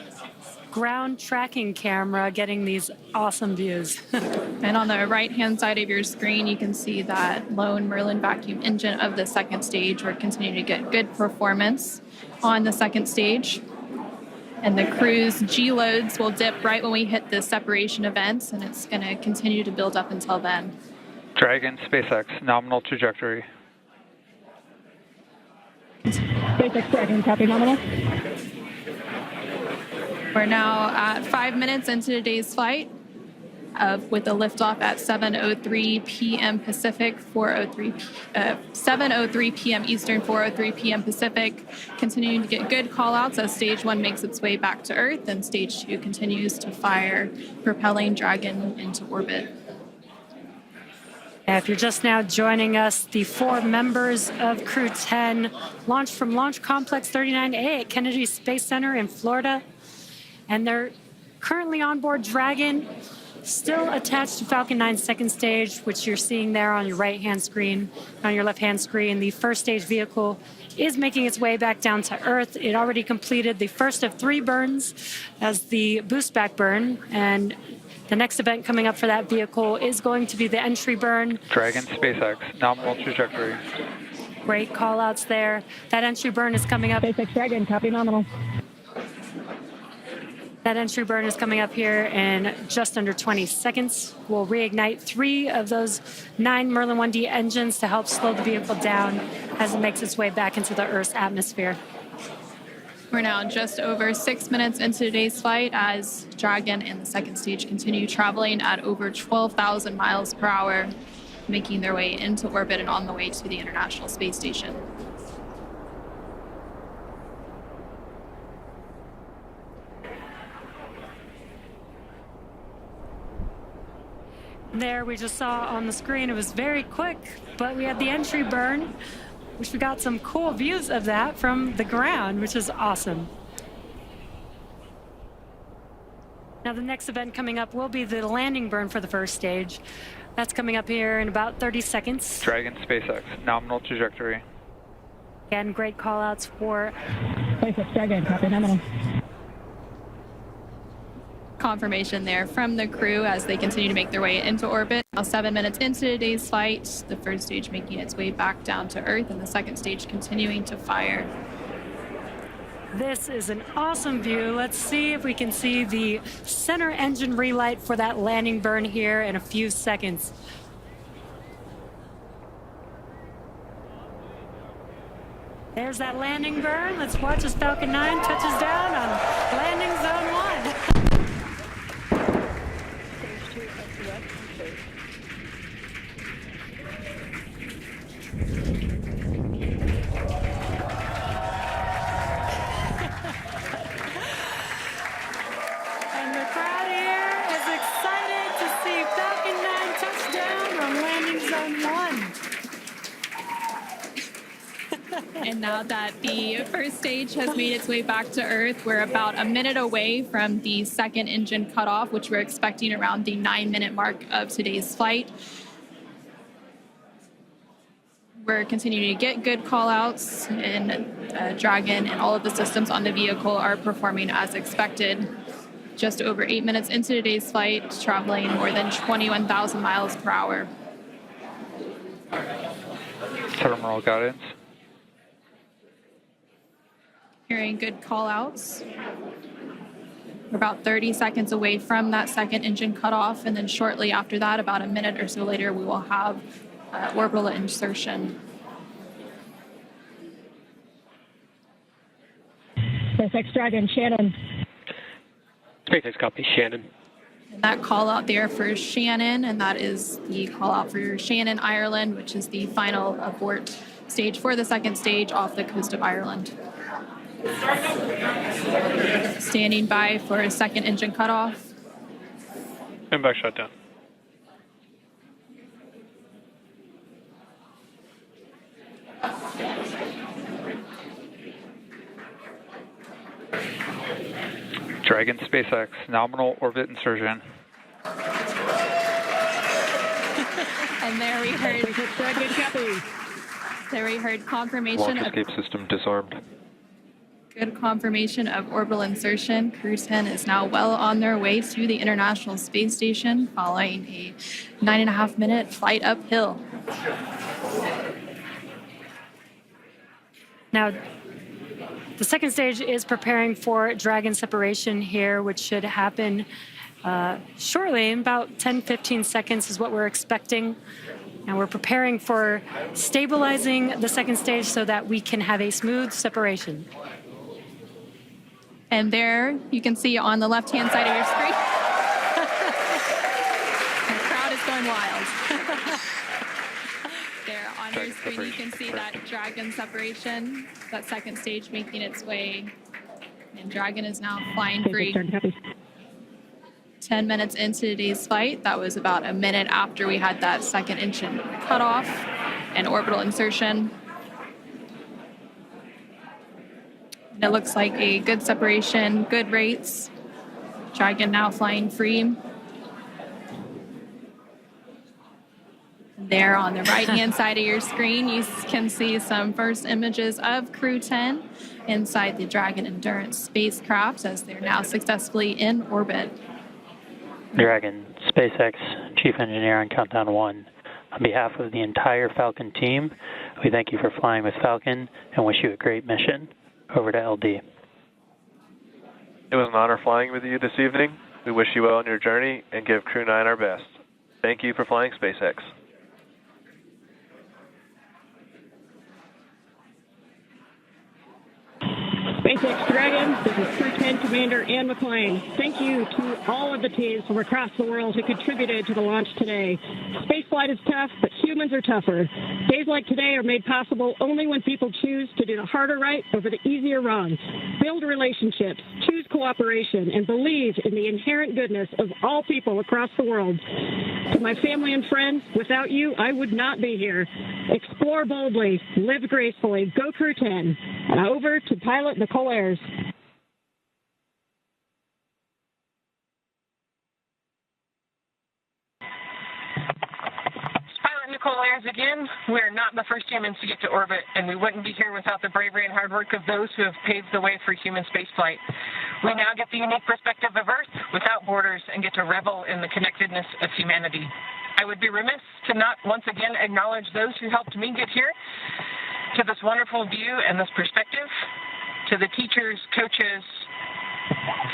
ground tracking camera getting these awesome views. And on the right-hand side of your screen, you can see that lone Merlin vacuum engine of the second stage. We're continuing to get good performance on the second stage. And the crew's G-loads will dip right when we hit the separation events, and it's going to continue to build up until then. Dragon, SpaceX, nominal trajectory. SpaceX Dragon, copy nominal. We're now at 5 minutes into today's flight with the liftoff at 7:03 p.m. Pacific, 7:03 p.m. Eastern, 4:03 p.m. Pacific. Continuing to get good call-outs as Stage 1 makes its way back to Earth, and Stage 2 continues to fire, propelling Dragon into orbit. If you're just now joining us, the 4 members of Crew-10 launched from Launch Complex 39A at Kennedy Space Center in Florida. And they're currently on board Dragon, still attached to Falcon 9's second stage, which you're seeing there on your right-hand screen. On your left-hand screen, the first stage vehicle is making its way back down to Earth. It already completed the first of 3 burns as the boost back burn, and the next event coming up for that vehicle is going to be the entry burn. Dragon, SpaceX, nominal trajectory. Great call-outs there. That entry burn is coming up. SpaceX Dragon, copy nominal. That entry burn is coming up here in just under 20 seconds. We'll reignite 3 of those 9 Merlin 1D engines to help slow the vehicle down as it makes its way back into the Earth's atmosphere. We're now just over 6 minutes into today's flight as Dragon and the second stage continue traveling at over 12,000 miles per hour, making their way into orbit and on the way to the International Space Station. There, we just saw on the screen, it was very quick, but we had the entry burn, which we got some cool views of that from the ground, which is awesome. Now the next event coming up will be the landing burn for the first stage. That's coming up here in about 30 seconds. Dragon, SpaceX, nominal trajectory. Again, great call-outs for SpaceX Dragon, copy nominal. Confirmation there from the crew as they continue to make their way into orbit. Now 7 minutes into today's flight, the first stage making its way back down to Earth and the second stage continuing to fire. This is an awesome view. Let's see if we can see the center engine relight for that landing burn here in a few seconds. There's that landing burn. Let's watch as Falcon 9 touches down on landing zone 1. And the crowd here is excited to see Falcon 9 touch down on landing zone 1. And now that the first stage has made its way back to Earth, we're about a minute away from the second engine cutoff, which we're expecting around the 9-minute mark of today's flight. We're continuing to get good call-outs, and Dragon and all of the systems on the vehicle are performing as expected. Just over 8 minutes into today's flight, traveling more than 21,000 miles per hour. Terminal guidance. Hearing good call-outs. We're about 30 seconds away from that second engine cutoff, and then shortly after that, about a minute or so later, we will have orbital insertion. SpaceX Dragon, Shannon. SpaceX copy, Shannon. And that call out there for Shannon, and that is the call out for Shannon, Ireland, which is the final abort stage for the second stage off the coast of Ireland. Standing by for a second engine cutoff. Impact shutdown. Dragon SpaceX, nominal orbit insertion. And there we heard confirmation Launch escape system disarmed. Good confirmation of orbital insertion. Crew-10 is now well on their way to the International Space Station following a 9.5-minute flight uphill. Now, the second stage is preparing for Dragon separation here, which should happen shortly. In about 10-15 seconds is what we're expecting. And we're preparing for stabilizing the second stage so that we can have a smooth separation. And there you can see on the left-hand side of your screen, the crowd is going wild. There on your screen you can see that Dragon separation, that second stage making its way. And Dragon is now flying free. 10 minutes into today's flight, that was about a minute after we had that second engine cutoff and orbital insertion. And it looks like a good separation, good rates. Dragon now flying free. There on the right-hand side of your screen, you can see some first images of Crew-10 inside the Dragon Endurance spacecraft as they're now successfully in orbit. Dragon, SpaceX Chief Engineer on Countdown 1. On behalf of the entire Falcon team, we thank you for flying with Falcon and wish you a great mission. Over to LD. It was an honor flying with you this evening. We wish you well on your journey and give Crew 9 our best. Thank you for flying SpaceX. SpaceX Dragon, this is Crew-10 Commander Ann McClain. Thank you to all of the teams from across the world who contributed to the launch today. Spaceflight is tough, but humans are tougher. Days like today are made possible only when people choose to do the harder right over the easier wrong. Build relationships, choose cooperation, and believe in the inherent goodness of all people across the world. To my family and friends, without you, I would not be here. Explore boldly, live gracefully, go Crew-10. And over to pilot Nichole Ayers. Nichole Ayers again. We're not the first humans to get to orbit, and we wouldn't be here without the bravery and hard work of those who have paved the way for human spaceflight. We now get the unique perspective of Earth without borders and get to revel in the connectedness of humanity. I would be remiss to not once again acknowledge those who helped me get here to this wonderful view and this perspective. to the teachers, coaches,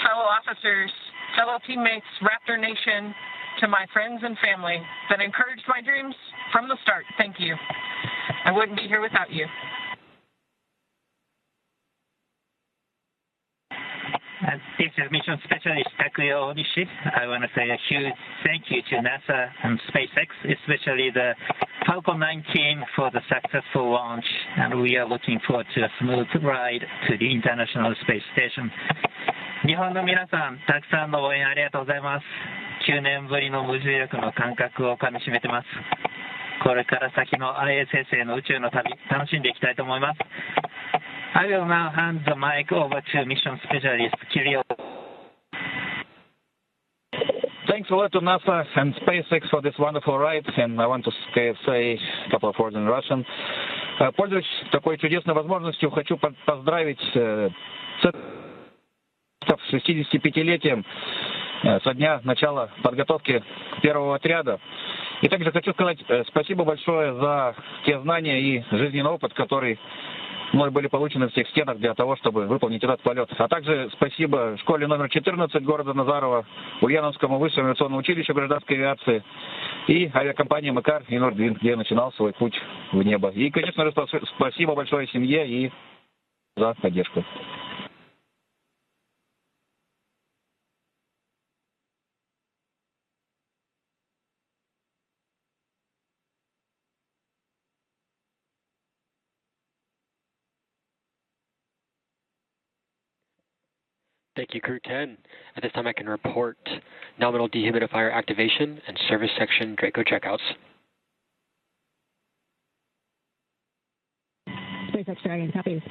fellow officers, fellow teammates, Raptor Nation, to my friends and family that encouraged my dreams from the start, thank you. I wouldn't be here without you. This is Mission Specialist Takuya Onishi. I want to say a huge thank you to NASA and SpaceX, especially the Falcon 9 team for the successful launch, and we are looking forward to a smooth ride to the International Space Station. 日本の皆さん、たくさんの応援ありがとうございます。9年ぶりの無重力の感覚をかみしめてます。これから先の ISS への宇宙の旅、楽しんでいきたいと思います。I will now hand the mic over to Mission Specialist Kirill. Thanks a lot to NASA and SpaceX for this wonderful ride, and I want to say a couple of words in Russian. Пользуясь такой чудесной возможностью, хочу поздравить с 65-летием со дня начала подготовки первого отряда. И также хочу сказать спасибо большое за те знания и жизненный опыт, который мной были получены в тех стенах для того, чтобы выполнить этот полет. А также спасибо школе номер 14 города Назарова, Ульяновскому высшему авиационному училищу гражданской авиации и авиакомпании МКАР и Нордвин, где я начинал свой путь в небо. И, конечно же, спасибо большое семье и за поддержку. Thank you, Crew-10. At this time, I can report nominal dehumidifier activation and service section Draco checkouts. SpaceX Dragon, copy.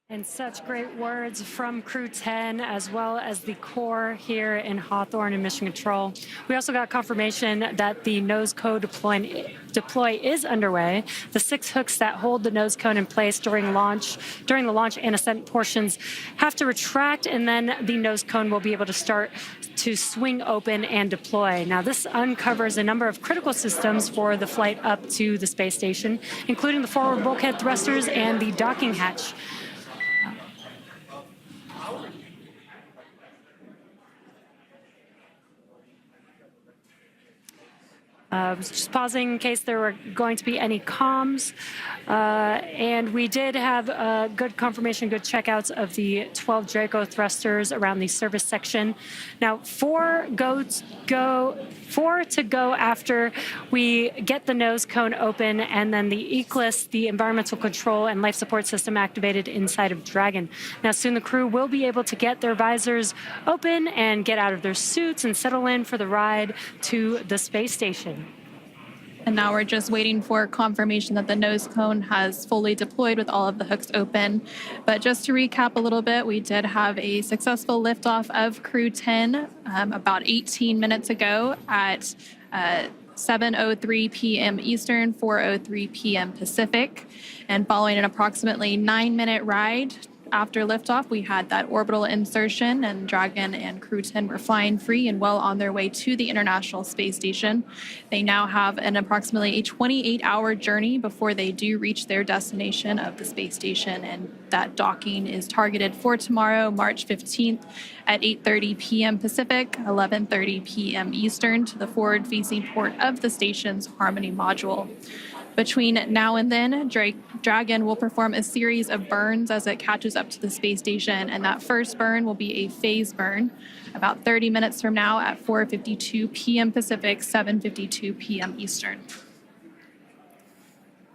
And such great words from Crew-10 as well as the core here in Hawthorne and Mission Control. We also got confirmation that the nose cone deploy is underway. The 6 hooks that hold the nose cone in place during the launch and ascent portions have to retract, and then the nose cone will be able to start to swing open and deploy. Now, this uncovers a number of critical systems for the flight up to the space station, including the forward bulkhead thrusters and the docking hatch. Just pausing in case there were going to be any comms. And we did have good confirmation, good checkouts of the 12 Draco thrusters around the service section. Now, 4 to go after we get the nose cone open, and then the ECLIS, the environmental control and life support system, activated inside of Dragon. Now, soon the crew will be able to get their visors open and get out of their suits and settle in for the ride to the space station. And now we're just waiting for confirmation that the nose cone has fully deployed with all of the hooks open. But just to recap a little bit, we did have a successful liftoff of Crew-10 about 18 minutes ago at 7:03 p.m. Eastern, 4:03 p.m. Pacific. And following an approximately 9-minute ride after liftoff, we had that orbital insertion, and Dragon and Crew-10 were flying free and well on their way to the International Space Station. They now have an approximately 28-hour journey before they do reach their destination of the space station, and that docking is targeted for tomorrow, March 15th at 8:30 p.m. Pacific, 11:30 p.m. Eastern, to the forward-facing port of the station's Harmony module. Between now and then, Dragon will perform a series of burns as it catches up to the space station, and that first burn will be a phase burn about 30 minutes from now at 4:52 p.m. Pacific, 7:52 p.m. Eastern.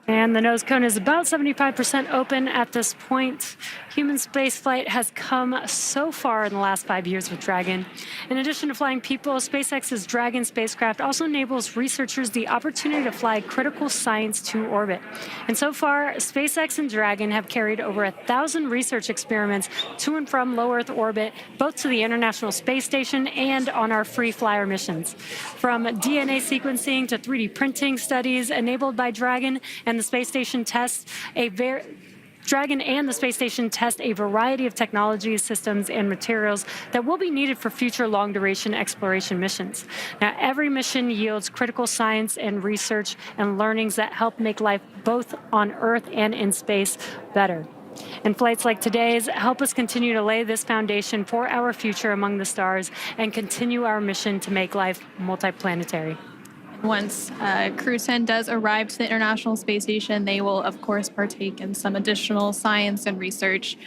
And the nose cone is about 75% open at this point. Human spaceflight has come so far in the last 5 years with Dragon. In addition to flying people, SpaceX's Dragon spacecraft also enables researchers the opportunity to fly critical science to orbit. And so far, SpaceX and Dragon have carried over 1,000 research experiments to and from low Earth orbit, both to the International Space Station and on our free flyer missions. From DNA sequencing to 3D printing studies enabled by Dragon and the space station test Dragon and the space station test a variety of technologies, systems, and materials that will be needed for future long-duration exploration missions. Now, every mission yields critical science and research and learnings that help make life both on Earth and in space better. And flights like today's help us continue to lay this foundation for our future among the stars and continue our mission to make life multiplanetary. Once Crew-10 does arrive to the International Space Station, they will, of course, partake in some additional science and research.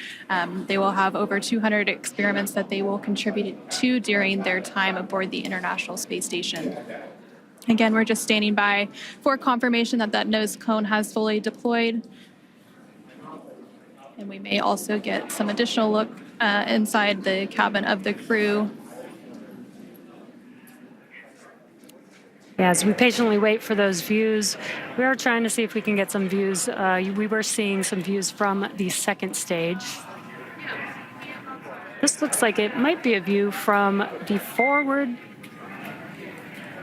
They will have over 200 experiments that they will contribute to during their time aboard the International Space Station. Again, we're just standing by for confirmation that that nose cone has fully deployed. And we may also get some additional look inside the cabin of the crew. As we patiently wait for those views, we are trying to see if we can get some views. We were seeing some views from the second stage. This looks like it might be a view from the forward.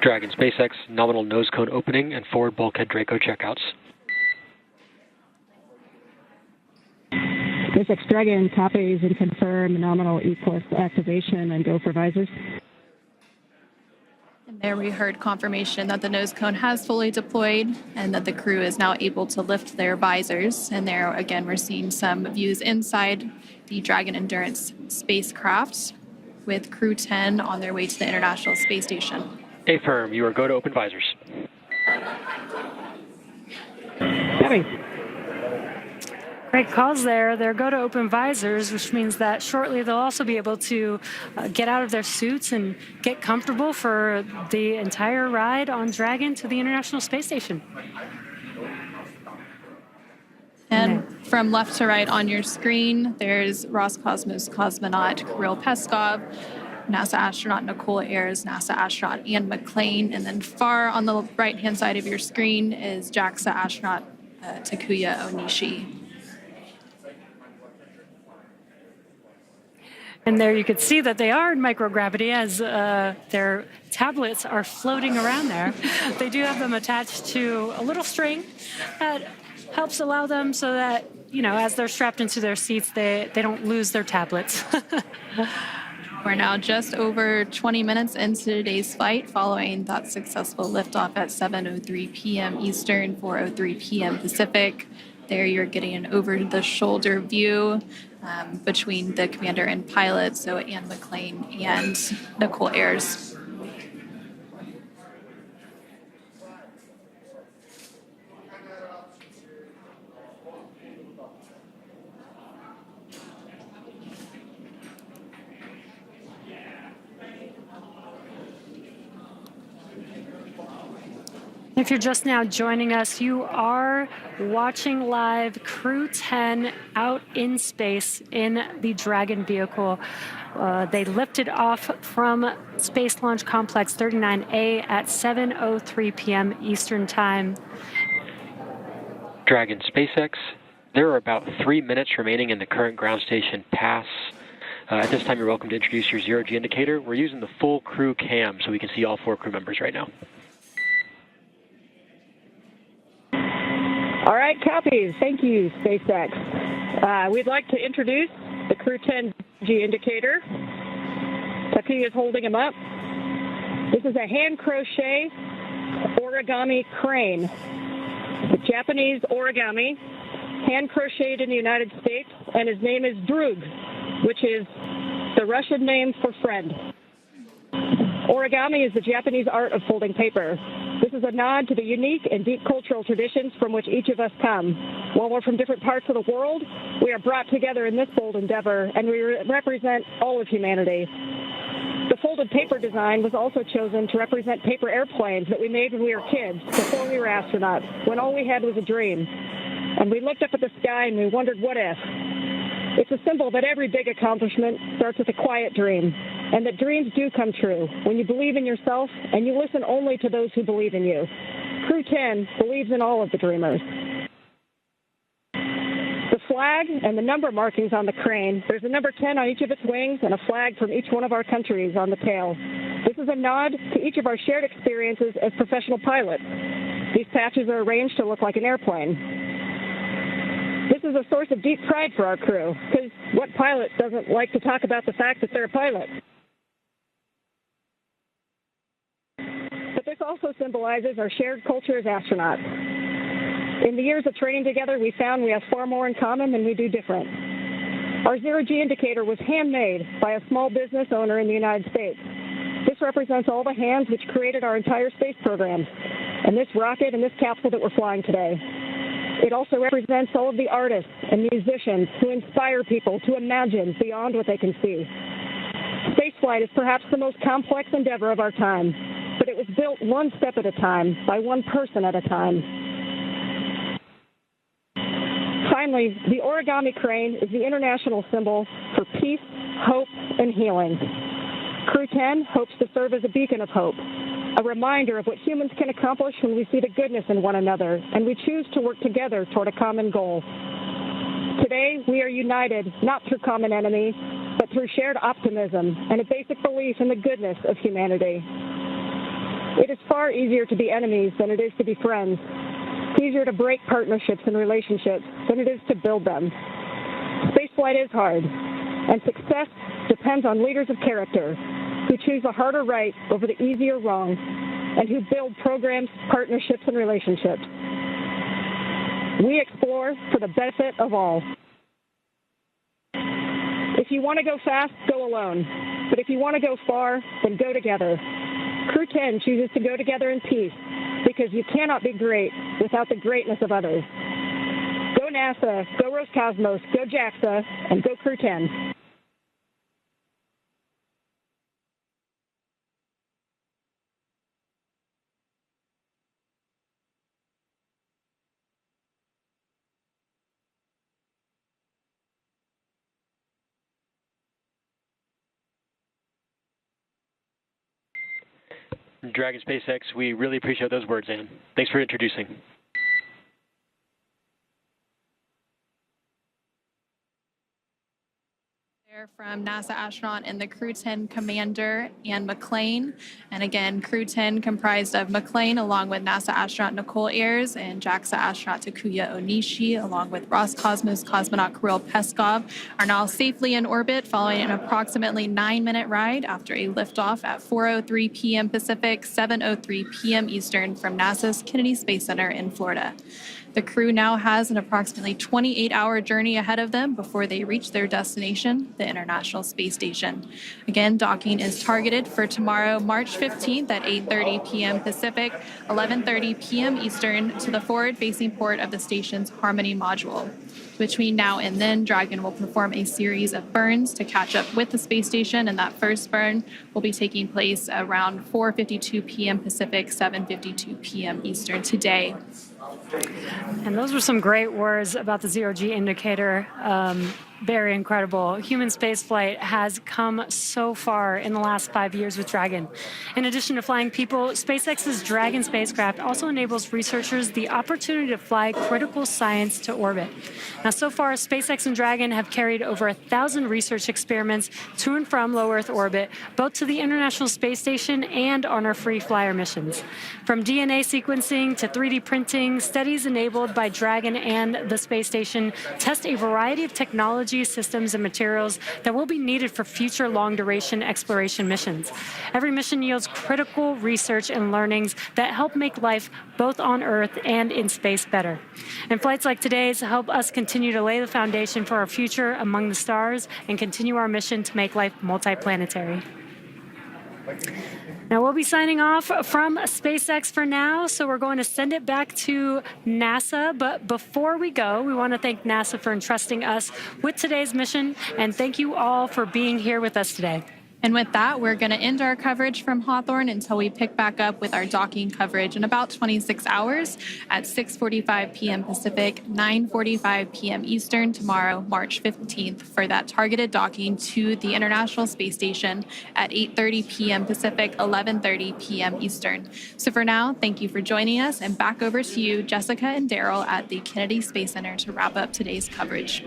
Dragon SpaceX, nominal nose cone opening and forward bulkhead Draco checkouts. SpaceX Dragon copies and confirm nominal E-course activation and go for visors. There we heard confirmation that the nose cone has fully deployed and that the crew is now able to lift their visors. And there, again, we're seeing some views inside the Dragon Endurance spacecraft with Crew-10 on their way to the International Space Station. Affirm, you are go to open visors. Copy. Great calls there. They're go to open visors, which means that shortly they'll also be able to get out of their suits and get comfortable for the entire ride on Dragon to the International Space Station. And from left to right on your screen, there's Roscosmos cosmonaut Kirill Peskov, NASA astronaut Nichole, Ayers, NASA astronaut and McClain. And then far on the right-hand side of your screen is JAXA astronaut Takuya Onishi. And there you could see that they are in microgravity as their tablets are floating around there. They do have them attached to a little string that helps allow them so that, you know, as they're strapped into their seats, they don't lose their tablets. We're now just over 20 minutes into today's flight following that successful liftoff at 7:03 p.m. Eastern, 4:03 p.m. Pacific. There you're getting an over-the-shoulder view between the commander and pilot, so Anne McClain and Nichole Ayers. If you're just now joining us, you are watching live Crew-10 out in space in the Dragon vehicle. They lifted off from Space Launch Complex 39A at 7:03 p.m. Eastern Time. Dragon SpaceX, there are about 3 minutes remaining in the current ground station pass. At this time, you're welcome to introduce your zero-G indicator. We're using the full crew cam so we can see all 4 crew members right now. All right, copies. Thank you, SpaceX. We'd like to introduce the Crew-10 G indicator. Takuya is holding him up. This is a hand crochet origami crane. It's Japanese origami, hand crocheted in the United States, and his name is Drug, which is the Russian name for friend. Origami is the Japanese art of folding paper. This is a nod to the unique and deep cultural traditions from which each of us come. While we're from different parts of the world, we are brought together in this bold endeavor, and we represent all of humanity. The folded paper design was also chosen to represent paper airplanes that we made when we were kids, before we were astronauts, when all we had was a dream. And we looked up at the sky and we wondered, what if? It's a symbol that every big accomplishment starts with a quiet dream, and that dreams do come true when you believe in yourself and you listen only to those who believe in you. Crew-10 believes in all of the dreamers. The flag and the number markings on the crane, there's a number 10 on each of its wings and a flag from each one of our countries on the tail. This is a nod to each of our shared experiences as professional pilots. These patches are arranged to look like an airplane. This is a source of deep pride for our crew, because what pilot doesn't like to talk about the fact that they're a pilot? But this also symbolizes our shared culture as astronauts. In the years of training together, we found we have far more in common than we do different. Our zero-G indicator was handmade by a small business owner in the United States. This represents all the hands which created our entire space program, and this rocket and this capsule that we're flying today. It also represents all of the artists and musicians who inspire people to imagine beyond what they can see. Spaceflight is perhaps the most complex endeavor of our time, but it was built one step at a time, by one person at a time. Finally, the origami crane is the international symbol for peace, hope, and healing. Crew-10 hopes to serve as a beacon of hope, a reminder of what humans can accomplish when we see the goodness in one another and we choose to work together toward a common goal. Today, we are united not through common enemy, but through shared optimism and a basic belief in the goodness of humanity. It is far easier to be enemies than it is to be friends. It's easier to break partnerships and relationships than it is to build them. Spaceflight is hard, and success depends on leaders of character who choose the harder right over the easier wrong, and who build programs, partnerships, and relationships. We explore for the benefit of all. If you want to go fast, go alone. But if you want to go far, then go together. Crew-10 chooses to go together in peace, because you cannot be great without the greatness of others. Go NASA, go Roscosmos, go JAXA, and go Crew-10. Dragon SpaceX, we really appreciate those words, Ann. Thanks for introducing. From NASA astronaut and the Crew-10 commander, Ann McClain. And again, Crew-10 comprised of McClain along with NASA astronaut Nichole Ayers and JAXA astronaut Takuya Onishi along with Roscosmos cosmonaut Kirill Peskov are now safely in orbit following an approximately 9-minute ride after a liftoff at 4:03 p.m. Pacific, 7:03 p.m. Eastern from NASA's Kennedy Space Center in Florida. The crew now has an approximately 28-hour journey ahead of them before they reach their destination, the International Space Station. Again, docking is targeted for tomorrow, March 15th at 8:30 p.m. Pacific, 11:30 p.m. Eastern to the forward-facing port of the station's Harmony module. Between now and then, Dragon will perform a series of burns to catch up with the space station, and that first burn will be taking place around 4:52 p.m. Pacific, 7:52 p.m. Eastern today. And those were some great words about the zero-G indicator. Very incredible. Human spaceflight has come so far in the last 5 years with Dragon. In addition to flying people, SpaceX's Dragon spacecraft also enables researchers the opportunity to fly critical science to orbit. Now, so far, SpaceX and Dragon have carried over 1,000 research experiments to and from low Earth orbit, both to the International Space Station and on our free flyer missions. From DNA sequencing to 3D printing, studies enabled by Dragon and the space station test a variety of technologies, systems, and materials that will be needed for future long-duration exploration missions. Every mission yields critical research and learnings that help make life both on Earth and in space better. And flights like today's help us continue to lay the foundation for our future among the stars and continue our mission to make life multiplanetary. Now, we'll be signing off from SpaceX for now, so we're going to send it back to NASA. But before we go, we want to thank NASA for entrusting us with today's mission, and thank you all for being here with us today. And with that, we're going to end our coverage from Hawthorne until we pick back up with our docking coverage in about 26 hours at 6:45 p.m. Pacific, 9:45 p.m. Eastern tomorrow, March 15th, for that targeted docking to the International Space Station at 8:30 p.m. Pacific, 11:30 p.m. Eastern. So for now, thank you for joining us, and back over to you, Jessica and Daryl at the Kennedy Space Center to wrap up today's coverage.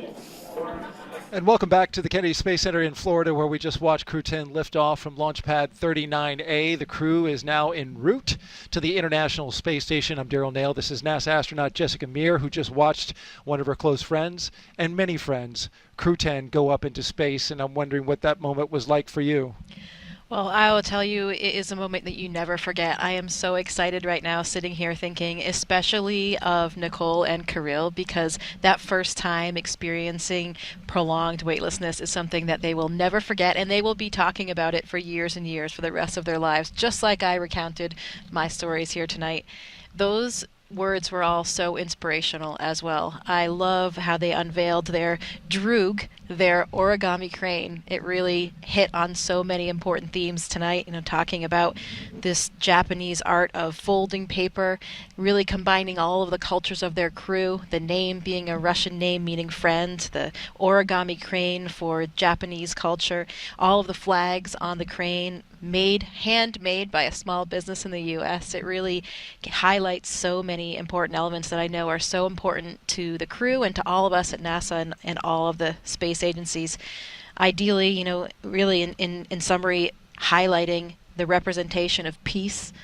And welcome back to the Kennedy Space Center in Florida, where we just watched Crew-10 lift off from Launch Pad 39A. The crew is now en route to the International Space Station. I'm Daryl Nail. This is NASA astronaut Jessica Meir, who just watched one of her close friends and many friends, Crew-10, go up into space. And I'm wondering what that moment was like for you. Well, I will tell you, it is a moment that you never forget. I am so excited right now sitting here thinking especially of Nichole and Kirill, because that first time experiencing prolonged weightlessness is something that they will never forget, and they will be talking about it for years and years for the rest of their lives, just like I recounted my stories here tonight. Those words were all so inspirational as well. I love how they unveiled their droog, their origami crane. It really hit on so many important themes tonight, talking about this Japanese art of folding paper, really combining all of the cultures of their crew, the name being a Russian name meaning friend, the origami crane for Japanese culture, all of the flags on the crane handmade by a small business in the U.S. It really highlights so many important elements that I know are so important to the crew and to all of us at NASA and all of the space agencies. Ideally, really in summary, highlighting the representation of peace,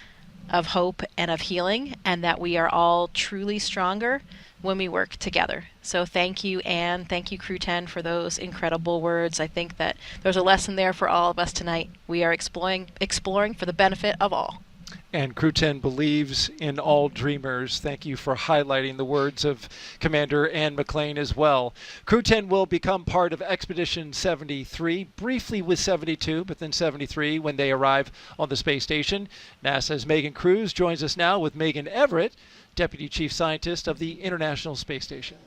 of hope, and of healing, and that we are all truly stronger when we work together. So thank you, Anne. Thank you, Crew-10, for those incredible words. I think that there's a lesson there for all of us tonight. We are exploring for the benefit of all. And Crew-10 believes in all dreamers. Thank you for highlighting the words of Commander Anne McClain as well. Crew-10 will become part of Expedition 73, briefly with 72, but then 73 when they arrive on the space station. NASA's Megan Cruz joins us now with Megan Everett, Deputy Chief Scientist of the International Space Station.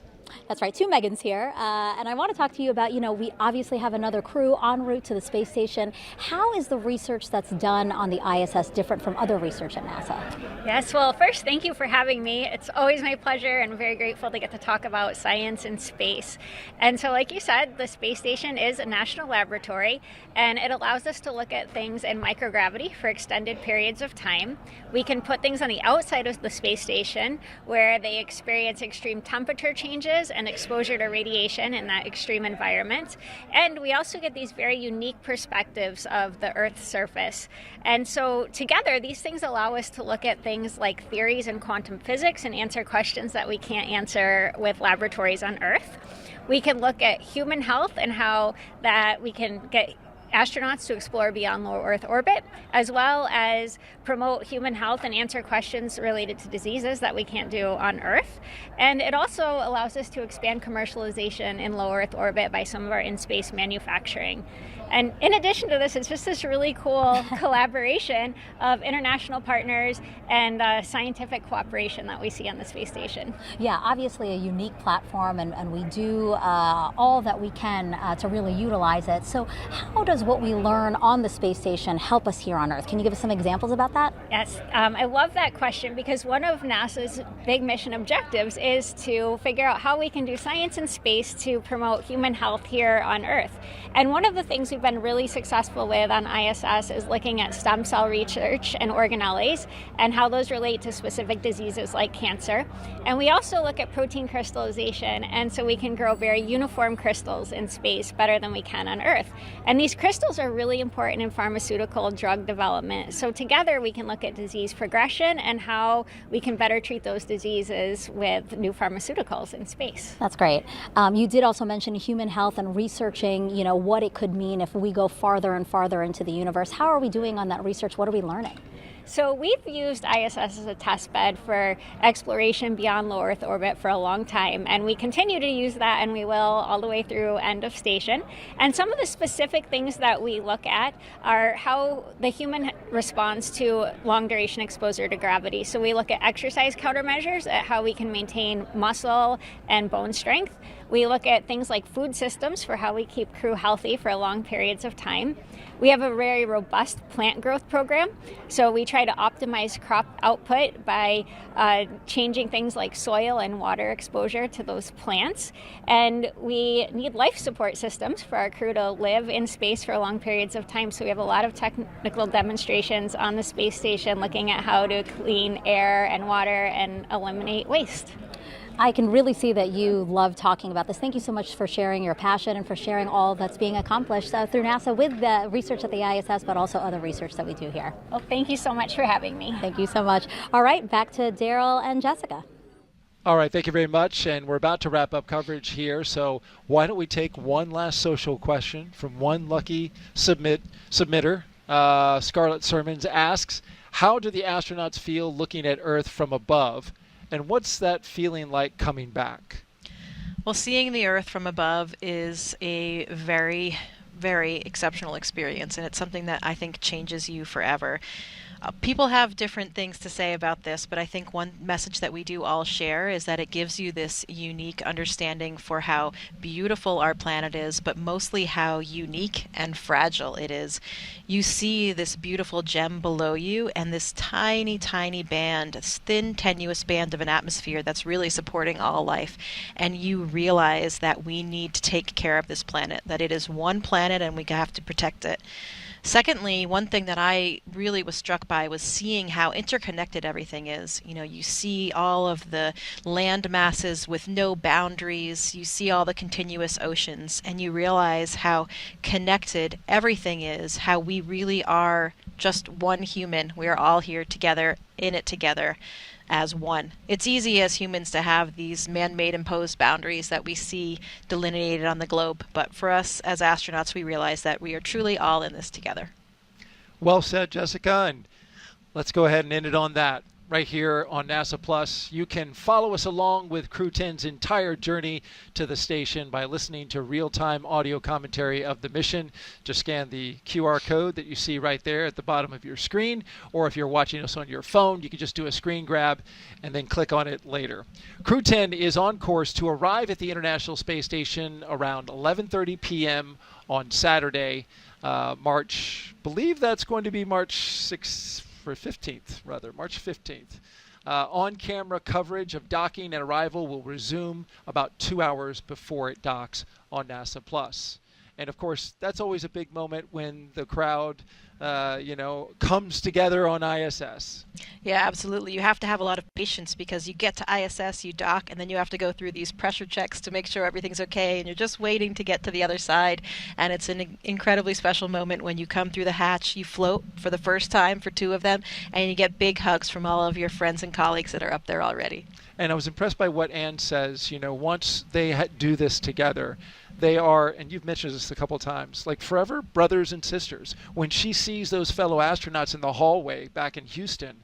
That's right, two Megans here, and I want to talk to you about, we obviously have another crew en route to the space station. How is the research that's done on the ISS different from other research at NASA? Yes, well, first, thank you for having me. It's always my pleasure, and I'm very grateful to get to talk about science and space. And so, like you said, the space station is a national laboratory, and it allows us to look at things in microgravity for extended periods of time. We can put things on the outside of the space station where they experience extreme temperature changes and exposure to radiation in that extreme environment. And we also get these very unique perspectives of the Earth's surface. And so together, these things allow us to look at things like theories in quantum physics and answer questions that we can't answer with laboratories on Earth. We can look at human health and how that we can get astronauts to explore beyond low Earth orbit, as well as promote human health and answer questions related to diseases that we can't do on Earth. And it also allows us to expand commercialization in low Earth orbit by some of our in-space manufacturing. And in addition to this, it's just this really cool collaboration of international partners and scientific cooperation that we see on the space station. Yeah, obviously a unique platform, and we do all that we can to really utilize it. So how does what we learn on the space station help us here on Earth? Can you give us some examples about that? Yes, I love that question, because one of NASA's big mission objectives is to figure out how we can do science in space to promote human health here on Earth. And one of the things we've been really successful with on ISS is looking at stem cell research and organelles and how those relate to specific diseases like cancer. And we also look at protein crystallization, and so we can grow very uniform crystals in space better than we can on Earth. And these crystals are really important in pharmaceutical drug development. So together we can look at disease progression and how we can better treat those diseases with new pharmaceuticals in space. That's great. You did also mention human health and researching, what it could mean if we go farther and farther into the universe. How are we doing on that research? What are we learning? So we've used ISS as a test bed for exploration beyond low Earth orbit for a long time, and we continue to use that, and we will all the way through end of station. And some of the specific things that we look at are how the human responds to long duration exposure to gravity. So we look at exercise countermeasures, at how we can maintain muscle and bone strength. We look at things like food systems for how we keep crew healthy for long periods of time. We have a very robust plant growth program, so we try to optimize crop output by changing things like soil and water exposure to those plants. And we need life support systems for our crew to live in space for long periods of time, so we have a lot of technical demonstrations on the space station looking at how to clean air and water and eliminate waste. I can really see that you love talking about this. Thank you so much for sharing your passion and for sharing all that's being accomplished through NASA with the research at the ISS, but also other research that we do here. Well, thank you so much for having me. Thank you so much. All right, back to Daryl and Jessica. All right, thank you very much. And we're about to wrap up coverage here. So why don't we take one last social question from one lucky submitter. Scarlett Sermons asks, how do the astronauts feel looking at Earth from above? And what's that feeling like coming back? Well, seeing the Earth from above is a very, very exceptional experience, and it's something that I think changes you forever. People have different things to say about this, but I think one message that we do all share is that it gives you this unique understanding for how beautiful our planet is, but mostly how unique and fragile it is. You see this beautiful gem below you and this tiny, tiny band, this thin, tenuous band of an atmosphere that's really supporting all life. And you realize that we need to take care of this planet, that it is one planet and we have to protect it. Secondly, one thing that I really was struck by was seeing how interconnected everything is. You know, you see all of the land masses with no boundaries, you see all the continuous oceans, and you realize how connected everything is, how we really are just one human. We are all here together, in it together as one. It's easy as humans to have these man-made imposed boundaries that we see delineated on the globe, but for us as astronauts, we realize that we are truly all in this together. Well said, Jessica, and let's go ahead and end it on that. Right here on NASA Plus, you can follow us along with Crew-10's entire journey to the station by listening to real-time audio commentary of the mission. Just scan the QR code that you see right there at the bottom of your screen, or if you're watching us on your phone, you can just do a screen grab and then click on it later. Crew-10 is on course to arrive at the International Space Station around 11:30 p.m. on Saturday, believe that's going to be March 15th. On-camera coverage of docking and arrival will resume about 2 hours before it docks on NASA Plus. And of course, that's always a big moment when the crowd, comes together on ISS. Yeah, absolutely. You have to have a lot of patience because you get to ISS, you dock, and then you have to go through these pressure checks to make sure everything's okay, and you're just waiting to get to the other side. And it's an incredibly special moment when you come through the hatch, you float for the first time for 2 of them, and you get big hugs from all of your friends and colleagues that are up there already. And I was impressed by what Ann says, once they do this together, they are, and you've mentioned this a couple times, like forever brothers and sisters. When she sees those fellow astronauts in the hallway back in Houston,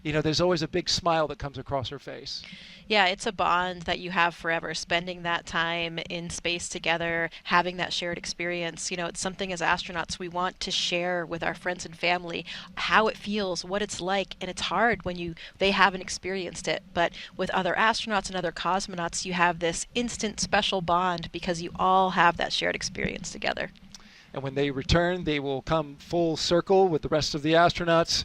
there's always a big smile that comes across her face. Yeah, it's a bond that you have forever, spending that time in space together, having that shared experience. It's something as astronauts we want to share with our friends and family, how it feels, what it's like, and it's hard when they haven't experienced it. But with other astronauts and other cosmonauts, you have this instant special bond because you all have that shared experience together. And when they return, they will come full circle with the rest of the astronauts,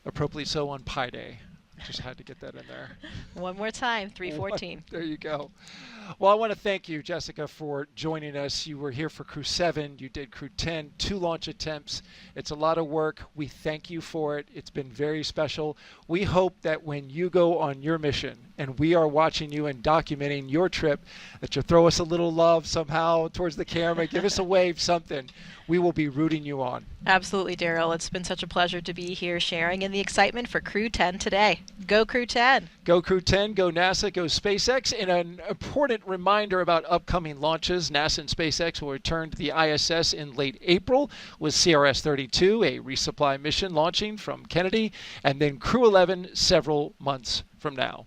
appropriately so on Pi Day. Just had to get that in there. One more time, 314. There you go. Well, I want to thank you, Jessica, for joining us. You were here for Crew-7. You did Crew-10, 2 launch attempts. It's a lot of work. We thank you for it. It's been very special. We hope that when you go on your mission and we are watching you and documenting your trip, that you'll throw us a little love somehow towards the camera, give us a wave, something. We will be rooting you on. Absolutely, Daryl. It's been such a pleasure to be here sharing in the excitement for Crew-10 today. Go Crew-10. Go Crew-10, go NASA, go SpaceX. And an important reminder about upcoming launches. NASA and SpaceX will return to the ISS in late April with CRS-32, a resupply mission launching from Kennedy, and then Crew-11 several months from now.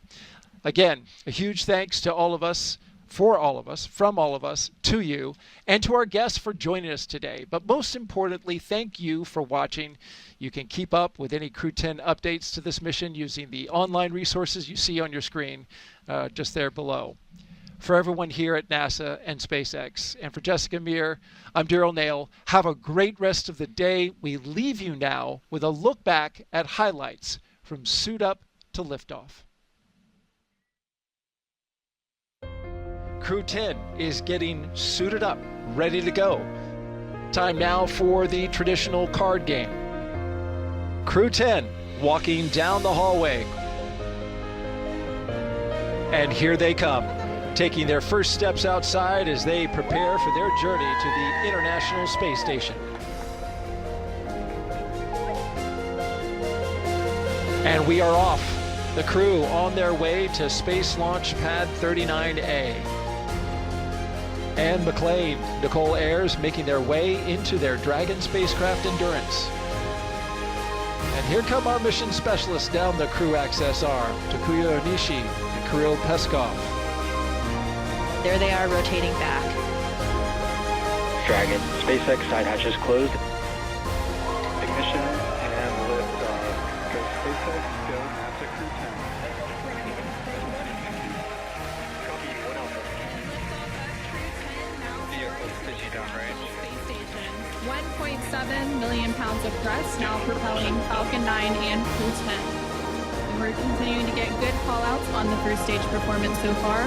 Again, a huge thanks to all of us, for all of us, from all of us, to you, and to our guests for joining us today. But most importantly, thank you for watching. You can keep up with any Crew-10 updates to this mission using the online resources you see on your screen just there below. For everyone here at NASA and SpaceX, and for Jessica Meir, I'm Daryl Nail. Have a great rest of the day. We leave you now with a look back at highlights from suit up to liftoff. Crew-10 is getting suited up, ready to go. Time now for the traditional card game. Crew-10 walking down the hallway. And here they come, taking their first steps outside as they prepare for their journey to the International Space Station. And we are off. The crew on their way to Space Launch Pad 39A. And McClain, Nichole, Ayers making their way into their Dragon spacecraft Endurance. And here come our mission specialists down the crew access arm, Takuya Onishi and Kirill Peskov. There they are, rotating back. Dragon, SpaceX side hatches closed. Ignition and liftoff. Go SpaceX, go NASA Crew-10. Vehicles pitching downrange. 1.7 million pounds of thrust now propelling Falcon 9 and Crew-10. And we're continuing to get good call-outs on the first stage performance so far.